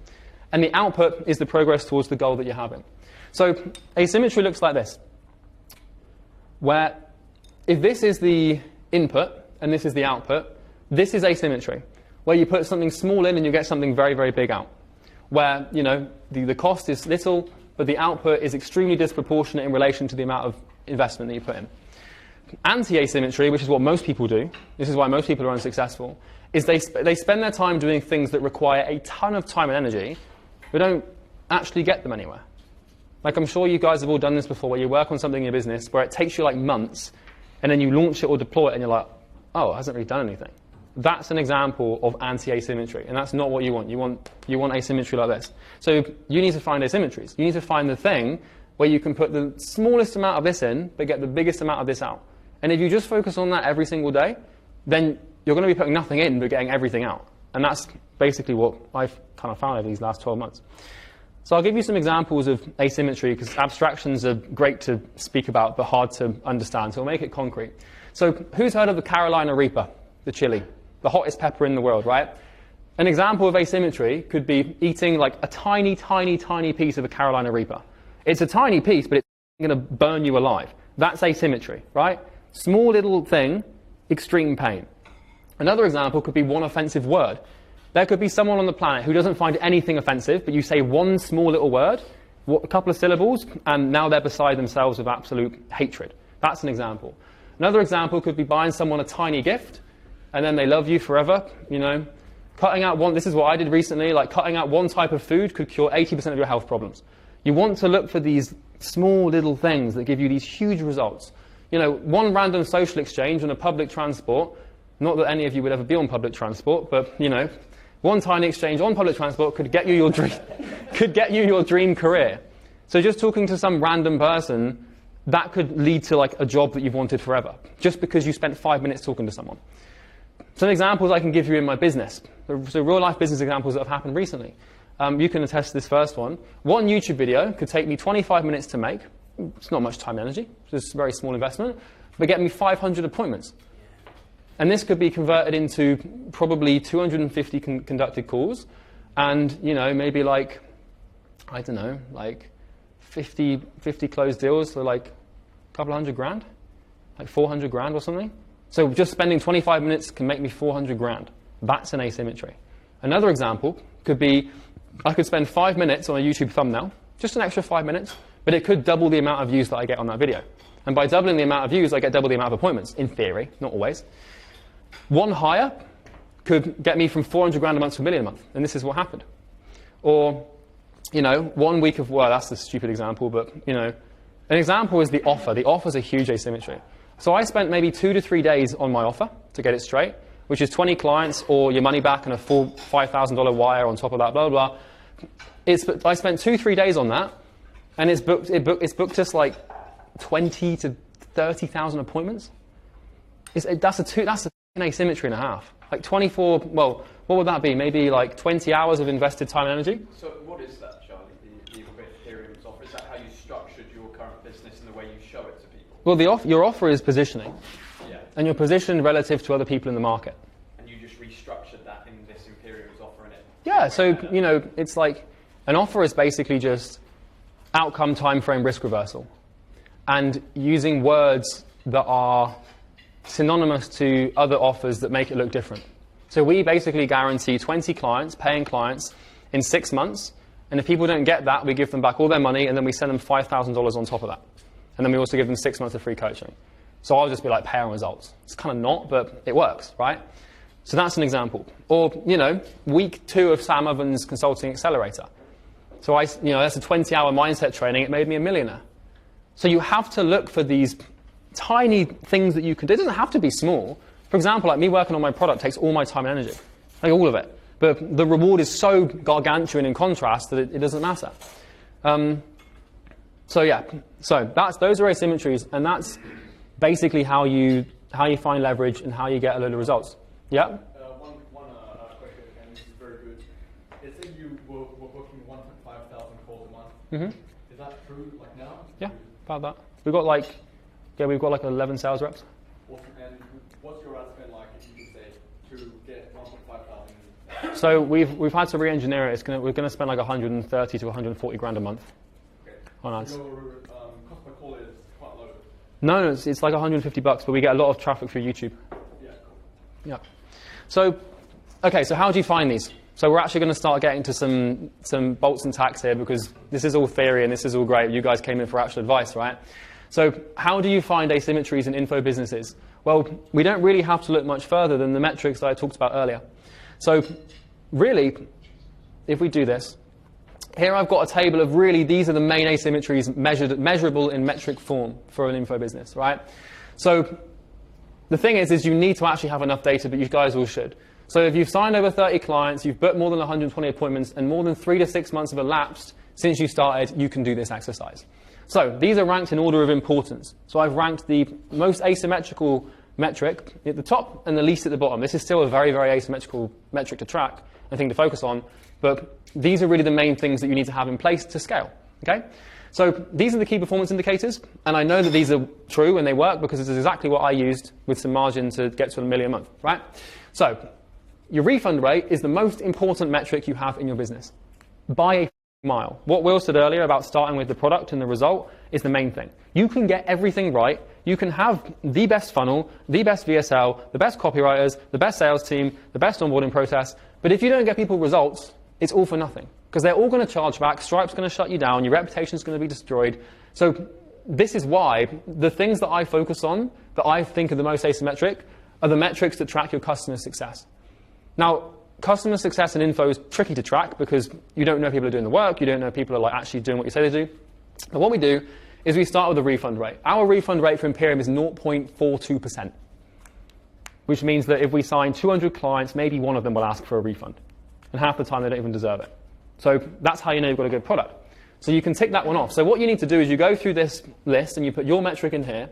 And the output is the progress towards the goal that you're having. So asymmetry looks like this, where if this is the input and this is the output, this is asymmetry, where you put something small in and you get something very, very big out. Where, you know, the cost is little, but the output is extremely disproportionate in relation to the amount of investment that you put in. Anti-asymmetry, which is what most people do, this is why most people are unsuccessful, is they spend their time doing things that require a ton of time and energy, but don't actually get them anywhere. Like, I'm sure you guys have all done this before, where you work on something in your business where it takes you like months, and then you launch it or deploy it, and you're like, oh, it hasn't really done anything. That's an example of anti-asymmetry, and that's not what you want. You want asymmetry like this. So you need to find asymmetries. You need to find the thing where you can put the smallest amount of this in, but get the biggest amount of this out. And if you just focus on that every single day, then you're going to be putting nothing in, but getting everything out. And that's basically what I've kind of found over these last 12 months. So I'll give you some examples of asymmetry, because abstractions are great to speak about, but hard to understand. So I'll make it concrete. So who's heard of the Carolina Reaper, the chili? The hottest pepper in the world, right? An example of asymmetry could be eating like a tiny, tiny, tiny piece of a Carolina Reaper. It's a tiny piece, but it's going to burn you alive. That's asymmetry, right? Small little thing, extreme pain. Another example could be one offensive word. There could be someone on the planet who doesn't find anything offensive, but you say one small little word, a couple of syllables, and now they're beside themselves with absolute hatred. That's an example. Another example could be buying someone a tiny gift, and then they love you forever, you know. Cutting out one, this is what I did recently, like cutting out one type of food could cure 80% of your health problems. You want to look for these small little things that give you these huge results. You know, one random social exchange on a public transport, not that any of you would ever be on public transport, but, you know, one tiny exchange on public transport could get you your dream, could get you your dream career. So just talking to some random person, that could lead to like a job that you've wanted forever, just because you spent 5 minutes talking to someone. Some examples I can give you in my business. So real life business examples that have happened recently. You can attest to this first one. One YouTube video could take me 25 minutes to make. It's not much time and energy. It's a very small investment. But get me 500 appointments. And this could be converted into probably 250 conducted calls. And, you know, maybe like, I don't know, like 50 closed deals for like a couple hundred grand. Like 400 grand or something. So just spending 25 minutes can make me 400 grand. That's an asymmetry. Another example could be, I could spend 5 minutes on a YouTube thumbnail, just an extra 5 minutes, but it could double the amount of views that I get on that video. And by doubling the amount of views, I get double the amount of appointments, in theory, not always. One hire could get me from 400 grand a month to $1 million a month, and this is what happened. Or, you know, 1 week of, well, that's a stupid example, but, you know, an example is the offer. The offer is a huge asymmetry. So I spent maybe 2 to 3 days on my offer to get it straight, which is 20 clients or your money back and a full $5,000 wire on top of that, blah, blah, blah. I spent 2-3 days on that, and it's booked us like 20 to 30,000 appointments. That's an asymmetry and a half. Like 24, well, what would that be? Maybe like 20 hours of invested time and energy? So what is that, Charlie, the Ethereum's offer? Is that how you structured your current business and the way you show it to people? Well, your offer is positioning. Yeah. And you're positioned relative to other people in the market. And you just restructured that in this Imperium's offer, and it? Yeah, so, you know, it's like an offer is basically just outcome, time frame, risk reversal. And using words that are synonymous to other offers that make it look different. So we basically guarantee 20 clients, paying clients, in 6 months. And if people don't get that, we give them back all their money, and then we send them $5,000 on top of that. And then we also give them 6 months of free coaching. So I'll just be like, pay on results. It's kind of not, but it works, right? So that's an example. Or, week 2 of Sam Ovens' Consulting Accelerator. So that's a 20-hour mindset training. It made me a millionaire. So you have to look for these tiny things that you can do. It doesn't have to be small. For example, like me working on my product takes all my time and energy, like all of it. But the reward is so gargantuan in contrast that it doesn't matter. So those are asymmetries, and that's basically how you find leverage and how you get a load of results. Yeah. One question, and this is very good. Let's say you were booking 1,500 calls a month. Mm-hmm. Is that true, like now? Yeah, about that. We've got like 11 sales reps. Awesome. And what's your ad spend like, if you could say, to get 1,500? So we've had to re-engineer it. We're going to spend like 130 to 140 grand a month on ads. Your cost per call is quite low. No, it's like 150 bucks, but we get a lot of traffic through YouTube. Yeah, cool. Yeah. So how do you find these? So we're actually going to start getting to some bolts and tacks here, because this is all theory and this is all great. You guys came in for actual advice, right? So how do you find asymmetries in info businesses? Well, we don't really have to look much further than the metrics that I talked about earlier. So really, if we do this, here I've got a table of really, these are the main asymmetries measurable in metric form for an info business, right? So the thing is you need to actually have enough data, but you guys all should. So if you've signed over 30 clients, you've booked more than 120 appointments, and more than 3 to 6 months have elapsed since you started, you can do this exercise. So these are ranked in order of importance. So I've ranked the most asymmetrical metric at the top and the least at the bottom. This is still a very, very asymmetrical metric to track and thing to focus on, but these are really the main things that you need to have in place to scale, okay? So these are the key performance indicators, and I know that these are true and they work because this is exactly what I used with some margin to get to $1 million a month, right? So your refund rate is the most important metric you have in your business by a mile. What Will said earlier about starting with the product and the result is the main thing. You can get everything right. You can have the best funnel, the best VSL, the best copywriters, the best sales team, the best onboarding process. But if you don't get people results, it's all for nothing, because they're all going to charge back. Stripe's going to shut you down. Your reputation's going to be destroyed. So this is why the things that I focus on, that I think are the most asymmetric, are the metrics that track your customer success. Now, customer success in info is tricky to track because you don't know people are doing the work. You don't know people are like actually doing what you say they do. But what we do is we start with the refund rate. Our refund rate for Imperium is 0.42%, which means that if we sign 200 clients, maybe one of them will ask for a refund. And half the time they don't even deserve it. So that's how you know you've got a good product. So you can tick that one off. So what you need to do is you go through this list and you put your metric in here.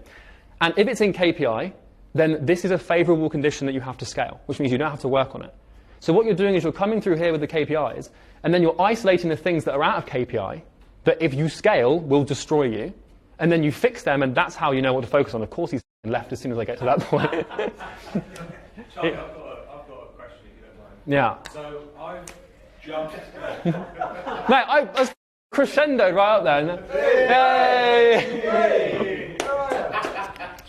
And if it's in KPI, then this is a favorable condition that you have to scale, which means you don't have to work on it. So what you're doing is you're coming through here with the KPIs, and then you're isolating the things that are out of KPI, that if you scale, will destroy you. And then you fix them, and that's how you know what to focus on. Of course, he's left as soon as I get to that point. Charlie, I've got a question if you don't mind. Yeah. So I've jumped. Mate, I was crescendoed right up there. Yay!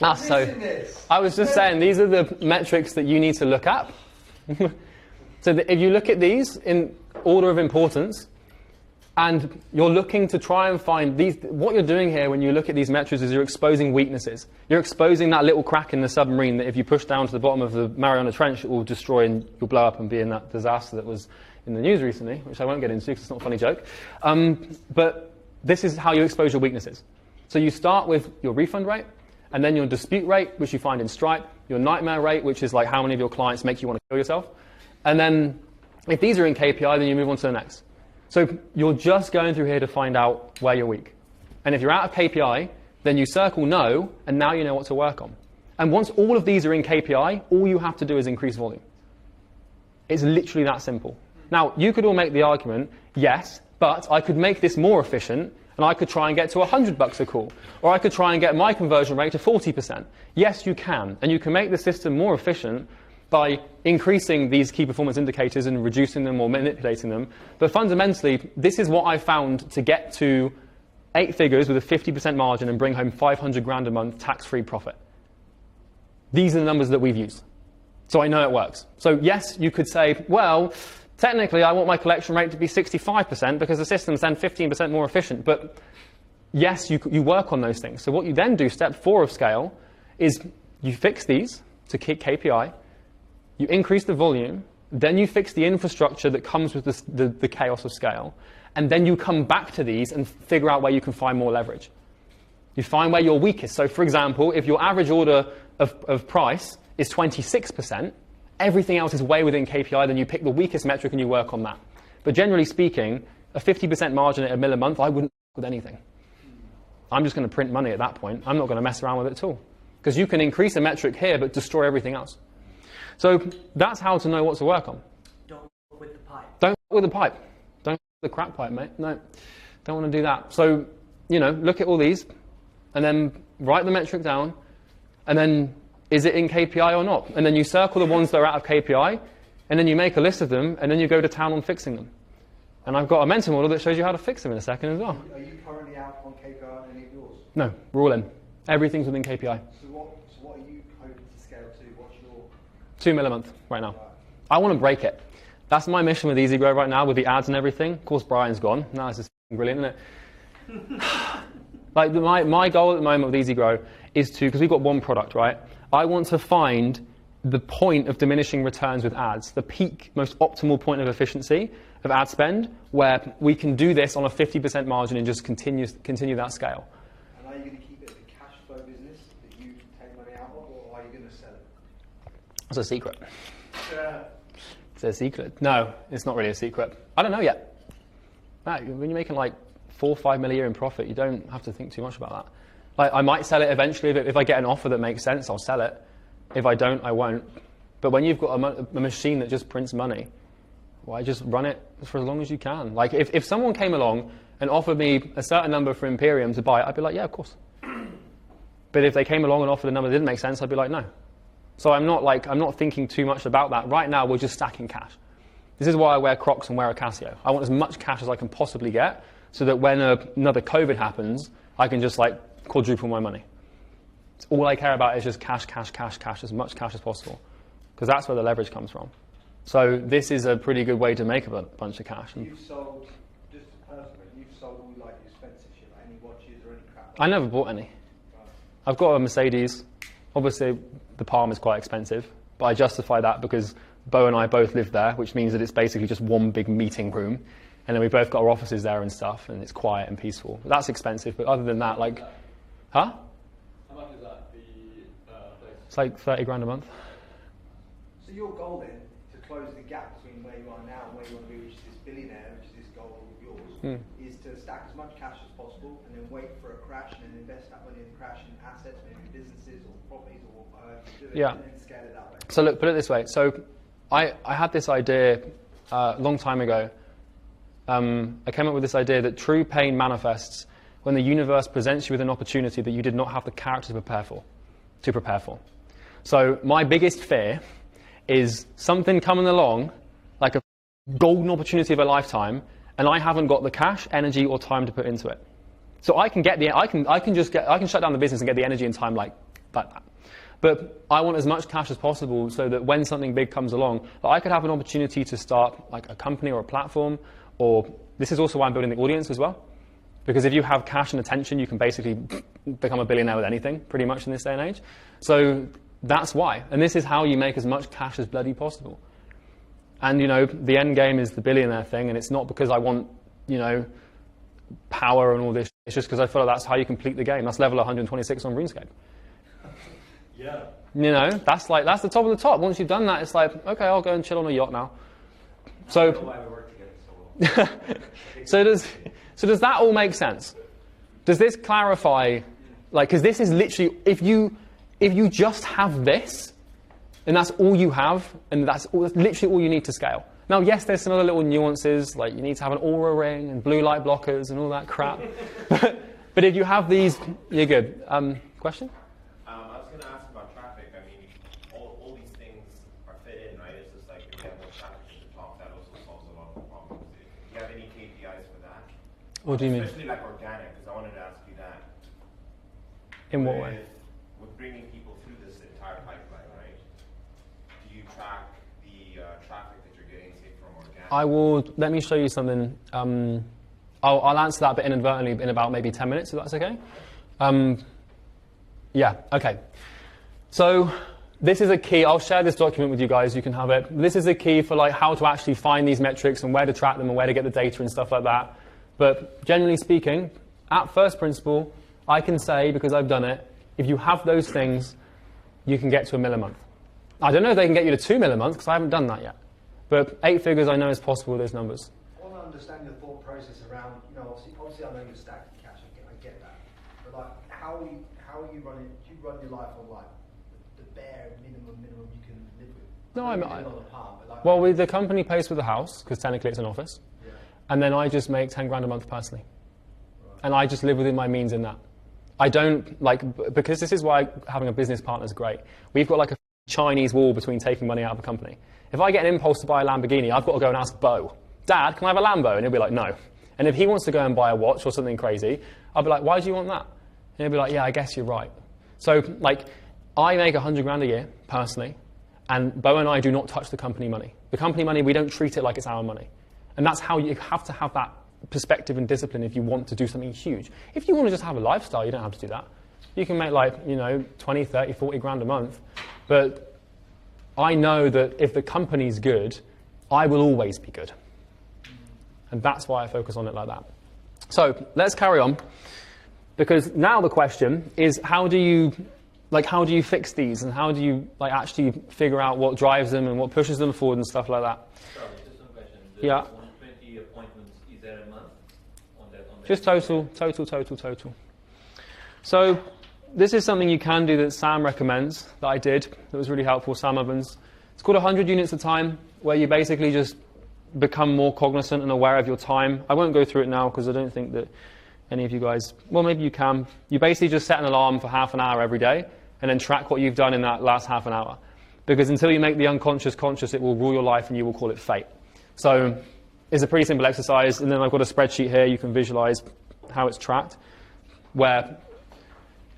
I was just saying, these are the metrics that you need to look at. So if you look at these in order of importance, and you're looking to try and find these, what you're doing here when you look at these metrics is you're exposing weaknesses. You're exposing that little crack in the submarine that if you push down to the bottom of the Mariana Trench, it will destroy and you'll blow up and be in that disaster that was in the news recently, which I won't get into because it's not a funny joke. But this is how you expose your weaknesses. So you start with your refund rate, and then your dispute rate, which you find in Stripe, your nightmare rate, which is like how many of your clients make you want to kill yourself. And then if these are in KPI, then you move on to the next. So you're just going through here to find out where you're weak. And if you're out of KPI, then you circle no, and now you know what to work on. And once all of these are in KPI, all you have to do is increase volume. It's literally that simple. Now, you could all make the argument, yes, but I could make this more efficient, and I could try and get to $100 a call. Or I could try and get my conversion rate to 40%. Yes, you can. And you can make the system more efficient by increasing these key performance indicators and reducing them or manipulating them. But fundamentally, this is what I found to get to 8 figures with a 50% margin and bring home 500 grand a month tax-free profit. These are the numbers that we've used. So I know it works. So yes, you could say, well, technically I want my collection rate to be 65% because the system's then 15% more efficient. But yes, you work on those things. So what you then do, step 4 of scale, is you fix these to KPI, you increase the volume, then you fix the infrastructure that comes with the chaos of scale, and then you come back to these and figure out where you can find more leverage. You find where you're weakest. So for example, if your average order of price is 26%, everything else is way within KPI, then you pick the weakest metric and you work on that. But generally speaking, a 50% margin at $1 million a month, I wouldn't with anything. I'm just going to print money at that point. I'm not going to mess around with it at all. Because you can increase a metric here, but destroy everything else. So that's how to know what to work on. Don't work with the pipe. Don't work with the pipe. Don't work with the crap pipe, mate. No, don't want to do that. So, look at all these, and then write the metric down, and then is it in KPI or not? And then you circle the ones that are out of KPI, and then you make a list of them, and then you go to town on fixing them. And I've got a mentor model that shows you how to fix them in a second as well. Are you currently out on KPI on any of yours? No, we're all in. Everything's within KPI. So what are you hoping to scale to? What's your... 2 mil a month right now. I want to break it. That's my mission with EasyGrow right now, with the ads and everything. Of course, Brian's gone. Now this is brilliant, isn't it? Like my goal at the moment with EasyGrow is to, because we've got one product, right? I want to find the point of diminishing returns with ads, the peak, most optimal point of efficiency of ad spend, where we can do this on a 50% margin and just continue that scale. And are you going to keep it as a cash flow business that you take money out of, or are you going to sell it? It's a secret. Yeah. It's a secret. No, it's not really a secret. I don't know yet. No, when you're making like 4 or 5 million a year in profit, you don't have to think too much about that. Like, I might sell it eventually. If I get an offer that makes sense, I'll sell it. If I don't, I won't. But when you've got a machine that just prints money, why just run it for as long as you can? Like, if someone came along and offered me a certain number for Imperium to buy it, I'd be like, yeah, of course. But if they came along and offered a number that didn't make sense, I'd be like, no. So I'm not thinking too much about that. Right now, we're just stacking cash. This is why I wear Crocs and wear a Casio. I want as much cash as I can possibly get, so that when another COVID happens, I can just like quadruple my money. All I care about is just cash, as much cash as possible, because that's where the leverage comes from. So this is a pretty good way to make a bunch of cash. You've sold, just personally, you've sold all like expensive shit, like any watches or any crap. I never bought any. I've got a Mercedes. Obviously, the Palm is quite expensive, but I justify that because Bo and I both live there, which means that it's basically just one big meeting room, and then we both got our offices there and stuff, and it's quiet and peaceful. But that's expensive, but other than that, like, huh? How much is that, the place? It's like 30 grand a month. So your goal then, to close the gap between where you are now and where you want to be, which is this billionaire, which is this goal of yours, is to stack as much cash as possible and then wait for a crash and then invest that money in the crash in assets, maybe businesses or properties or do it, Yeah. and then scale it that way. So look, put it this way. So I had this idea a long time ago. I came up with this idea that true pain manifests when the universe presents you with an opportunity that you did not have the character to prepare for. So my biggest fear is something coming along, like a golden opportunity of a lifetime, and I haven't got the cash, energy, or time to put into it. So I can shut down the business and get the energy and time like that. But I want as much cash as possible so that when something big comes along, that I could have an opportunity to start like a company or a platform, or this is also why I'm building the audience as well. Because if you have cash and attention, you can basically become a billionaire with anything, pretty much in this day and age. So that's why. And this is how you make as much cash as bloody possible. And, the end game is the billionaire thing, and it's not because I want, power and all this. It's just because I feel like that's how you complete the game. That's level 126 on RuneScape. Yeah. That's the top of the top. Once you've done that, it's like, okay, I'll go and chill on a yacht now. So, I don't know why we work together so well. so does that all make sense? Does this clarify, because this is literally, if you just have this, and that's all you have, and that's literally all you need to scale. Now, yes, there's some other little nuances, like you need to have an aura ring and blue light blockers and all that crap. But if you have these, you're good. Question? I was going to ask about traffic. I mean, all these things are fit in, right? It's just like if you have more traffic at the top, that also solves a lot of the problems. Do you have any KPIs for that? What do you mean? Especially like organic, because I wanted to ask you that. In what way? With bringing people through this entire pipeline, right? Do you I will, let me show you something. I'll answer that bit inadvertently in about maybe 10 minutes, if that's okay. Yeah, okay. So this is a key. I'll share this document with you guys. You can have it. This is a key for like how to actually find these metrics and where to track them and where to get the data and stuff like that. But generally speaking, at first principle, I can say, because I've done it, if you have those things, you can get to $1 million a month. I don't know if they can get you to $2 million a month because I haven't done that yet. But 8 figures I know is possible with those numbers. I want to understand your thought process around, you know, obviously I know you're stacked in cash, I get that. But like, how are you running, do you run your life on like the bare minimum you can live with? No, on the palm, but like, well, the company pays for the house, because technically it's an office. yeah. And then I just make 10 grand a month personally. Right. And I just live within my means in that. I don't, like, because this is why having a business partner is great. We've got like a Chinese wall between taking money out of a company. If I get an impulse to buy a Lamborghini, I've got to go and ask Bo, Dad, can I have a Lambo? And he'll be like, no. And if he wants to go and buy a watch or something crazy, I'll be like, why do you want that? And he'll be like, yeah, I guess you're right. So, like, I make 100 grand a year, personally, and Bo and I do not touch the company money. The company money, we don't treat it like it's our money. And that's how you have to have that perspective and discipline if you want to do something huge. If you want to just have a lifestyle, you don't have to do that. You can make like, 20, 30, 40 grand a month. But I know that if the company's good, I will always be good. And that's why I focus on it like that. So let's carry on. Because now the question is, how do you fix these, and how do you actually figure out what drives them and what pushes them forward and stuff like that? Sorry, just one question. Yeah. 120 appointments, is there a month on that? Just total. So this is something you can do that Sam recommends, that I did, that was really helpful, Sam Evans. It's called 100 units a time, where you basically just become more cognizant and aware of your time. I won't go through it now because I don't think that any of you guys, well, maybe you can. You basically just set an alarm for half an hour every day and then track what you've done in that last half an hour. Because until you make the unconscious conscious, it will rule your life and you will call it fate. So it's a pretty simple exercise. And then I've got a spreadsheet here. You can visualize how it's tracked, where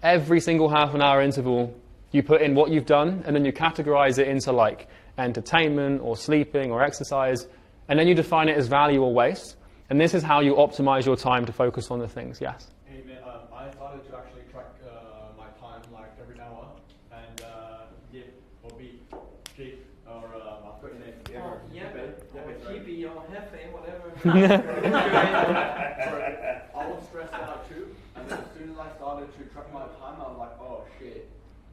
every single half an hour interval, you put in what you've done, and then you categorize it into like entertainment or sleeping or exercise, and then you define it as value or waste. And this is how you optimize your time to focus on the things. Yes? Hey man, I started to actually track my time like every hour, and dip or beat, keep, or I'll put in it. Or Kiwi or Hefe, whatever. I was stressed out too, and then as soon as I started to track my time, I was like, oh shit,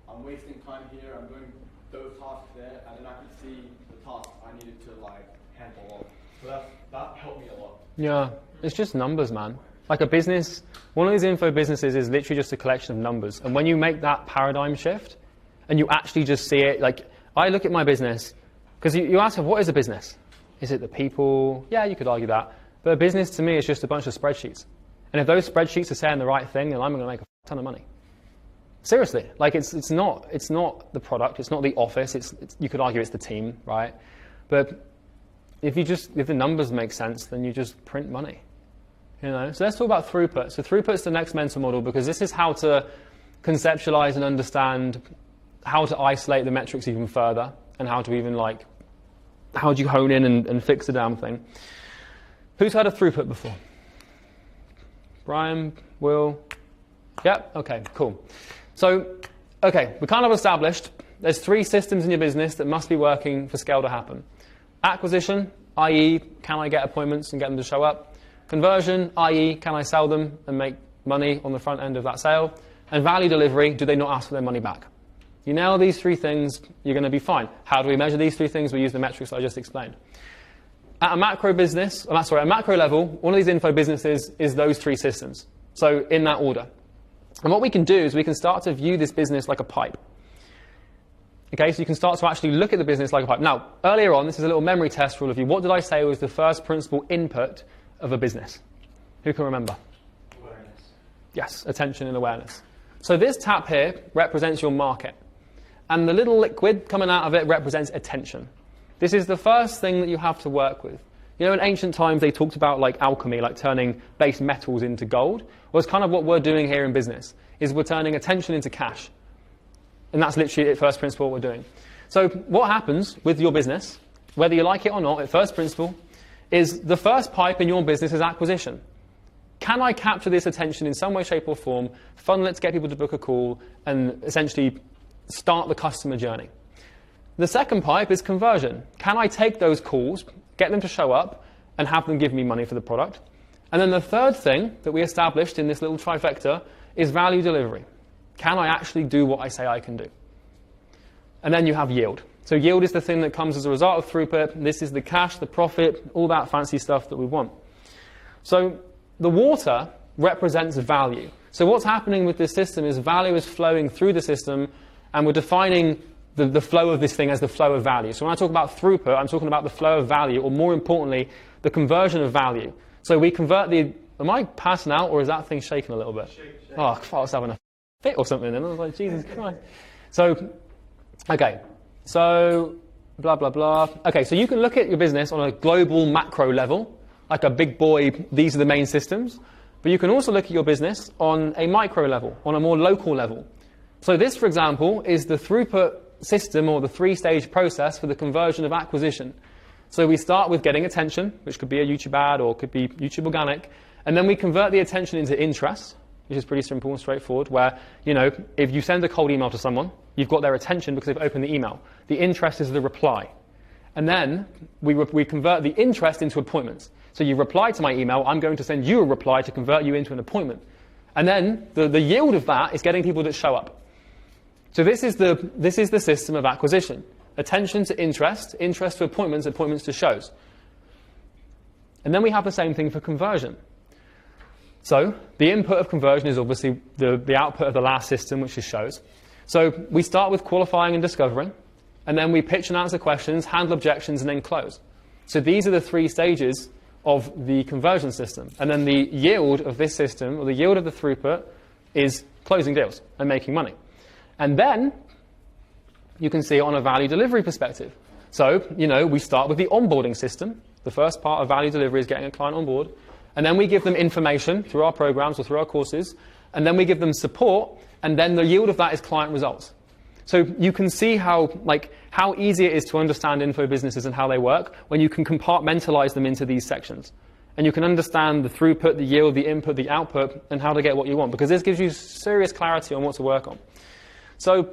I'm wasting time here, I'm doing those tasks there, and then I could see the tasks I needed to like handle off. So that helped me a lot. Yeah, it's just numbers, man. Like a business, one of these info businesses is literally just a collection of numbers. And when you make that paradigm shift, and you actually just see it, like I look at my business, because you ask her, what is a business? Is it the people? Yeah, you could argue that. But a business to me is just a bunch of spreadsheets. And if those spreadsheets are saying the right thing, then I'm going to make a ton of money. Seriously, like it's not the product, it's not the office. It's you could argue it's the team, right? But if the numbers make sense, then you just print money. So let's talk about throughput. So throughput's the next mental model, because this is how to conceptualize and understand how to isolate the metrics even further, and how to even how do you hone in and fix the damn thing. Who's heard of throughput before? Brian, Will? Yep, okay, cool. So, okay, we kind of established there's 3 systems in your business that must be working for scale to happen. Acquisition, i.e., can I get appointments and get them to show up? Conversion, i.e., can I sell them and make money on the front end of that sale? And value delivery, do they not ask for their money back? You nail these 3 things, you're going to be fine. How do we measure these 3 things? We use the metrics I just explained. At a macro level, one of these info businesses is those 3 systems. So in that order. And what we can do is we can start to view this business like a pipe. Okay, so you can start to actually look at the business like a pipe. Now, earlier on, this is a little memory test for all of you. What did I say was the first principal input of a business? Who can remember? Awareness. Yes, attention and awareness. So this tap here represents your market. And the little liquid coming out of it represents attention. This is the first thing that you have to work with. In ancient times, they talked about alchemy, turning base metals into gold. Well, it's kind of what we're doing here in business, is we're turning attention into cash. And that's literally at first principle what we're doing. So what happens with your business, whether you like it or not, at first principle, is the first pipe in your business is acquisition. Can I capture this attention in some way, shape, or form, funnel it to get people to book a call, and essentially start the customer journey? The second pipe is conversion. Can I take those calls, get them to show up, and have them give me money for the product? And then the third thing that we established in this little trifecta is value delivery. Can I actually do what I say I can do? And then you have yield. So yield is the thing that comes as a result of throughput. This is the cash, the profit, all that fancy stuff that we want. So the water represents value. So what's happening with this system is value is flowing through the system, and we're defining the flow of this thing as the flow of value. So when I talk about throughput, I'm talking about the flow of value, or more importantly, the conversion of value. So we convert the... Am I passing out, or is that thing shaking a little bit? Shake. Oh, I thought I was having a fit or something, and I was like, Jesus Christ. So, okay. So, blah, blah, blah. Okay, so you can look at your business on a global macro level, like a big boy, these are the main systems. But you can also look at your business on a micro level, on a more local level. So this, for example, is the throughput system, or the three-stage process for the conversion of acquisition. So we start with getting attention, which could be a YouTube ad or could be YouTube organic, and then we convert the attention into interest, which is pretty simple and straightforward, where, you know, if you send a cold email to someone, you've got their attention because they've opened the email. The interest is the reply. And then we convert the interest into appointments. So you reply to my email, I'm going to send you a reply to convert you into an appointment. And then the yield of that is getting people that show up. So this is the system of acquisition. Attention to interest, interest to appointments, appointments to shows. And then we have the same thing for conversion. So the input of conversion is obviously the output of the last system, which is shows. So we start with qualifying and discovering, and then we pitch and answer questions, handle objections, and then close. So these are the three stages of the conversion system. And then the yield of this system, or the yield of the throughput, is closing deals and making money. And then you can see it on a value delivery perspective. So, you know, we start with the onboarding system. The first part of value delivery is getting a client on board. And then we give them information through our programs or through our courses. And then we give them support. And then the yield of that is client results. So you can see how easy it is to understand info businesses and how they work when you can compartmentalize them into these sections. And you can understand the throughput, the yield, the input, the output, and how to get what you want. Because this gives you serious clarity on what to work on. So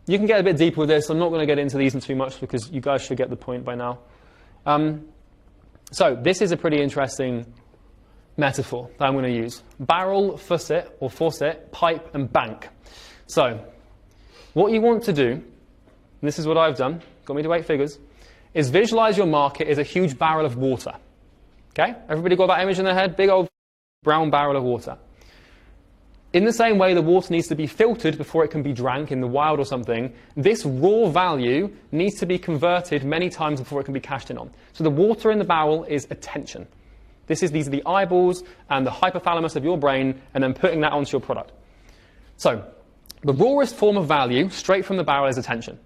you can get a bit deeper with this. I'm not going to get into these in too much because you guys should get the point by now. So this is a pretty interesting metaphor that I'm going to use. Barrel, faucet, pipe, and bank. So what you want to do, and this is what I've done, got me to 8 figures, is visualize your market as a huge barrel of water. Okay? Everybody got that image in their head? Big old brown barrel of water. In the same way the water needs to be filtered before it can be drank in the wild or something, this raw value needs to be converted many times before it can be cashed in on. So the water in the barrel is attention. These are the eyeballs and the hypothalamus of your brain, and then putting that onto your product. So the rawest form of value straight from the barrel is attention.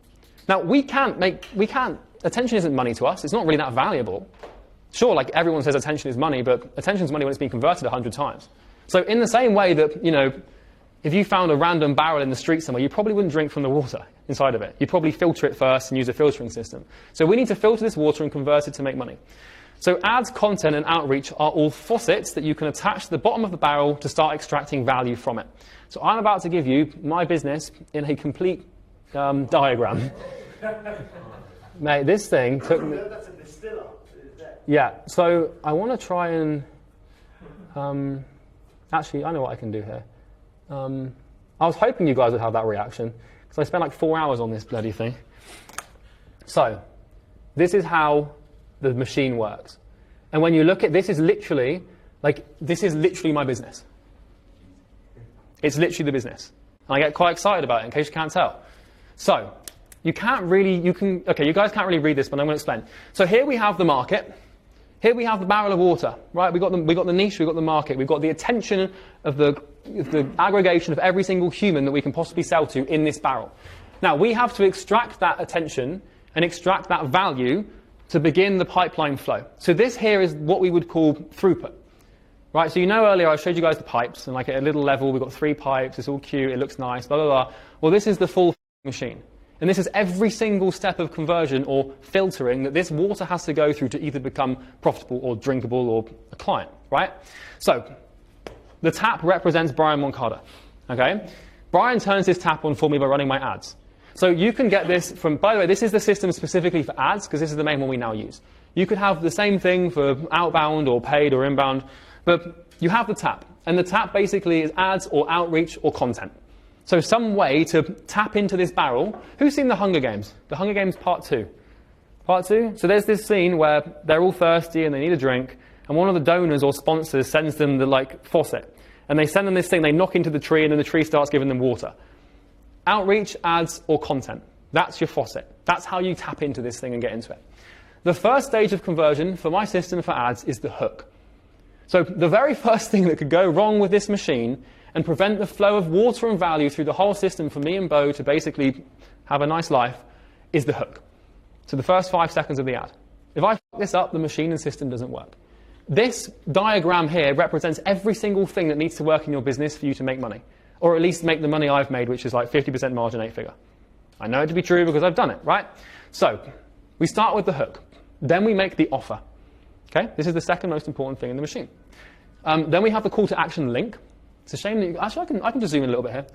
Now attention isn't money to us. It's not really that valuable. Sure, like everyone says attention is money, but attention is money when it's been converted 100 times. So in the same way that, you know, if you found a random barrel in the street somewhere, you probably wouldn't drink from the water inside of it. You'd probably filter it first and use a filtering system. So we need to filter this water and convert it to make money. So ads, content, and outreach are all faucets that you can attach to the bottom of the barrel to start extracting value from it. So I'm about to give you my business in a complete diagram. Mate, this thing took me... That's a distiller. Yeah, so I want to try and... Actually, I know what I can do here. I was hoping you guys would have that reaction, because I spent like 4 hours on this bloody thing. So, this is how the machine works. And when you look at this, is literally my business. It's literally the business. And I get quite excited about it, in case you can't tell. So, you guys can't really read this, but I'm going to explain. So here we have the market. Here we have the barrel of water, right? We got the niche, we got the market, we've got the attention of the aggregation of every single human that we can possibly sell to in this barrel. Now we have to extract that attention and extract that value to begin the pipeline flow. So this here is what we would call throughput, right? So you know earlier I showed you guys the pipes, and like at a little level we've got 3 pipes, it's all cute, it looks nice, blah blah blah. Well, this is the full machine. And this is every single step of conversion or filtering that this water has to go through to either become profitable or drinkable or a client, right? So the tap represents Brian Moncada, okay? Brian turns his tap on for me by running my ads. So you can get this from, by the way, this is the system specifically for ads because this is the main one we now use. You could have the same thing for outbound or paid or inbound, but you have the tap. And the tap basically is ads or outreach or content. So some way to tap into this barrel. Who's seen The Hunger Games? The Hunger Games Part 2. Part 2? So there's this scene where they're all thirsty and they need a drink, and one of the donors or sponsors sends them the faucet. And they send them this thing, they knock into the tree, and then the tree starts giving them water. Outreach, ads, or content. That's your faucet. That's how you tap into this thing and get into it. The first stage of conversion for my system for ads is the hook. So the very first thing that could go wrong with this machine and prevent the flow of water and value through the whole system for me and Bo to basically have a nice life is the hook. So the first 5 seconds of the ad. If I fuck this up, the machine and system doesn't work. This diagram here represents every single thing that needs to work in your business for you to make money. Or at least make the money I've made, which is like 50% margin, 8-figure. I know it to be true because I've done it, right? So we start with the hook. Then we make the offer. Okay? This is the second most important thing in the machine. Then we have the call to action link. It's a shame that actually I can just zoom in a little bit here,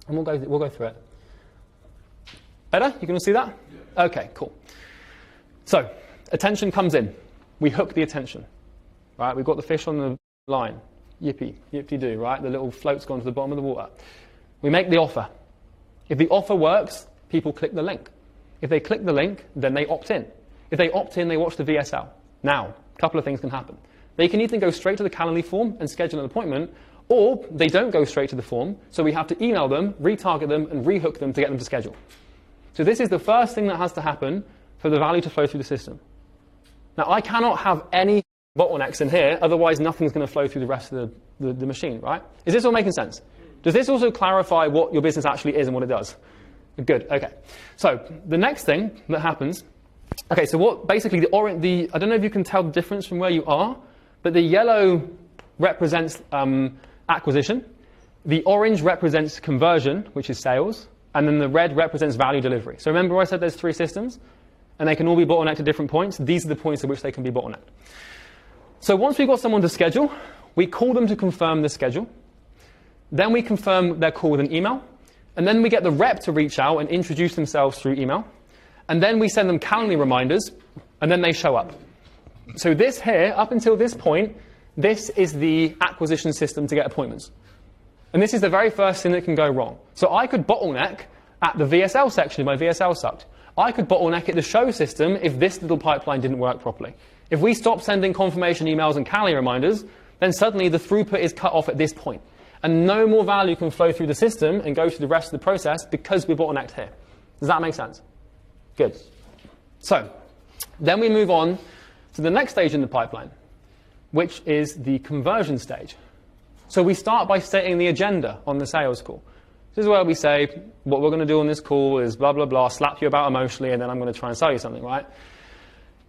and we'll go through it. Better? You can all see that? Yeah. Okay, cool. So attention comes in. We hook the attention. Right? We've got the fish on the line. Yippee, yippee-doo, right? The little float's gone to the bottom of the water. We make the offer. If the offer works, people click the link. If they click the link, then they opt in. If they opt in, they watch the VSL. Now, a couple of things can happen. They can either go straight to the Calendly form and schedule an appointment, or they don't go straight to the form, so we have to email them, retarget them, and rehook them to get them to schedule. So this is the first thing that has to happen for the value to flow through the system. Now, I cannot have any bottlenecks in here, otherwise nothing's going to flow through the rest of the machine, right? Is this all making sense? Does this also clarify what your business actually is and what it does? Good, okay. So the next thing that happens, okay, so what basically I don't know if you can tell the difference from where you are, but the yellow represents acquisition, the orange represents conversion, which is sales, and then the red represents value delivery. So remember I said there's 3 systems, and they can all be bottlenecked at different points. These are the points at which they can be bottlenecked. So once we've got someone to schedule, we call them to confirm the schedule. Then we confirm their call with an email. And then we get the rep to reach out and introduce themselves through email. And then we send them Calendly reminders, and then they show up. So this here, up until this point, this is the acquisition system to get appointments. And this is the very first thing that can go wrong. So I could bottleneck at the VSL section if my VSL sucked. I could bottleneck at the show system if this little pipeline didn't work properly. If we stop sending confirmation emails and Calendly reminders, then suddenly the throughput is cut off at this point. And no more value can flow through the system and go through the rest of the process because we're bottlenecked here. Does that make sense? Good. So then we move on to the next stage in the pipeline, which is the conversion stage. So we start by setting the agenda on the sales call. This is where we say, what we're going to do on this call is blah, blah, blah, slap you about emotionally, and then I'm going to try and sell you something, right?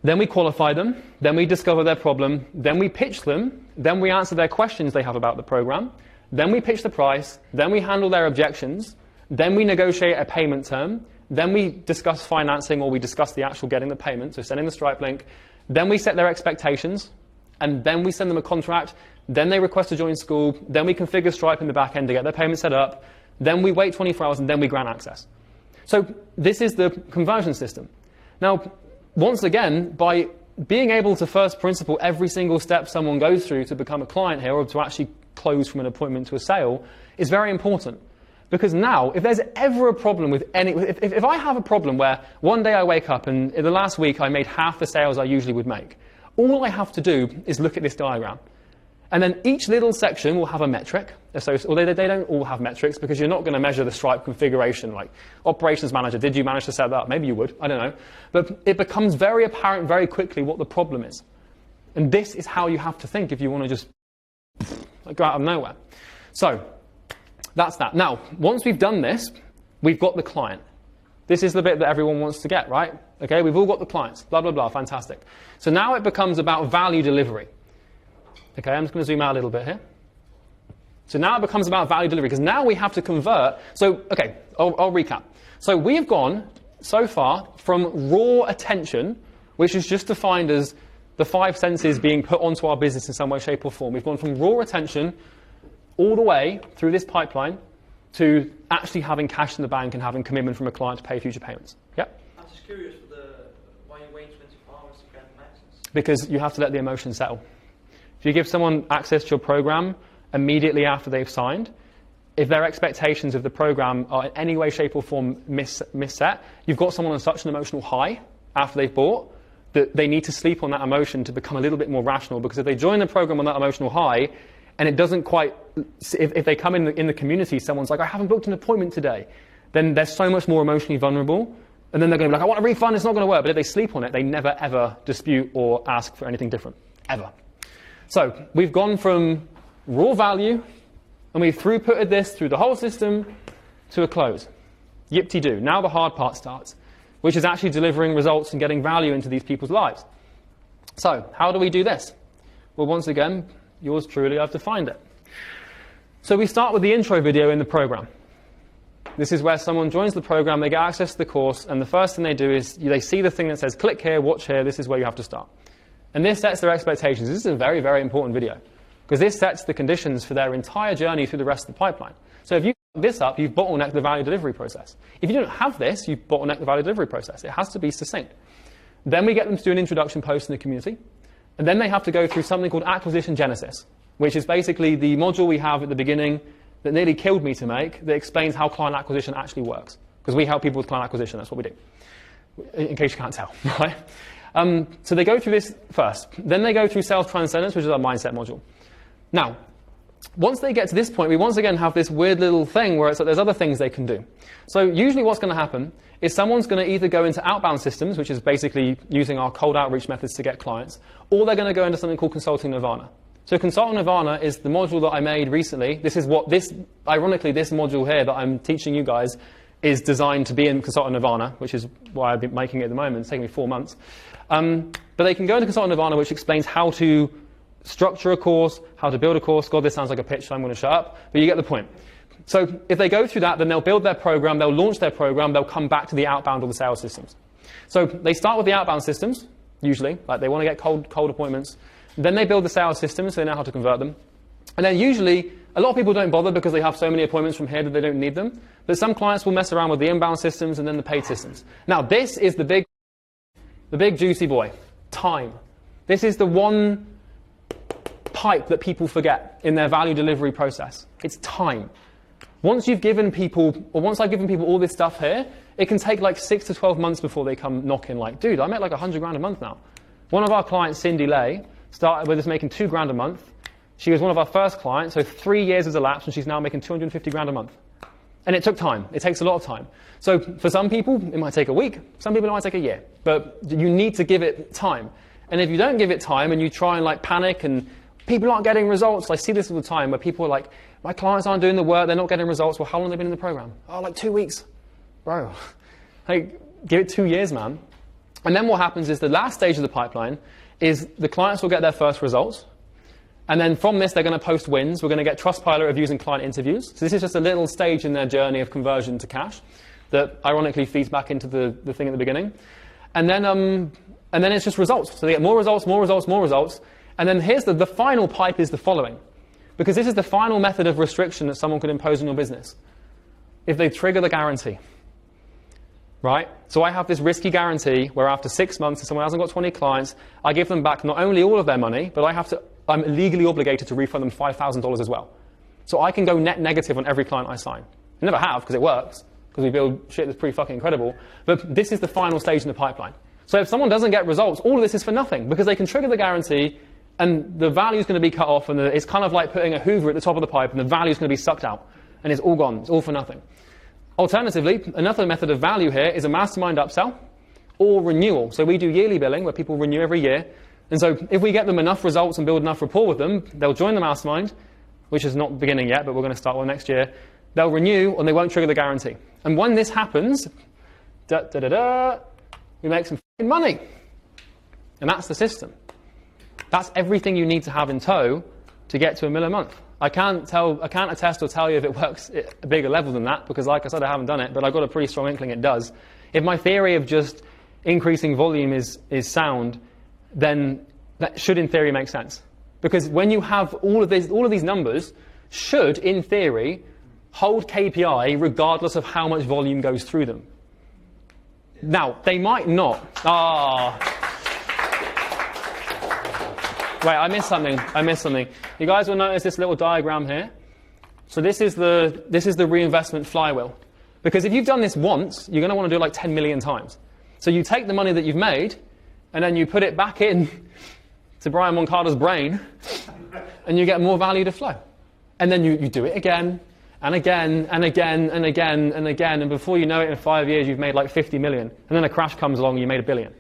Then we qualify them, then we discover their problem, then we pitch them, then we answer their questions they have about the program, then we pitch the price, then we handle their objections, then we negotiate a payment term, then we discuss financing, or we discuss the actual getting the payment, so sending the Stripe link, then we set their expectations, and then we send them a contract, then they request to join school, then we configure Stripe in the back end to get their payment set up, then we wait 24 hours, and then we grant access. So this is the conversion system. Now, once again, by being able to first principle every single step someone goes through to become a client here, or to actually close from an appointment to a sale, is very important. Because now, if there's ever a problem with if I have a problem where one day I wake up and in the last week I made half the sales I usually would make, all I have to do is look at this diagram. And then each little section will have a metric. Although they don't all have metrics, because you're not going to measure the Stripe configuration. Like, operations manager, did you manage to set that up? Maybe you would, I don't know. But it becomes very apparent very quickly what the problem is. And this is how you have to think if you want to just go out of nowhere. So that's that. Now, once we've done this, we've got the client. This is the bit that everyone wants to get, right? Okay, we've all got the clients, blah, blah, blah, fantastic. So now it becomes about value delivery. Okay, I'm just going to zoom out a little bit here. So now it becomes about value delivery, because now we have to convert. So, okay, I'll recap. So we've gone, so far, from raw attention, which is just defined as the 5 senses being put onto our business in some way, shape, or form. We've gone from raw attention all the way through this pipeline to actually having cash in the bank and having commitment from a client to pay future payments. Yep? I'm just curious why you wait 24 hours to grant them access. Because you have to let the emotion settle. If you give someone access to your program immediately after they've signed, if their expectations of the program are in any way, shape, or form misset, you've got someone on such an emotional high after they've bought that they need to sleep on that emotion to become a little bit more rational. Because if they join the program on that emotional high, and it doesn't quite, if they come in the community, someone's like, I haven't booked an appointment today, then they're so much more emotionally vulnerable. And then they're going to be like, I want a refund, it's not going to work. But if they sleep on it, they never, ever dispute or ask for anything different, ever. So we've gone from raw value, and we've throughputed this through the whole system to a close. Yip-de-doo. Now the hard part starts, which is actually delivering results and getting value into these people's lives. So how do we do this? Well, once again, yours truly, I've defined it. So we start with the intro video in the program. This is where someone joins the program, they get access to the course, and the first thing they do is they see the thing that says, click here, watch here, this is where you have to start. And this sets their expectations. This is a very, very important video, because this sets the conditions for their entire journey through the rest of the pipeline. So if you fuck this up, you've bottlenecked the value delivery process. If you don't have this, you've bottlenecked the value delivery process. It has to be succinct. Then we get them to do an introduction post in the community. And then they have to go through something called Acquisition Genesis, which is basically the module we have at the beginning that nearly killed me to make, that explains how client acquisition actually works. Because we help people with client acquisition, that's what we do. In case you can't tell, right? So they go through this first. Then they go through Sales Transcendence, which is our mindset module. Now, once they get to this point, we once again have this weird little thing where it's like there's other things they can do. So usually what's going to happen is someone's going to either go into outbound systems, which is basically using our cold outreach methods to get clients, or they're going to go into something called Consulting Nirvana. So Consulting Nirvana is the module that I made recently. This is what ironically, this module here that I'm teaching you guys is designed to be in Consulting Nirvana, which is why I've been making it at the moment. It's taking me 4 months. But they can go into Consulting Nirvana, which explains how to structure a course, how to build a course. God, this sounds like a pitch, so I'm going to shut up. But you get the point. So if they go through that, then they'll build their program, they'll launch their program, they'll come back to the outbound or the sales systems. So they start with the outbound systems, usually, like they want to get cold appointments. Then they build the sales systems, so they know how to convert them. And then usually, a lot of people don't bother because they have so many appointments from here that they don't need them. But some clients will mess around with the inbound systems and then the paid systems. Now, this is the big juicy boy, time. This is the one pipe that people forget in their value delivery process. It's time. Once you've given people, or once I've given people all this stuff here, it can take like 6 to 12 months before they come knocking like, dude, I make like 100 grand a month now. One of our clients, Cindy Lay, started with us making 2 grand a month. She was one of our first clients, so 3 years has elapsed and she's now making 250 grand a month. And it took time. It takes a lot of time. So for some people, it might take a week. Some people, it might take a year. But you need to give it time. And if you don't give it time and you try and like panic and people aren't getting results, I see this all the time where people are like, my clients aren't doing the work, they're not getting results. Well, how long have they been in the program? Oh, like 2 weeks. Bro, like, give it 2 years, man. And then what happens is the last stage of the pipeline is the clients will get their first results. And then from this, they're going to post wins. We're going to get Trustpilot reviews and client interviews. So this is just a little stage in their journey of conversion to cash that ironically feeds back into the thing at the beginning. And then it's just results. So they get more results, more results, more results. And then here's the final pipe is the following. Because this is the final method of restriction that someone could impose on your business. If they trigger the guarantee. Right? So I have this risky guarantee where after 6 months, if someone hasn't got 20 clients, I give them back not only all of their money, but I'm legally obligated to refund them $5,000 as well. So I can go net negative on every client I sign. I never have, because it works, because we build shit that's pretty fucking incredible. But this is the final stage in the pipeline. So if someone doesn't get results, all of this is for nothing, because they can trigger the guarantee, and the value is going to be cut off, and it's kind of like putting a Hoover at the top of the pipe, and the value is going to be sucked out, and it's all gone. It's all for nothing. Alternatively, another method of value here is a mastermind upsell or renewal. So we do yearly billing where people renew every year. And so if we get them enough results and build enough rapport with them, they'll join the mastermind, which is not beginning yet, but we're going to start one next year. They'll renew and they won't trigger the guarantee. And when this happens, we make some f***ing money. And that's the system. That's everything you need to have in tow to get to $1 million a month. I can't attest or tell you if it works at a bigger level than that, because like I said, I haven't done it, but I've got a pretty strong inkling it does. If my theory of just increasing volume is sound, then that should in theory make sense. Because when you have all of these numbers should, in theory, hold KPI regardless of how much volume goes through them. Now, they might not. Wait, I missed something. You guys will notice this little diagram here. So this is the reinvestment flywheel. Because if you've done this once, you're going to want to do it like 10 million times. So you take the money that you've made, and then you put it back in to Brian Moncada's brain, and you get more value to flow. And then you do it again, and again, and again, and again, and again, and before you know it, in 5 years, you've made like 50 million. And then a crash comes along, and you made $1 billion.